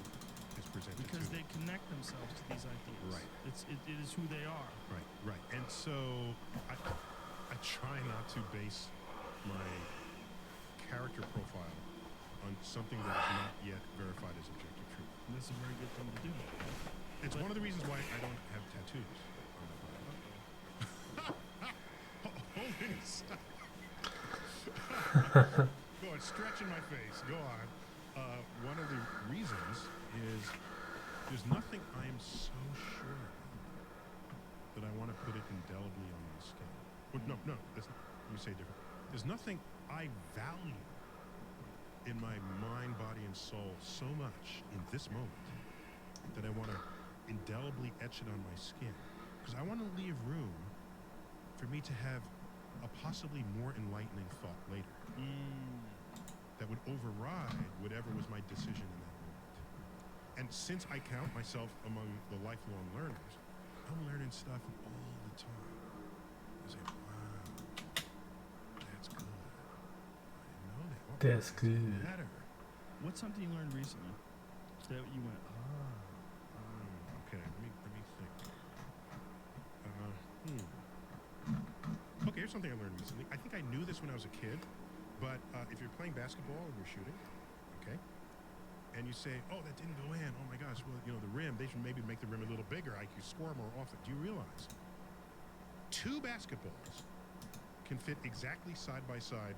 is presented Because to they connect themselves to these ideas. Right. It is who they are. Right, right. And so I try not to base my character profile on something that is not yet verified as objective truth. And that's a very good thing to do. It's one of the reasons why I don't have tattoos on my body. Holy stuff. Go on, stretching my face. Go on. One of the reasons is there's nothing I am so sure of that I want to put it indelibly on my skin. Well, no. Let me say it different. There's nothing I value in my mind, body, and soul so much in this moment that I want to indelibly etch it on my skin. Because I want to leave room for me to have a possibly more enlightening thought later that would override whatever was my decision in that moment. And since I count myself among the lifelong learners, I'm learning stuff all the time. I say, wow, that's good. I didn't know that. Oh, That's good. better. What's something you learned recently that you went, Okay, let me think. Okay, here's something I learned recently. I think I knew this when I was a kid, but if you're playing basketball and you're shooting, okay, and you say, oh, that didn't go in. Oh my gosh, well, you know, the rim, they should maybe make the rim a little bigger. I could score more often. Do you realize 2 basketballs can fit exactly side by side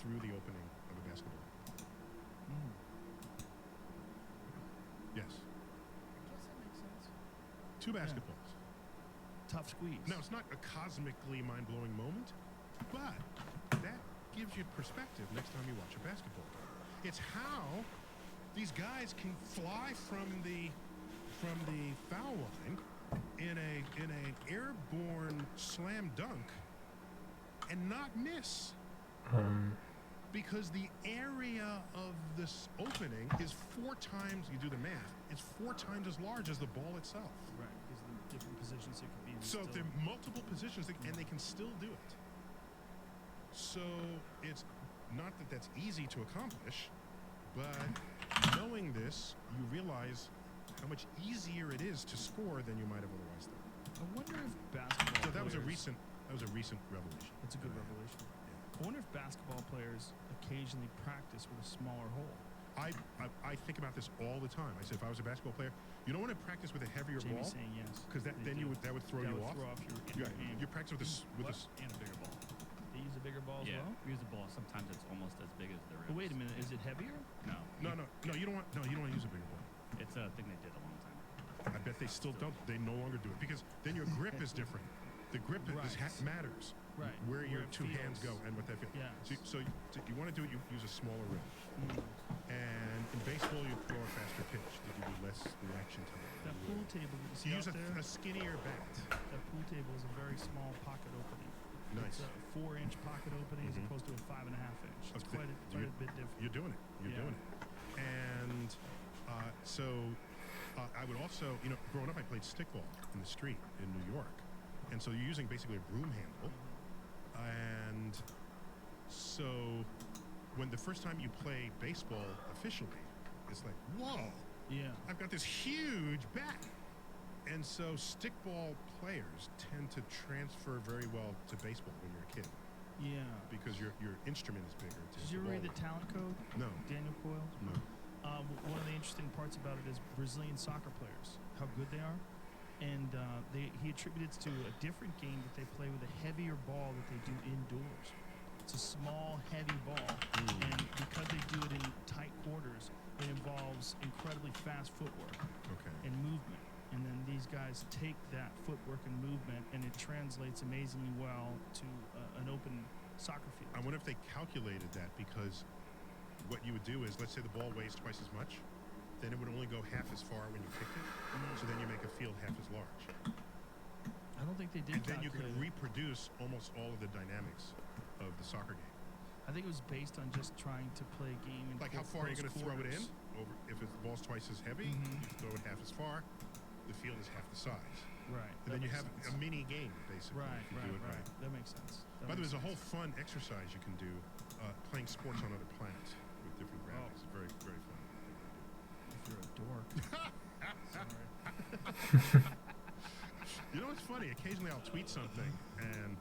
through the opening of a basketball? Yes. I guess that makes sense. 2 basketballs. Tough squeeze. Now, it's not a cosmically mind-blowing moment, but that gives you perspective next time you watch a basketball game. It's how these guys can fly from the foul line in an airborne slam dunk and not miss. Because the area of this opening is 4 times, you do the math, it's 4 times as large as the ball itself. Right, because of the different positions it could be in. So still. there are multiple positions, and they can still do it. So it's not that that's easy to accomplish, but knowing this, you realize how much easier it is to score than you might have otherwise thought. I wonder if basketball So that was a players- recent revelation. That's a good revelation. I wonder if basketball players occasionally practice with a smaller hole. I think about this all the time. I said, if I was a basketball player, you don't want to practice with a heavier Jamie's ball saying yes. because they then do. that would throw That you would off. throw off your aim. You practice with And a bigger ball. They use a bigger ball Yeah, as well? we use a ball. Sometimes it's almost as big as the rim. But wait a minute, is it heavier? No. No, you don't want to use a bigger ball. It's a thing they did a long time ago. I bet they still don't. They no longer do it because then your grip is different. The grip matters. Right. Where your it 2 hands go feels. and what that feels. Yes. So you want to do it, you use a smaller rim. And in baseball, you throw a faster pitch to give you less reaction time. That pool table that you So see you use out there, a skinnier bat. that pool table is a very small pocket opening. Nice. It's a 4-inch pocket opening as Mhm. opposed to a 5.5-inch. It's Okay. quite a bit different. You're doing it. You're Yeah. doing it. And I would also, growing up, I played stickball in the street in New York. And so you're using basically a broom handle. And so when the first time you play baseball officially, it's like, whoa, Yeah. I've got this huge bat. And so stickball players tend to transfer very well to baseball when you're a kid Yeah. because your instrument is bigger. To Did you ever read the talent code, No, Daniel Coyle? no. One of the interesting parts about it is Brazilian soccer players, how good they are. And he attributed it to a different game that they play with a heavier ball that they do indoors. It's a small, heavy ball. And because they do it in tight quarters, it involves incredibly fast footwork Okay. and movement. And then these guys take that footwork and movement, and it translates amazingly well to an open soccer field. I wonder if they calculated that because what you would do is, let's say the ball weighs twice as much, then it would only go half as far when you kicked it. So then you make a field half as large. I don't think they did And then you could calculate it. reproduce almost all of the dynamics of the soccer game. I think it was based on just trying to play a game in Like how far are you close going to throw it in? quarters. Over if the ball's twice as heavy, Mhm. you throw it half as far. The field is half the size. Right. And then you that have makes a sense. mini game, basically, Right, if you right, do it right, right. That makes sense. That By the way, makes there's a whole sense. fun exercise you can do playing sports on other planets with different gravities. It's very, very fun. If you're a dork. Sorry. You know what's funny? Occasionally I'll tweet something and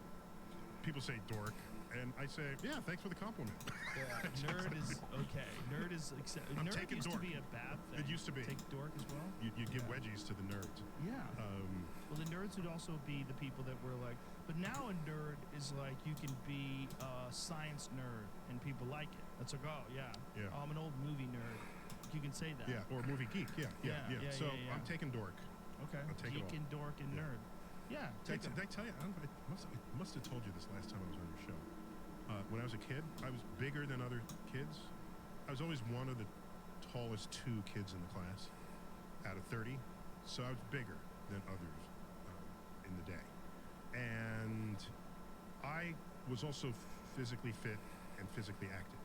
people say dork. And I say, yeah, thanks for the compliment. Yeah. Nerd is okay. Nerd is I'm nerd taking used dork. to be a bad thing. It used to be. Take dork as well. You give Yeah. wedgies to the nerds. Yeah. Well, the nerds would also be the people that were like. But now a nerd is like you can be a science nerd and people like it. That's like, oh yeah. Yeah. Oh, I'm an old movie nerd. You can say that. Yeah, or movie geek. Yeah. So yeah. I'm taking dork. Okay. I'll take it Geek all. and dork and Yeah. nerd. Yeah. Did Take 'em. I tell you? I must have told you this last time I was on your show. When I was a kid, I was bigger than other kids. I was always one of the tallest 2 kids in the class out of 30. So I was bigger than others in the day. And I was also physically fit and physically active,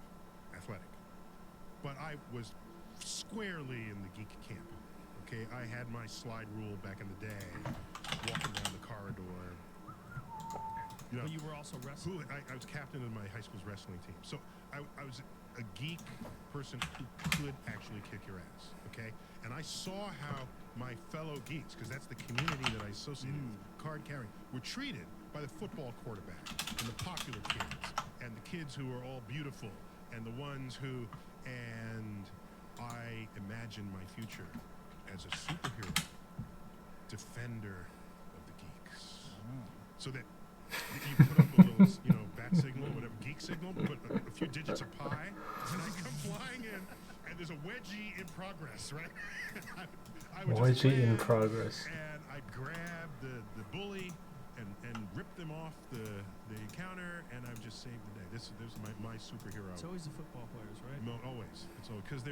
athletic. But I was squarely in the geek camp. Okay, I had my slide rule back in the day, walking down the corridor. You know, But you were also wrestling. I was captain of my high school's wrestling team. So I was a geek person who could actually kick your ass, okay? And I saw how my fellow geeks, because that's the community that I associated with, card carrying, were treated by the football quarterback and the popular kids and the kids who are all beautiful and the ones who, and I imagined my future as a superhero, defender of the geeks. So that you put up a little, bat signal, whatever, geek signal, put a few digits of pi, and I come flying in, and there's a wedgie in progress, right? I would just Wedgie in land, progress. and I'd grab the bully and rip them off the counter, and I've just saved the day. This is my superhero. It's always the football players, right? Always. It's always because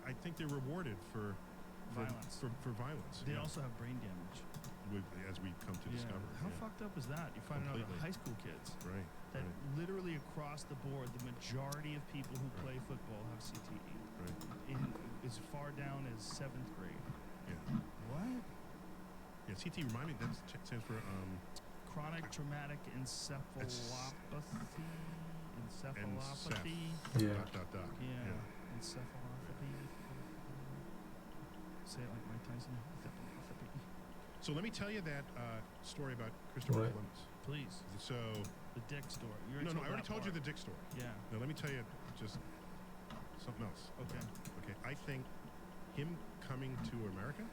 I think they're rewarded for Violence. For violence. They yeah. also have brain damage. As we come to discover. How yeah. fucked up is that? You find out Completely. high school kids Right. that right. literally across the board, the majority of people who play football have CTE. Right. In as far down as 7th grade. Yeah. What? Yeah. CT. Remind me. That stands for Chronic traumatic encephalopathy. Encephalopathy. Yeah. Dot. Yeah. Encephalopathy. Say it like Mike Tyson. Encephalopathy. So let me tell you that story about Christopher What? Columbus. Please. So The dick story. You no, I already that told you part. the dick story. Yeah. Now let me tell you just something else. Okay. Okay. I think him coming to America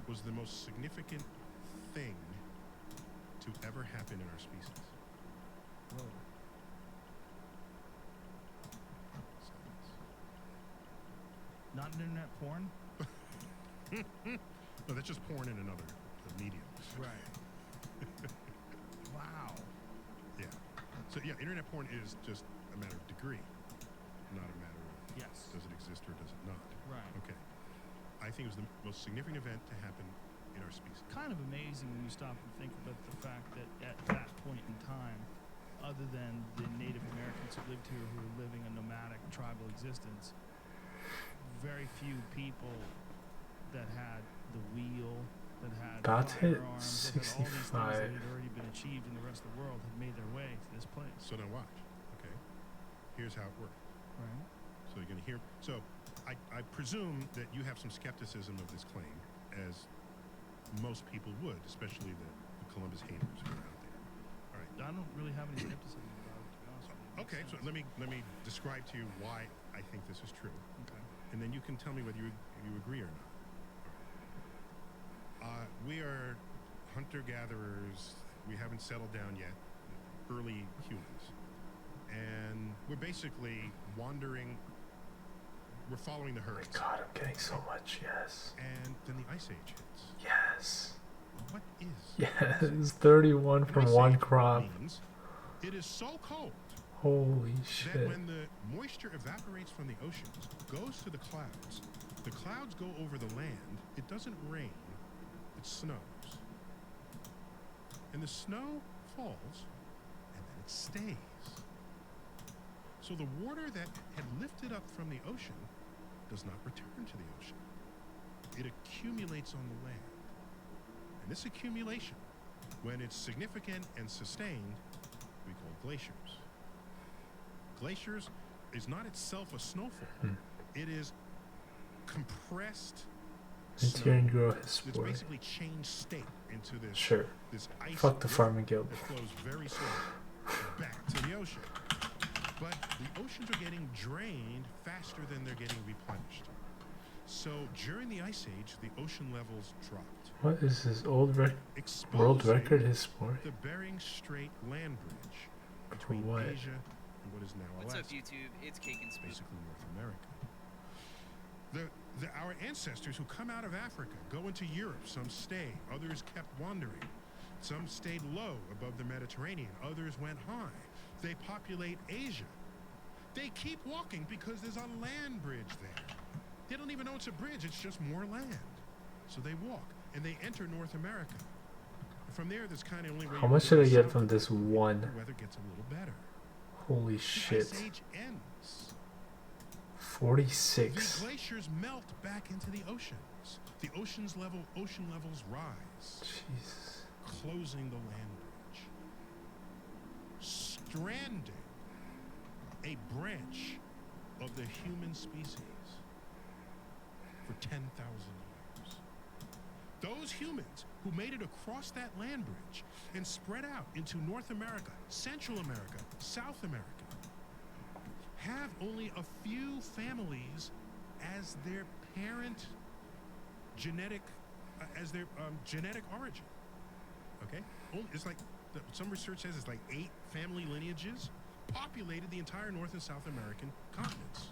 was the most significant thing to ever happen in our species. Whoa. Not internet porn? No, that's just porn in another medium. Right. Wow. Yeah. So yeah, internet porn is just a matter of degree, not a matter of Yes. does it exist or does it not. Right. Okay. I think it was the most significant event to happen in our species. Kind of amazing when you stop and think about the fact that at that point in time, other than the Native Americans who lived here who were living a nomadic tribal existence, very few people that had the wheel, that had About to hit firearms, that had all these things that 65. had already been achieved in the rest of the world had made their way to this place. So now watch. Okay. Here's how it worked. Right? So you're going to hear. So I presume that you have some skepticism of this claim, as most people would, especially the Columbus haters who are out there. All right. I don't really have any skepticism about it, to be honest with you. It makes Okay. So sense. let me describe to you why I think this is true, Okay. and then you can tell me whether you agree or not. We are hunter-gatherers. We haven't settled down yet. Early humans, and we're basically wandering. We're following the herds, God, I'm getting so much. Yes. and then the ice age hits. Yes. What is? Yes. 31 from Ice one age crop. means it is so cold Holy that shit. when the moisture evaporates from the oceans, goes to the clouds go over the land. It doesn't rain, it snows. And the snow falls, and then it stays. So the water that had lifted up from the ocean does not return to the ocean. It accumulates on the land. And this accumulation, when it's significant and sustained, we call glaciers. Glaciers is not itself a snowfall. It is compressed Let's snow hear and grow his that's sport. basically changed state into this Sure. this ice Fuck the river farming guild. that flows very slowly back to the ocean. but the oceans are getting drained faster than they're getting replenished. So during the Ice Age, the ocean levels dropped, What is this old world exposing record history? the Bering Strait land bridge between What? Asia and what is now What's Alaska, up, YouTube? It's Cake and Spoon. basically North America. Our ancestors who come out of Africa go into Europe. Some stayed, others kept wandering. Some stayed low above the Mediterranean, others went high. They populate Asia. They keep walking because there's a land bridge there. They don't even know it's a bridge, it's just more land. So they walk, and they enter North America. From there, there's kind of only way. How much did I get from this one? The weather gets a little better. Holy The shit. Ice Age ends. 46. The glaciers melt back into the oceans. The ocean levels rise, Jesus. closing the land bridge, stranding a branch of the human species for 10,000 years. Those humans who made it across that land bridge and spread out into North America, Central America, South America, have only a few families as their parent genetic, genetic origin. Okay, it's like some research says it's like 8 family lineages populated the entire North and South American continents.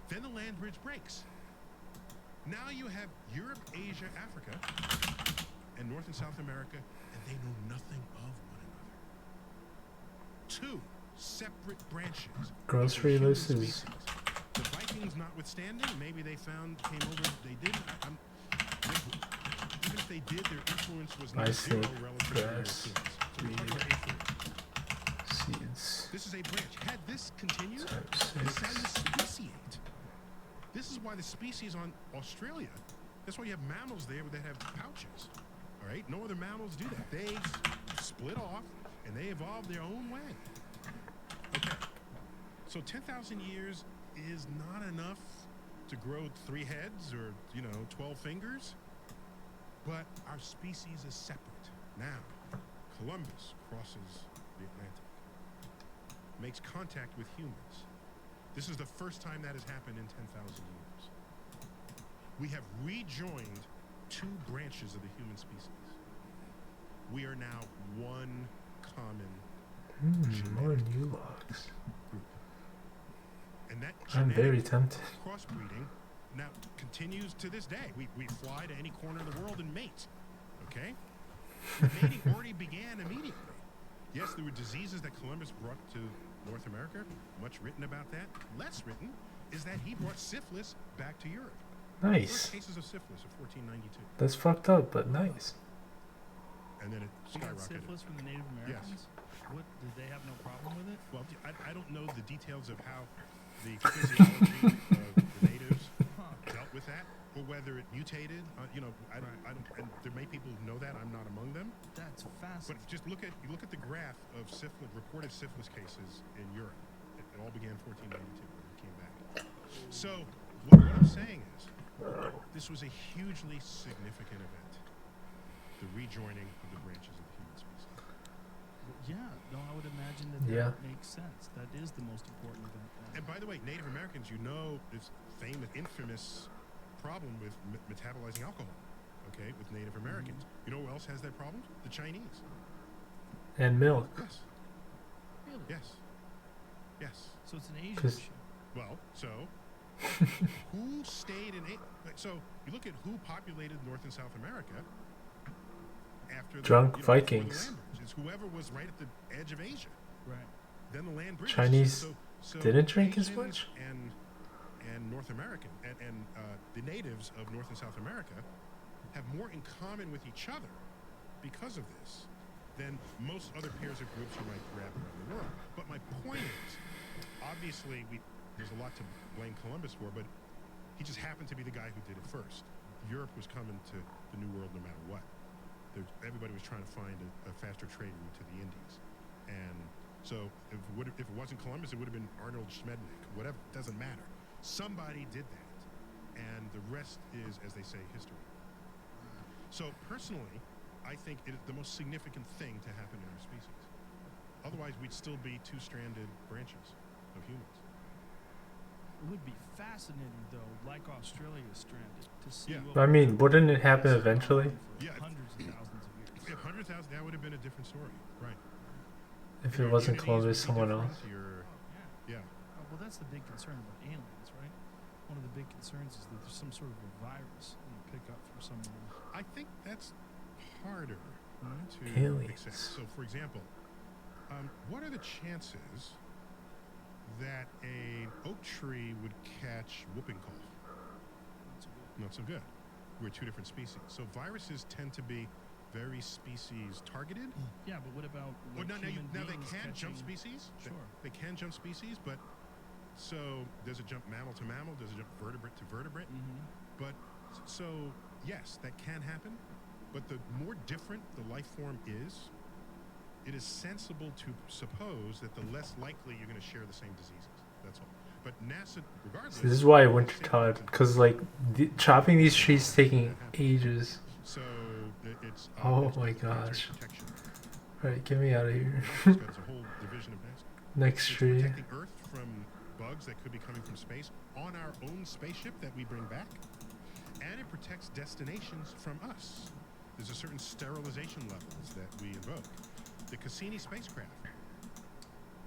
Then the land bridge breaks. Now you have Europe, Asia, Africa, and North and South America, and they know nothing of one another. 2 separate branches. Grocery of the list human is- species. The Vikings notwithstanding, maybe they came over, they didn't. Even if they did, their influence was not I zero see. relative to the Grass, Europeans. So we're talking about influence. Seeds. This is a branch. Had this continued, Times this is how you 6. speciate. This is why the species on Australia, that's why you have mammals there that have pouches. All right? No other mammals do that. They split off and they evolved their own way. Okay. So 10,000 years is not enough to grow 3 heads or, 12 fingers. But our species is separate. Now, Columbus crosses the Atlantic, makes contact with humans. This is the first time that has happened in 10,000 years. We have rejoined 2 branches of the human species. We are now one common More new logs. group. And that I'm very genetic tempted. crossbreeding now continues to this day. We fly to any corner of the world and mate. Okay? The mating already began immediately. Yes, there were diseases that Columbus brought to North America. Much written about that. Less written is that he brought syphilis back to Europe. Nice. First cases of syphilis of 1492. That's fucked up, but nice. And then it You got skyrocketed. syphilis from the Native Americans? What, did they have no problem with it? Well, I don't know the details of how the physiology of the natives dealt with that, or whether it mutated. I don't. And there may be people who know that. I'm not among them. That's But fascinating. just look at the graph of reported syphilis cases in Europe. It all began 1492 when it came back. So what I'm saying is, this was a hugely significant event. The rejoining of the branches of the human species. Yeah, no, I would imagine that Yeah. that makes sense. That is the most important event. And by the way, Native Americans, this famous, infamous problem with metabolizing alcohol. Okay, with Native Americans. You know who else has that problem? The Chinese. And milk. Yes. Really? Yes. Yes. So it's an Asian 'Cause- issue. Well, so who stayed in? So you look at who populated North and South America after Drunk before the Vikings. land bridge. It's whoever was right at the edge of Asia. Right. Then the land bridge. Chinese didn't drink as Asians much? And North American and the natives of North and South America have more in common with each other because of this than most other pairs of groups you might grab around the world. But my point is, obviously, there's a lot to blame Columbus for, but he just happened to be the guy who did it first. Europe was coming to the New World no matter what. Everybody was trying to find a faster trade route to the Indies. And so if it wasn't Columbus, it would have been Arnold Schmednick, whatever, it doesn't matter. Somebody did that. And the rest is, as they say, history. So personally, I think it is the most significant thing to happen in our species. Otherwise, we'd still be 2 stranded branches. of humans. It would be fascinating, though, like Australia stranded, to see. Yeah. what I would mean, happen wouldn't if it happen this went on eventually? for Yeah. hundreds of thousands of years. If 100,000, that would have been a different story, right? If Your it wasn't immunities Columbus, would be someone different, else. your- Oh, yeah. yeah. Oh, well, that's the big concern about aliens, right? One of the big concerns is that there's some sort of a virus that you pick up from someone else. I think that's harder Mhm. to Aliens. accept. So, for example, what are the chances that an oak tree would catch whooping cough? Not so good. Not so good. We're two different species. So viruses tend to be very species targeted. Yeah, but what about Well, like, now human they beings can jump catching- species. Sure. They can jump species, but so does it jump mammal to mammal? Does it jump vertebrate to vertebrate? Mhm. But so yes, that can happen. But the more different the life form is, it is sensible to suppose that the less likely you're going to share the same diseases. That's all. But NASA, regardless. This is why they say Wintertod't, that- because like chopping these trees taking ages. So it's Oh it's my called planetary gosh. protection. Alright, get me out of here. It's got its a whole division of NASA. Next It's tree. protecting Earth from bugs that could be coming from space on our own spaceship that we bring back, and it protects destinations from us. There's a certain sterilization levels that we invoke. The Cassini spacecraft,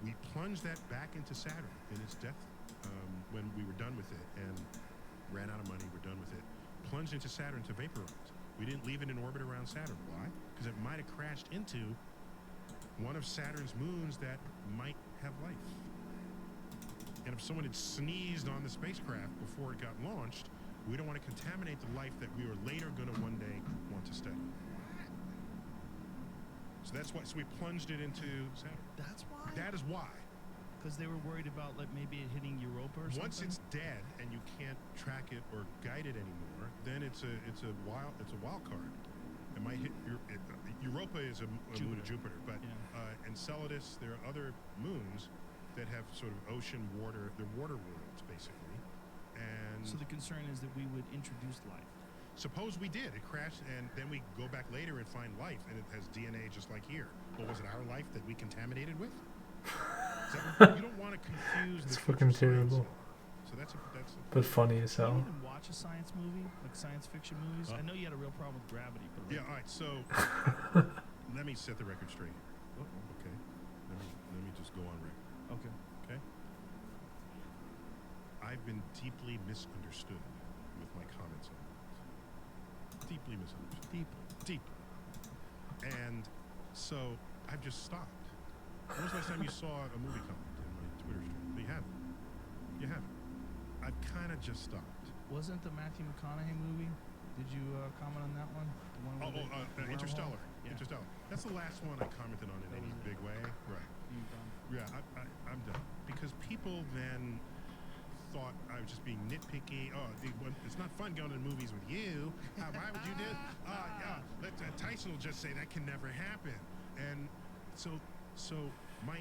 we plunged that back into Saturn in its death when we were done with it and ran out of money. We're done with it. Plunged into Saturn to vaporize. We didn't leave it in orbit around Saturn. Why? Because it might have crashed into one of Saturn's moons that might have life. And if someone had sneezed on the spacecraft before it got launched, we don't want to contaminate the life that we are later going to one day want to study. So that's why. So we plunged it into Saturn. That's why. That is why. Because they were worried about like maybe it hitting Europa or Once something. it's dead and you can't track it or guide it anymore, then it's a wild card. It might hit Europa is a moon of Jupiter, but Yeah. Enceladus, there are other moons that have sort of ocean water. They're water worlds basically. And So the concern is that we would introduce life. suppose we did. It crashed, and then we go back later and find life, and it has DNA just like here. Well, was it our life that we contaminated with? You don't want to confuse. It's the future fucking science. terrible. So that's a But funny as Do you hell. even watch a science movie, like science fiction movies? Huh? I know you had a real problem with Gravity, but like, Yeah, all right. So let me set the record straight. Okay. Let me just go on record. okay. Okay. I've been deeply misunderstood with my comments on this. Deeply misunderstood. Deeply. And so I've just stopped. When was the last time you saw a movie comment in my Twitter stream? You haven't. You haven't. I've kind of just stopped. Wasn't the Matthew McConaughey movie? Did you comment on that one? The one where the Interstellar. wormhole? Yeah. Interstellar. That's the last one I commented on in That any was it. big way. Right. You done? Yeah, I'm done. Because people then thought I was just being nitpicky. Oh, it's not fun going to movies with you. Why would you do it? Tyson will just say that can never happen. And so my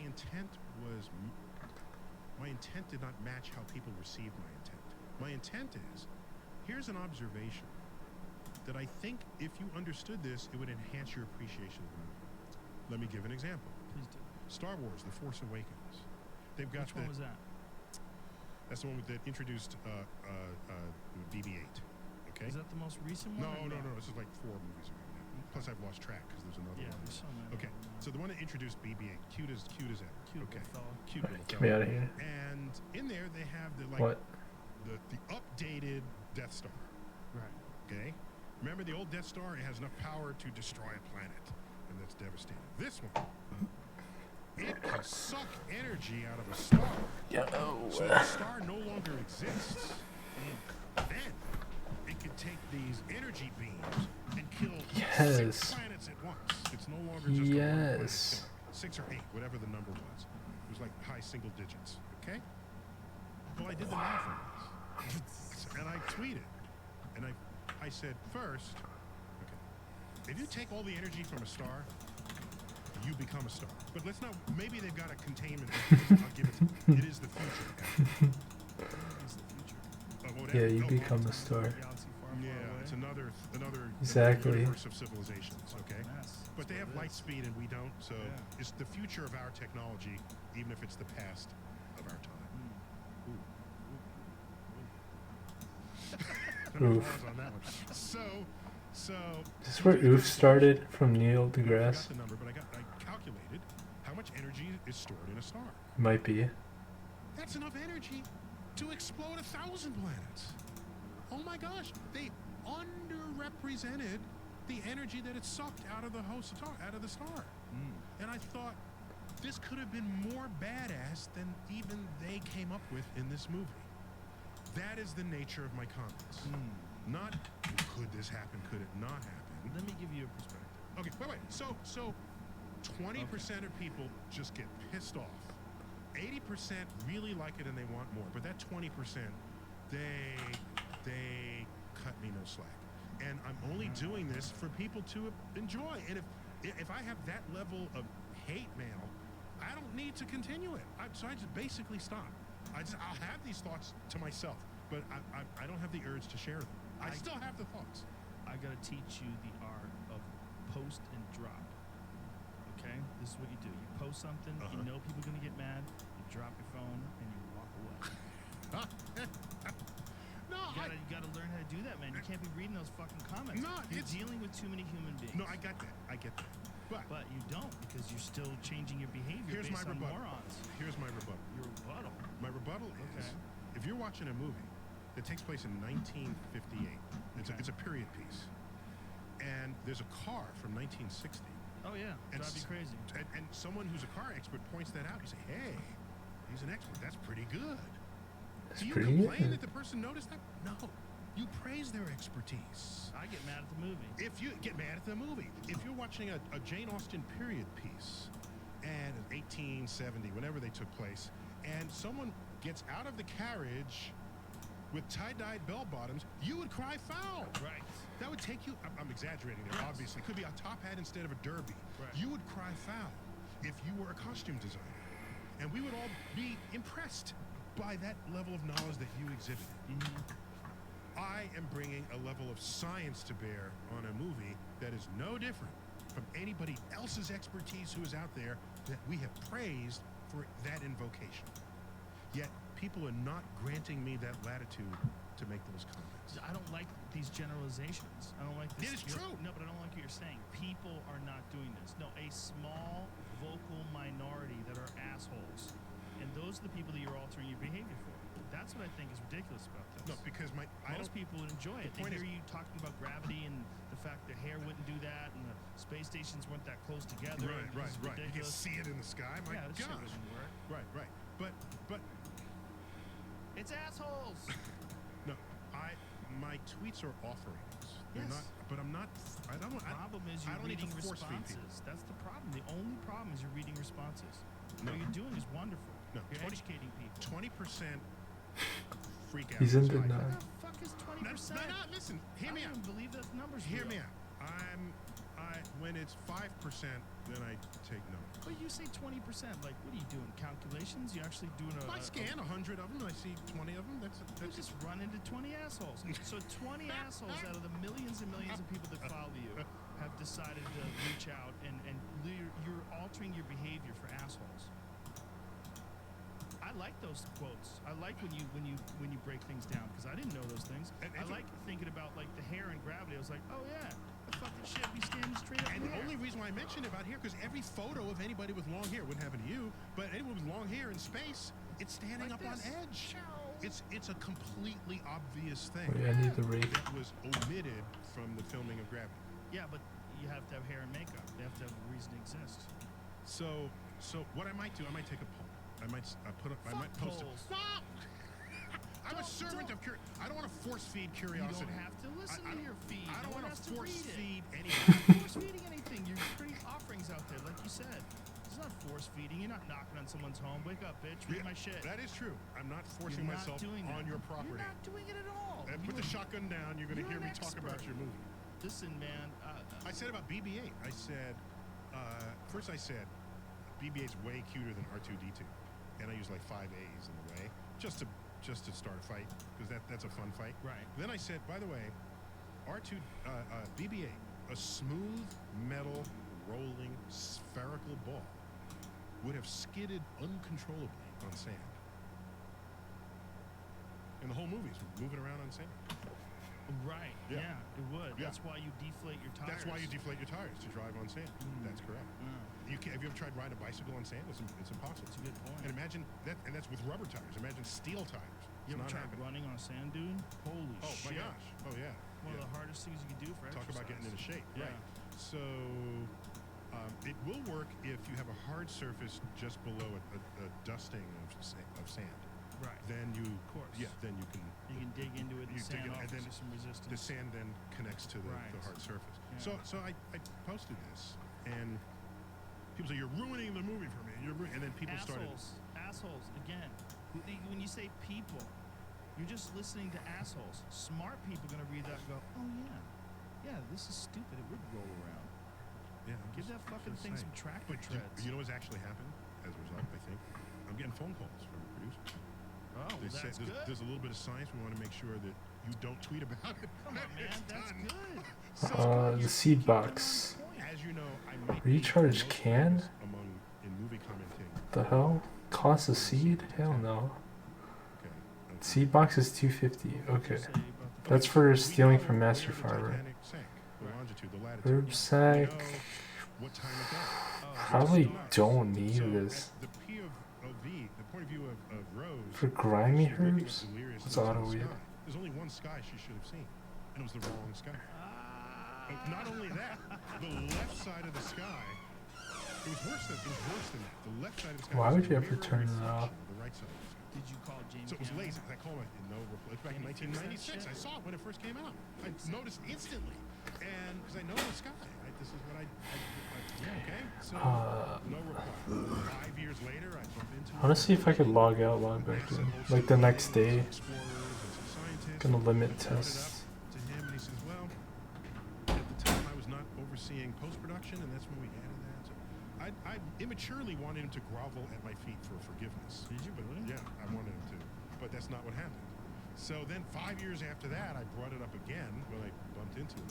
intent did not match how people received my intent. My intent is, here's an observation that I think if you understood this, it would enhance your appreciation of the movie. Let me give an example. Please do. Star Wars: The Force Awakens. They've got Which one was that? That's the one that introduced BB-8. Okay. Is that the most recent No, one? or no. This is like 4 movies ago now. Plus, I've lost track because there's another Yeah, one. there's so many. Okay. of them now. So the one that introduced BB-8, cute as ever. Cute Okay. little fella. Cute little Get me fella. out of here. And in there they have the What? the updated Death Star. Right. Okay. Remember the old Death Star? It has enough power to destroy a planet, and that's devastating. This one, it can suck energy out of a star. So the star no longer exists. And then it can take these energy beams and kill 6 Yes. planets at once. It's no longer just a one planet Yes. killing. 6 or 8, whatever the number was. It was like high single digits. Okay? Well, I did the math on this. And I tweeted. And I said, first, okay, if you take all the energy from a star, you become a star. But let's not, maybe they've got a containment. I'll give it to them. It is the future. It's the future. Whatever. Yeah, you No, become it's- a star. Galaxy far, far Yeah, away. it's another Exactly. universe of civilizations, okay? Mess. But they That's have what it light is. speed and we don't, so Yeah. it's the future of our technology, even if it's the past of our time. Oof. Pause on that one. So Is this where Oof started from Neil I forgot deGrasse? the number, but I calculated how much energy is stored in a star. Might be. That's enough energy to explode 1,000 planets. Oh my gosh, they underrepresented the energy that it sucked out of the host star, out of the star. And I thought this could have been more badass than even they came up with in this movie. That is the nature of my comments. Not could this happen, could it not happen? Let me give you a perspective. Okay, wait. So 20% of people just get pissed off. 80% really like it and they want more. But that 20%, they cut me no slack. And I'm only doing this for people to enjoy. And if I have that level of hate mail, I don't need to continue it. So I just basically stop. I'll have these thoughts to myself, but I don't have the urge to share them. I still have the thoughts. I gotta teach you the art of post and drop. Okay? This is what you do. You post something, you know people are gonna get mad, you drop your phone, and you walk away. No, You gotta learn how to do that, man. You can't be reading those fucking comments. No, You're dealing with too many human beings. no, I get that. But you don't, because you're still changing your behavior Here's based my on rebuttal. morons. Here's my rebuttal. Your rebuttal. My rebuttal is, Okay. if you're watching a movie that takes place in 1958, it's a period piece, and there's a car from 1960, Oh yeah, And drive you s- crazy. and someone who's a car expert points that out, you say, hey, he's an expert. That's pretty good. That's Do you pretty complain good. that the person noticed that? No. You praise their expertise. I get mad at the movie. If you get mad at the movie, if you're watching a Jane Austen period piece, and in 1870, whenever they took place, and someone gets out of the carriage with tie-dyed bell-bottoms, you would cry foul. Right. That would take you, I'm exaggerating there, Yes. obviously. It could be a top hat instead of a derby. Right. You would cry foul if you were a costume designer. And we would all be impressed by that level of knowledge that you exhibited. I am bringing a level of science to bear on a movie that is no different from anybody else's expertise who is out there that we have praised for that invocation. Yet people are not granting me that latitude to make those comments. I don't like these generalizations. I don't like this. It is true. No, but I don't like what you're saying. People are not doing this. No, a small vocal minority that are assholes. And those are the people that you're altering your behavior for. That's what I think is ridiculous about this. No, because Most people would enjoy it. They point hear is- you talking about gravity and the fact their hair wouldn't do that and the space stations weren't that close together. and this is Right. You can ridiculous. see it in the sky. My Yeah, this shit gosh. wouldn't work. Right. But It's assholes. no, my tweets are offerings. They're Yes. not. But I'm not. I don't. The problem is I you're don't need to reading force feed people. responses. That's the problem. The only problem is you're reading responses. No. What you're doing is wonderful. No, You're 20 educating people. 20% freak out. He's in is the fine. nut. What the fuck is 20%? No, listen. Hear I me don't out. even believe those numbers. Hear real. me out. When it's 5%, then I take note. But you say 20%. Like, what are you doing? Calculations? You're actually doing If I scan 100 of them and I see 20 of them, You that's just run into 20 assholes. So 20 assholes out of the millions and millions of people that follow you have decided to reach out and you're altering your behavior for assholes. I like those quotes. I like when you break things down because I didn't know those things. And I like thinking about like the hair and gravity. I was like, oh yeah, that fucking shit be standing straight up. And in the the air. only reason why I mentioned about hair, because every photo of anybody with long hair wouldn't happen to you, but anyone with long hair in space, it's standing Like up on this. edge. It's a completely obvious thing Wait, I need the rake. that was omitted from the filming of Gravity. Yeah, but you have to have hair and makeup. They have to have a reason to exist. So what I might do, I might take a poll. I might post polls. it. No! I'm a servant of curiosity. I don't want to force feed curiosity. You don't have to listen I to your feed. I don't No one want has to to force read it. feed You're anybody. not force feeding anything. You're putting offerings out there, like you said. It's not force feeding. You're not knocking on someone's home. Wake up, bitch. Read Yeah, my shit. That is true. I'm not forcing You're not myself doing on that. your property. You're not doing it at all. And put the shotgun down. You're going to you're hear an me talk about expert. your movie. Listen, man. I said about BB-8. I said first I said BB-8's way cuter than R2-D2, and I used like 5 A's in the way just to start a fight because that's a fun fight. Right. Then I said, by the way, BB-8, a smooth metal rolling spherical ball, would have skidded uncontrollably on sand. And the whole movie's moving around on sand. Right. Yeah. Yeah, it would. Yeah. That's why you deflate your tires. That's why you deflate your tires to drive on sand. That's correct. Have you ever tried riding a bicycle on sand? It's impossible. That's a good point. And imagine that, and that's with rubber tires. Imagine steel tires. You It's ever not tried happening. running on a sand dune? Holy Oh shit. my gosh. Oh yeah. One Yeah. of the hardest things you can do for Talk exercise. about getting into shape. Yeah. Right. So it will work if you have a hard surface just below a dusting of sand. Right. Then you, Of course. yeah, then you can. You can dig into it. The You dig sand in, and offers then you some resistance. The sand then connects to the Right. hard surface. Yeah. So I posted this, and people say you're ruining the movie for me. And then people started. Assholes. Again, when you say people, you're just listening to assholes. Smart people gonna read that and go, oh yeah, this is stupid. It would roll around. Yeah, I'm Give just- that fucking just thing saying. some tractor But treads. you know what's actually happened as a result? I think I'm getting phone calls from producers. Oh, well, They say that's there's, good. there's a little bit of science. We want to make sure that you don't tweet about it. Come on, man. It's That's done. good. So, The seed box. as you know, I might be Recharge the most can? famous in movie commenting. The hell? Cost a seed? Hell no. Okay. Seed box is $250. Okay. Say about the That's for stealing from Master Where the Farmer. Titanic sank, the Right. longitude, the latitude. Herb We sack. know what time it got. Oh, Probably It's not. don't need So, this. at the POV, the point of view of Rose, For grimy she's looking at herbs? delirious What's things in auto the weed? sky. There's only one sky she should have seen, and it was the wrong sky. Not only that, the left side of the sky. It was worse than that. The left side of the sky. Why was would a you ever mirror turn that reflection off? of the right side of the sky. Did you call James? So it was Cameron? lazy. I called it no reply. It's back in Can he fix that 1996. I shit? saw it when it first came out. I noticed instantly, and because I know the sky. This is what I okay. So no reply. 5 years later, I bump into. I want to see if I could log out, log back in. Like the next day. Gonna limit tests. To him, and he says, "Well, at the time I was not overseeing post-production, and that's when we added that." So I immaturely wanted him to grovel at my feet for forgiveness. Did you really? Yeah, I wanted him to, but that's not what happened. So then 5 years after that, I brought it up again when I bumped into him,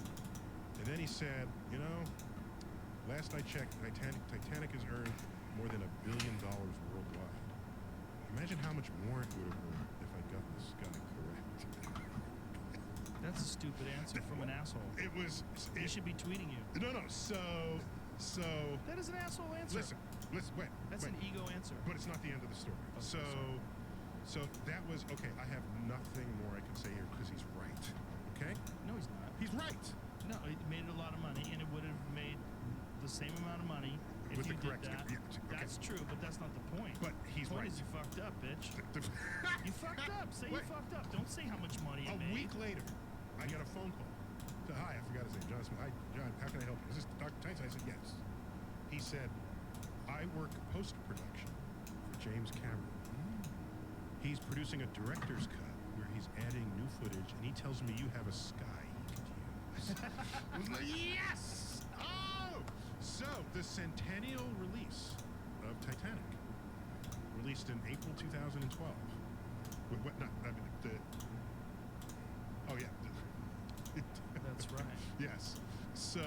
and then he said, "You know, last I checked, Titanic has earned more than $1 billion worldwide. Imagine how much more it would have earned if I'd gotten the sky correct." That's a stupid answer from an asshole. It was. He should be tweeting you. No. So. That is an asshole answer. Listen. Wait. That's wait. an ego answer. But it's not the end of the story. Okay, So that was okay. I have nothing more I can say here because he's right. Okay. No, he's not. He's right. No, it made a lot of money, and it would have made the same amount of money if With you the did correct- that. yeah, okay. That's true, but that's not the point. But he's the point right. is you fucked up, bitch. The- You fucked up. Say you Wait. fucked up. Don't say how much money A it made. week later, I got a phone call. Said, "Hi, I forgot his name, John Smith. Hi, John. How can I help you? Is this Dr. Tyson?" I said, "Yes." He said, "I work post-production for James Cameron. He's producing a director's cut where he's adding new footage, and he tells me you have a sky he could use." I was like, "Yes! Oh!" So the centennial release of Titanic, released in April 2012. What? Not. I mean, oh yeah. That's right. Yes. So,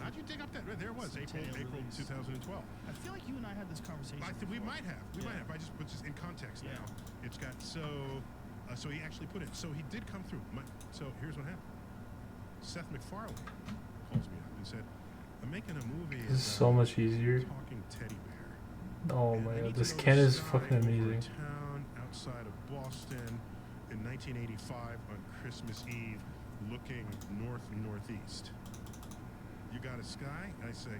how'd you dig up that? There it was, April Centennial release. 2012. I feel like you and I had this conversation. I think we before. might have. We might have. I just put this in context Yeah. now. It's got so he actually put it. So he did come through. So here's what happened. Seth MacFarlane calls me up and said, "I'm making a movie. This is so much about easier. talking teddy bear. Oh And my I god, need to this know can the is sky fucking over a amazing. town outside of Boston in 1985 on Christmas Eve, looking northeast. You got a sky?" I say,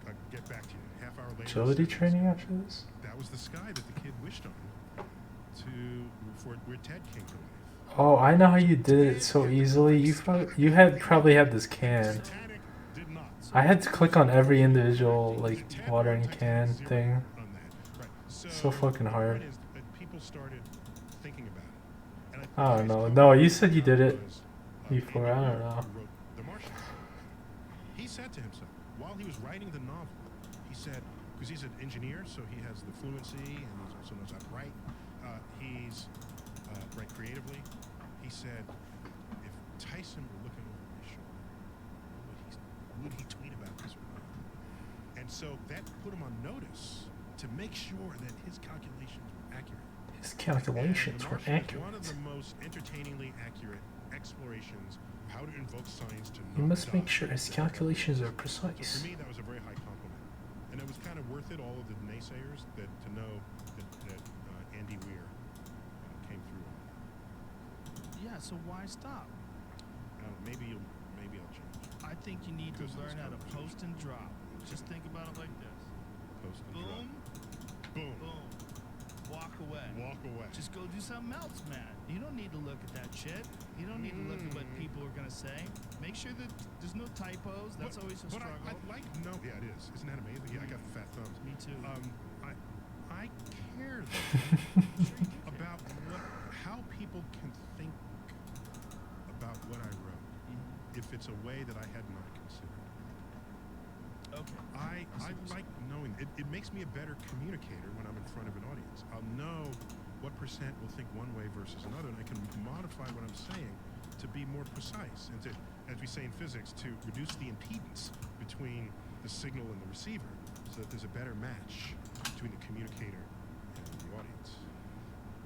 "I'll get back to you." Half hour later. Agility he said, training after this? That was the sky that the kid wished on for where Ted came to life. Oh, I know how you did it so easily. You had probably had this can. Titanic did not. I had to click on every individual like Ted watering wrote can Titanic thing. on that. Right. So fucking the hard. point is that people started thinking about it. And I don't think know. his No, you co-author said you did it was, before. Andy I don't Weir, know. who wrote The Martian. He said to himself, while he was writing the novel, he said, because he's an engineer, so he has the fluency and he also knows how to write. He's right creatively. He said, if Tyson were looking over my shoulder, would he tweet about this or not? And so that put him on notice to make sure that his calculations were accurate. His And calculations The were Martian is accurate. one of the most entertainingly accurate explorations of how to invoke science to You not must die. make sure his calculations are So precise. for me, that was a very high compliment, and it was kind of worth it. All of the naysayers to know that Andy Weir came through on that. Yeah, so why stop? Maybe I'll change. I think you need to Because of learn this how to conversation. post and drop. Just think about it like this. Post and Boom, drop. Boom. boom. Walk away. Walk away. Just go do something else, man. You don't need to look at that shit. You don't need to look at what people are gonna say. Make sure that there's no typos. That's always a but struggle. I like no. Yeah, it is. Isn't that amazing? Yeah, I got fat thumbs. Me too. I care though, about how people can think about what I wrote if it's a way that I had not considered. Okay. I like knowing it makes me a better communicator when I'm in front of an audience. I'll know what percent will think one way versus another, and I can modify what I'm saying to be more precise and to, as we say in physics, to reduce the impedance between the signal and the receiver so that there's a better match between the communicator and the audience.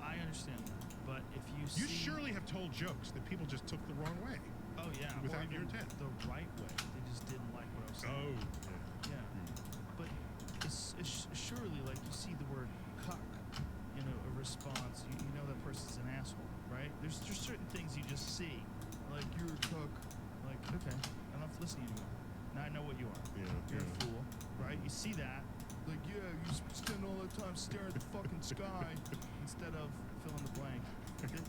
I understand that, but if you You see, surely have told jokes that people just took the wrong way. oh yeah, without or your even intent. the right way. They just didn't like what I was saying. Yeah. But it's surely like you see the word cuck in a response, you know that person's an asshole, right? There's just certain things you just see, like you're a cuck. Like okay, I don't have to listen to you anymore. Now I know what you are. Yeah, You're yeah. a fool, right? You see that, like yeah, you spend all that time staring at the fucking sky instead of fill in the blank.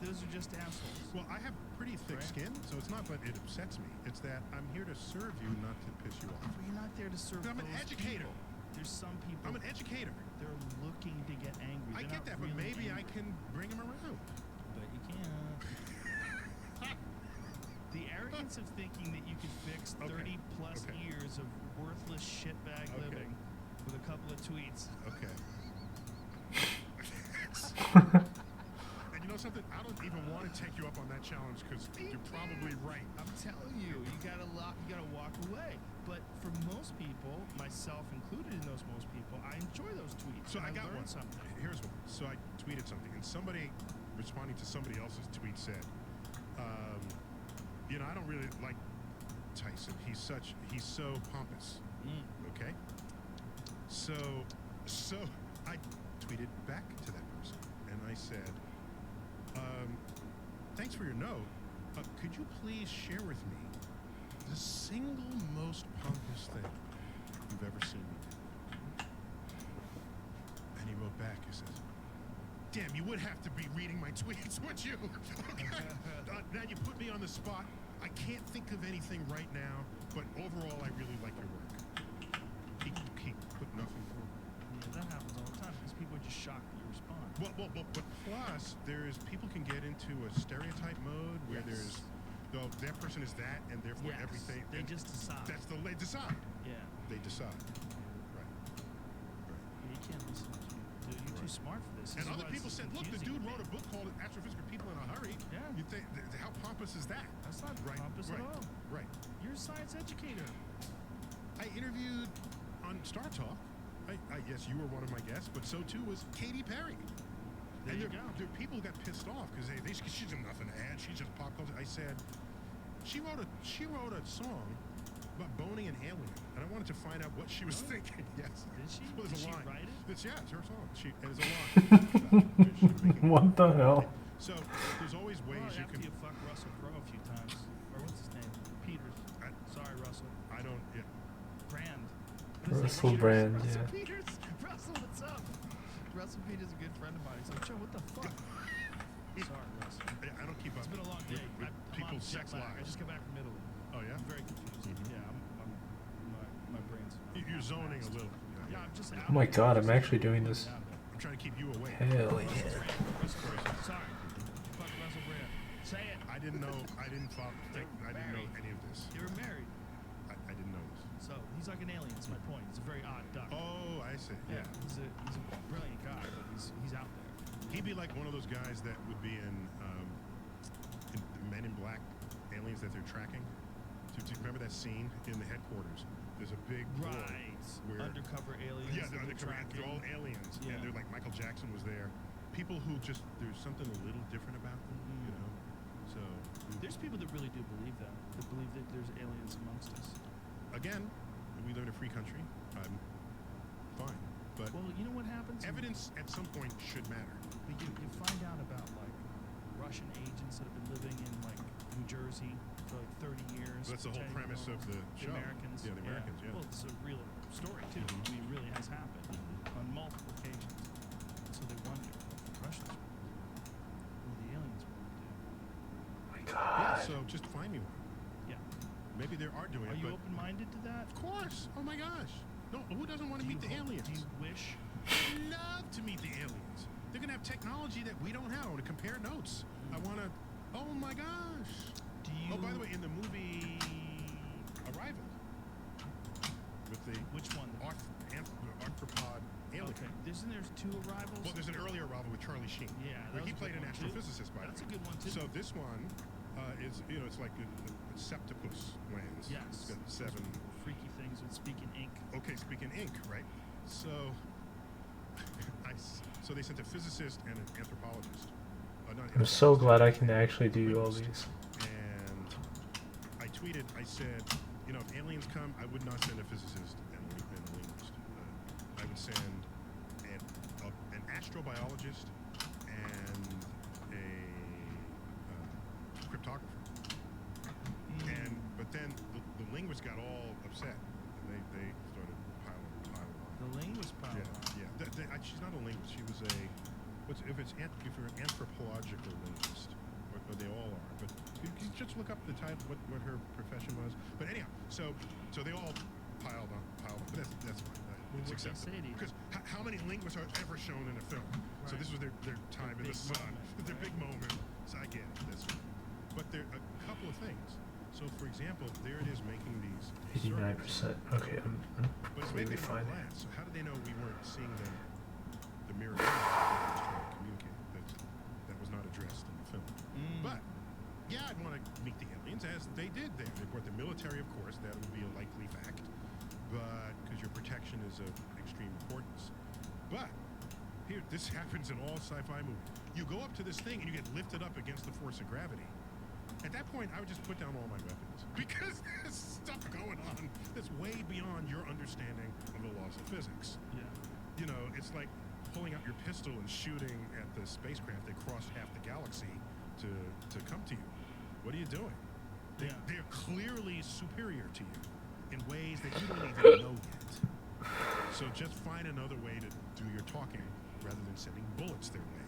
Those are just assholes. Well, I have pretty thick Right. skin, so it's not that it upsets me. It's that I'm here to serve you, not to piss you off. But you're not there to serve I'm an those educator. people. There's some people. I'm an educator. They're looking to get angry. I They're get not that, but really maybe I angry. can bring him around. But you can't. The arrogance of thinking that you could fix 30 plus Okay. years of worthless shitbag Okay. living with a couple of tweets. Okay. And you know something? I don't even want to take you up on that challenge because you're probably right. I'm telling you, you gotta walk away. But for most people, myself included in those most people, I enjoy those tweets. So and I got learned one. something. Here's one. So I tweeted something, and somebody responding to somebody else's tweet said, you know, I don't really like Tyson. He's so pompous. Okay? So I tweeted back to that person, and I said, thanks for your note. Could you please share with me the single most pompous thing you've ever seen me do? And he wrote back, he says, damn, you would have to be reading my tweets, would you? Okay. Now you put me on the spot. I can't think of anything right now, but overall, I really like your work. He put nothing forward. Yeah, that happens all the time because people are just shocked that you respond. But plus, people can get into a stereotype mode where Yes. that person is that, and therefore Yes, everything. they and just decide. They decide. Yeah. They decide. Right. You can't listen to you. Dude, you're too smart for this. This And is other why people this is said, look, the confusing dude to wrote me. a book called Astrophysical People in a Hurry. Yeah. You think, how pompous is that? That's not Right, pompous right, at all. Right. You're a science educator. I interviewed on Star Talk. Yes, you were one of my guests, but so too was Katy Perry. There And you there, go. there people got pissed off because she's nothing to add. She's just pop culture. I said, she wrote a song about boning an alien, and I wanted to find out what she was thinking. Yes. Did she? Well, there's Did a she line. write it? It's her song. There's a line. What the hell? So there's always ways Well, you after can. you fuck Russell Crowe a few times, or what's his name? Peters. Sorry, Russell. I don't. Yeah. Brand. What is it, Russell Peters? Brand, Russell yeah. Peters. Russell, what's up? Russell Peters is a good friend of mine. He's like, Joe, what the fuck? Sorry, Russell. I don't keep up. It's been a long with- day. with I'm people's on jet sex lag. I lives. just got back from Italy. Oh yeah. I'm very confused. Yeah, my brain's. You're zoning a little. Yeah, I'm just. Oh my god, I'm actually doing this. I'm trying to keep you awake. Hell yeah. Sorry. Fuck Russell Brand. Say it. I didn't know. I didn't know any of this. They were married. I didn't know this. So he's like an alien. That's my point. He's a very odd duck. Oh, I see. Yeah, he's a brilliant guy, but he's out there. He'd be like one of those guys that would be in Men in Black aliens that they're tracking. Do you remember that scene in the headquarters? There's a big board Right. where Undercover aliens. yeah, that they're tracking. all aliens, Yeah. and they're like Michael Jackson was there. people who just there's something a little different about them, you know. So There's people that really do believe that. That believe that there's aliens amongst us. again, we live in a free country. I'm fine, but Well, you know what happens? evidence at some point should matter. You find out about like Russian agents that have been living in like New Jersey for like 30 years. That's the whole pretending premise they're of the show. Americans. Yeah, the Americans. Yeah. Well, it's a real story too. Mhm. I mean, it really has happened on multiple occasions. So they wonder what the Russians want to do, what the aliens want to do. My Yeah. God. So just find me one. Yeah. Maybe they are doing Are it, you but open-minded to that? of course. Oh my gosh. No, who doesn't want to meet the aliens? Do you wish? I'd love to meet the aliens. They're gonna have technology that we don't have. I want to compare notes. I want to. Oh my gosh. Do you? Oh, by the way, in the movie Arrival, with the Which one? arthropod alien. Okay. Isn't there two arrivals? Well, there's an earlier Arrival with Charlie Sheen. Yeah, where that he was a played good an one, too. astrophysicist, by the That's a way. good one too. So this one is, you know, it's like a septopus lands. Yes. It's got 7. Freaky things with speaking ink. Okay, speaking ink, right? So, so they sent a physicist and an anthropologist. Not I'm so anthropologist, glad I can actually do all these. And I tweeted, I said, you know, if aliens come, I would not send a physicist and a linguist. I would send an astrobiologist and a cryptographer. But then the linguists got all upset. And they started piling on. The linguist power. Yeah. She's not a linguist. She was a. If you're an anthropological linguist, or they all are. But you just look up the title, what her profession was. But anyhow, so they all piled on. But that's fine. It's What'd they acceptable. say to you? Because how many linguists are ever shown in a film? So Right. this was their time in the big sun. moment, Their right? big moment. So I get it. That's right. But there are a couple of things. So for example, there it is making these 89%. Okay, I'm but it's completely making them fine. glass. So how did they know we weren't seeing them? The mirror image that they were trying to communicate. That was not addressed in the film. But yeah, I'd want to meet the aliens as they did there. They brought the military, of course. That would be a likely fact. But because your protection is of extreme importance. But here, this happens in all sci-fi movies. You go up to this thing and you get lifted up against the force of gravity. At that point, I would just put down all my weapons because there's stuff going on that's way beyond your understanding of the laws of physics. Yeah. You know, it's like pulling out your pistol and shooting at the spacecraft that crossed half the galaxy to come to you. What are you doing? They're clearly superior to you in ways that you don't even know yet. So just find another way to do your talking rather than sending bullets their way.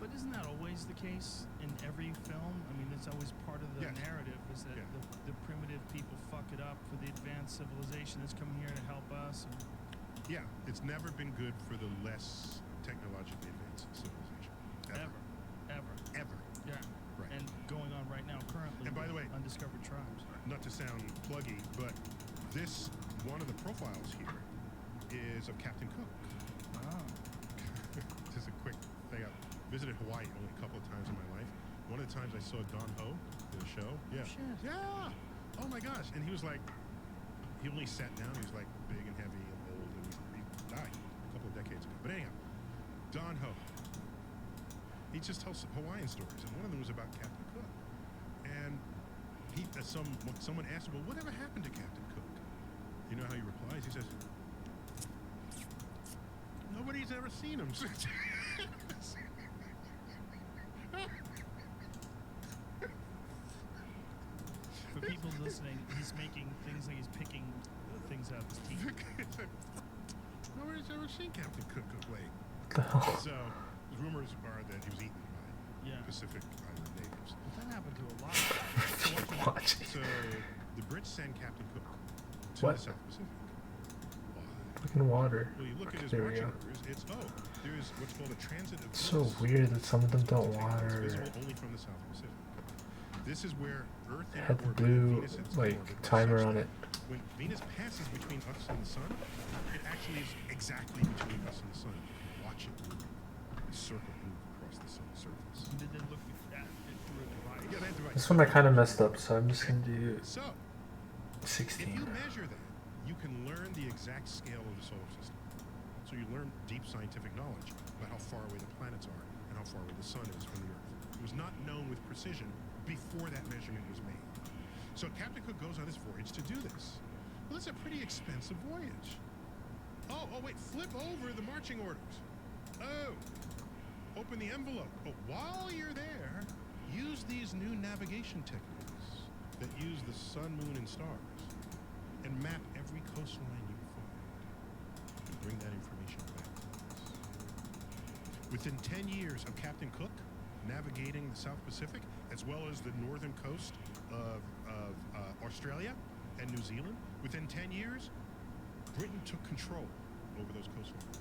But isn't that always the case in every film? I mean, it's always part of the Yes. narrative is that Yeah. the primitive people fuck it up for the advanced civilization that's coming here to help us. And Yeah, it's never been good for the less technologically advanced civilization. Ever. Yeah. Right. And going on right now, currently. And by the with way- undiscovered tribes. Not to sound pluggy, but this, one of the profiles here is of Captain Cook. Oh. Just a quick thing. I visited Hawaii only a couple of times in my life. One of the times I saw Don Ho in the show. Yeah. Shit. Yeah. Oh my gosh. And he was like, he only sat down. He was like big and heavy and old, and he died a couple of decades ago. But anyhow, Don Ho. He just tells Hawaiian stories, and one of them was about Captain Cook. And someone asked him, well, whatever happened to Captain Cook? You know how he replies? He says, nobody's ever seen him since. For people listening, he's making things like he's picking things out of his teeth. Nobody's ever seen Captain Cook away. The hell? So, rumors are that he was eaten by Yeah. Pacific Island natives. But that happened to a lot of Watch. So, the Brits send Captain Cook to What? the South Pacific. Why? Fucking water. Well, you look at his There we marching go. orders, there's what's called a transit of It's so Venus. weird that some of them don't It's water. visible only from the South Pacific. This is where Earth It in had the orbit, blue Venus in its like orbit, timer such on that it. When Venus passes between us and the sun, it actually is exactly between us and the sun. Watch it move. The circle move across the sun's surface. Did they look at it through a device? Yeah, that device. This one I kind of messed up, so I'm just gonna do So, if 16. you measure that, you can learn the exact scale of the solar system. So you learn deep scientific knowledge about how far away the planets are and how far away the sun is from the Earth. It was not known with precision before that measurement was made. So Captain Cook goes on this voyage to do this. Well, it's a pretty expensive voyage. Oh, wait, flip over the marching orders. Oh, open the envelope. But while you're there, use these new navigation techniques that use the sun, moon, and stars and map every coastline you find and bring that information back to us. Within 10 years of Captain Cook navigating the South Pacific, as well as the northern coast of Australia and New Zealand, within 10 years, Britain took control over those coastlines,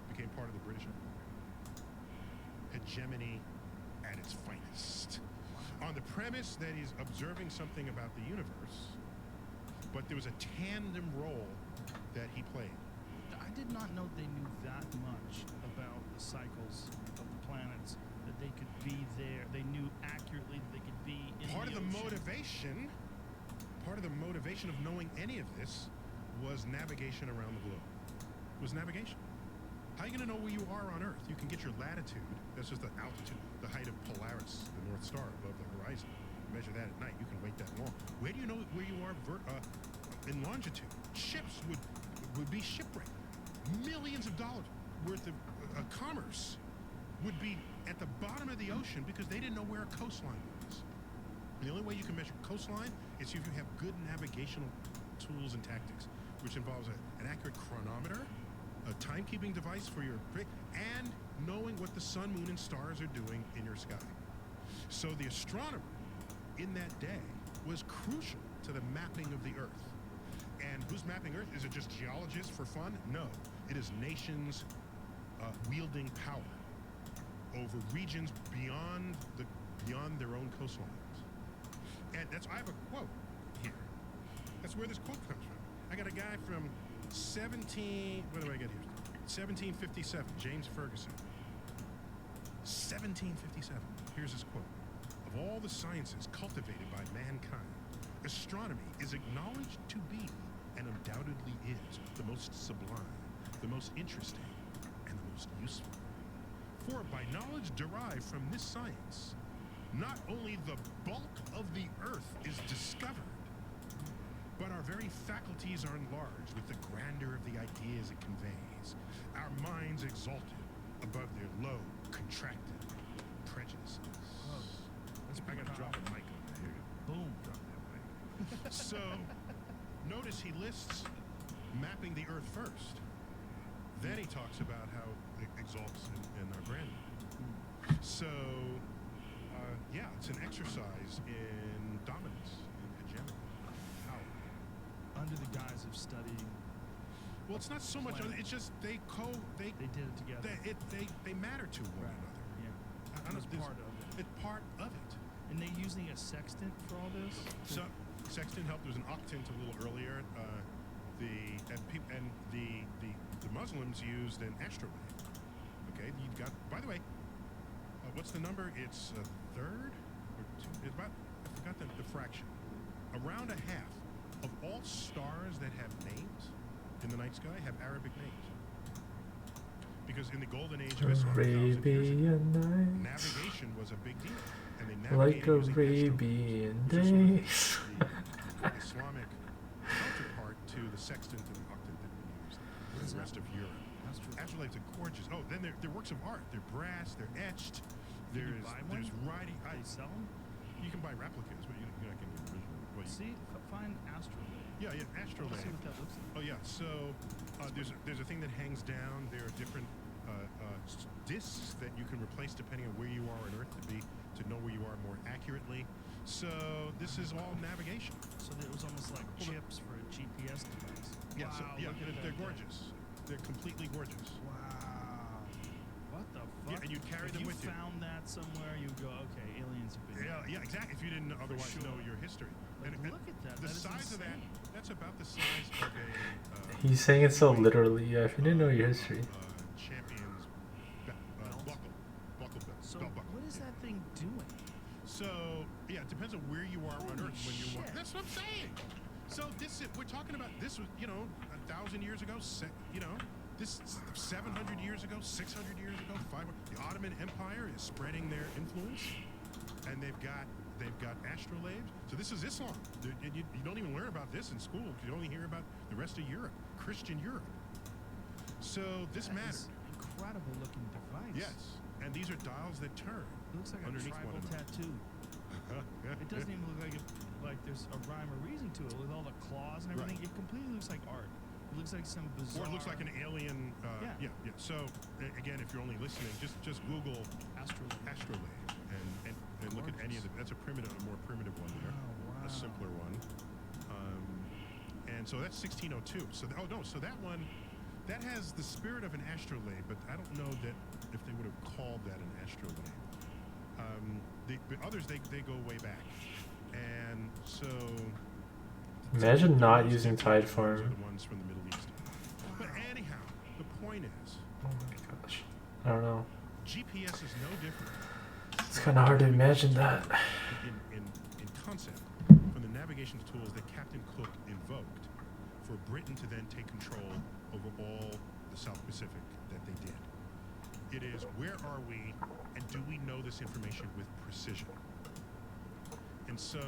became part of the British Empire. Hegemony at its finest. On the premise that he's observing something about the universe, but there was a tandem role that he played. I did not know they knew that much about the cycles of the planets, that they could be there. They knew accurately that they could be in Part of the ocean. motivation of knowing any of this was navigation around the globe. It was navigation. How are you going to know where you are on Earth? You can get your latitude. That's just the altitude, the height of Polaris, the North Star above the horizon. Measure that at night. You can wait that long. Where do you know where you are in longitude? Ships would be shipwrecked. Millions of dollars worth of commerce would be at the bottom of the ocean because they didn't know where a coastline was. And the only way you can measure coastline is if you have good navigational tools and tactics, which involves an accurate chronometer, a timekeeping device for your and knowing what the sun, moon, and stars are doing in your sky. So the astronomer in that day was crucial to the mapping of the Earth. And who's mapping Earth? Is it just geologists for fun? No. It is nations wielding power over regions beyond their own coastlines. And I have a quote here. That's where this quote comes from. I got a guy from 1757, James Ferguson. 1757. Here's his quote. Of all the sciences cultivated by mankind, astronomy is acknowledged to be, and undoubtedly is, the most sublime, the most interesting, and the most useful. For by knowledge derived from this science, not only the bulk of the earth is discovered, but our very faculties are enlarged with the grandeur of the ideas it conveys, our minds exalted above their low, contracted prejudices. I gotta drop a mic over here. Boom. Drop that mic. So, notice he lists mapping the earth first. Then he talks about how it exalts in our grandeur. So, yeah, it's an exercise in dominance, in hegemony, power. Under the guise of studying. Well, it's not so much. It's just they They did it together. They matter to one Right. another. Yeah. I don't It was know, part of it. It's part of it. And they using a sextant for all this? So sextant helped. There was an octant a little earlier. The Muslims used an astrolabe. Okay, you've got. By the way, what's the number? It's a third or two. It's about. I forgot the fraction. Around a half of all stars that have names in the night sky have Arabic names. Because in the golden age of Islam, 1,000 years ago, Arabian Nights, navigation was a big deal, and they like navigated using Arabian astrolabes, days. the Islamic counterpart to the sextant and octant that we use in the rest of Europe. Astrolabes are gorgeous. Oh, then they're works of art. They're brass. They're etched. Can you buy one? There's writing. They sell them? You can buy replicas, but you're not going to get original. Well, See, find astrolabe. yeah, Let's see astrolabe. what that looks like. Oh yeah, so there's a thing that hangs down. There are different discs that you can replace depending on where you are on Earth to know where you are more accurately. So this is all navigation. So it was almost like chips for a GPS device. Yeah, so, Wow, yeah, look at they're that gorgeous. They're completely gorgeous. Wow. What the fuck? Yeah, and you'd carry them with you. If you found that somewhere, you'd go, okay, aliens have been here. Yeah, exactly. If you didn't otherwise sure. know your history. Like, And look at that. The That is size of that, insane. that's about the size of a He's saying it so literally. Yeah, if you didn't know your history. champion's buckle belt. So belt buckle. what is that thing doing? So yeah, it depends on where you are on Holy Earth when you walk. shit. That's what I'm saying. So we're talking about this was 1,000 years ago. This 700 years ago, 600 years ago, 500. The Ottoman Empire is spreading their influence, and they've got astrolabes. So this is Islam. And you don't even learn about this in school. You only hear about the rest of Europe, Christian Europe. So this That matters. is incredible looking device. Yes, and these are dials that turn. It looks like a underneath tribal one another. tattoo. It doesn't even look like there's a rhyme or reason to it with all the claws and everything. Right. It completely looks like art. It looks like some bizarre. Or it looks like an alien. Yeah. Yeah. So again, if you're only listening, just Google astrolabe. and look at any of the. That's a more primitive one there. Oh, wow. A simpler one. And so that's 1602. So so that one, that has the spirit of an astrolabe, but I don't know that if they would have called that an astrolabe. The others they go way back, and so. Imagine not using those Tide are Farm. the ones from the Middle East. But anyhow, the point is, Oh my gosh. I don't know. GPS is no different. It's kind of hard to imagine that. In concept, from the navigation tools that Captain Cook invoked for Britain to then take control over all the South Pacific that they did. It is, where are we, and do we know this information with precision? And so,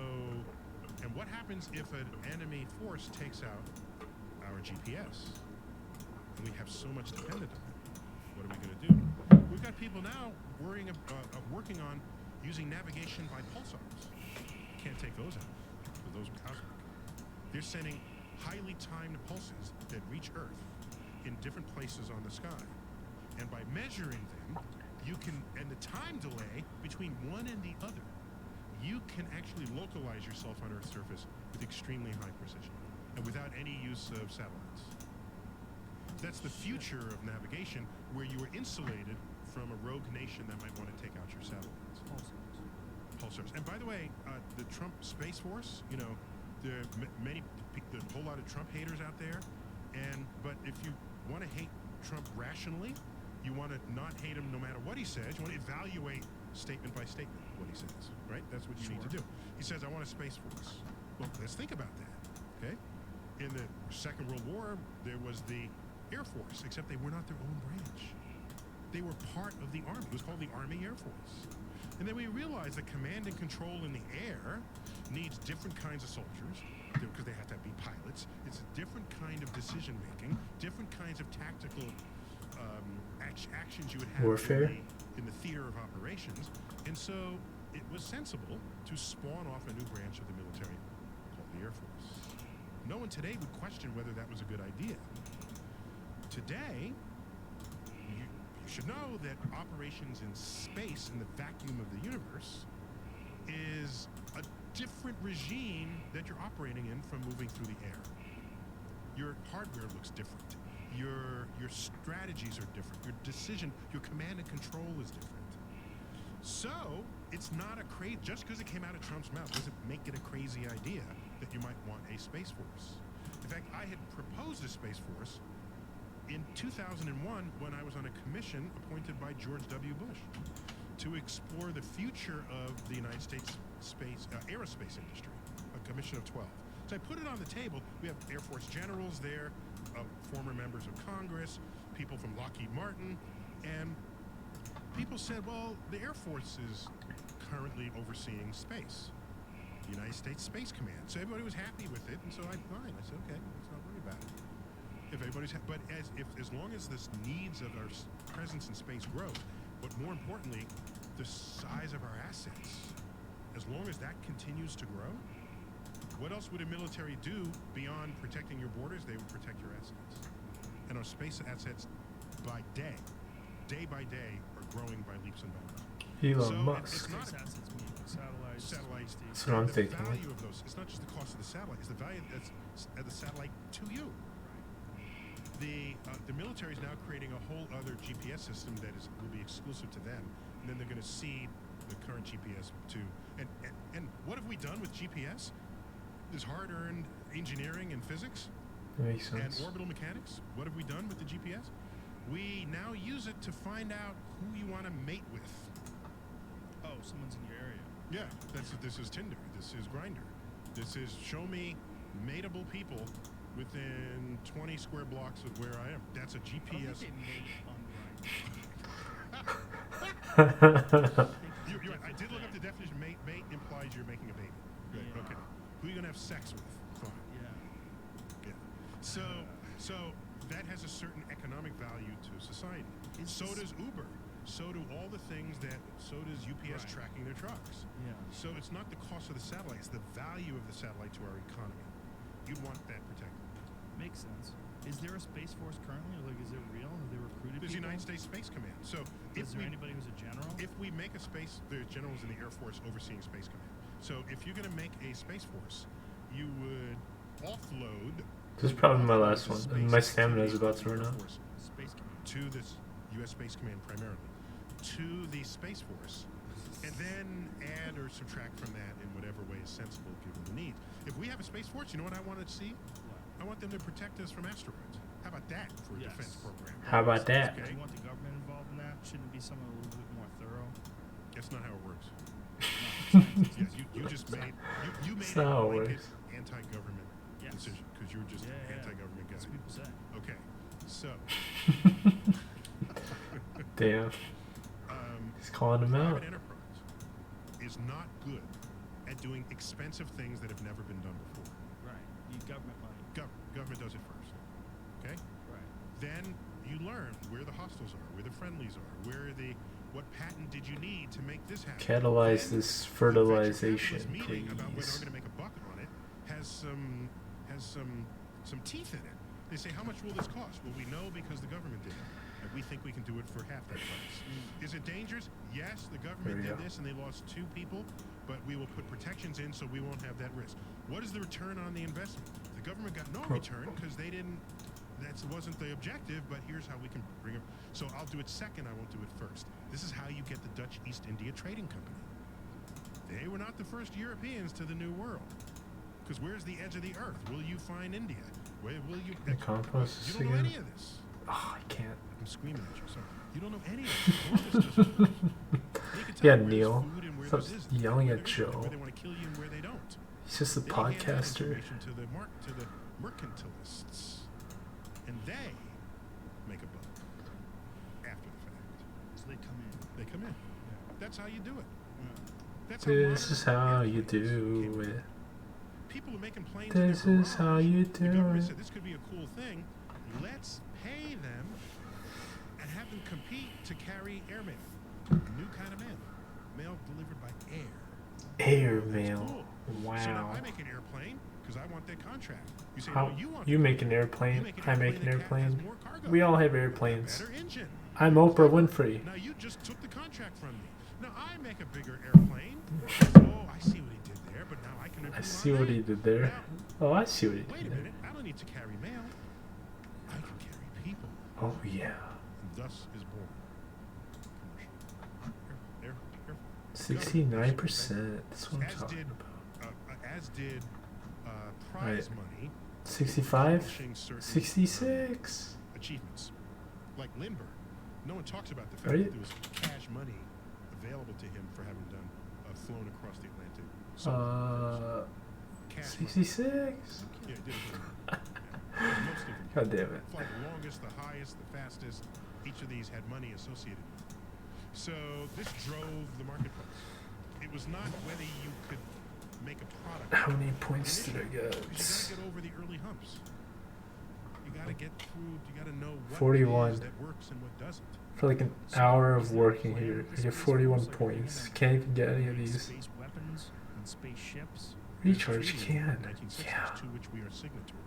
and what happens if an enemy force takes out our GPS? And we have so much dependent on it. What are we going to do? We've got people now working on using navigation by pulsars. Can't take those out, because those are cosmic. They're sending highly timed pulses that reach Earth in different places on the sky. And by measuring them, you can, and the time delay between one and the other, you can actually localize yourself on Earth's surface with extremely high precision and without any use of satellites. That's the future of navigation, where you are insulated from a rogue nation that might want to take out your satellites. Pulsars. And by the way, the Trump Space Force, there are there's a whole lot of Trump haters out there. But if you want to hate Trump rationally, you want to not hate him no matter what he says. You want to evaluate statement by statement what he says, right? That's what you need to do. He says, I want a Space Force. Well, let's think about that, okay? In the Second World War, there was the Air Force, except they were not their own branch. They were part of the Army. It was called the Army Air Force. And then we realized that command and control in the air needs different kinds of soldiers, because they have to be pilots. It's a different kind of decision making, different kinds of tactical actions you would have Warfare? in the theater of operations. And so it was sensible to spawn off a new branch of the military called the Air Force. No one today would question whether that was a good idea. Today, you should know that operations in space, in the vacuum of the universe, is a different regime that you're operating in from moving through the air. Your hardware looks different. Your strategies are different. Your command and control is different. So it's not just because it came out of Trump's mouth doesn't make it a crazy idea that you might want a Space Force. In fact, I had proposed a Space Force in 2001 when I was on a commission appointed by George W. Bush to explore the future of the United States aerospace industry, a commission of 12. So I put it on the table. We have Air Force generals there, former members of Congress, people from Lockheed Martin, and people said, well, the Air Force is currently overseeing space, the United States Space Command. So everybody was happy with it, and so I said, okay, let's not worry about it. If everybody's but as long as the needs of our presence in space grow, but more importantly, the size of our assets, as long as that continues to grow, what else would a military do beyond protecting your borders? They would protect your assets. And our space assets day by day, are growing by leaps and bounds. Elon Musk. It's not Space assets mean satellites. That's what I'm the thinking. value of those. It's not just the cost of the satellite. It's the value that's of the satellite to you. The military is now creating a whole other GPS system that will be exclusive to them, and then they're going to cede the current GPS to. And what have we done with GPS? This hard-earned engineering and physics That makes and sense. orbital mechanics. What have we done with the GPS? We now use it to find out who you want to mate with. Oh, someone's in your area. Yeah, this is Tinder. This is Grindr. This is show me mateable people within 20 square blocks of where I am. That's a I don't GPS. think they mate on You're right. I did look up the definition. Mate implies you're making a baby. Good. Yeah. Okay. Who are you gonna have sex with? Fine. Yeah. Yeah. So that has a certain economic value to society. So does Uber. So do all the things that. So does UPS Right. tracking their trucks. Yeah. So it's not the cost of the satellite; it's the value of the satellite to our economy. You'd want that protected. Makes sense. Is there a space force currently? Or like, is it real? Have they recruited There's the people? United States Space Command. So if Is there we anybody who's a general? if we make a space, there's generals in the Air Force overseeing Space Command. So if you're going to make a space force, you would offload. This is probably my offload last the one. space My stamina is activities about of to the run Air out. Force Space Command. to this U.S. Space Command primarily, to the Space Force, and then add or subtract from that in whatever way is sensible given the needs. If we have a Space Force, you know what I want to see? I want them to protect us from asteroids. How about that for a Yes. defense program? How about that? Do you want the government involved in that? Shouldn't it be something a little bit more thorough? That's not how it works. Scientists. Yeah, you just made you made That's not how a it blanket works. anti-government Yes. decision because you're just Yeah, yeah. anti-government guy. That's what people say. Okay, so Damn. He's calling him out. private enterprise is not good at doing expensive things that have never been done before. Right. You need government money. Government does it first. Okay? Right. Then you learn where the hostiles are, where the friendlies are, what patent did you need to make this happen? Catalyze Then this the venture fertilization, capitalist meeting about whether I'm please. going to make a buck on it has some teeth in it. They say, how much will this cost? Well, we know because the government did it. And we think we can do it for half that price. Is it dangerous? Yes, the government There you did go. this and they lost 2 people, but we will put protections in so we won't have that risk. What is the return on the investment? The government got no return because they didn't, that wasn't the objective, but here's how we can bring it. So I'll do it second, I won't do it first. This is how you get the Dutch East India Trading Company. They were not the first Europeans to the New World. Because where's the edge of the earth? Will you find India? Where will you? The compost You don't know again? any of this. Oh, I can't. I'm screaming at you. Sorry. You don't know any of this. Columbus doesn't know. They can tell Yeah, where there's Neil. food and where Stop there isn't, yelling where at there isn't, Joe. Where they want to kill you and where they don't. He's just a They hand that podcaster. information to the mercantilists, and they make a buck after the fact. So they come in. They come in. That's how you do it. Yeah. That's This is how you airplanes came do about. it. People are making planes. in This their is how garage. you The do government it. said this could be a cool thing. Let's pay them and have them compete to carry airmail. New kind of mail. Mail delivered by air. Air That's mail. cool. So now Wow. I make an airplane because I want that contract. You say, How no, you want you that. make an You airplane? make I make an that has airplane. more cargo. We all have With a airplanes. better engine. I'm Oprah Winfrey. Now you just took the contract from me. Now I make a bigger airplane. Oh, I see what he did there, but now I can improve I on see what that. he did there. Now, Oh, I see what he wait a did there. minute. I don't need to carry mail. I can carry people. Oh yeah. And thus is born commercial. Air 69%. That's what I'm As talking did, about. as did prize Right. money. 65? Accomplishing certain, 66? achievements. Like Lindbergh. No one talks about the fact Right. that there was cash money available to him for having done flown across the Atlantic. Cash money. 66? Yeah, he did it. Yeah. Most of them. God damn it. Fly the longest, the highest, the fastest. Each of these had money associated with it. So this drove the marketplace. It was not whether you could make a product. How many points did I get? Because you gotta get over the early humps. You gotta get through. You gotta know what 41. it is that works and what doesn't. For like an hour of working here, I get 41 points. Can't even get any of these. Space weapons and spaceships. Recharge Treaty can. in the 1960s, Yeah. to which we are signatory.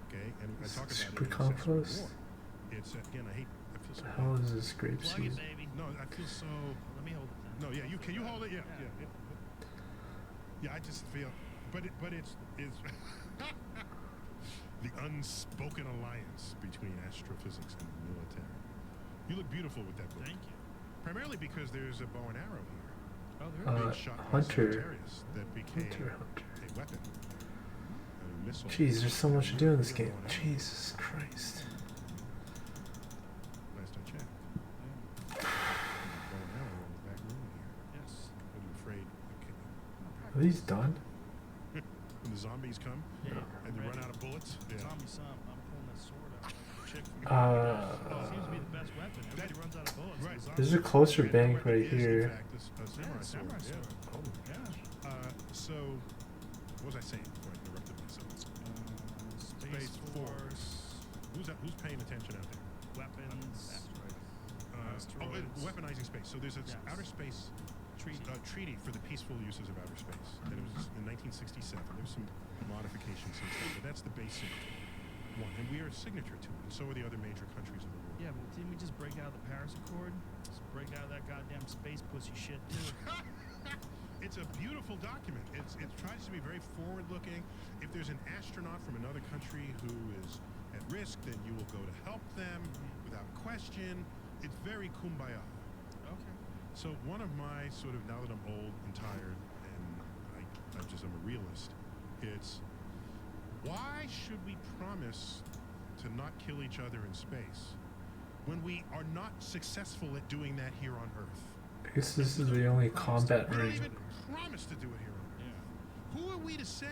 Okay, and I talk about Super it in the Sex War. compost. It's again, I feel so. The hell is this grape Plug it, season? baby. No, I feel so. Let me hold it then. No, yeah, you can you hold it? Yeah, Yeah. yeah. Yeah, I just feel, but it's the unspoken alliance between astrophysics and the military. You look beautiful with that book. Thank you. Primarily because there's a bow and arrow here. Oh, there Being Uh, shot by Hunter. Sagittarius that became Hunter. a weapon, a missile. Jeez, there's so much to do in this game. Bow and arrow. Jesus Christ. Last I checked. Bow and arrow in the back room here. Yes. What are you afraid? Okay. Are these done? when the zombies come Yeah, and they ready. run out of bullets. Yeah. Tell me something. I'm pulling that sword out like a chick from Uh, It seems to be the best weapon. Everybody runs out of bullets. Right. The There's a zombies- closer And that bank weapon right is, in here. fact, a samurai sword. samurai Yeah. sword. Oh my Yeah. gosh. So, what was I saying before I interrupted myself? Space Force. Who's paying attention out there? Weapons. Asteroids. Weaponizing space. So there's an Yes. outer space treaty for the peaceful uses of outer space, and it was in 1967. There's some modifications since then, but that's the basic one, and we are a signature to it, and so are the other major countries of the world. Yeah, but didn't we just break out of the Paris Accord? Just break out of that goddamn space pussy shit too. It's a beautiful document. It tries to be very forward-looking. If there's an astronaut from another country who is at risk, then you will go to help them without question. It's very kumbaya. Okay. So one of my sort of, now that I'm old and tired and I'm a realist, it's why should we promise to not kill each other in space when we are not successful at doing that here on Earth? I guess this is the only combat We don't region. even promise to do it here on Earth. Who are we to say,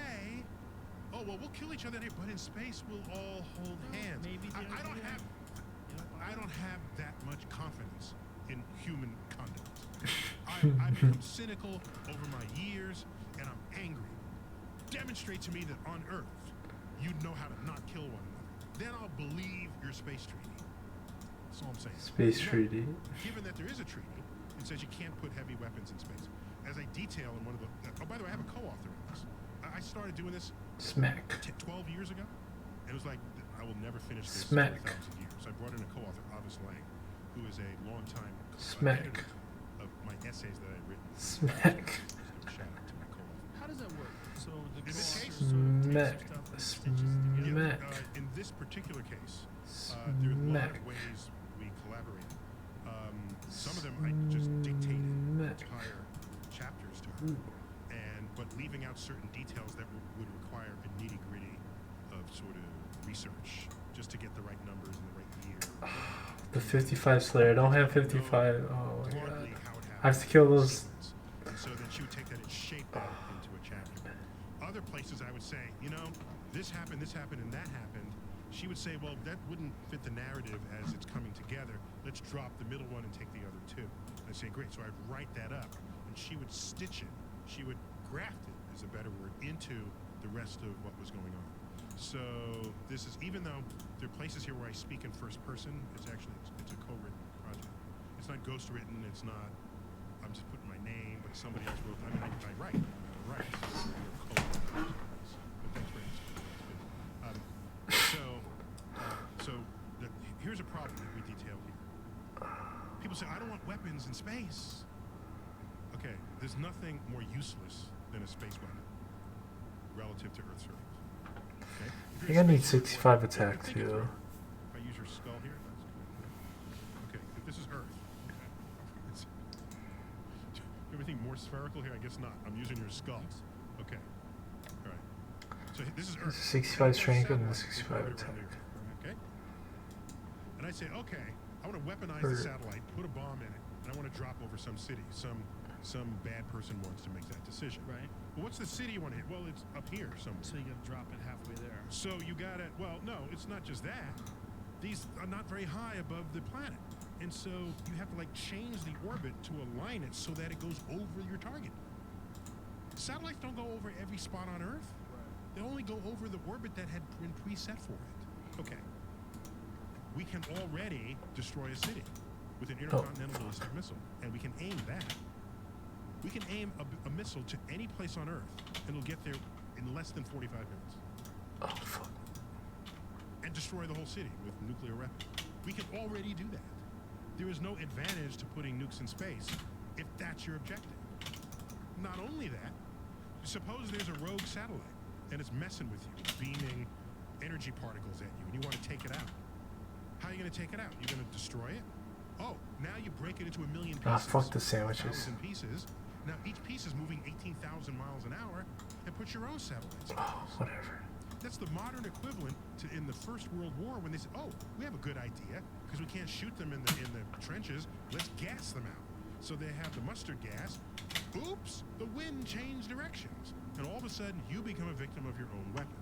oh, well, we'll kill each other here, but in space we'll all hold hands? maybe the I don't idea- have I don't have that much confidence in human conduct. I've become cynical over my years, and I'm angry. Demonstrate to me that on Earth you'd know how to not kill one another. Then I'll believe your space treaty. That's all I'm saying. Space Now, treaty. Given that there is a treaty, it says you can't put heavy weapons in space. As I detail in one of the... oh, by the way, I have a co-author in this. I started doing this Smack. 12 years ago. It was like, I will never finish this Smack. in 1,000 years. So I brought in a co-author, Avis Lang, who is a longtime Smack. editor of my essays that I've written. Smack. Just give a shout out to my co-author. How does that work? So the In this co-author case- sort of takes Smack. your stuff and stitches it together. Smack. In this particular case, there are a lot Smack. of ways we collaborate. Some of them I just dictated Smack. entire chapters to her, but leaving out certain details that would require a nitty-gritty of sort of research just to get the right numbers and the right year. The 55 Slayer. I don't have 55. Oh my god. Broadly how it I have to kill happens, those. sequence. And so then she would take that and shape that into a chapter. Other places I would say, this happened, and that happened. She would say, well, that wouldn't fit the narrative as it's coming together. Let's drop the middle one and take the other two. And I'd say, great. So I'd write that up, and she would stitch it. She would graft it, is a better word, into the rest of what was going on. So this is, even though there are places here where I speak in first person, it's a co-written project. It's not ghostwritten. It's not, I'm just putting my name, but somebody else wrote. I mean, I write. But thanks for asking. Here's a problem that we detail here. People say, I don't want weapons in space. Okay, there's nothing more useless than a space weapon relative to Earth's surface. Okay? I think I need 65 attack Think it's too. Earth. If I use your skull here, that's cool. Okay, if this is Earth, it's, everything more spherical here? I guess not. I'm using your skull. Okay. All right. So this is Earth. 65 strength and Satellite is 65 orbiting attack. around here. Okay. And I say, okay, I want to weaponize the satellite, put a bomb in it, and I want to drop over some city. Some bad person wants to make that decision. Right. Well, what's the city you want to hit? Well, it's up here somewhere. So you gotta drop it halfway there. So you gotta, well, no, it's not just that. These are not very high above the planet. And so you have to change the orbit to align it so that it goes over your target. Satellites don't go over every spot on Earth. Right. They only go over the orbit that had been preset for it. Okay. We can already destroy a city with an intercontinental ballistic missile, and we can aim that. We can aim a missile to any place on Earth, and it'll get there in less than 45 minutes. Oh fuck. And destroy the whole city with nuclear weapons. We can already do that. There is no advantage to putting nukes in space if that's your objective. Not only that, suppose there's a rogue satellite and it's messing with you, it's beaming energy particles at you, and you want to take it out. How are you going to take it out? You're going to destroy it? Oh, now you break it into a million pieces. Ah, fuck the sandwiches. 1,000 pieces. Now each piece is moving 18,000 miles an hour, and put your own satellites in Oh, place. whatever. That's the modern equivalent to in the First World War when they said, "Oh, we have a good idea because we can't shoot them in the trenches. Let's gas them out." So they have the mustard gas, oops, the wind changed directions. And all of a sudden, you become a victim of your own weapon.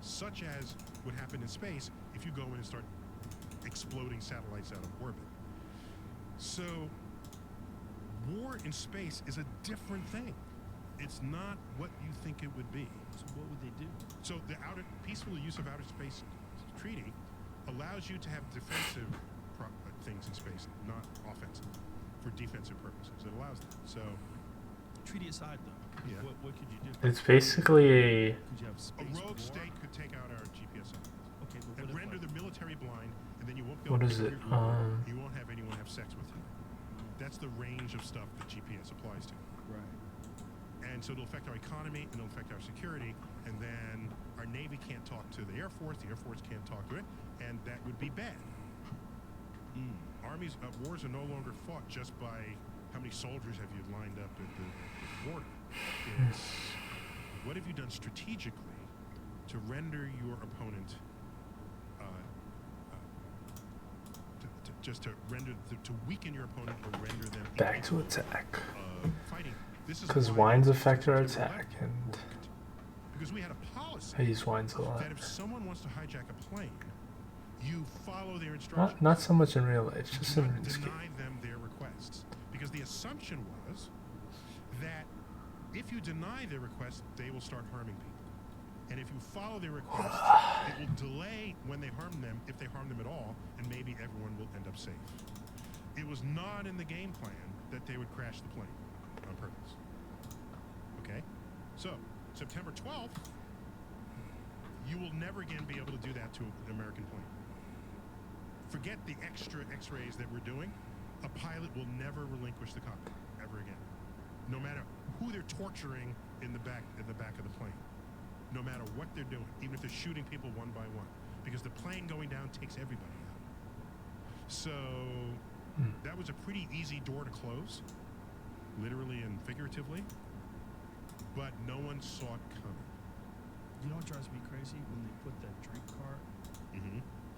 Such as would happen in space if you go in and start exploding satellites out of orbit. So, war in space is a different thing. It's not what you think it would be. So what would they do? So the peaceful use of outer space treaty allows you to have defensive things in space, not offensive, for defensive purposes. It allows that. So, Treaty aside, though, Yeah. what could you do? It's basically a Could you have a space rogue war? state could take out our GPS satellites Okay, but and what if, render like, the military blind, and then you won't be What able is to it? pick your group. You won't have anyone have sex with you. That's the range of stuff that GPS applies to. right? And so it'll affect our economy and it'll affect our security. And then our Navy can't talk to the Air Force can't talk to it, and that would be bad. Wars are no longer fought just by how many soldiers have you lined up at the border. It's what have you done strategically to render your opponent, to weaken your opponent or render them back to incapable attack. of fighting. This is Because why wines the affect our September attack, 11th and worked. Because we had a policy I use wines a lot. that if someone wants to hijack a plane, you follow their instructions. Not so much in real life, You just do in not RuneScape. deny them their requests. Because the assumption was that if you deny their request, they will start harming people. And if you follow their requests, it will delay when they harm them, if they harm them at all, and maybe everyone will end up safe. It was not in the game plan that they would crash the plane on purpose. Okay? So, September 12th, you will never again be able to do that to an American plane. Forget the extra X-rays that we're doing. A pilot will never relinquish the cockpit ever again. No matter who they're torturing in the back of the plane. No matter what they're doing, even if they're shooting people one by one, because the plane going down takes everybody out. So that was a pretty easy door to close, literally and figuratively, but no one saw it coming. You know what drives me crazy? When they put that drink cart in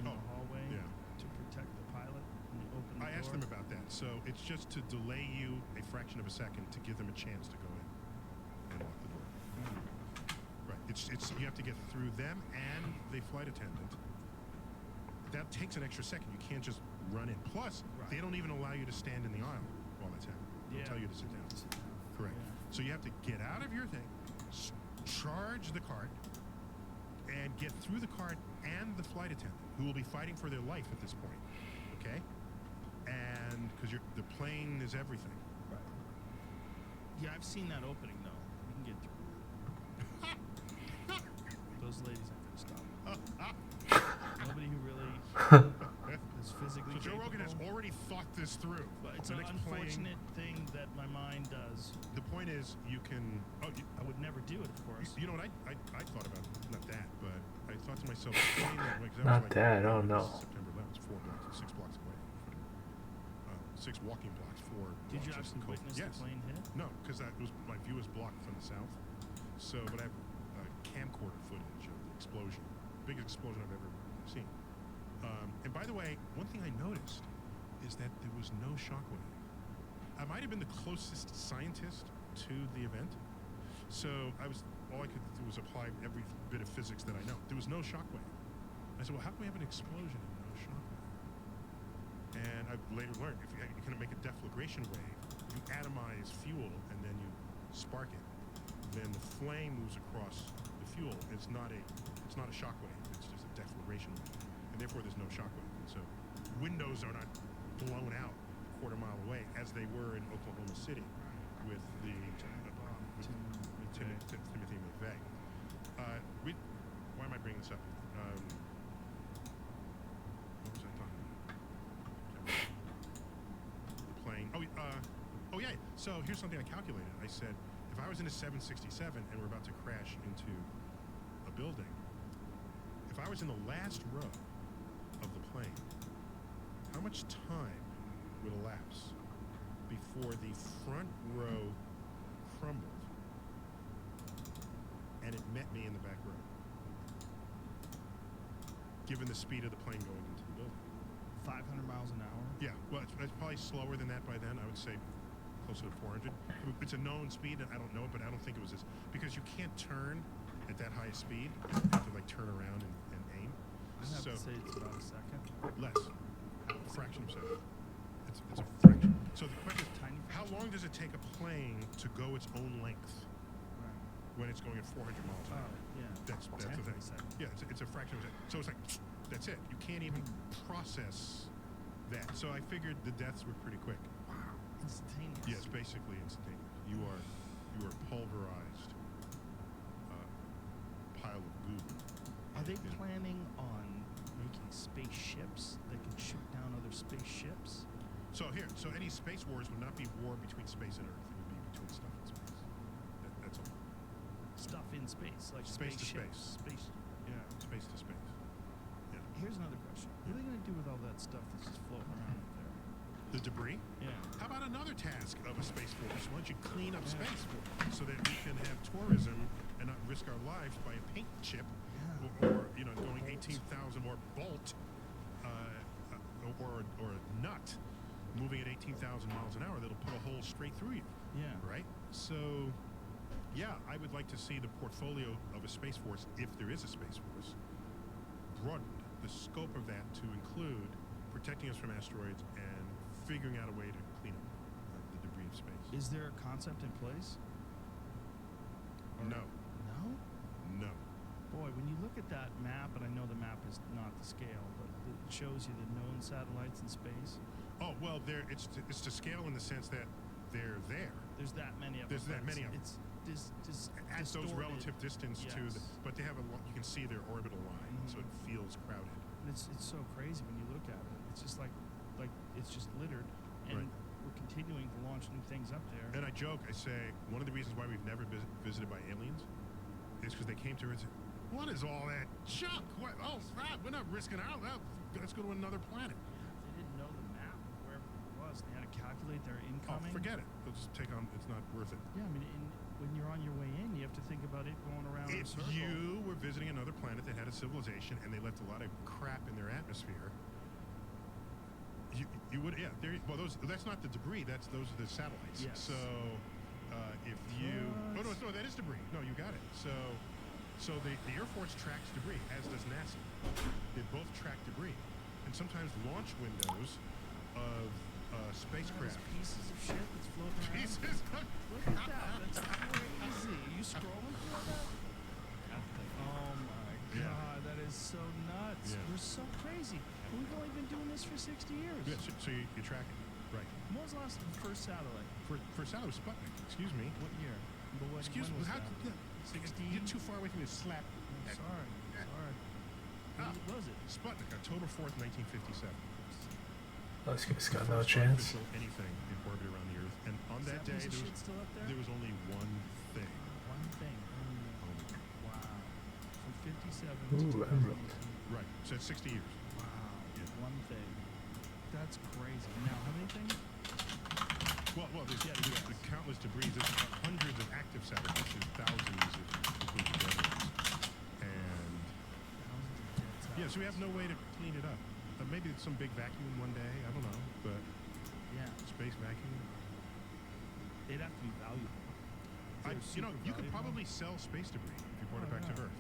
the hallway Yeah. to protect the pilot when they open the I door. asked them about that. So it's just to delay you a fraction of a second to give them a chance to go in and lock the door. Right. It's you have to get through them and the flight attendant. That takes an extra second. You can't just run in. Plus, they don't even allow you to stand in the aisle while that's happening. They'll tell you to sit down. Correct. Yeah. So you have to get out of your thing, charge the cart, and get through the cart and the flight attendant, who will be fighting for their life at this point. Okay? And because the plane is everything. Right. Yeah, I've seen that opening though. You can get through. Those ladies aren't gonna stop. Nobody who really is physically. So Joe Rogan has capable. already thought this through. But it's The an next plane- unfortunate thing that my mind does. The point is, you can. I would never do it, of course. You know what I thought about? Not that, but I thought to myself, the plane, like, that Not was like, that, oh no. September 11th, it's 4 blocks, 6 blocks away. 6 walking blocks, 4. Did you blocks actually coast. witness Yes. the plane hit? No, because my view is blocked from the south. So, but I have camcorder footage of the explosion, biggest explosion I've ever seen. And by the way, one thing I noticed is that there was no shockwave. I might have been the closest scientist to the event, so all I could do was apply every bit of physics that I know. There was no shockwave. I said, well, how can we have an explosion and no shockwave? And I later learned if you can make a deflagration wave, you atomize fuel and then you spark it. Then the flame moves across the fuel. It's not a shockwave. It's just a deflagration wave, and therefore there's no shockwave. And so windows are not blown out a quarter mile away as they were in Oklahoma City with the Timothy McVeigh. Why am I bringing this up? What was I talking about? The plane. Oh yeah. So here's something I calculated. I said, if I was in a 767 and we're about to crash into a building, if I was in the last row of the plane, how much time would elapse before the front row crumbled and it met me in the back row? Given the speed of the plane going into the building. 500 miles an hour. Yeah, well, it's probably slower than that by then. I would say closer to 400. It's a known speed, and I don't know it, but I don't think it was this because you can't turn at that high speed. You have to like turn around and aim. I have So to say it's about a second. less, a fraction of a second. It's a fraction. So the question is, Tiny how long does it take a plane to go its own length Right. when it's going at 400 miles an Oh, hour? yeah. That's the Tenth of thing. a second. Yeah, it's a fraction of a second. So it's like, that's it. You can't even process that. So I figured the deaths were pretty quick. Instantaneous. Yes, basically instantaneous. You are pulverized pile of goo. Are they Yeah. planning on making spaceships that can shoot down other spaceships? So any space wars would not be war between space and Earth. It would be between stuff in space. That's all. Stuff in space, like Space to spaceships. Space. Yeah. Space to space. Yeah. Here's another question. What are they going to do with all that stuff that's just floating around up there? The debris? Yeah. How about another task of a space force? Why don't you clean up Yeah. space for us so that we can have tourism and not risk our lives by a paint chip Yeah. or going 18,000 or bolt or a nut moving at 18,000 miles an hour that'll put a hole straight through you, Yeah. right? So, yeah, I would like to see the portfolio of a space force, if there is a space force, broadened, the scope of that to include protecting us from asteroids and figuring out a way to clean up the debris of space. Is there a concept in place? Or- No, No? no. Boy, when you look at that map, and I know the map is not the scale, but it shows you the known satellites in space. Oh well, it's to scale in the sense that they're there There's that many of them. There's that but many of them. It's at those distorted. relative distance to the, Yes. but they have you can see their orbital line, so it feels crowded. And it's so crazy when you look at it. It's just like it's just littered, and Right. we're continuing to launch new things up there. And I joke, I say one of the reasons why we've never been visited by aliens is because they came to Earth and said, "What is all that junk? What? Oh, crap! We're not risking our life. Let's go to another planet." They didn't know the map of wherever it was. They had to calculate their Oh, incoming. forget it. They'll just take on. It's not worth it. Yeah, I mean, when you're on your way in, you have to think about it going around in a If circle. you were visiting another planet that had a civilization and they left a lot of crap in their atmosphere, you would well that's not the debris, those are the satellites. Yes. So if you no that is debris. No, you got it. So the Air Force tracks debris, as does NASA. They both track debris, and sometimes launch windows of spacecraft. Those pieces of shit that's floating around. Pieces of Look at that. That's crazy. Are you scrolling through that? Oh my Yeah. god, that is so nuts. Yeah. We're so crazy. We've only been doing this for 60 years. Yeah, so you track it, right? When was the last first satellite? For satellite Sputnik. Excuse me. What year? But when Excuse me. was How? that? 16? You're too far away from me to slap. I'm sorry. Sorry. Ah. When was it? Sputnik, October 4th, 1957. This guy's got no First chance. artificial anything in orbit around the Earth, and on Is that that day piece of shit still up there? there was only one thing. One thing. Wow. From 57 Ooh, to emerald. 2018. Right. So it's 60 years. Wow. Yeah. One thing. That's crazy. Now, how many things? Well, there's Yeah, the yes. countless debris. There's hundreds of active satellites. There's thousands if you include the dead ones. And Thousands of dead yeah, so we have no way to clean it up. Maybe it's some big vacuum one day. I don't know, but Yeah. space vacuum. They'd have to be valuable. They're You super could valuable. probably sell space debris if you brought it Oh, back yeah. to Earth.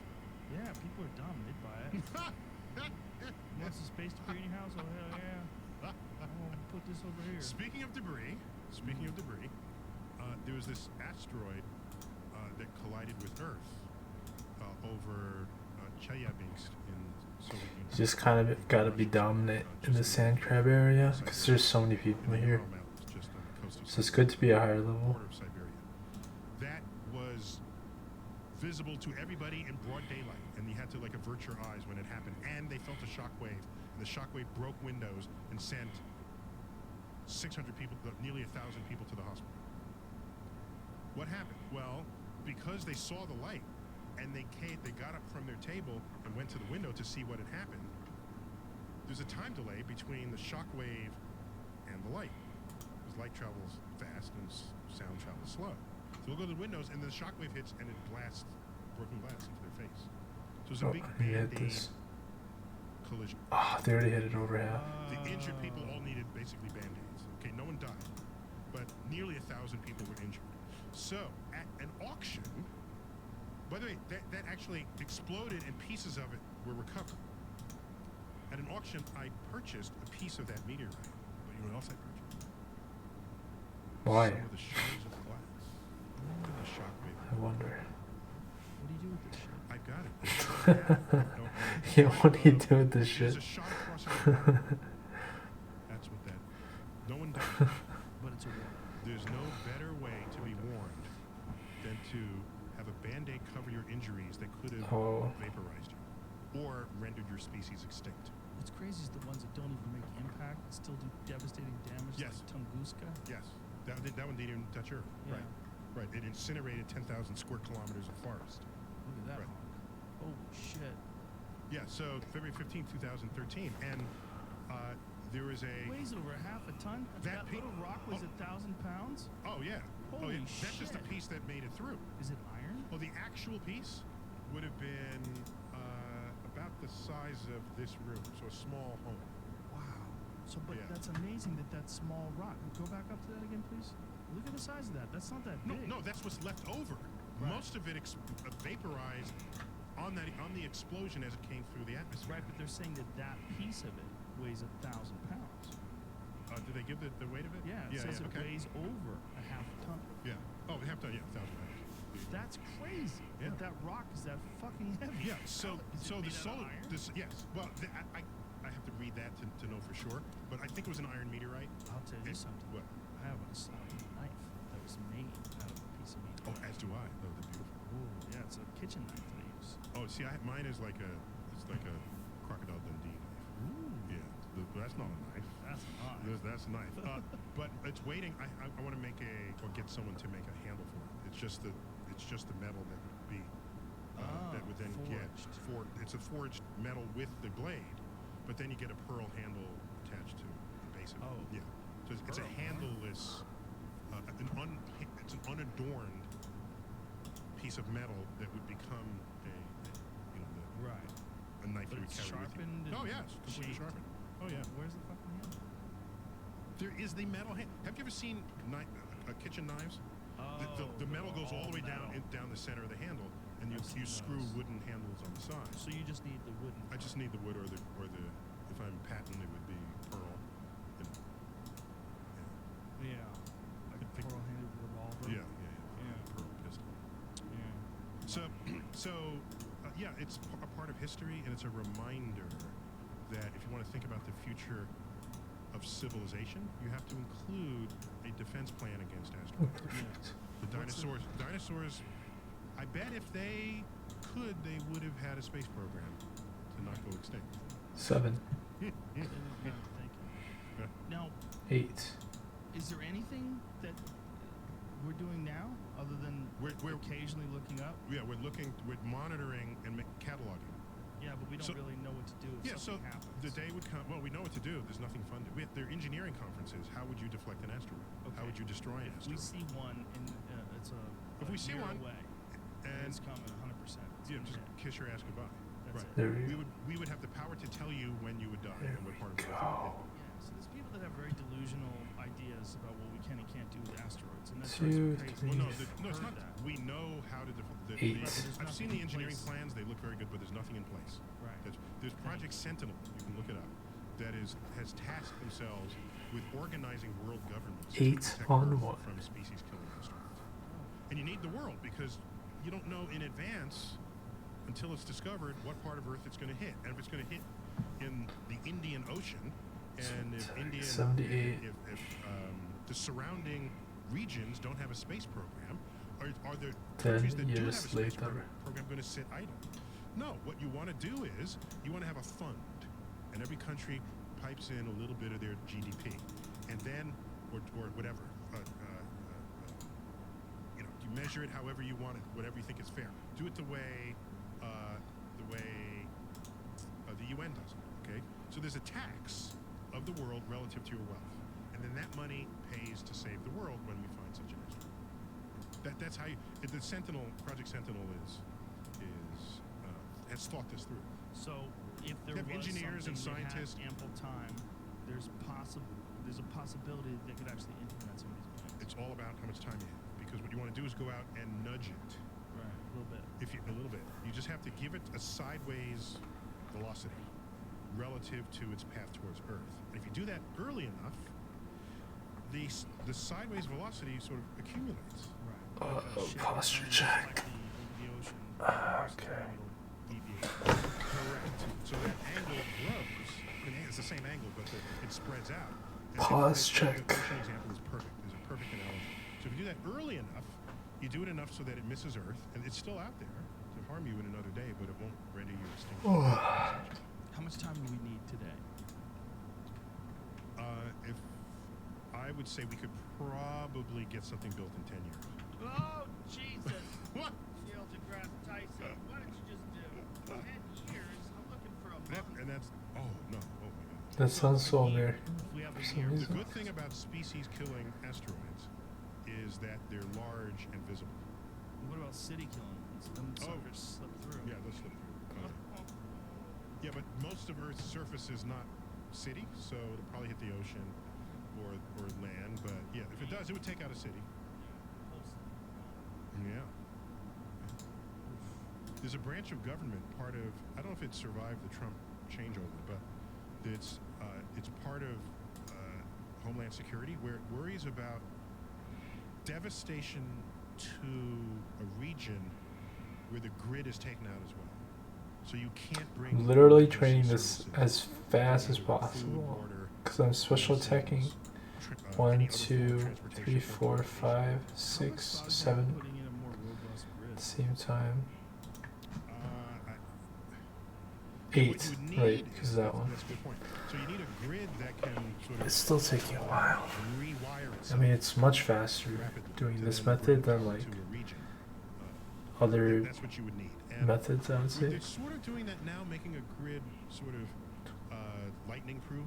Yeah, people are dumb. They'd buy it. You want some space debris in your house? Oh, hell yeah. I'm going to put this over here. Speaking of debris, there was this asteroid that collided with Earth over Chelyabinsk in Soviet Union. You just kind of gotta be dominant in the sand crab area because there's so many people here. Just on the coast of So it's good to be a higher level. border of Siberia. That was visible to everybody in broad daylight, and you had to like avert your eyes when it happened. And they felt a shockwave, and the shockwave broke windows and sent 600 people, nearly 1,000 people to the hospital. What happened? Well, because they saw the light, and they got up from their table and went to the window to see what had happened. There's a time delay between the shockwave and the light, because light travels fast and sound travels slow. So we'll go to the windows, and the shockwave hits, and it blasts broken glass into their face. So it's a Oh, big he hit Band-Aid this. collision. Oh, they already hit it over half. The injured people all needed basically Band-Aids. Okay, no one died. but nearly 1,000 people were injured. So at an auction, by the way, that actually exploded and pieces of it were recovered. At an auction, I purchased a piece of that meteorite. But you know what else I purchased? Why? Some of the shards of glass. Look at the shock wave. I wonder. What do you do with this shit? I got it. Yeah, what do you do with this There's shit? a shot across our ground. That's what that. No one does. But it's a war. There's no better way to be warned than to have a band-aid cover your injuries that could have vaporized you or rendered your species extinct. What's crazy is the ones that don't even make impact and still do devastating damage, Yes. like Tunguska. Yes, that one didn't even touch Earth. Yeah. Right. It incinerated 10,000 square kilometers of forest. Look at that Right. honk. Holy shit. Yeah. So February 15, 2013, and there was a. Weighs over half a ton. That That little rock weighs 1,000 pounds. Oh yeah. Holy That's just a shit. piece that made it through. Is it iron? Well, the actual piece would have been about the size of this room, so a small home. Wow. So, but Yeah. that's amazing that small rock. Go back up to that again, please. Look at the size of that. That's not that big. No, that's what's left over. Right. Most of it vaporized on the explosion as it came through the atmosphere. Right, but they're saying that piece of it weighs 1,000 pounds. Did they give the weight of it? Yeah, it says it okay. weighs over a half ton. Yeah. Oh, we have to. Yeah, 1,000 pounds. That's crazy. Yeah. That rock is that fucking heavy. Yeah. So Is so it the made out of solar. iron? Yes. Well, I have to read that to know for sure, but I think it was an iron meteorite. I'll tell you It- something. What? I have a knife that was made out of a piece of meat. Oh, as do I. Oh, they're beautiful. Ooh, yeah, it's a kitchen knife that I use. Oh, see, mine is like a Crocodile Dundee knife. Ooh, Yeah. That's not a knife. that's hot. That's a knife. But it's waiting. I want to get someone to make a handle for it. It's just the metal that would be that would then forged. It's a forged metal with the blade, but then you get a pearl handle attached to the base of it. Oh. Yeah. So it's a Pearl. handleless, it's an unadorned piece of metal that would become Right. a knife But you would it's carry with sharpened you. Oh and yes, completely shaped. sharpened. Oh yeah. Where's the fucking handle? There is the metal hand. Have you ever seen kitchen knives? The metal goes all the way down the center of the handle, and you I've seen screw those. wooden handles on the side. So you just need the wooden. I just need the wood or the if I'm patent it would be pearl. And, Yeah. Like a think- pearl-handled revolver. yeah. Pearl pistol. Yeah. So yeah, it's a part of history, and it's a reminder that if you want to think about the future of civilization, you have to include a defense plan against asteroids. The dinosaurs, I bet if they could, they would have had a space program to not go extinct. 7, Yeah, thank you. Now, 8. is there anything that we're doing now other than We're occasionally looking up? Yeah, we're monitoring and cataloging. Yeah, but we don't So- really know what to do if Yeah, so something happens. the day would come. Well, we know what to do. There's nothing fun to. There are engineering conferences. How would you deflect an asteroid? How Okay. would you destroy an If we asteroid? see one and it's If we see year one, away, and it's coming 100%. It's yeah, gonna just hit. kiss your ass goodbye. That's Right. it. There We would have the power to tell you when you would die There and what part of we it. go. Yeah, so there's people that have very delusional ideas about what we can and can't do with asteroids, and that's 2, crazy. 3, Well, no, I've it's heard not. that. We know how to. Eight. There's I've seen nothing the in engineering place. plans. They look very good, but there's nothing in place. Right. There's Project Sentinel. You can look it up. That has tasked themselves with organizing world governments to 8 protect on Earth 1. from species-killing asteroids. And you need the world because you don't know in advance until it's discovered what part of Earth it's going to hit, and if it's going to hit in the Indian Ocean, and if 78. if the surrounding regions don't have a space program, are there 10 countries that do have a years space later. program going to sit idle? No, what you want to do is you want to have a fund, and every country pipes in a little bit of their GDP, and then or whatever. You measure it however you want it, whatever you think is fair. Do it the way the UN does it. Okay, so there's a tax of the world relative to your wealth, and then that money pays to save the world when we find such an asteroid. That's how the Project Sentinel has thought this through. So if there They have was engineers and something that had scientists. ample time, there's a possibility that they could actually implement some of these plans. it's all about how much time you have. Because what you want to do is go out and nudge it. Right. A little bit. A little bit. You just have to give it a sideways velocity relative to its path towards Earth. And if you do that early enough, the sideways velocity sort of accumulates. Right. Posture check. Okay. Correct. So that angle grows. I mean, it's the same angle, but it spreads out. And Pause the check. ocean example is perfect. Is a perfect analogy. So if you do that early enough, you do it enough so that it misses Earth, and it's still out there to harm you in another day, but it won't render you extinct. How much time do we need today? If I would say we could probably get something built in 10 years. Oh, Jesus. What? Neil deGrasse Tyson, what did you just do? 10 years? I'm looking for a month. And that's oh no, oh my god. That sounds so American. We have For a some year. The reason. good thing about species-killing asteroids is that they're large and visible. What about city killing? Them Oh. suckers slip through. Yeah, they'll slip through. Yeah, but most of Earth's surface is not city, so it'll probably hit the ocean or land. But yeah, if it does, it would take out a city. Yeah. There's a branch of government, part of, I don't know if it survived the Trump changeover, but it's part of Homeland Security, where it worries about devastation to a region where the grid is taken out as well. So you can't bring I'm literally emergency training this services, as fast as food, possible water, because I'm special attacking. any 1, other form 2, of 3, transportation or 4, communication. 5, 6, 7 Putting in a more robust at grid. the same time. What 8, you would need right? Because that one. That's a good point. So you need a grid that can sort of It's still taking a while. rewire I itself mean, it's much faster rapidly doing to this then method bring than power like to a region. other That's what you would need. And methods, I would say. they're sort of doing that now, making a grid sort of lightning proof.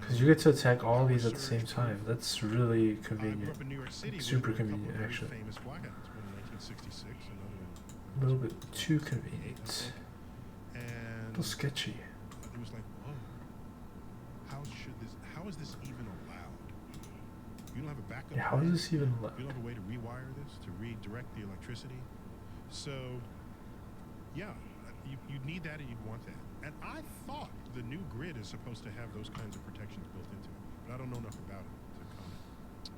Because you get to attack all these at the same time. That's really I grew convenient. up in New York City. Super where there were a couple convenient, of very actually. famous blackouts, one in 1966, another A little bit too convenient. A and little sketchy. it was like, whoa, how is this even allowed? You don't have a backup Yeah, how plan? is this even You allowed? don't have a way to rewire this, to redirect the electricity. So, yeah, you'd need that and you'd want that. And I thought the new grid is supposed to have those kinds of protections built into it, but I don't know enough about it to comment.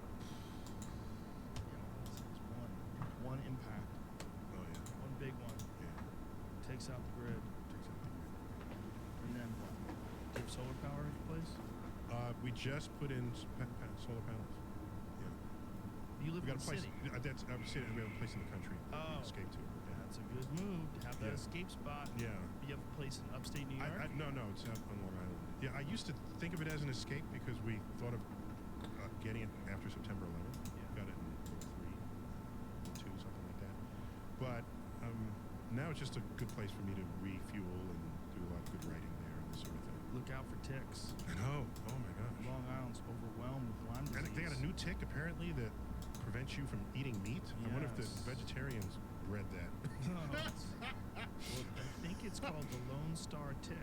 One impact, Oh yeah, one big one, yeah. takes out the grid, Takes out the grid. and then what? Do you have solar power in place? We just put in solar panels. Yeah. You live We in got the a place. city. I'm saying we have a place in the country that Oh. we escaped to. Yeah. That's a good move to have that Yeah. escape spot. Yeah. You have a place in upstate New York. No, it's out on Long Island. Yeah, I used to think of it as an escape because we thought of getting it after September 11th. Yeah. Got it in 03, 02, something like that. But now it's just a good place for me to refuel and do a lot of good writing there and this sort of thing. Look out for ticks. I know. Oh my gosh. Long Island's overwhelmed with Lyme disease. And they got a new tick apparently that prevents you from eating meat. I wonder if the Yes. vegetarians bred that. No, well, I think it's called the Lone Star tick,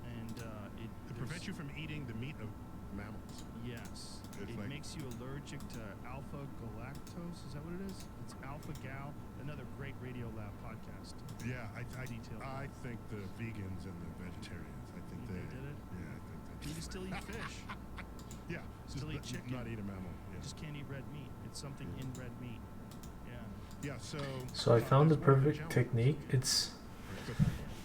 and it Prevents you from eating the meat of mammals. Yes, It's it like- makes you allergic to alpha galactose. Is that what it is? It's alpha gal. Another great Radio Lab podcast. Yeah, I Detailed. think the vegans and the vegetarians. I think They they did it? Yeah, I think they. You can still eat fish. Yeah, Still eat chicken. Not eat a mammal. Yeah. Just can't eat red meat. It's something in red meat. Yeah. Yeah. So. So I found the that's one of perfect challenges. technique. It's But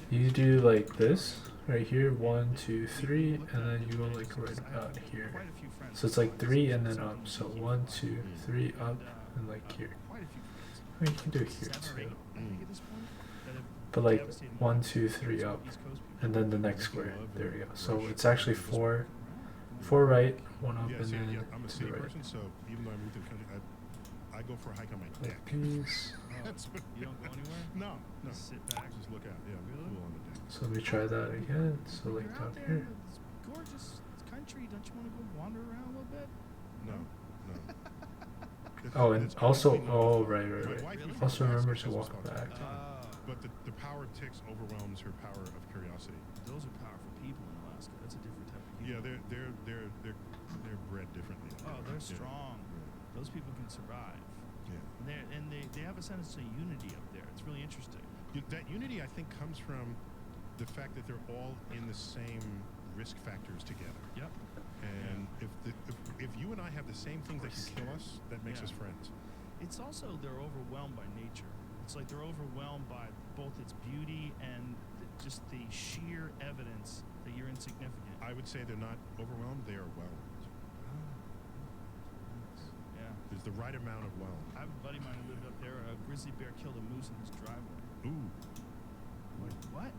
you do like this right here, 1, 2, 3, and then you go like right out here. Quite a few friends So it's like 3 and then up. So 1, 2, 3 up and like here. Quite a few friends. I mean, you can do it here 7 or 8, too. I think, at this point, that have But like devastated 1, 2, 3 up, East Coast people. and then the next square. There we go. So it's actually 4 right, 1 up, yeah, and see, then yeah, I'm a to city the right. person, so even though I moved to the country, I go for a hike on my deck. Like these. Oh, That's what. you don't go anywhere? No, no. Just sit back. Just look out. Yeah, Really? cool on the deck. So let me try that again. So like You're down out there, here. it's gorgeous country. Don't you want to go wander around a little bit? No, no. Oh, and It's also, honestly not oh, fun. right. My Really? wife moved Also from remember Alaska, to so walk it's called back. Wintertod't. But the power of ticks overwhelms her power of curiosity. Those are powerful people in Alaska. That's a different type of people. Yeah, they're bred differently. Oh, they're Yeah. strong. Yeah. those people can survive. Yeah. And they have a sense of unity up there. It's really interesting. That unity, I think, comes from the fact that they're all in the same risk factors together. Yep. And if you and I have the same things that can kill us, that makes us friends. It's also they're overwhelmed by nature. It's like they're overwhelmed by both its beauty and just the sheer evidence that you're insignificant. I would say they're not overwhelmed; they are whelmed. Yeah. There's the right amount of whelm. I have a buddy of mine who lived up there. A grizzly bear killed a moose in his driveway. Ooh. Like, what?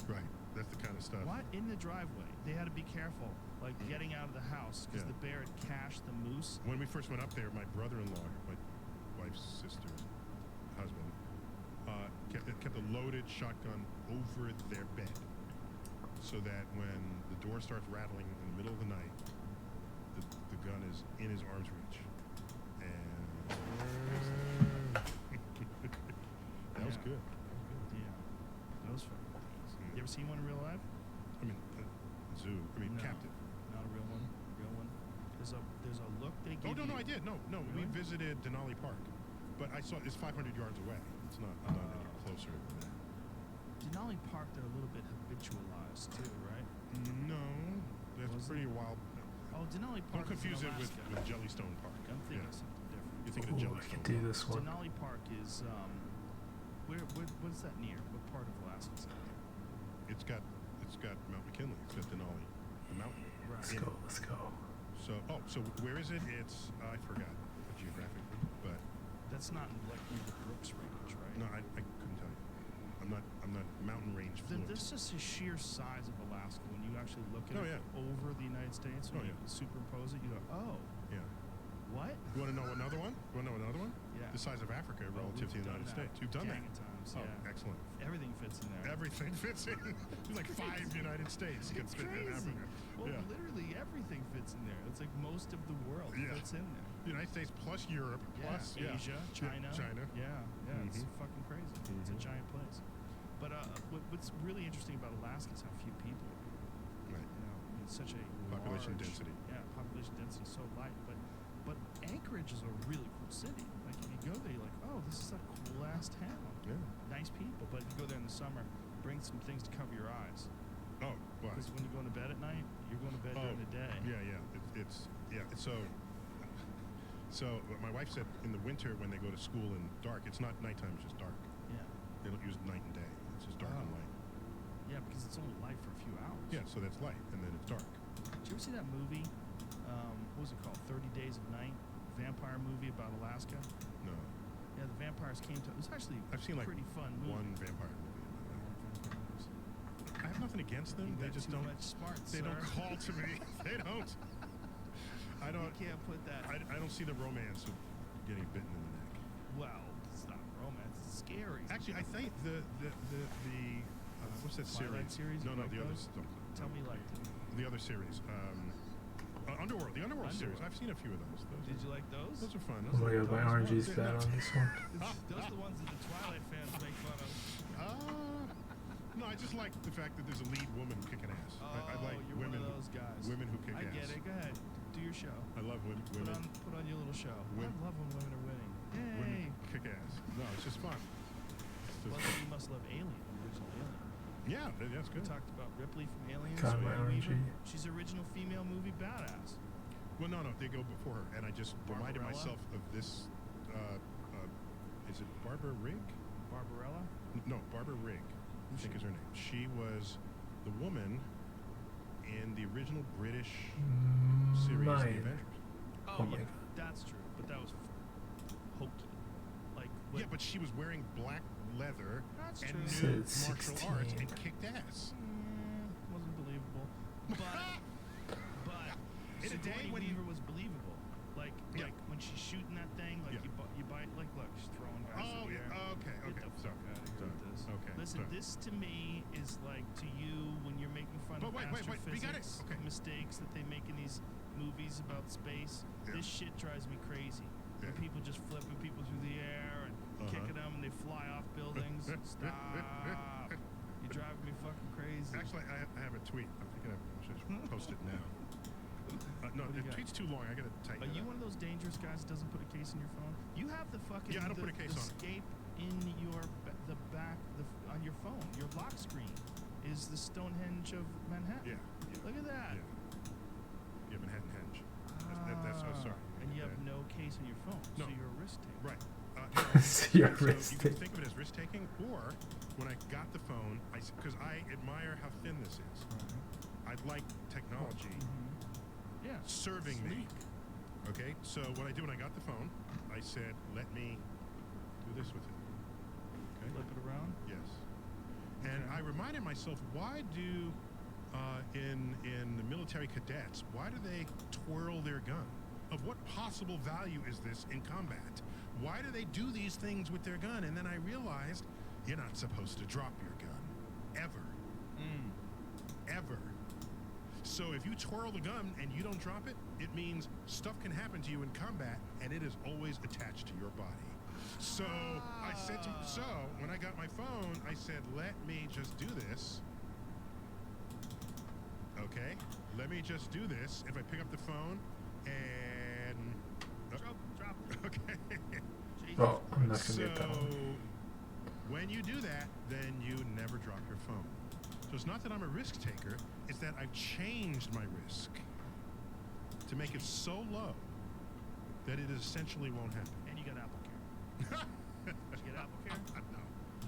Right. That's the kind of stuff. What? In the driveway. They had to be careful, like getting out of the house because the bear had cached the moose. When we first went up there, my brother-in-law, my wife's sister's husband, kept a loaded shotgun over their bed, so that when the door starts rattling in the middle of the night, the gun is in his arm's reach. And that was good. Yeah. Those fucking things. You ever seen one in real life? I mean, zoo. I mean, No. captive. Not a real one. A real one. There's a look they give Oh no, you. I did. No, we Really? visited Denali Park, but I saw it's 500 yards away. It's not. I'm not any closer than that. Denali Park, they're a little bit habitualized too, right? No, that's Was pretty wild. Oh, Denali Don't Park. confuse is in it with Alaska. Jellystone Park. I'm thinking Yeah. of something different. You're thinking of Ooh, I Jellystone. can do this one. Denali Park is what is that near? What part of Alaska is that? It's got Mount McKinley. It's got Denali, the mountain. Let's in go. it. Let's go. So where is it? It's I forgot geographically, but That's not like near the Brooks Range, right? no, I couldn't tell you. I'm not mountain range Then fluent. this is just the sheer size of Alaska. When you actually look at Oh, it yeah. over the United States, when you superimpose it, you go, oh, Yeah. what? You want to know another one? You want to know another one? Yeah. The size of Africa relative to the we've done United that States. You've done gang that. of times, Oh, yeah. excellent. Everything fits in there. Everything fits in. There's like 5 United States can It's fit in crazy. Africa. Well, Yeah. literally everything fits in there. It's like most of the world Yeah. fits in there. United States plus Europe plus Asia, China. China. Yeah, it's Mhm. fucking crazy. It's a Mhm. giant place. But what's really interesting about Alaska is how few people. Right. You know, I mean, it's such a Population large- density. Yeah, population density is so light. But Anchorage is a really cool city. Like if you go there, you're like, oh, this is a cool ass town. Yeah. Nice people. But if you go there in the summer, bring some things to cover your eyes. Oh, well. Because when you're going to bed at night, you're going to bed during the day. Yeah. So my wife said in the winter when they go to school in dark, it's not nighttime, it's just dark. Yeah. They don't use night and day. It's just dark and Oh. light. Yeah, because it's only light for a few hours. Yeah, so that's light, and then it's dark. Did you ever see that movie? What was it called? 30 Days of Night? Vampire movie about Alaska? No, Yeah, the vampires came to. It was actually I've seen like pretty fun movie. one vampire movie. I have nothing against them. You They got just too don't. much smart, They sir. don't call to me. They don't. I don't. You can't put that. I don't see the romance of getting bitten in the neck. Well, it's not romance. It's scary. Actually, I think the what's that Twilight series? No, You no, like the those? others. Tell me like it. The other series. Underworld. The Underworld series. Underworld. I've seen a few of those. Did you like those? Those are fun. Oh my god, my RNG's bad on this one. Those are the ones that the Twilight fans make fun of. No, I just like the fact that there's a lead woman kicking ass. Oh, I like you're women. one of those guys. Women who kick I ass. get it. Go ahead. Do your show. I love women. Put on your little show. Wom- I love when women are winning. Yay. Women kick ass. No, it's just fun. It's just- Well, then you must love Alien, the original Alien. yeah, that's We good. talked about Ripley from Aliens. God, my Sigourney RNG. Weaver. She's original female movie badass. Well, no, they go before her, and I just reminded Barbarella? myself of this. Is it Barbara Rigg? Barbarella? No, Barbara Rigg. I think is her name. She was the woman in the original British series, The Mine. Avengers. Oh my yeah, God. that's true. But that was hokey. Like, Yeah, but she was wearing black leather That's and true. knew Said martial 16. arts and kicked ass. Wasn't believable. But In a day Sigourney when- Weaver was believable. Yeah. Like when she's shooting that thing, like Yeah. you bite, like look, she's throwing guys Oh, in the yeah. air. Okay. Get the Sorry. fuck out of here with this. Okay. Listen, sorry. this to me is like to you when you're making fun But of wait, we got it. astrophysics Okay. mistakes that they make in these movies about space. Yeah. This shit drives me crazy. When Yeah. people just flipping people through the air and kicking them and they fly off buildings. Stop. You're driving me fucking crazy. Actually, I have a tweet. I'm thinking I should post it now. No, What do the you got? tweet's too long. I gotta tighten Are it you up. one of those dangerous guys that doesn't put a case in your phone? You have the fucking Yeah, I don't put a case the on it. escape in your the back on your phone. Your lock screen is the Stonehenge of Manhattan. Yeah. Look at that. Yeah, Manhattan Henge. That's so sorry. And you have no case in your phone, No. so you're a risk taker. Right. So you're so risk you can taking. think of it as risk taking, or when I got the phone, because I admire how thin this is. I'd like technology Yeah. serving me. Okay, so what I did when I got the phone, I said, let me do this with it. Okay. Flip it around. Yes. And Okay. I reminded myself, why do in the military cadets, why do they twirl their gun? Of what possible value is this in combat? Why do they do these things with their gun? And then I realized you're not supposed to drop your gun. Ever. So if you twirl the gun and you don't drop it, it means stuff can happen to you in combat, and it is always attached to your body. So I said so when I got my phone, I said, let me just do this. Okay, let me just do this. If I pick up the phone and Drop it. okay. Oh, I'm not gonna So get that one. when you do that, then you never drop your phone. So it's not that I'm a risk taker, it's that I've changed my risk to make it so low that it essentially won't happen. And you got Apple Care. Did you get Apple Care? No.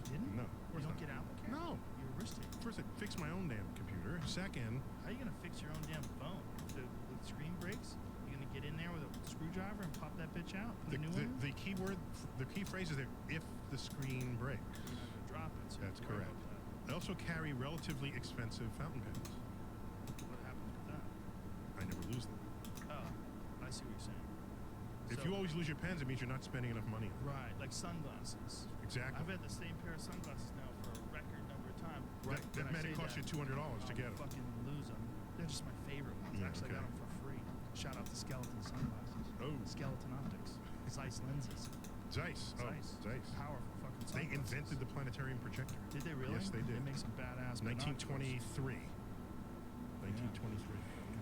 You didn't? No, of You course don't not. get Apple Care? No. You're a risk taker. First, I fix my own damn computer. Second, How are you gonna fix your own damn phone? The screen breaks? You gonna get in there with a screwdriver and pop that bitch out? Put a new one in? the key word, the key phrase is there, if the screen breaks. You're not gonna drop it. So you That's have to worry correct. about I also carry relatively expensive fountain pens. that. What happens with that? I never lose them. Oh, I see what you're saying. If you always lose your pens, it means you're not spending enough money on them. Right, like sunglasses. Exactly. I've had the same pair of sunglasses now for a record number of times. That meant it cost you $200 to get them. Fucking lose them. They're just my favorite ones. Yeah, Actually, I got okay. them for free. Shout out to Skeleton Sunglasses. Oh. Skeleton Optics. Zeiss lenses. Zeiss. Oh, Zeiss. Powerful fucking They sunglasses. invented the planetarium projector. Did they really? Yes, they did. They make some badass. 1923. binoculars. 1923.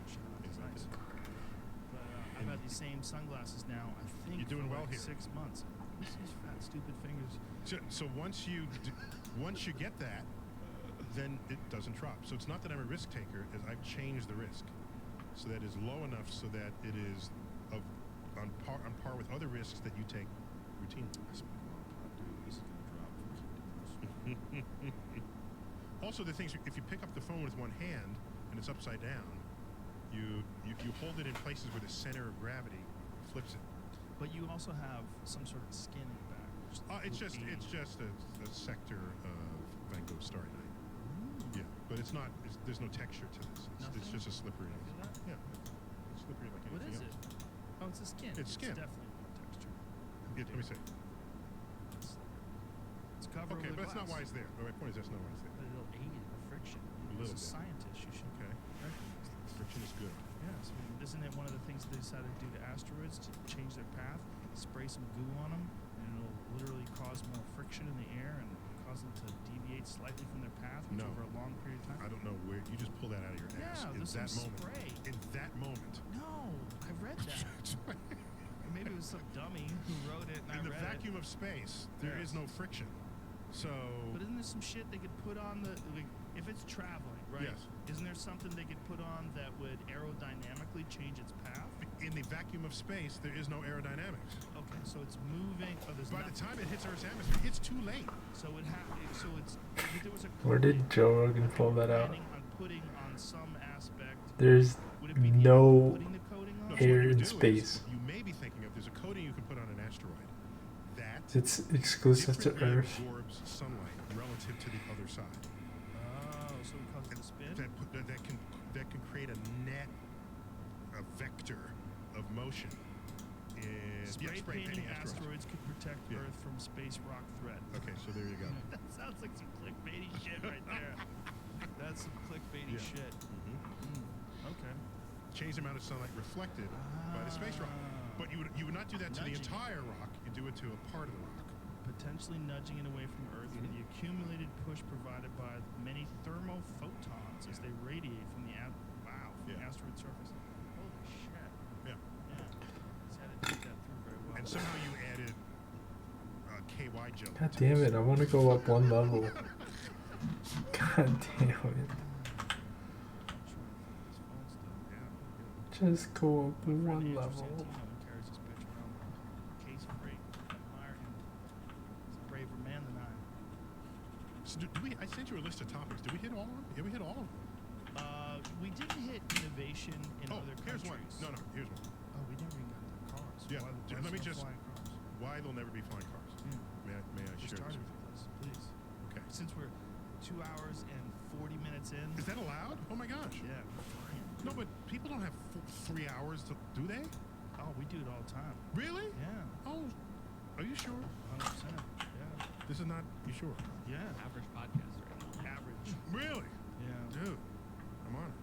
Shout out to They Zeiss. invented it. But I've had these same sunglasses now. I think You're doing for well like here. 6 months. These fat stupid fingers. So once you get that, then it doesn't drop. So it's not that I'm a risk taker, as I've changed the risk so that it's low enough so that it is on par with other risks that you take routinely. I smoke a lot of pot, dude. This is gonna drop ridiculous. Also, the things if you pick up the phone with one hand and it's upside down, you hold it in places where the center of gravity flips it. But you also have some sort of skin in the back. It's just a sector of Van Gogh's Starry Night. Yeah, but it's not. There's no texture to this. It's Nothing? just a slippery. Look at that. Yeah, it's slippery like What anything is else. it? Oh, it's the skin. It's skin. definitely no texture. Let me see. It's covered Okay, with but that's not glass. why it's there. My point is that's not why it's there. But it'll aid the friction. A little As a bit. scientist, you should Okay. recognize this. Friction is good. Yes, I mean, isn't it one of the things they decided to do to asteroids to change their path? Spray some goo on them, and it'll literally cause more friction in the air and cause them to deviate slightly from their path, which No. over a long period of time. I don't know where you just pull that out of your ass Yeah, in there's that some moment. spray. In that moment. No, I read that. Or maybe it was some dummy who wrote it and I In the read vacuum of space, there is Yes. no friction. So it. But isn't there some shit they could put on the like, if it's traveling, right? Yes. Isn't there something they could put on that would aerodynamically change its path? in the vacuum of space, there is no aerodynamics. Okay, so it's moving. Oh, there's By the nothing. time it hits Earth's atmosphere, it's too late. So so it's if there was a Where did coating Joe Rogan that pull they were that out? planning on putting on some aspect, There's would it be the no putting the coating on? No, it? so what air you would in do is, space. you may be thinking of there's a coating you can put on an asteroid that It's exclusive to differently Earth. absorbs sunlight relative to the other side. Oh, so it causes the spin. That can create a net, a vector of motion. Spray painting asteroids could protect Yeah. Earth from space rock threat. Okay, so there you go. That sounds like some clickbaity shit right there. That's some clickbaity Yeah. shit. Okay. Change the amount of sunlight reflected by the space rock. But you would not do that to the Nudging. entire rock. You do it to a part of the rock. Potentially nudging it away from Earth with the accumulated push provided by many thermophotons as they radiate from the Yeah. asteroid surface. Holy and somehow you added KY gel. God to damn this. it, I want to go up one level. God damn it. Just go up one level. Carries this bitch around case free. Admire him. He's a braver man than I. So I sent you a list of topics. Did we hit all of them? Yeah, we hit all of them. We didn't hit innovation in other here's countries. one. No, here's one. Oh, we never even got the cars. Yeah, let me no just- flying cars? Why there'll never be flying cars? May I We share this started with you? with this, please. Okay. Since we're 2 hours and 40 minutes in. Is that allowed? Oh my gosh. Yeah, we're flying. No, but people don't have 3 hours to do they? Oh, we do it all the time. Really? Yeah, Oh, are you sure? 100%. Yeah. This is not. You sure? Yeah. Average podcast right now. Average. Really? Yeah. Dude, I'm honored.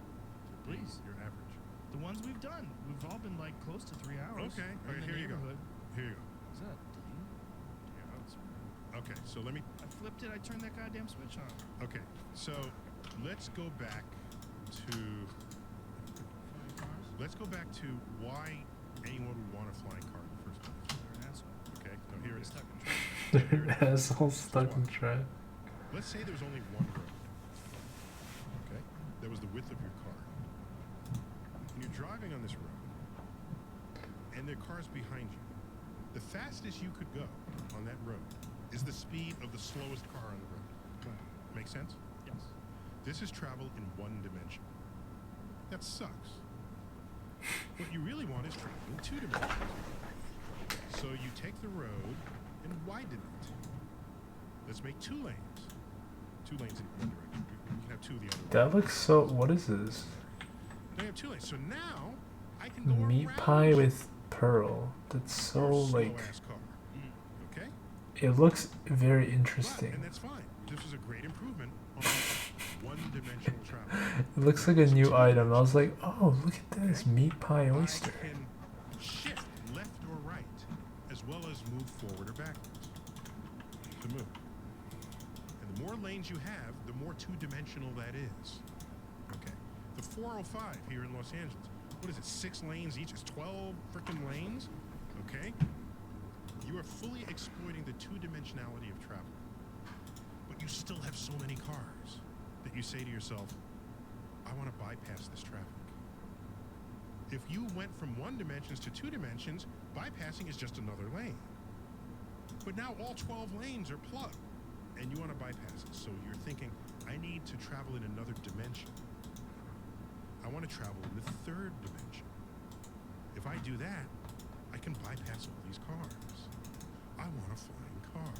Please. You're average. The ones we've done, we've all been like close to 3 hours. Okay. In Okay. the Here you go. neighborhood. Here you go. Is that a ding? Yeah, that's weird. Okay. So let me. I flipped it. I turned that goddamn switch on. Okay. So let's go back to. Flying cars? Let's go back to why anyone would want a flying car in the first place. You're an asshole. Okay. Now here it is. Stuck in traffic. They're an asshole stuck in traffic. Let's say there's only one road. Okay? That was the width of your car. And you're driving on this road, and there are cars behind you. The fastest you could go on that road is the speed of the slowest car on the road. Make sense? Yes. This is travel in one dimension. That sucks. What you really want is travel in 2 dimensions. So you take the road and widen it. Let's make 2 lanes. 2 lanes in one direction. You can have 2 the other way. That looks so. What is this? Now you have 2 lanes. So now I can go Meat around pie with pearl. That's so your like. slow-ass car. Okay? It looks very But, interesting. and that's fine. This is a great improvement on one-dimensional travel. It looks like a new item. I was like, oh, look at this meat pie oyster. I can shift left or right, as well as move forward or backwards to move. And the more lanes you have, the more 2-dimensional that is. Okay. The 405 here in Los Angeles, what is it, 6 lanes each? It's 12 freaking lanes. Okay. You are fully exploiting the 2-dimensionality of travel. But you still have so many cars that you say to yourself, I want to bypass this traffic. If you went from 1 dimensions to 2 dimensions, bypassing is just another lane. But now all 12 lanes are plugged, and you want to bypass it. So you're thinking, I need to travel in another dimension. I want to travel in the 3rd dimension. If I do that, I can bypass all these cars. I want a flying car.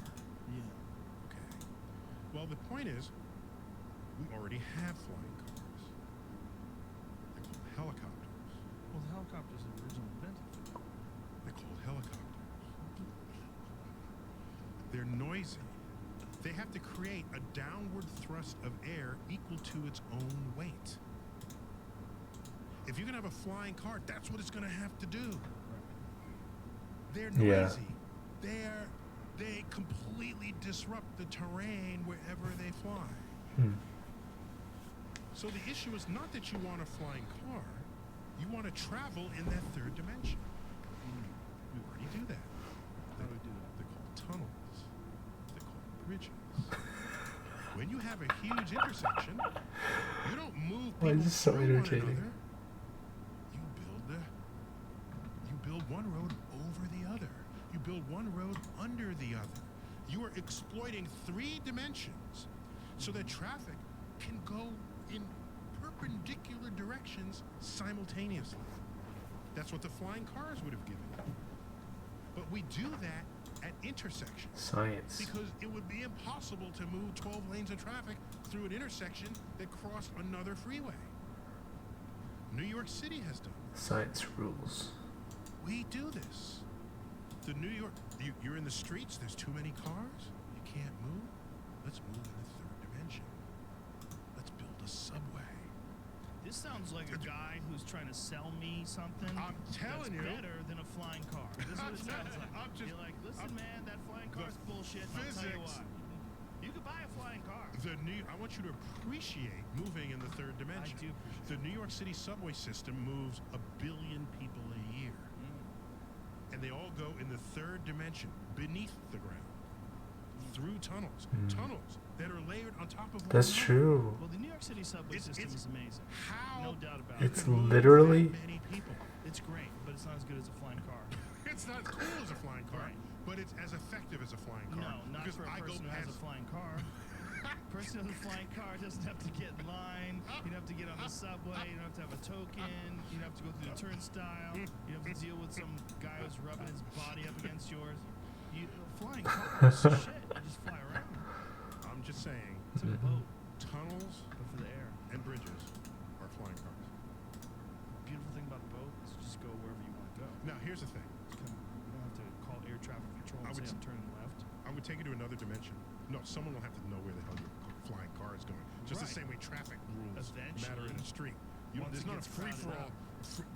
Yeah. Okay. Well, the point is, we already have flying cars. They're called helicopters. Well, the helicopter's the original invented. They're called helicopters. They're noisy. They have to create a downward thrust of air equal to its own weight. If you're going to have a flying car, that's what it's going to have to do. They're noisy. Yeah. They completely disrupt the terrain wherever they fly. So the issue is not that you want a flying car, you want to travel in that 3rd dimension. We already do that. How do we do that? They're called tunnels. They're called bridges. When you have a huge intersection, you don't move Why people is this so through irritating? one another. You build one road over the other. You build one road under the other. You are exploiting 3 dimensions so that traffic can go in perpendicular directions simultaneously. That's what the flying cars would have given you. But we do that at intersections. Science. Because it would be impossible to move 12 lanes of traffic through an intersection that crossed another freeway. New York City has done this. Science rules. We do this. The New York, you're in the streets, there's too many cars, you can't move. Let's move in the 3rd dimension. Let's build a subway. This sounds like a guy who's trying to sell me something. I'm telling you. that's better than a flying car. This is what it sounds like. I'm just- You're like, listen, I'm- man, that flying car's bullshit. And I'll tell you physics- what. You could buy a flying car. I want you to appreciate moving in the 3rd dimension. I do appreciate The New York City subway system moves 1 billion people a year. And they all go in the third dimension, beneath the ground, through tunnels. Tunnels that are layered on top of one That's another. true. Well, the New York City subway system is amazing. How No doubt about it. It's can move literally that many people. It's great, but it's not as good as a flying car. It's not as cool as a flying car, Right. but it's as effective as a flying car. No, not because for a I go person who has a past. flying car. Person who has a flying car doesn't have to get in line. You don't have to get on the subway. You don't have to have a token. You don't have to go through the turnstile. You don't have to deal with some guy who's rubbing his body up against yours. Flying cars, shit. You just fly around. I'm just saying, It's a boat, tunnels but for the air. and bridges are flying cars. Beautiful thing about a boat is you just go wherever you want to go. Now, here's the thing. You don't have to call air traffic control I and would say s- I'm turning left. I would take you to another dimension. No, someone will have to know where the hell your flying car is going. Just the Right. same way traffic rules matter in Eventually, a street. You know, once there's it not a gets crowded free-for-all.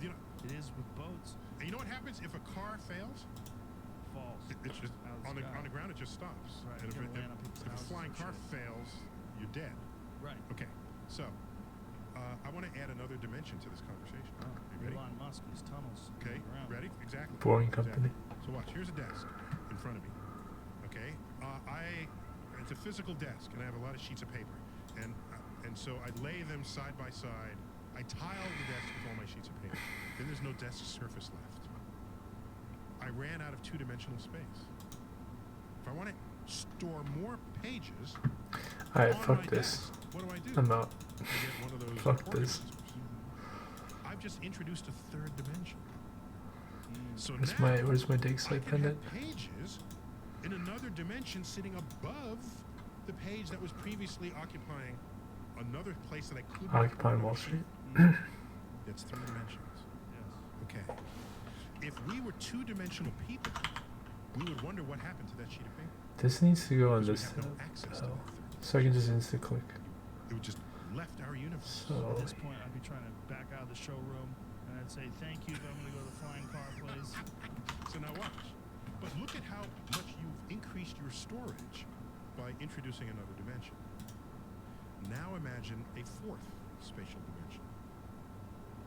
You know, It is with boats. and you know what happens if a car fails? Falls. It's just Out of on the the sky. ground. It just stops. Right, And you can't land on people's if a houses flying and car shit. fails, you're dead. Right. Okay, so I want to add another dimension to this conversation. Oh, You ready? Elon Musk and his tunnels. Okay, underground. ready? Exactly. Boring Exactly. company. So watch. Here's a desk in front of me. Okay, it's a physical desk, and I have a lot of sheets of paper, and so I lay them side by side. I tile the desk with all my sheets of paper. Then there's no desk surface left. I ran out of two-dimensional space. If I want to store more pages Alright, on fuck my this. desk, what do I do? I'm out. I get one of those Fuck this. organizers. I've just introduced a third dimension. So Where's my dig I site can pendant? have pages in another dimension sitting above the page that was previously occupying another place that I couldn't Occupying Wall Street. That's three dimensions. Yes. Okay. If we were two-dimensional people, we would wonder what happened to that sheet of paper. This needs to go on Because this we have tab. no access to Oh. that third So I can just insta click. It would just left our universe. At So this point, I'd be trying to back out of the showroom, and I'd say, "Thank you, but I'm going to go to the flying car place." So now watch. But look at how much you've increased your storage by introducing another dimension. Now imagine a fourth spatial dimension.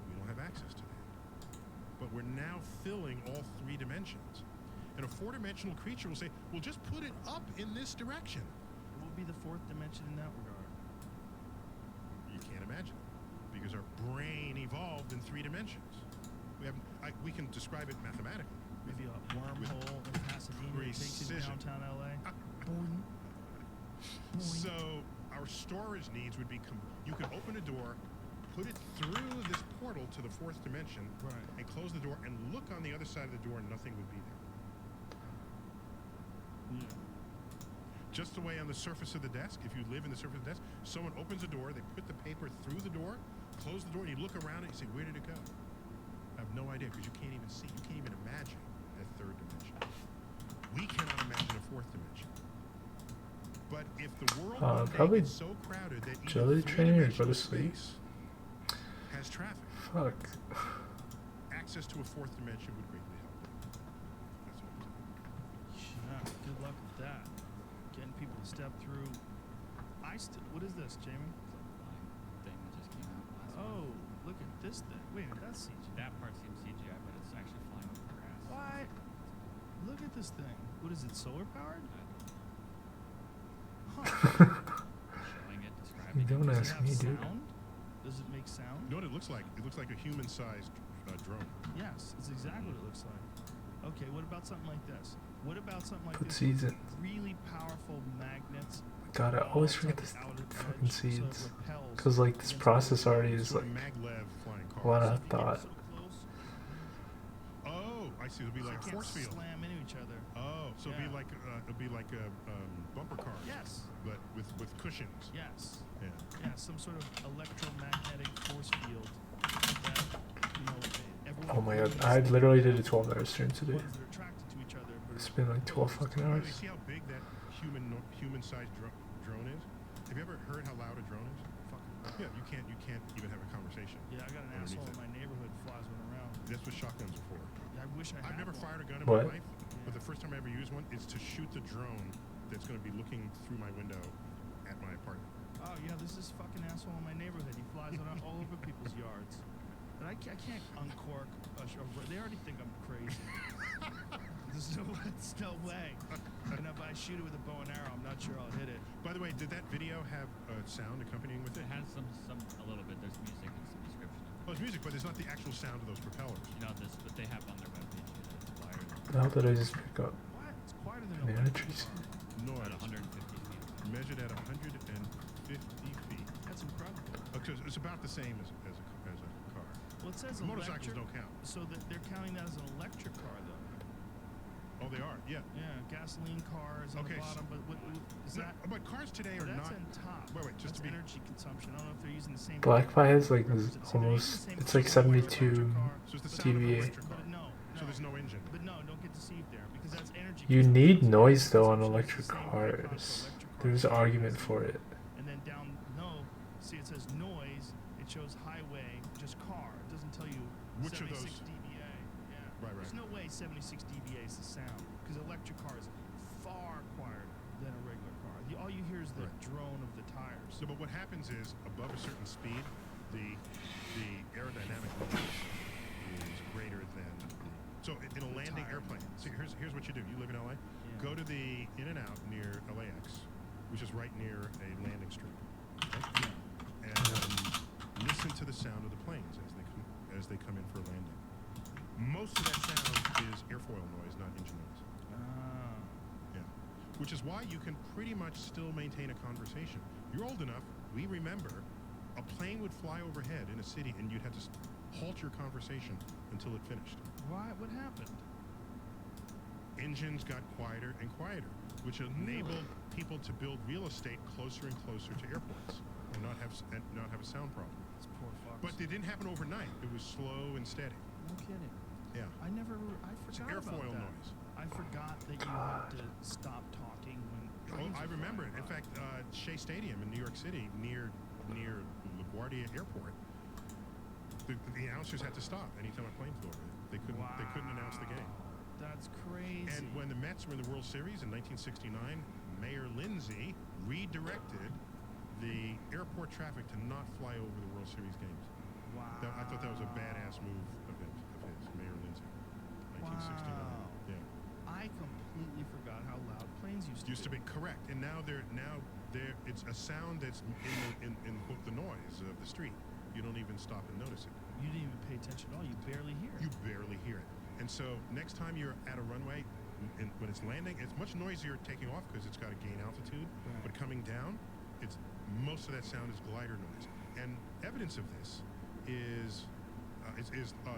We don't have access to that. But we're now filling all three dimensions. And a four-dimensional creature will say, well, just put it up in this direction. What would be the fourth dimension in that regard? You can't imagine it, because our brain evolved in three dimensions. We can describe it mathematically. Maybe a wormhole in Pasadena that takes you to precision. downtown LA. Boing. Boing. So our storage needs would be, you could open a door, put it through this portal to the fourth dimension, Right. and close the door, and look on the other side of the door, and nothing would be there. Yeah. Just the way on the surface of the desk, if you live in the surface of the desk, someone opens a door, they put the paper through the door, close the door, and you look around and you say, where did it go? I have no idea, because you can't even see, you can't even imagine that third dimension. We cannot imagine a fourth dimension. But if the world one day probably gets so crowded that jelly even train or go to three-dimensional sleep. space has traffic, fuck. access to a fourth dimension would greatly help. That's what I'm saying. Yeah, good luck with that. Getting people to step through. What is this, Jamie? Thing that just came out last Oh, month. look at this thing. Wait a minute, that's CG. That part seems CGI, but it's actually flying over the grass. What? Look at this thing. What is it, solar powered? Huh. Showing it, describing Don't it. Does ask it have me, dude. sound? Does it make sound? You know what it looks like? It looks like a human-sized drone. Yes, it's exactly what it looks like. Okay, what about something like this? What about something like Put this? seeds in. Really powerful magnets. God, I always forget to this the outer fucking edge, so it seeds. repels Cause like this against process the already is Sort like of maglev flying a cars. lot So of if you get thought. so close, Oh, I see. It'll be so like you can't force field. slam into each other. Oh, so Yeah. it'll be like a bumper car. Yes. But with cushions. Yes. Yeah. Yeah, some sort of electromagnetic force field that, everyone Oh my god, agrees I literally did a 12-hour stream today. ones that are attracted to each other. but It's are been like 12 fucking By the hours. way, see how big that human-sized drone is? Have you ever heard how loud a drone is? fucking Yeah, you can't even have a conversation. Yeah, I got an Underneath asshole it. in my neighborhood flies one around. That's what shotguns are for. Yeah, I wish I had I've never one. fired a gun in What? my life, but the first time I ever used one is to shoot the drone that's going to be looking through my window at my apartment. Oh yeah, this is fucking asshole in my neighborhood. He flies around all over people's yards. But I can't uncork they already think I'm crazy. There's no way. And if I shoot it with a bow and arrow, I'm not sure I'll hit it. By the way, did that video have sound accompanying with it? It has some a little bit. There's music and some description. Oh, it's music, but there's not the actual sound of those propellers. You know this, but they have on their webpage. It's wired The hell did I just pick up? What? It's quieter than The a electric electricity. car. Noise. at 150 feet. Measured at 150 feet. That's incredible. Okay, so it's about the same as a car. Well, it says Motorcycles electric, don't count. so that they're counting that as an electric car, though. Oh, they are. Yeah. Yeah, gasoline cars on Okay, the bottom, but what is No, that? but cars today are That's not. on top. Wait, just That's to be. energy consumption. I don't know if they're using the same. BlackFi has like this It's almost, the same it's like electric 72 car, So it's the but sound of an dBA. electric car. But no, So there's no engine. But no, don't get deceived there because that's energy. You consumption. need It's noise energy though on consumption. electric It's the same icon for cars. electric There's cars. an argument for it. And then down see it says noise. It shows highway, just car. It doesn't tell you Which of 76 those? dBA. Yeah. Right. There's no way 76 dBA is the sound because electric car is far quieter than a regular car. All you hear is the Right. drone of the tires. So, but what happens is, above a certain speed, the aerodynamic noise is greater than. So, in a landing tire airplane, noise. see, here's what you do. You live in LA. Yeah. Go to the In and Out near LAX, which is right near a landing strip, okay? And listen to the sound of the planes as they come in for a landing. Most of that sound is airfoil noise, not engine noise. Ah. Yeah. Which is why you can pretty much still maintain a conversation. You're old enough, we remember, a plane would fly overhead in a city and you'd have to halt your conversation until it finished. Why? What happened? Engines got quieter and quieter, which enabled people to build real estate closer and closer to airports and not have a sound problem. It's poor fucks. But it didn't happen overnight. It was slow and steady. No kidding. Yeah. I It's forgot about airfoil that. noise. I forgot that you had to stop talking when. Oh, planes I were remember it. flying In by. fact, Shea Stadium in New York City, near LaGuardia Airport, the announcers had to stop anytime a plane flew over it. They couldn't announce the game. That's crazy. And when the Mets were in the World Series in 1969, Mayor Lindsay redirected the airport traffic to not fly over the World Series games. Wow. I thought that was a badass move of his, Mayor Lindsay. 1969. Wow. Yeah. I completely forgot how loud planes used to Used to be correct, and now it's a sound that's in the noise of the street. You don't even stop and notice it. You didn't even pay attention at all. You barely hear it. You barely hear it. And so next time you're at a runway, when it's landing, it's much noisier taking off because it's got to gain altitude. Right. But coming down, most of that sound is glider noise. And evidence of this is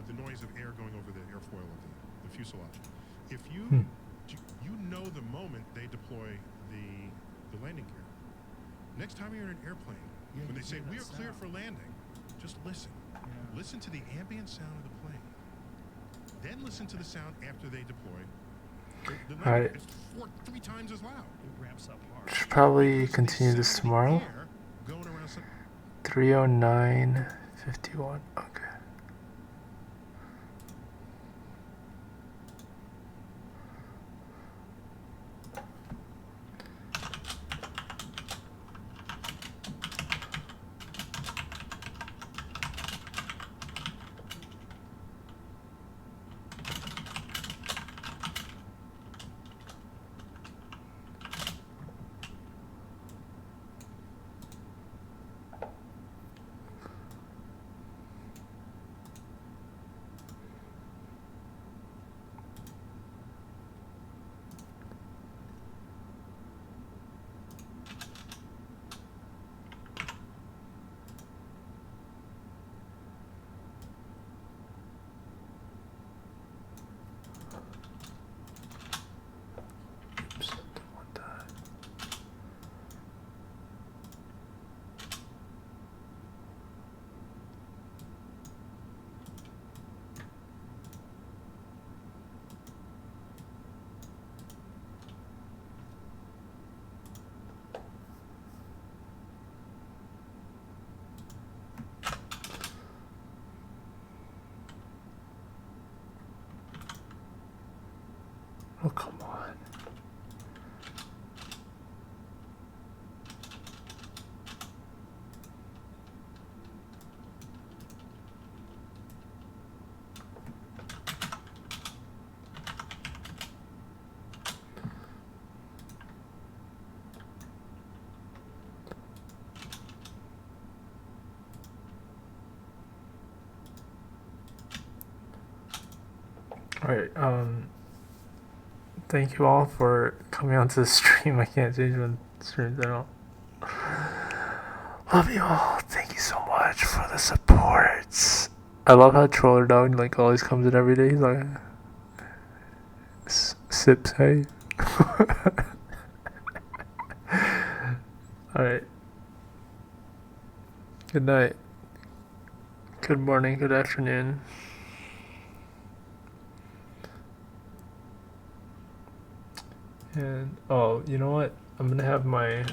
the noise of air going over the airfoil of the fuselage. If you know the moment they deploy the landing gear. Next time you're in an airplane, Yeah, when you they say hear we that are clear sound. for landing, just listen. Yeah. Listen to the ambient sound of the plane. Then listen to the sound after they deploy. The landing, Alright. it's 3 times as loud. It ramps up hard. Should probably Because the continue sound this of the tomorrow. air going around 309:51. Okay. Oops, don't want that. Oh, come on. Alright, thank you all for coming onto the stream. I can't change when streams at all. Love you all. Thank you so much for the supports. I love how Troller Dog like always comes in every day. He's like sips, hey. Alright. Good night. Good morning, good afternoon. And oh, you know what? I'm gonna have my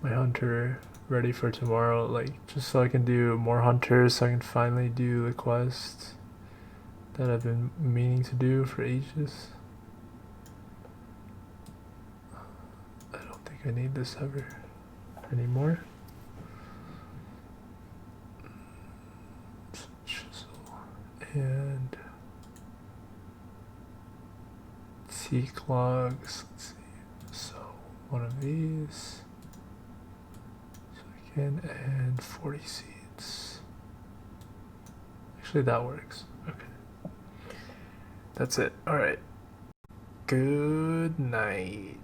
hunter ready for tomorrow, like just so I can do more hunters, so I can finally do the quest that I've been meaning to do for ages. I don't think I need this ever anymore. Chisel and teak logs. Let's see. So one of these. So I can add 40 seeds. Actually, that works. Okay. That's it. All right. Good night.